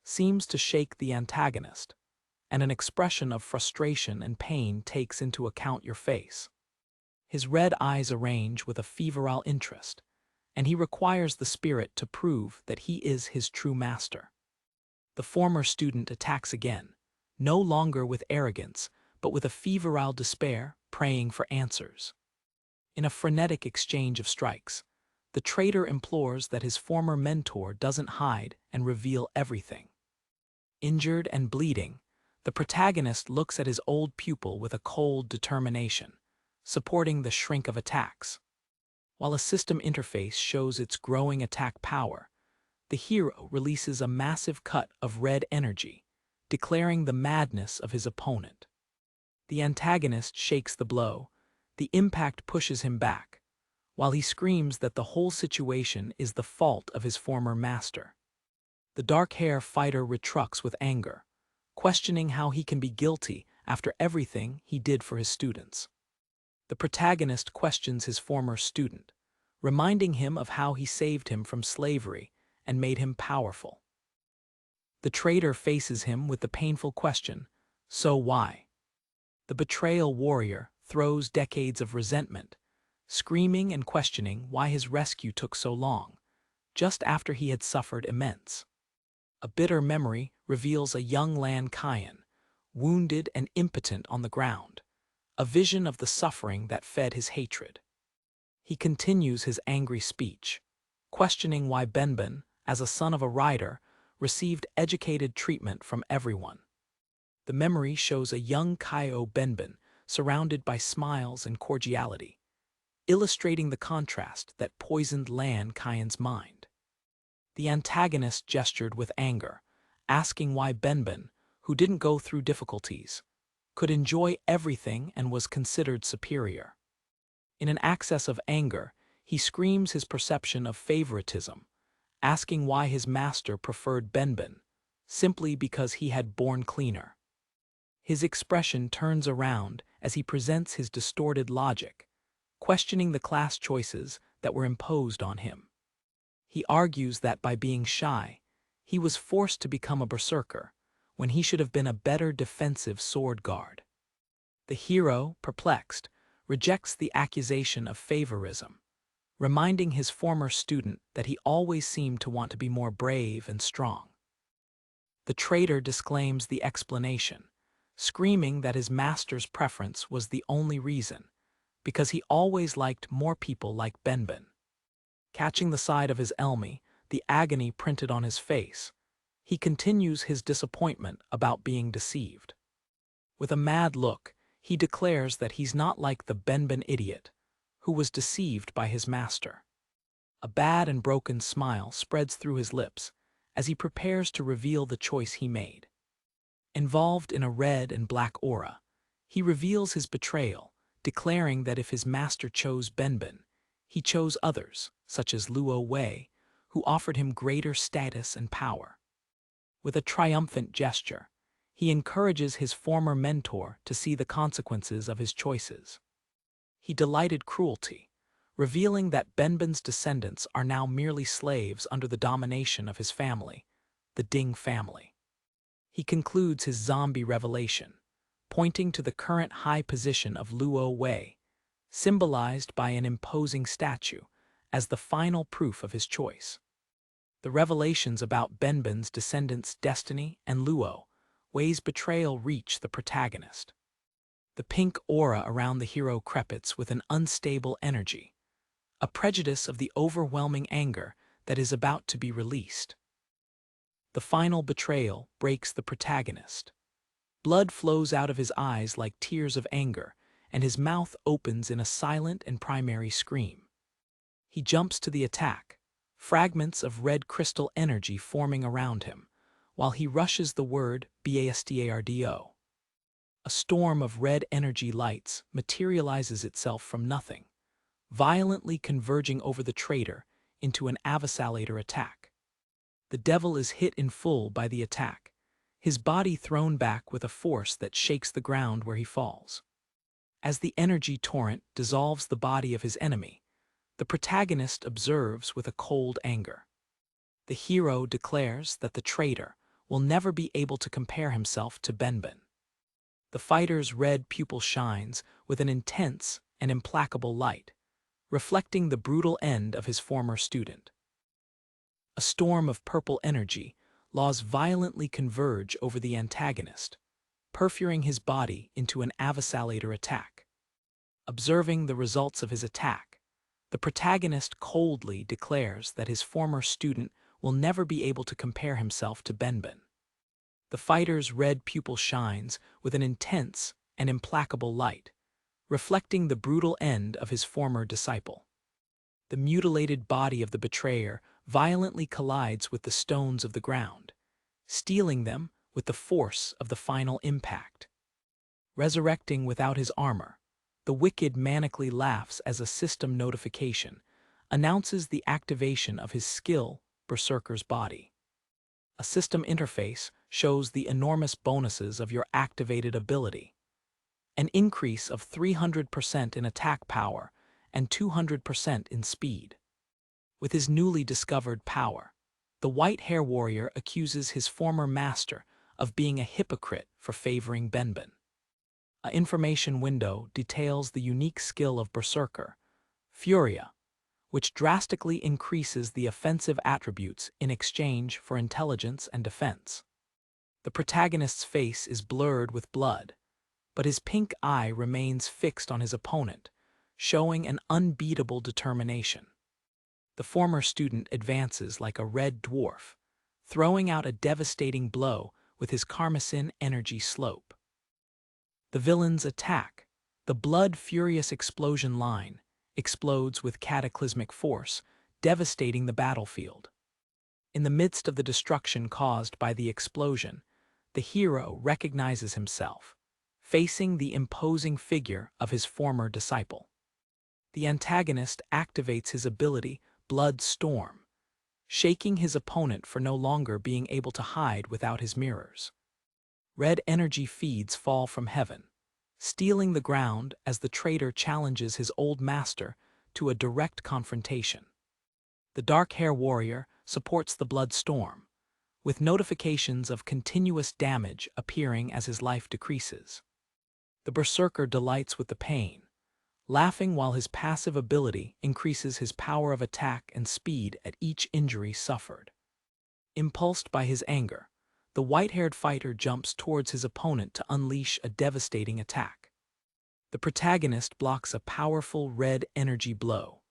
seems to shake the antagonist, and an expression of frustration and pain takes into account your face. His red eyes arrange with a febrile interest, and he requires the spirit to prove that he is his true master. The former student attacks again, no longer with arrogance, but with a febrile despair, praying for answers. In a frenetic exchange of strikes, the traitor implores that his former mentor doesn't hide and reveal everything. Injured and bleeding, the protagonist looks at his old pupil with a cold determination, supporting the shrink of attacks. While a system interface shows its growing attack power, the hero releases a massive cut of red energy, declaring the madness of his opponent. The antagonist shakes the blow, the impact pushes him back, while he screams that the whole situation is the fault of his former master. The dark-haired fighter retructs with anger, questioning how he can be guilty after everything he did for his students. The protagonist questions his former student, reminding him of how he saved him from slavery and made him powerful. The traitor faces him with the painful question, "So why?" The betrayal warrior throws decades of resentment, screaming and questioning why his rescue took so long, just after he had suffered immense. A bitter memory reveals a young Lan Cayenne, wounded and impotent on the ground, a vision of the suffering that fed his hatred. He continues his angry speech, questioning why Benben, as a son of a rider, received educated treatment from everyone. The memory shows a young Kaio Benben surrounded by smiles and cordiality, illustrating the contrast that poisoned Lan Cayenne's mind. The antagonist gestured with anger, asking why Benben, who didn't go through difficulties, could enjoy everything and was considered superior. In an access of anger, he screams his perception of favoritism, asking why his master preferred Benben, simply because he had born cleaner. His expression turns around as he presents his distorted logic, questioning the class choices that were imposed on him. He argues that by being shy, he was forced to become a berserker, when he should have been a better defensive sword guard. The hero, perplexed, rejects the accusation of favorism, reminding his former student that he always seemed to want to be more brave and strong. The traitor disclaims the explanation, screaming that his master's preference was the only reason, because he always liked more people like Benben. Catching the side of his Elmi, the agony printed on his face, he continues his disappointment about being deceived. With a mad look, he declares that he's not like the Benben idiot, who was deceived by his master. A bad and broken smile spreads through his lips as he prepares to reveal the choice he made. Involved in a red and black aura, he reveals his betrayal, declaring that if his master chose Benben, he chose others, such as Luo Wei, who offered him greater status and power. With a triumphant gesture, he encourages his former mentor to see the consequences of his choices. He delighted cruelty, revealing that Benben's descendants are now merely slaves under the domination of his family, the Ding family. He concludes his zombie revelation, pointing to the current high position of Luo Wei, symbolized by an imposing statue, as the final proof of his choice. The revelations about Benben's descendants' destiny and Luo Wei's betrayal reach the protagonist. The pink aura around the hero crepits with an unstable energy, a prejudice of the overwhelming anger that is about to be released. The final betrayal breaks the protagonist. Blood flows out of his eyes like tears of anger, and his mouth opens in a silent and primary scream. He jumps to the attack, fragments of red crystal energy forming around him, while he rushes the word BASTARDO. A storm of red energy lights materializes itself from nothing, violently converging over the traitor into an avasalator attack. The devil is hit in full by the attack, his body thrown back with a force that shakes the ground where he falls. As the energy torrent dissolves the body of his enemy, the protagonist observes with a cold anger. The hero declares that the traitor, will never be able to compare himself to Benben. The fighter's red pupil shines with an intense and implacable light, reflecting the brutal end of his former student. A storm of purple energy laws violently converge over the antagonist, perforating his body into an avasalator attack. Observing the results of his attack, the protagonist coldly declares that his former student will never be able to compare himself to Benben. The fighter's red pupil shines with an intense and implacable light, reflecting the brutal end of his former disciple. The mutilated body of the betrayer violently collides with the stones of the ground, stealing them with the force of the final impact. Resurrecting without his armor, the wicked manically laughs as a system notification announces the activation of his skill berserker's body. A system interface shows the enormous bonuses of your activated ability. An increase of 300% in attack power and 200% in speed. With his newly discovered power, the white hair warrior accuses his former master of being a hypocrite for favoring Benben. An information window details the unique skill of Berserker, Furia, which drastically increases the offensive attributes in exchange for intelligence and defense. The protagonist's face is blurred with blood, but his pink eye remains fixed on his opponent, showing an unbeatable determination. The former student advances like a red dwarf, throwing out a devastating blow with his Karmasin energy slope. The villain's attack, the blood-furious explosion line, explodes with cataclysmic force, devastating the battlefield. In the midst of the destruction caused by the explosion, the hero recognizes himself, facing the imposing figure of his former disciple. The antagonist activates his ability, Blood Storm, shaking his opponent for no longer being able to hide without his mirrors. Red energy feeds fall from heaven, stealing the ground as the traitor challenges his old master to a direct confrontation. The dark hair warrior supports the Blood Storm, with notifications of continuous damage appearing as his life decreases. The berserker delights with the pain, laughing while his passive ability increases his power of attack and speed at each injury suffered. Impulsed by his anger, the white-haired fighter jumps towards his opponent to unleash a devastating attack. The protagonist blocks a powerful red energy blow,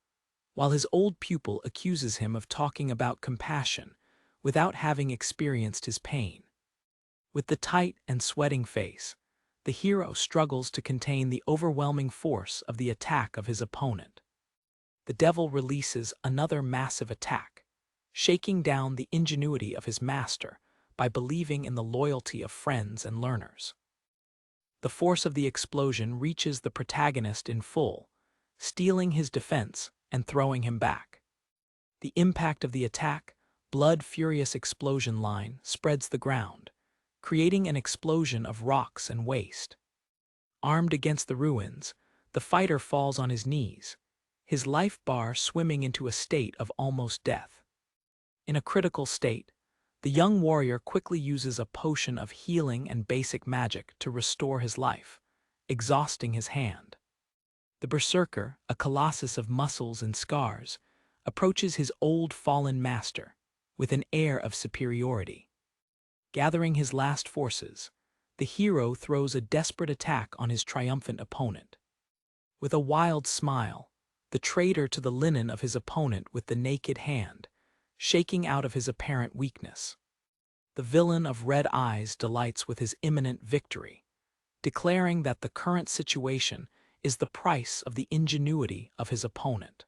while his old pupil accuses him of talking about compassion without having experienced his pain. With the tight and sweating face, the hero struggles to contain the overwhelming force of the attack of his opponent. The devil releases another massive attack, shaking down the ingenuity of his master by believing in the loyalty of friends and learners. The force of the explosion reaches the protagonist in full, stealing his defense and throwing him back. The impact of the attack, blood-furious explosion line, spreads the ground, creating an explosion of rocks and waste. Armed against the ruins, the fighter falls on his knees, his life bar swimming into a state of almost death. In a critical state, the young warrior quickly uses a potion of healing and basic magic to restore his life, exhausting his hand. The berserker, a colossus of muscles and scars, approaches his old fallen master with an air of superiority. Gathering his last forces, the hero throws a desperate attack on his triumphant opponent. With a wild smile, the traitor to the linen of his opponent with the naked hand, shaking out of his apparent weakness. The villain of red eyes delights with his imminent victory, declaring that the current situation is the price of the ingenuity of his opponent.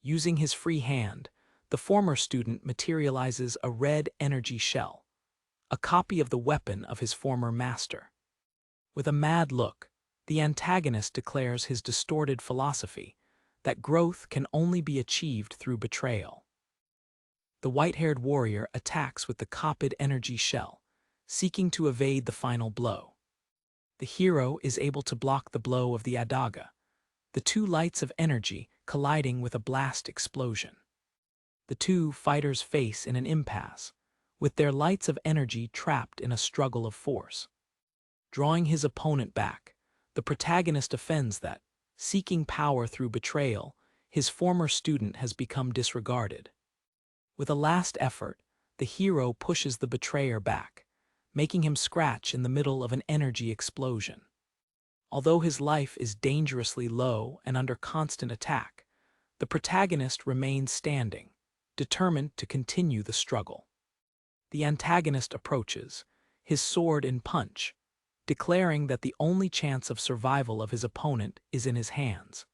Using his free hand, the former student materializes a red energy shell, a copy of the weapon of his former master. With a mad look, the antagonist declares his distorted philosophy that growth can only be achieved through betrayal. The white-haired warrior attacks with the copied energy shell, seeking to evade the final blow. The hero is able to block the blow of the adaga, the two lights of energy colliding with a blast explosion. The two fighters face in an impasse, with their lights of energy trapped in a struggle of force. Drawing his opponent back, the protagonist offends that, seeking power through betrayal, his former student has become disregarded. With a last effort, the hero pushes the betrayer back, making him scratch in the middle of an energy explosion. Although his life is dangerously low and under constant attack, the protagonist remains standing, determined to continue the struggle. The antagonist approaches, his sword in punch, declaring that the only chance of survival of his opponent is in his hands.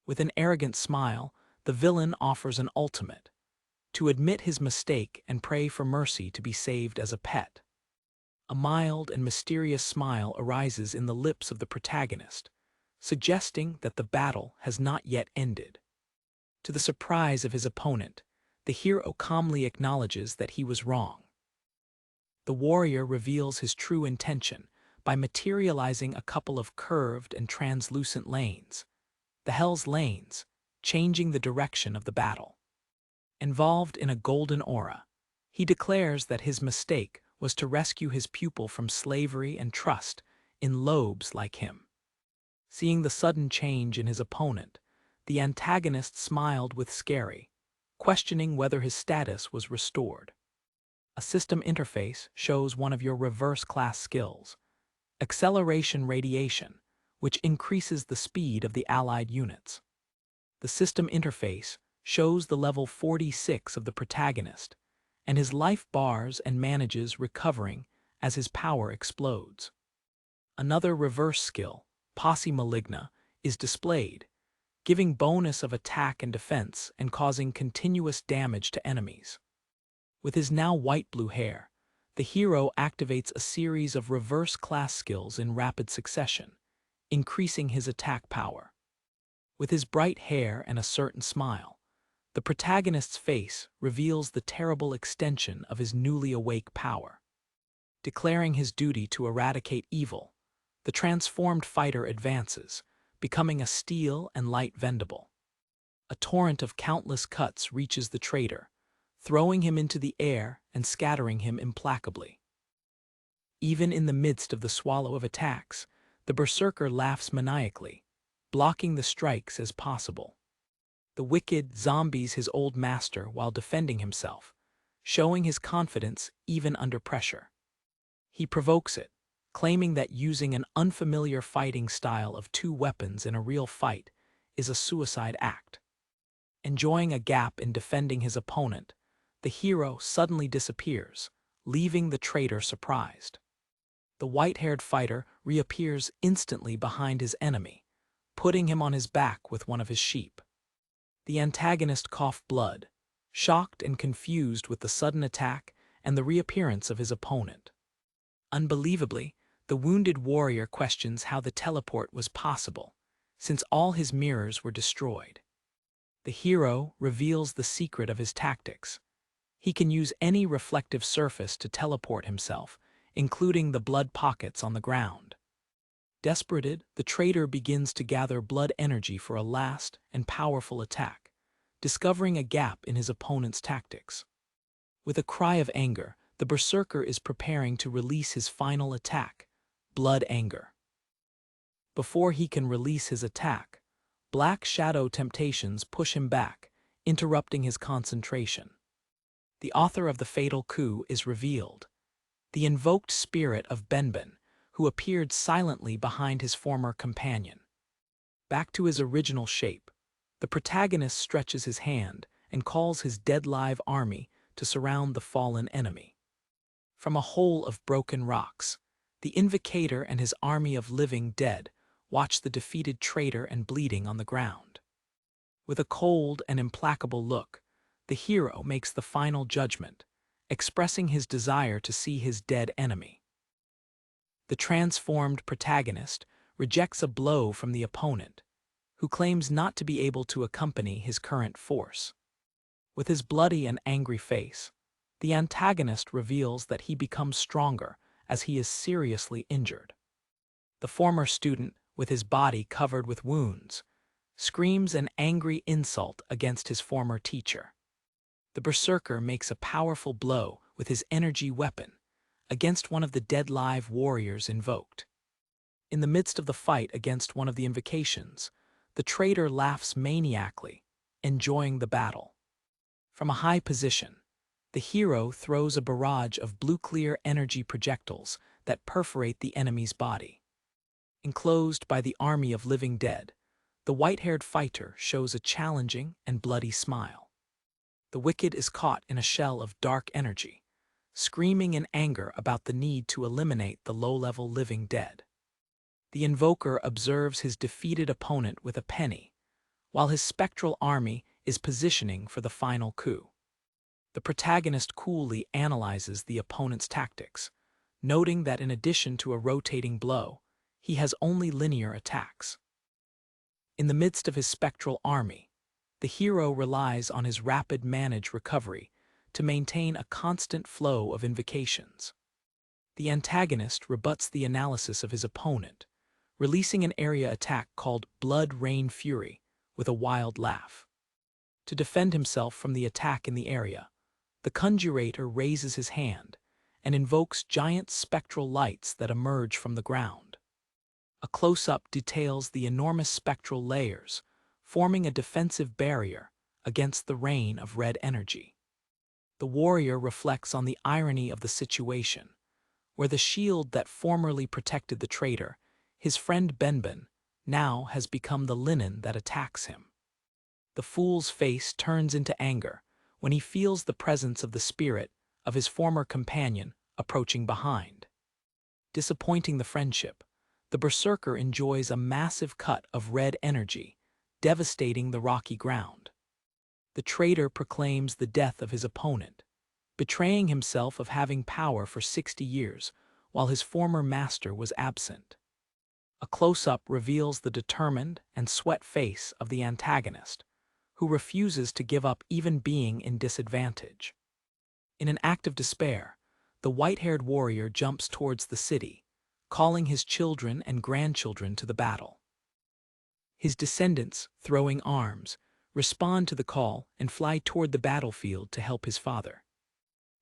With an arrogant smile, the villain offers an ultimate: to admit his mistake and pray for mercy to be saved as a pet. A mild and mysterious smile arises in the lips of the protagonist, suggesting that the battle has not yet ended. To the surprise of his opponent, the hero calmly acknowledges that he was wrong. The warrior reveals his true intention by materializing a couple of curved and translucent lanes, the Hell's Lanes, changing the direction of the battle. Involved in a golden aura, he declares that his mistake was to rescue his pupil from slavery and trust in lobes like him. Seeing the sudden change in his opponent, the antagonist smiled with scary, questioning whether his status was restored. A system interface shows one of your reverse class skills, acceleration radiation, which increases the speed of the allied units. The system interface shows the level 46 of the protagonist, and his life bars and manages recovering as his power explodes. Another reverse skill, Posse Maligna, is displayed, giving bonus of attack and defense and causing continuous damage to enemies. With his now white-blue hair, the hero activates a series of reverse class skills in rapid succession, increasing his attack power. With his bright hair and a certain smile, the protagonist's face reveals the terrible extension of his newly awake power. Declaring his duty to eradicate evil, the transformed fighter advances, becoming a steel and light vendible. A torrent of countless cuts reaches the traitor, throwing him into the air and scattering him implacably. Even in the midst of the swallow of attacks, the berserker laughs maniacally, blocking the strikes as possible. The wicked zombies his old master while defending himself, showing his confidence even under pressure. He provokes it, claiming that using an unfamiliar fighting style of two weapons in a real fight is a suicide act. Enjoying a gap in defending his opponent, the hero suddenly disappears, leaving the traitor surprised. The white-haired fighter reappears instantly behind his enemy, putting him on his back with one of his sheep. The antagonist coughed blood, shocked and confused with the sudden attack and the reappearance of his opponent. Unbelievably, the wounded warrior questions how the teleport was possible, since all his mirrors were destroyed. The hero reveals the secret of his tactics. He can use any reflective surface to teleport himself, including the blood pockets on the ground. Desperated, the traitor begins to gather blood energy for a last and powerful attack, discovering a gap in his opponent's tactics. With a cry of anger, the berserker is preparing to release his final attack, Blood Anger. Before he can release his attack, black shadow temptations push him back, interrupting his concentration. The author of the fatal coup is revealed, the invoked spirit of Benben, who appeared silently behind his former companion. Back to his original shape, the protagonist stretches his hand and calls his dead-live army to surround the fallen enemy. From a hole of broken rocks, the invocator and his army of living dead watch the defeated traitor and bleeding on the ground. With a cold and implacable look, the hero makes the final judgment, expressing his desire to see his dead enemy. The transformed protagonist rejects a blow from the opponent, who claims not to be able to accompany his current force. With his bloody and angry face, the antagonist reveals that he becomes stronger as he is seriously injured. The former student, with his body covered with wounds, screams an angry insult against his former teacher. The berserker makes a powerful blow with his energy weapon against one of the dead live warriors invoked. In the midst of the fight against one of the invocations, the traitor laughs maniacally, enjoying the battle. From a high position, the hero throws a barrage of blue-clear energy projectiles that perforate the enemy's body. Enclosed by the army of living dead, the white-haired fighter shows a challenging and bloody smile. The wicked is caught in a shell of dark energy, screaming in anger about the need to eliminate the low-level living dead. The invoker observes his defeated opponent with a penny, while his spectral army is positioning for the final coup. The protagonist coolly analyzes the opponent's tactics, noting that in addition to a rotating blow, he has only linear attacks. In the midst of his spectral army, the hero relies on his rapid managed recovery to maintain a constant flow of invocations. The antagonist rebuts the analysis of his opponent, releasing an area attack called Blood Rain Fury with a wild laugh. To defend himself from the attack in the area, the conjurator raises his hand and invokes giant spectral lights that emerge from the ground. A close-up details the enormous spectral layers, forming a defensive barrier against the rain of red energy. The warrior reflects on the irony of the situation, where the shield that formerly protected the traitor, his friend Benben, now has become the linen that attacks him. The fool's face turns into anger when he feels the presence of the spirit of his former companion approaching behind. Disappointing the friendship, the berserker enjoys a massive cut of red energy, devastating the rocky ground. The traitor proclaims the death of his opponent, betraying himself of having power for 60 years while his former master was absent. A close-up reveals the determined and sweat face of the antagonist, who refuses to give up even being in disadvantage. In an act of despair, the white-haired warrior jumps towards the city, calling his children and grandchildren to the battle. His descendants, throwing arms, respond to the call and fly toward the battlefield to help his father.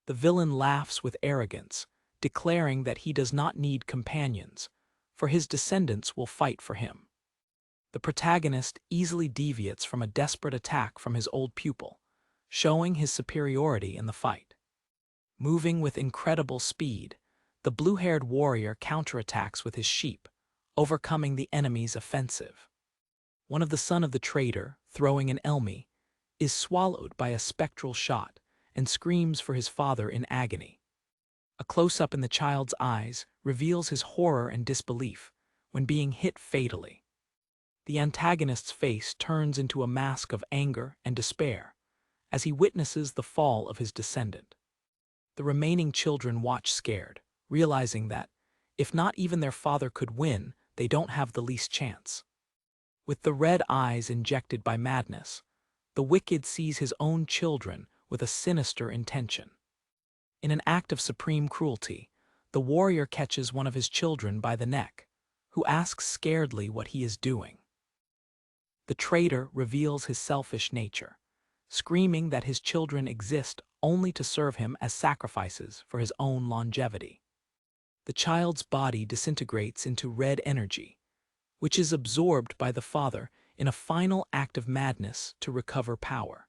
The villain laughs with arrogance, declaring that he does not need companions, for his descendants will fight for him. The protagonist easily deviates from a desperate attack from his old pupil, showing his superiority in the fight. Moving with incredible speed, the blue-haired warrior counterattacks with his sheep, overcoming the enemy's offensive. One of the sons of the traitor, throwing an elmi, is swallowed by a spectral shot and screams for his father in agony. A close-up in the child's eyes reveals his horror and disbelief when being hit fatally. The antagonist's face turns into a mask of anger and despair as he witnesses the fall of his descendant. The remaining children watch scared, realizing that, if not even their father could win, they don't have the least chance. With the red eyes injected by madness, the wicked sees his own children with a sinister intention. In an act of supreme cruelty, the warrior catches one of his children by the neck, who asks scaredly what he is doing. The traitor reveals his selfish nature, screaming that his children exist only to serve him as sacrifices for his own longevity. The child's body disintegrates into red energy, which is absorbed by the father in a final act of madness to recover power.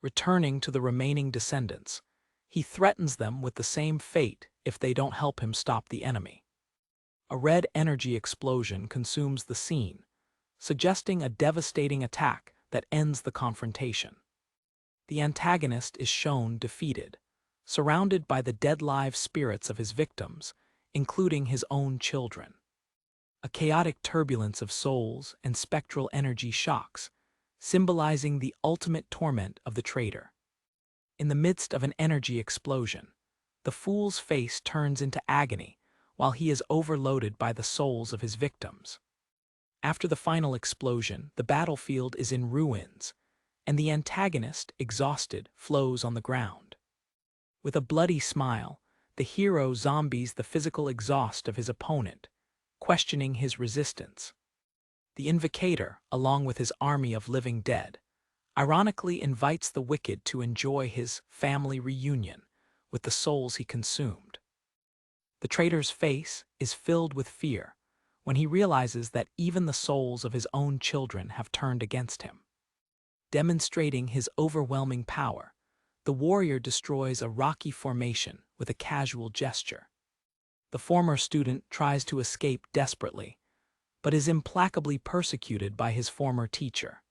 Returning to the remaining descendants, he threatens them with the same fate if they don't help him stop the enemy. A red energy explosion consumes the scene, suggesting a devastating attack that ends the confrontation. The antagonist is shown defeated, surrounded by the dead-live spirits of his victims, including his own children. A chaotic turbulence of souls and spectral energy shocks, symbolizing the ultimate torment of the traitor. In the midst of an energy explosion, the fool's face turns into agony while he is overloaded by the souls of his victims. After the final explosion, the battlefield is in ruins, and the antagonist, exhausted, flows on the ground. With a bloody smile, the hero zombies the physical exhaust of his opponent, questioning his resistance. The invocator, along with his army of living dead, ironically invites the wicked to enjoy his family reunion with the souls he consumed. The traitor's face is filled with fear when he realizes that even the souls of his own children have turned against him. Demonstrating his overwhelming power, the warrior destroys a rocky formation with a casual gesture. The former student tries to escape desperately, but is implacably persecuted by his former teacher.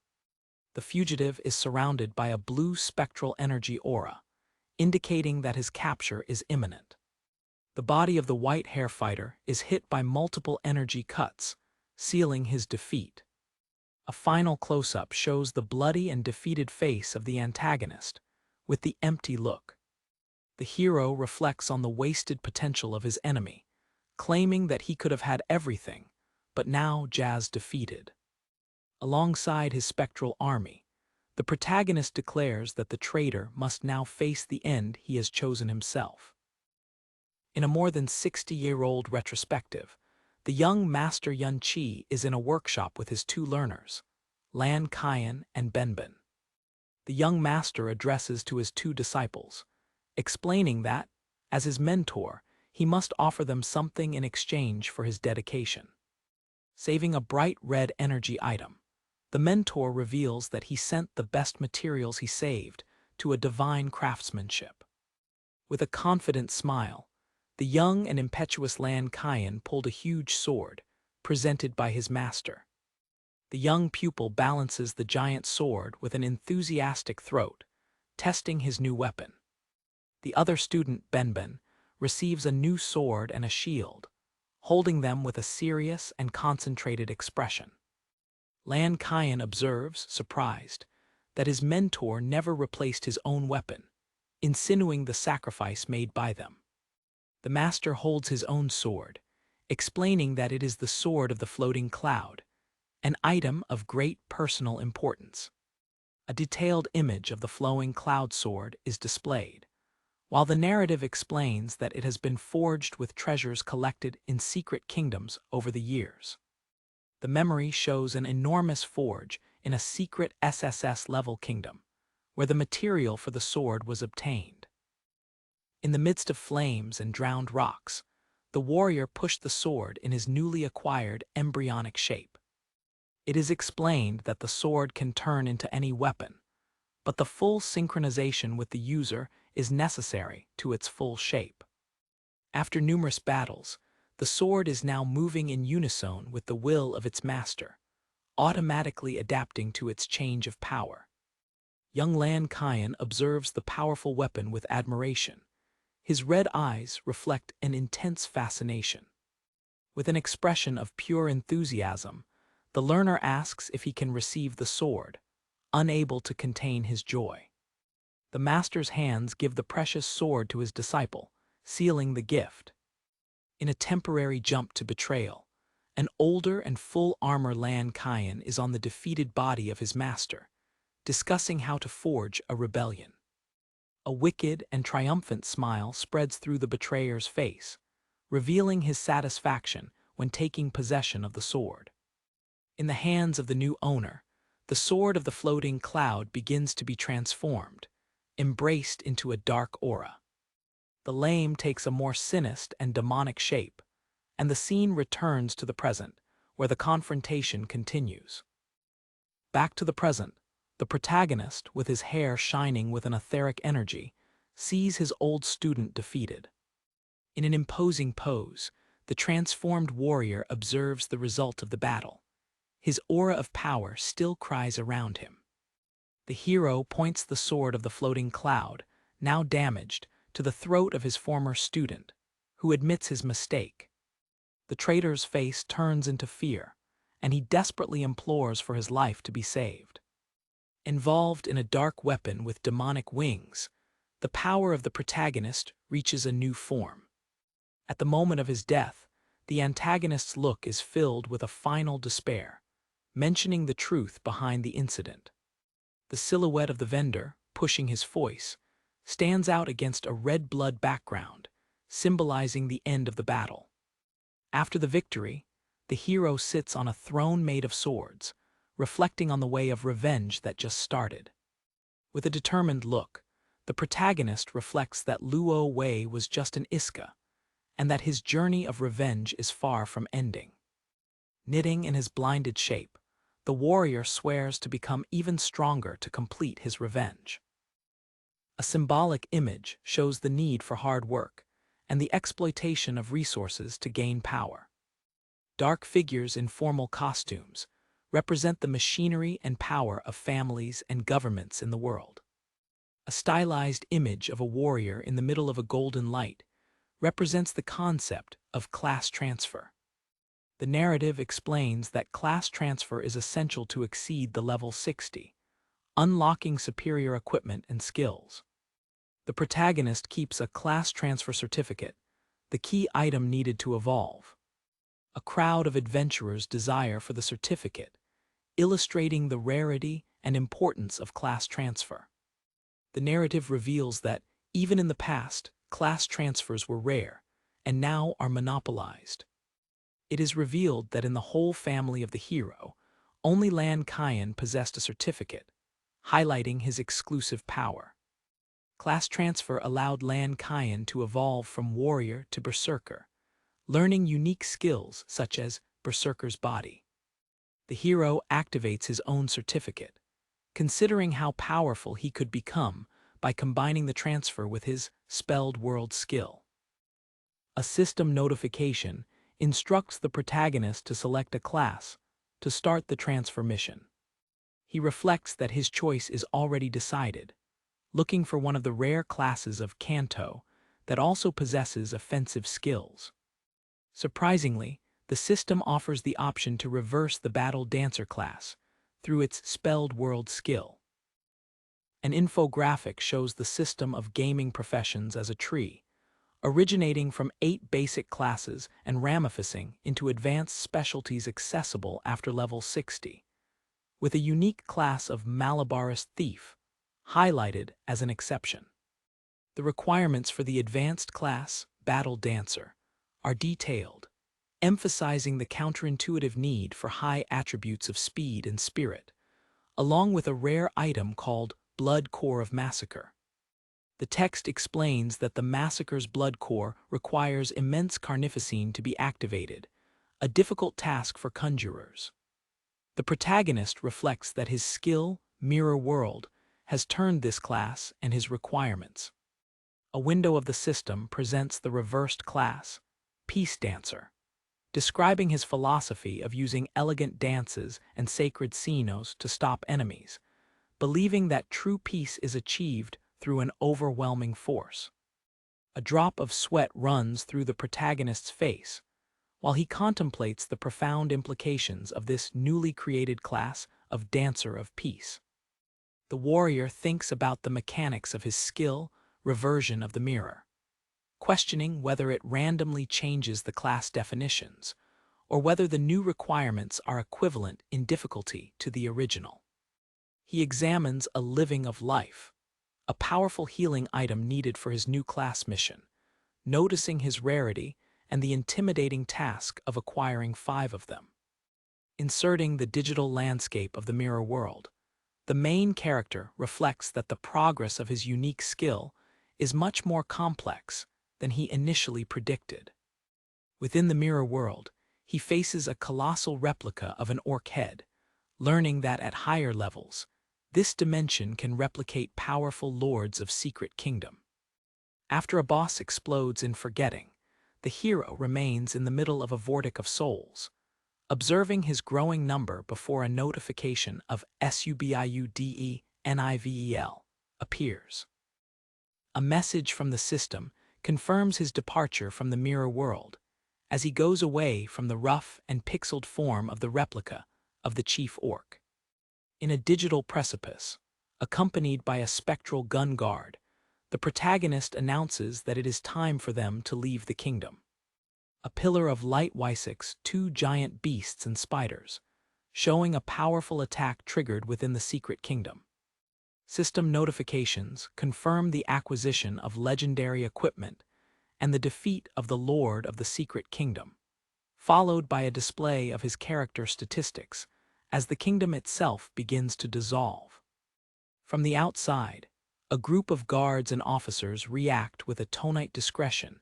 The fugitive is surrounded by a blue spectral energy aura, indicating that his capture is imminent. The body of the white hair fighter is hit by multiple energy cuts, sealing his defeat. A final close-up shows the bloody and defeated face of the antagonist, with the empty look. The hero reflects on the wasted potential of his enemy, claiming that he could have had everything, but now Jazz defeated. Alongside his spectral army, the protagonist declares that the traitor must now face the end he has chosen himself. In a more than 60-year-old retrospective, the young Master Yun Chi is in a workshop with his two learners, Lan Cayenne and Benben. The young master addresses to his two disciples, explaining that, as his mentor, he must offer them something in exchange for his dedication. Saving a bright red energy item, the mentor reveals that he sent the best materials he saved to a divine craftsmanship. With a confident smile, the young and impetuous Lan Cayenne pulled a huge sword, presented by his master. The young pupil balances the giant sword with an enthusiastic throat, testing his new weapon. The other student, Benben, receives a new sword and a shield, holding them with a serious and concentrated expression. Lan Cayenne observes, surprised, that his mentor never replaced his own weapon, insinuating the sacrifice made by them. The master holds his own sword, explaining that it is the sword of the floating cloud, an item of great personal importance. A detailed image of the flowing cloud sword is displayed, while the narrative explains that it has been forged with treasures collected in secret kingdoms over the years. The memory shows an enormous forge in a secret SSS-level kingdom, where the material for the sword was obtained. In the midst of flames and drowned rocks, the warrior pushed the sword in his newly acquired embryonic shape. It is explained that the sword can turn into any weapon, but the full synchronization with the user is necessary to its full shape. After numerous battles, the sword is now moving in unison with the will of its master, automatically adapting to its change of power. Young Lan Cayenne observes the powerful weapon with admiration. His red eyes reflect an intense fascination. With an expression of pure enthusiasm, the learner asks if he can receive the sword, unable to contain his joy. The master's hands give the precious sword to his disciple, sealing the gift. In a temporary jump to Betrayal, an older and full-armor Lan Cayenne is on the defeated body of his master, discussing how to forge a rebellion. A wicked and triumphant smile spreads through the betrayer's face, revealing his satisfaction when taking possession of the sword. In the hands of the new owner, the sword of the floating cloud begins to be transformed, embraced into a dark aura. The lame takes a more sinister and demonic shape, and the scene returns to the present, where the confrontation continues. Back to the present, the protagonist, with his hair shining with an etheric energy, sees his old student defeated. In an imposing pose, the transformed warrior observes the result of the battle. His aura of power still cries around him. The hero points the sword of the floating cloud, now damaged, to the throat of his former student, who admits his mistake. The traitor's face turns into fear, and he desperately implores for his life to be saved. Involved in a dark weapon with demonic wings, the power of the protagonist reaches a new form. At the moment of his death, the antagonist's look is filled with a final despair, mentioning the truth behind the incident. The silhouette of the vendor, pushing his foice, stands out against a red blood background, symbolizing the end of the battle. After the victory, the hero sits on a throne made of swords, reflecting on the way of revenge that just started. With a determined look, The protagonist reflects that Luo Wei was just an Iska, and that his journey of revenge is far from ending. Knitting in his blinded shape, the warrior swears to become even stronger to complete his revenge. A symbolic image shows the need for hard work and the exploitation of resources to gain power. Dark figures in formal costumes represent the machinery and power of families and governments in the world. A stylized image of a warrior in the middle of a golden light represents the concept of class transfer. The narrative explains that class transfer is essential to exceed the level 60, unlocking superior equipment and skills. The protagonist keeps a class transfer certificate, the key item needed to evolve. A crowd of adventurers desire for the certificate, illustrating the rarity and importance of class transfer. The narrative reveals that, even in the past, class transfers were rare, and now are monopolized. It is revealed that in the whole family of the hero, only Lan Cayenne possessed a certificate, highlighting his exclusive power. Class transfer allowed Lan Cayenne to evolve from warrior to berserker, learning unique skills such as Berserker's Body. The hero activates his own certificate, considering how powerful he could become by combining the transfer with his Spelled World skill. A system notification instructs the protagonist to select a class to start the transfer mission. He reflects that his choice is already decided, looking for one of the rare classes of Kanto that also possesses offensive skills. Surprisingly, the system offers the option to reverse the Battle Dancer class through its Spelled World skill. An infographic shows the system of gaming professions as a tree, originating from 8 basic classes and ramifying into advanced specialties accessible after level 60, with a unique class of Malabarist Thief highlighted as an exception. The requirements for the advanced class, Battle Dancer, are detailed, emphasizing the counterintuitive need for high attributes of speed and spirit, along with a rare item called Blood Core of Massacre. The text explains that the Massacre's blood core requires immense carnificine to be activated, a difficult task for conjurers. The protagonist reflects that his skill, Mirror World, has turned this class and his requirements. A window of the system presents the reversed class, Peace Dancer, describing his philosophy of using elegant dances and sacred signos to stop enemies, believing that true peace is achieved through an overwhelming force. A drop of sweat runs through the protagonist's face while he contemplates the profound implications of this newly created class of Dancer of Peace. The warrior thinks about the mechanics of his skill, Reversion of the Mirror, questioning whether it randomly changes the class definitions or whether the new requirements are equivalent in difficulty to the original. He examines a Living of Life, a powerful healing item needed for his new class mission, noticing his rarity and the intimidating task of acquiring 5 of them. Inserting the digital landscape of the mirror world, the main character reflects that the progress of his unique skill is much more complex than he initially predicted. Within the mirror world, he faces a colossal replica of an orc head, learning that at higher levels, this dimension can replicate powerful lords of Secret Kingdom. After a boss explodes in Forgetting, the hero remains in the middle of a vortex of souls, observing his growing number before a notification of SUBIUDENIVEL appears. A message from the system confirms his departure from the mirror world as he goes away from the rough and pixeled form of the replica of the chief orc. In a digital precipice, accompanied by a spectral gun guard, the protagonist announces that it is time for them to leave the kingdom. A pillar of light wiseks 2 giant beasts and spiders, showing a powerful attack triggered within the Secret Kingdom. System notifications confirm the acquisition of legendary equipment and the defeat of the Lord of the Secret Kingdom, followed by a display of his character statistics as the kingdom itself begins to dissolve. From the outside, A group of guards and officers react with attonite discretion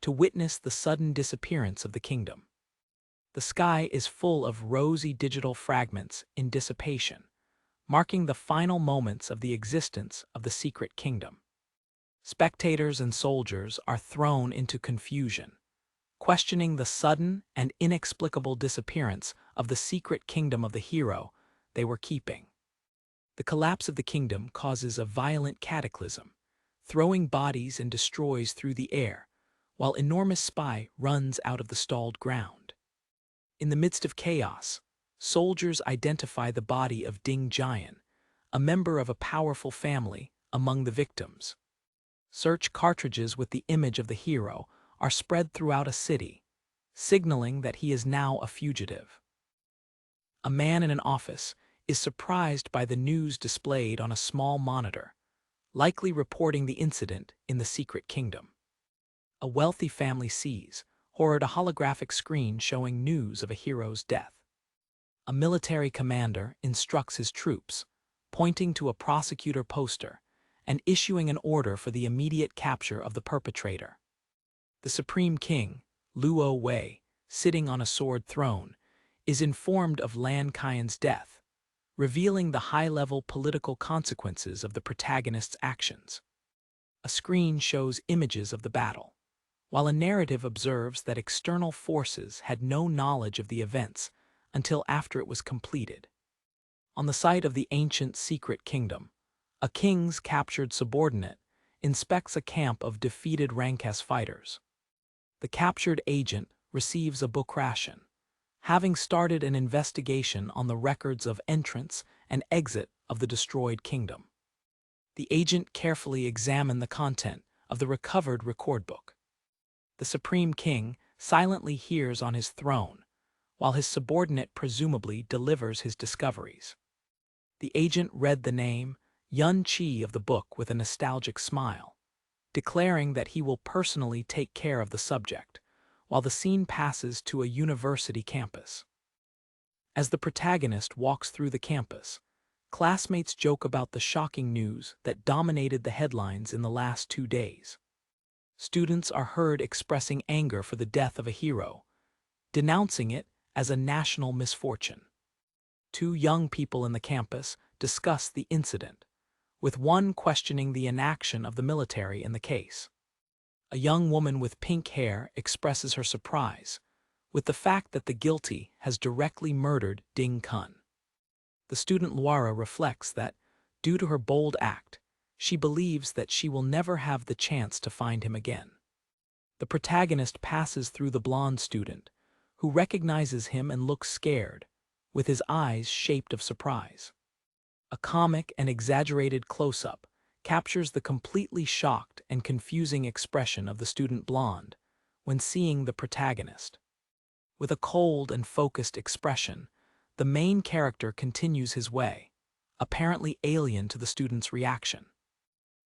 to witness the sudden disappearance of the kingdom. The sky is full of rosy digital fragments in dissipation, marking the final moments of the existence of the secret kingdom. Spectators and soldiers are thrown into confusion, questioning the sudden and inexplicable disappearance of the secret kingdom of the hero they were keeping. The collapse of the kingdom causes a violent cataclysm, throwing bodies and destroys through the air, while enormous spy runs out of the stalled ground. In the midst of chaos, soldiers identify the body of Ding Jian, a member of a powerful family, among the victims. Search cartridges with the image of the hero are spread throughout a city, signaling that he is now a fugitive. A man in an office is surprised by the news displayed on a small monitor, likely reporting the incident in the secret kingdom. A wealthy family sees, hoard a holographic screen showing news of a hero's death. A military commander instructs his troops, pointing to a prosecutor poster and issuing an order for the immediate capture of the perpetrator. The Supreme King, Luo Wei, sitting on a sword throne, is informed of Lan Cayenne's death, revealing the high-level political consequences of the protagonist's actions. A screen shows images of the battle, while a narrative observes that external forces had no knowledge of the events until after it was completed. On the site of the ancient secret kingdom, a king's captured subordinate inspects a camp of defeated Rankes fighters. The captured agent receives a book ration, having started an investigation on the records of entrance and exit of the destroyed kingdom. The agent carefully examined the content of the recovered record book. The Supreme King silently hears on his throne, while his subordinate presumably delivers his discoveries. The agent read the name Yun Chi of the book with a nostalgic smile, declaring that he will personally take care of the subject, while the scene passes to a university campus. As the protagonist walks through the campus, classmates joke about the shocking news that dominated the headlines in the last 2 days. Students are heard expressing anger for the death of a hero, denouncing it as a national misfortune. 2 young people in the campus discuss the incident, with one questioning the inaction of the military in the case. A young woman with pink hair expresses her surprise with the fact that the guilty has directly murdered Ding Kun. The student Luara reflects that, due to her bold act, she believes that she will never have the chance to find him again. The protagonist passes through the blonde student, who recognizes him and looks scared, with his eyes shaped of surprise. A comic and exaggerated close-up captures the completely shocked and confusing expression of the student blonde when seeing the protagonist. With a cold and focused expression, the main character continues his way, apparently alien to the student's reaction.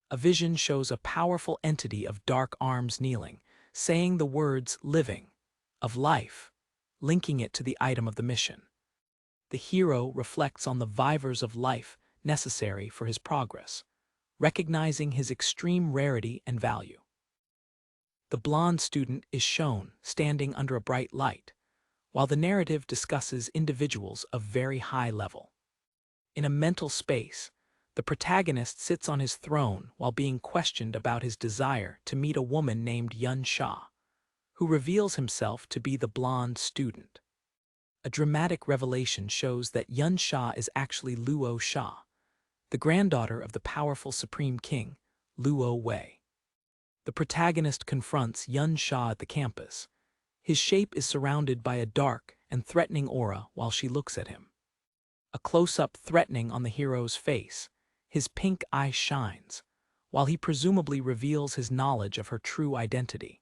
A vision shows a powerful entity of dark arms kneeling, saying the words living, of life, linking it to the item of the mission. The hero reflects on the vivers of life necessary for his progress, recognizing his extreme rarity and value. The blonde student is shown standing under a bright light, while the narrative discusses individuals of very high level. In a mental space, the protagonist sits on his throne while being questioned about his desire to meet a woman named Yun Sha, who reveals himself to be the blonde student. A dramatic revelation shows that Yun Sha is actually Luo Sha, the granddaughter of the powerful Supreme King, Luo Wei. The protagonist confronts Yun Sha at the campus. His shape is surrounded by a dark and threatening aura while she looks at him. A close-up threatening on the hero's face, his pink eye shines, while he presumably reveals his knowledge of her true identity.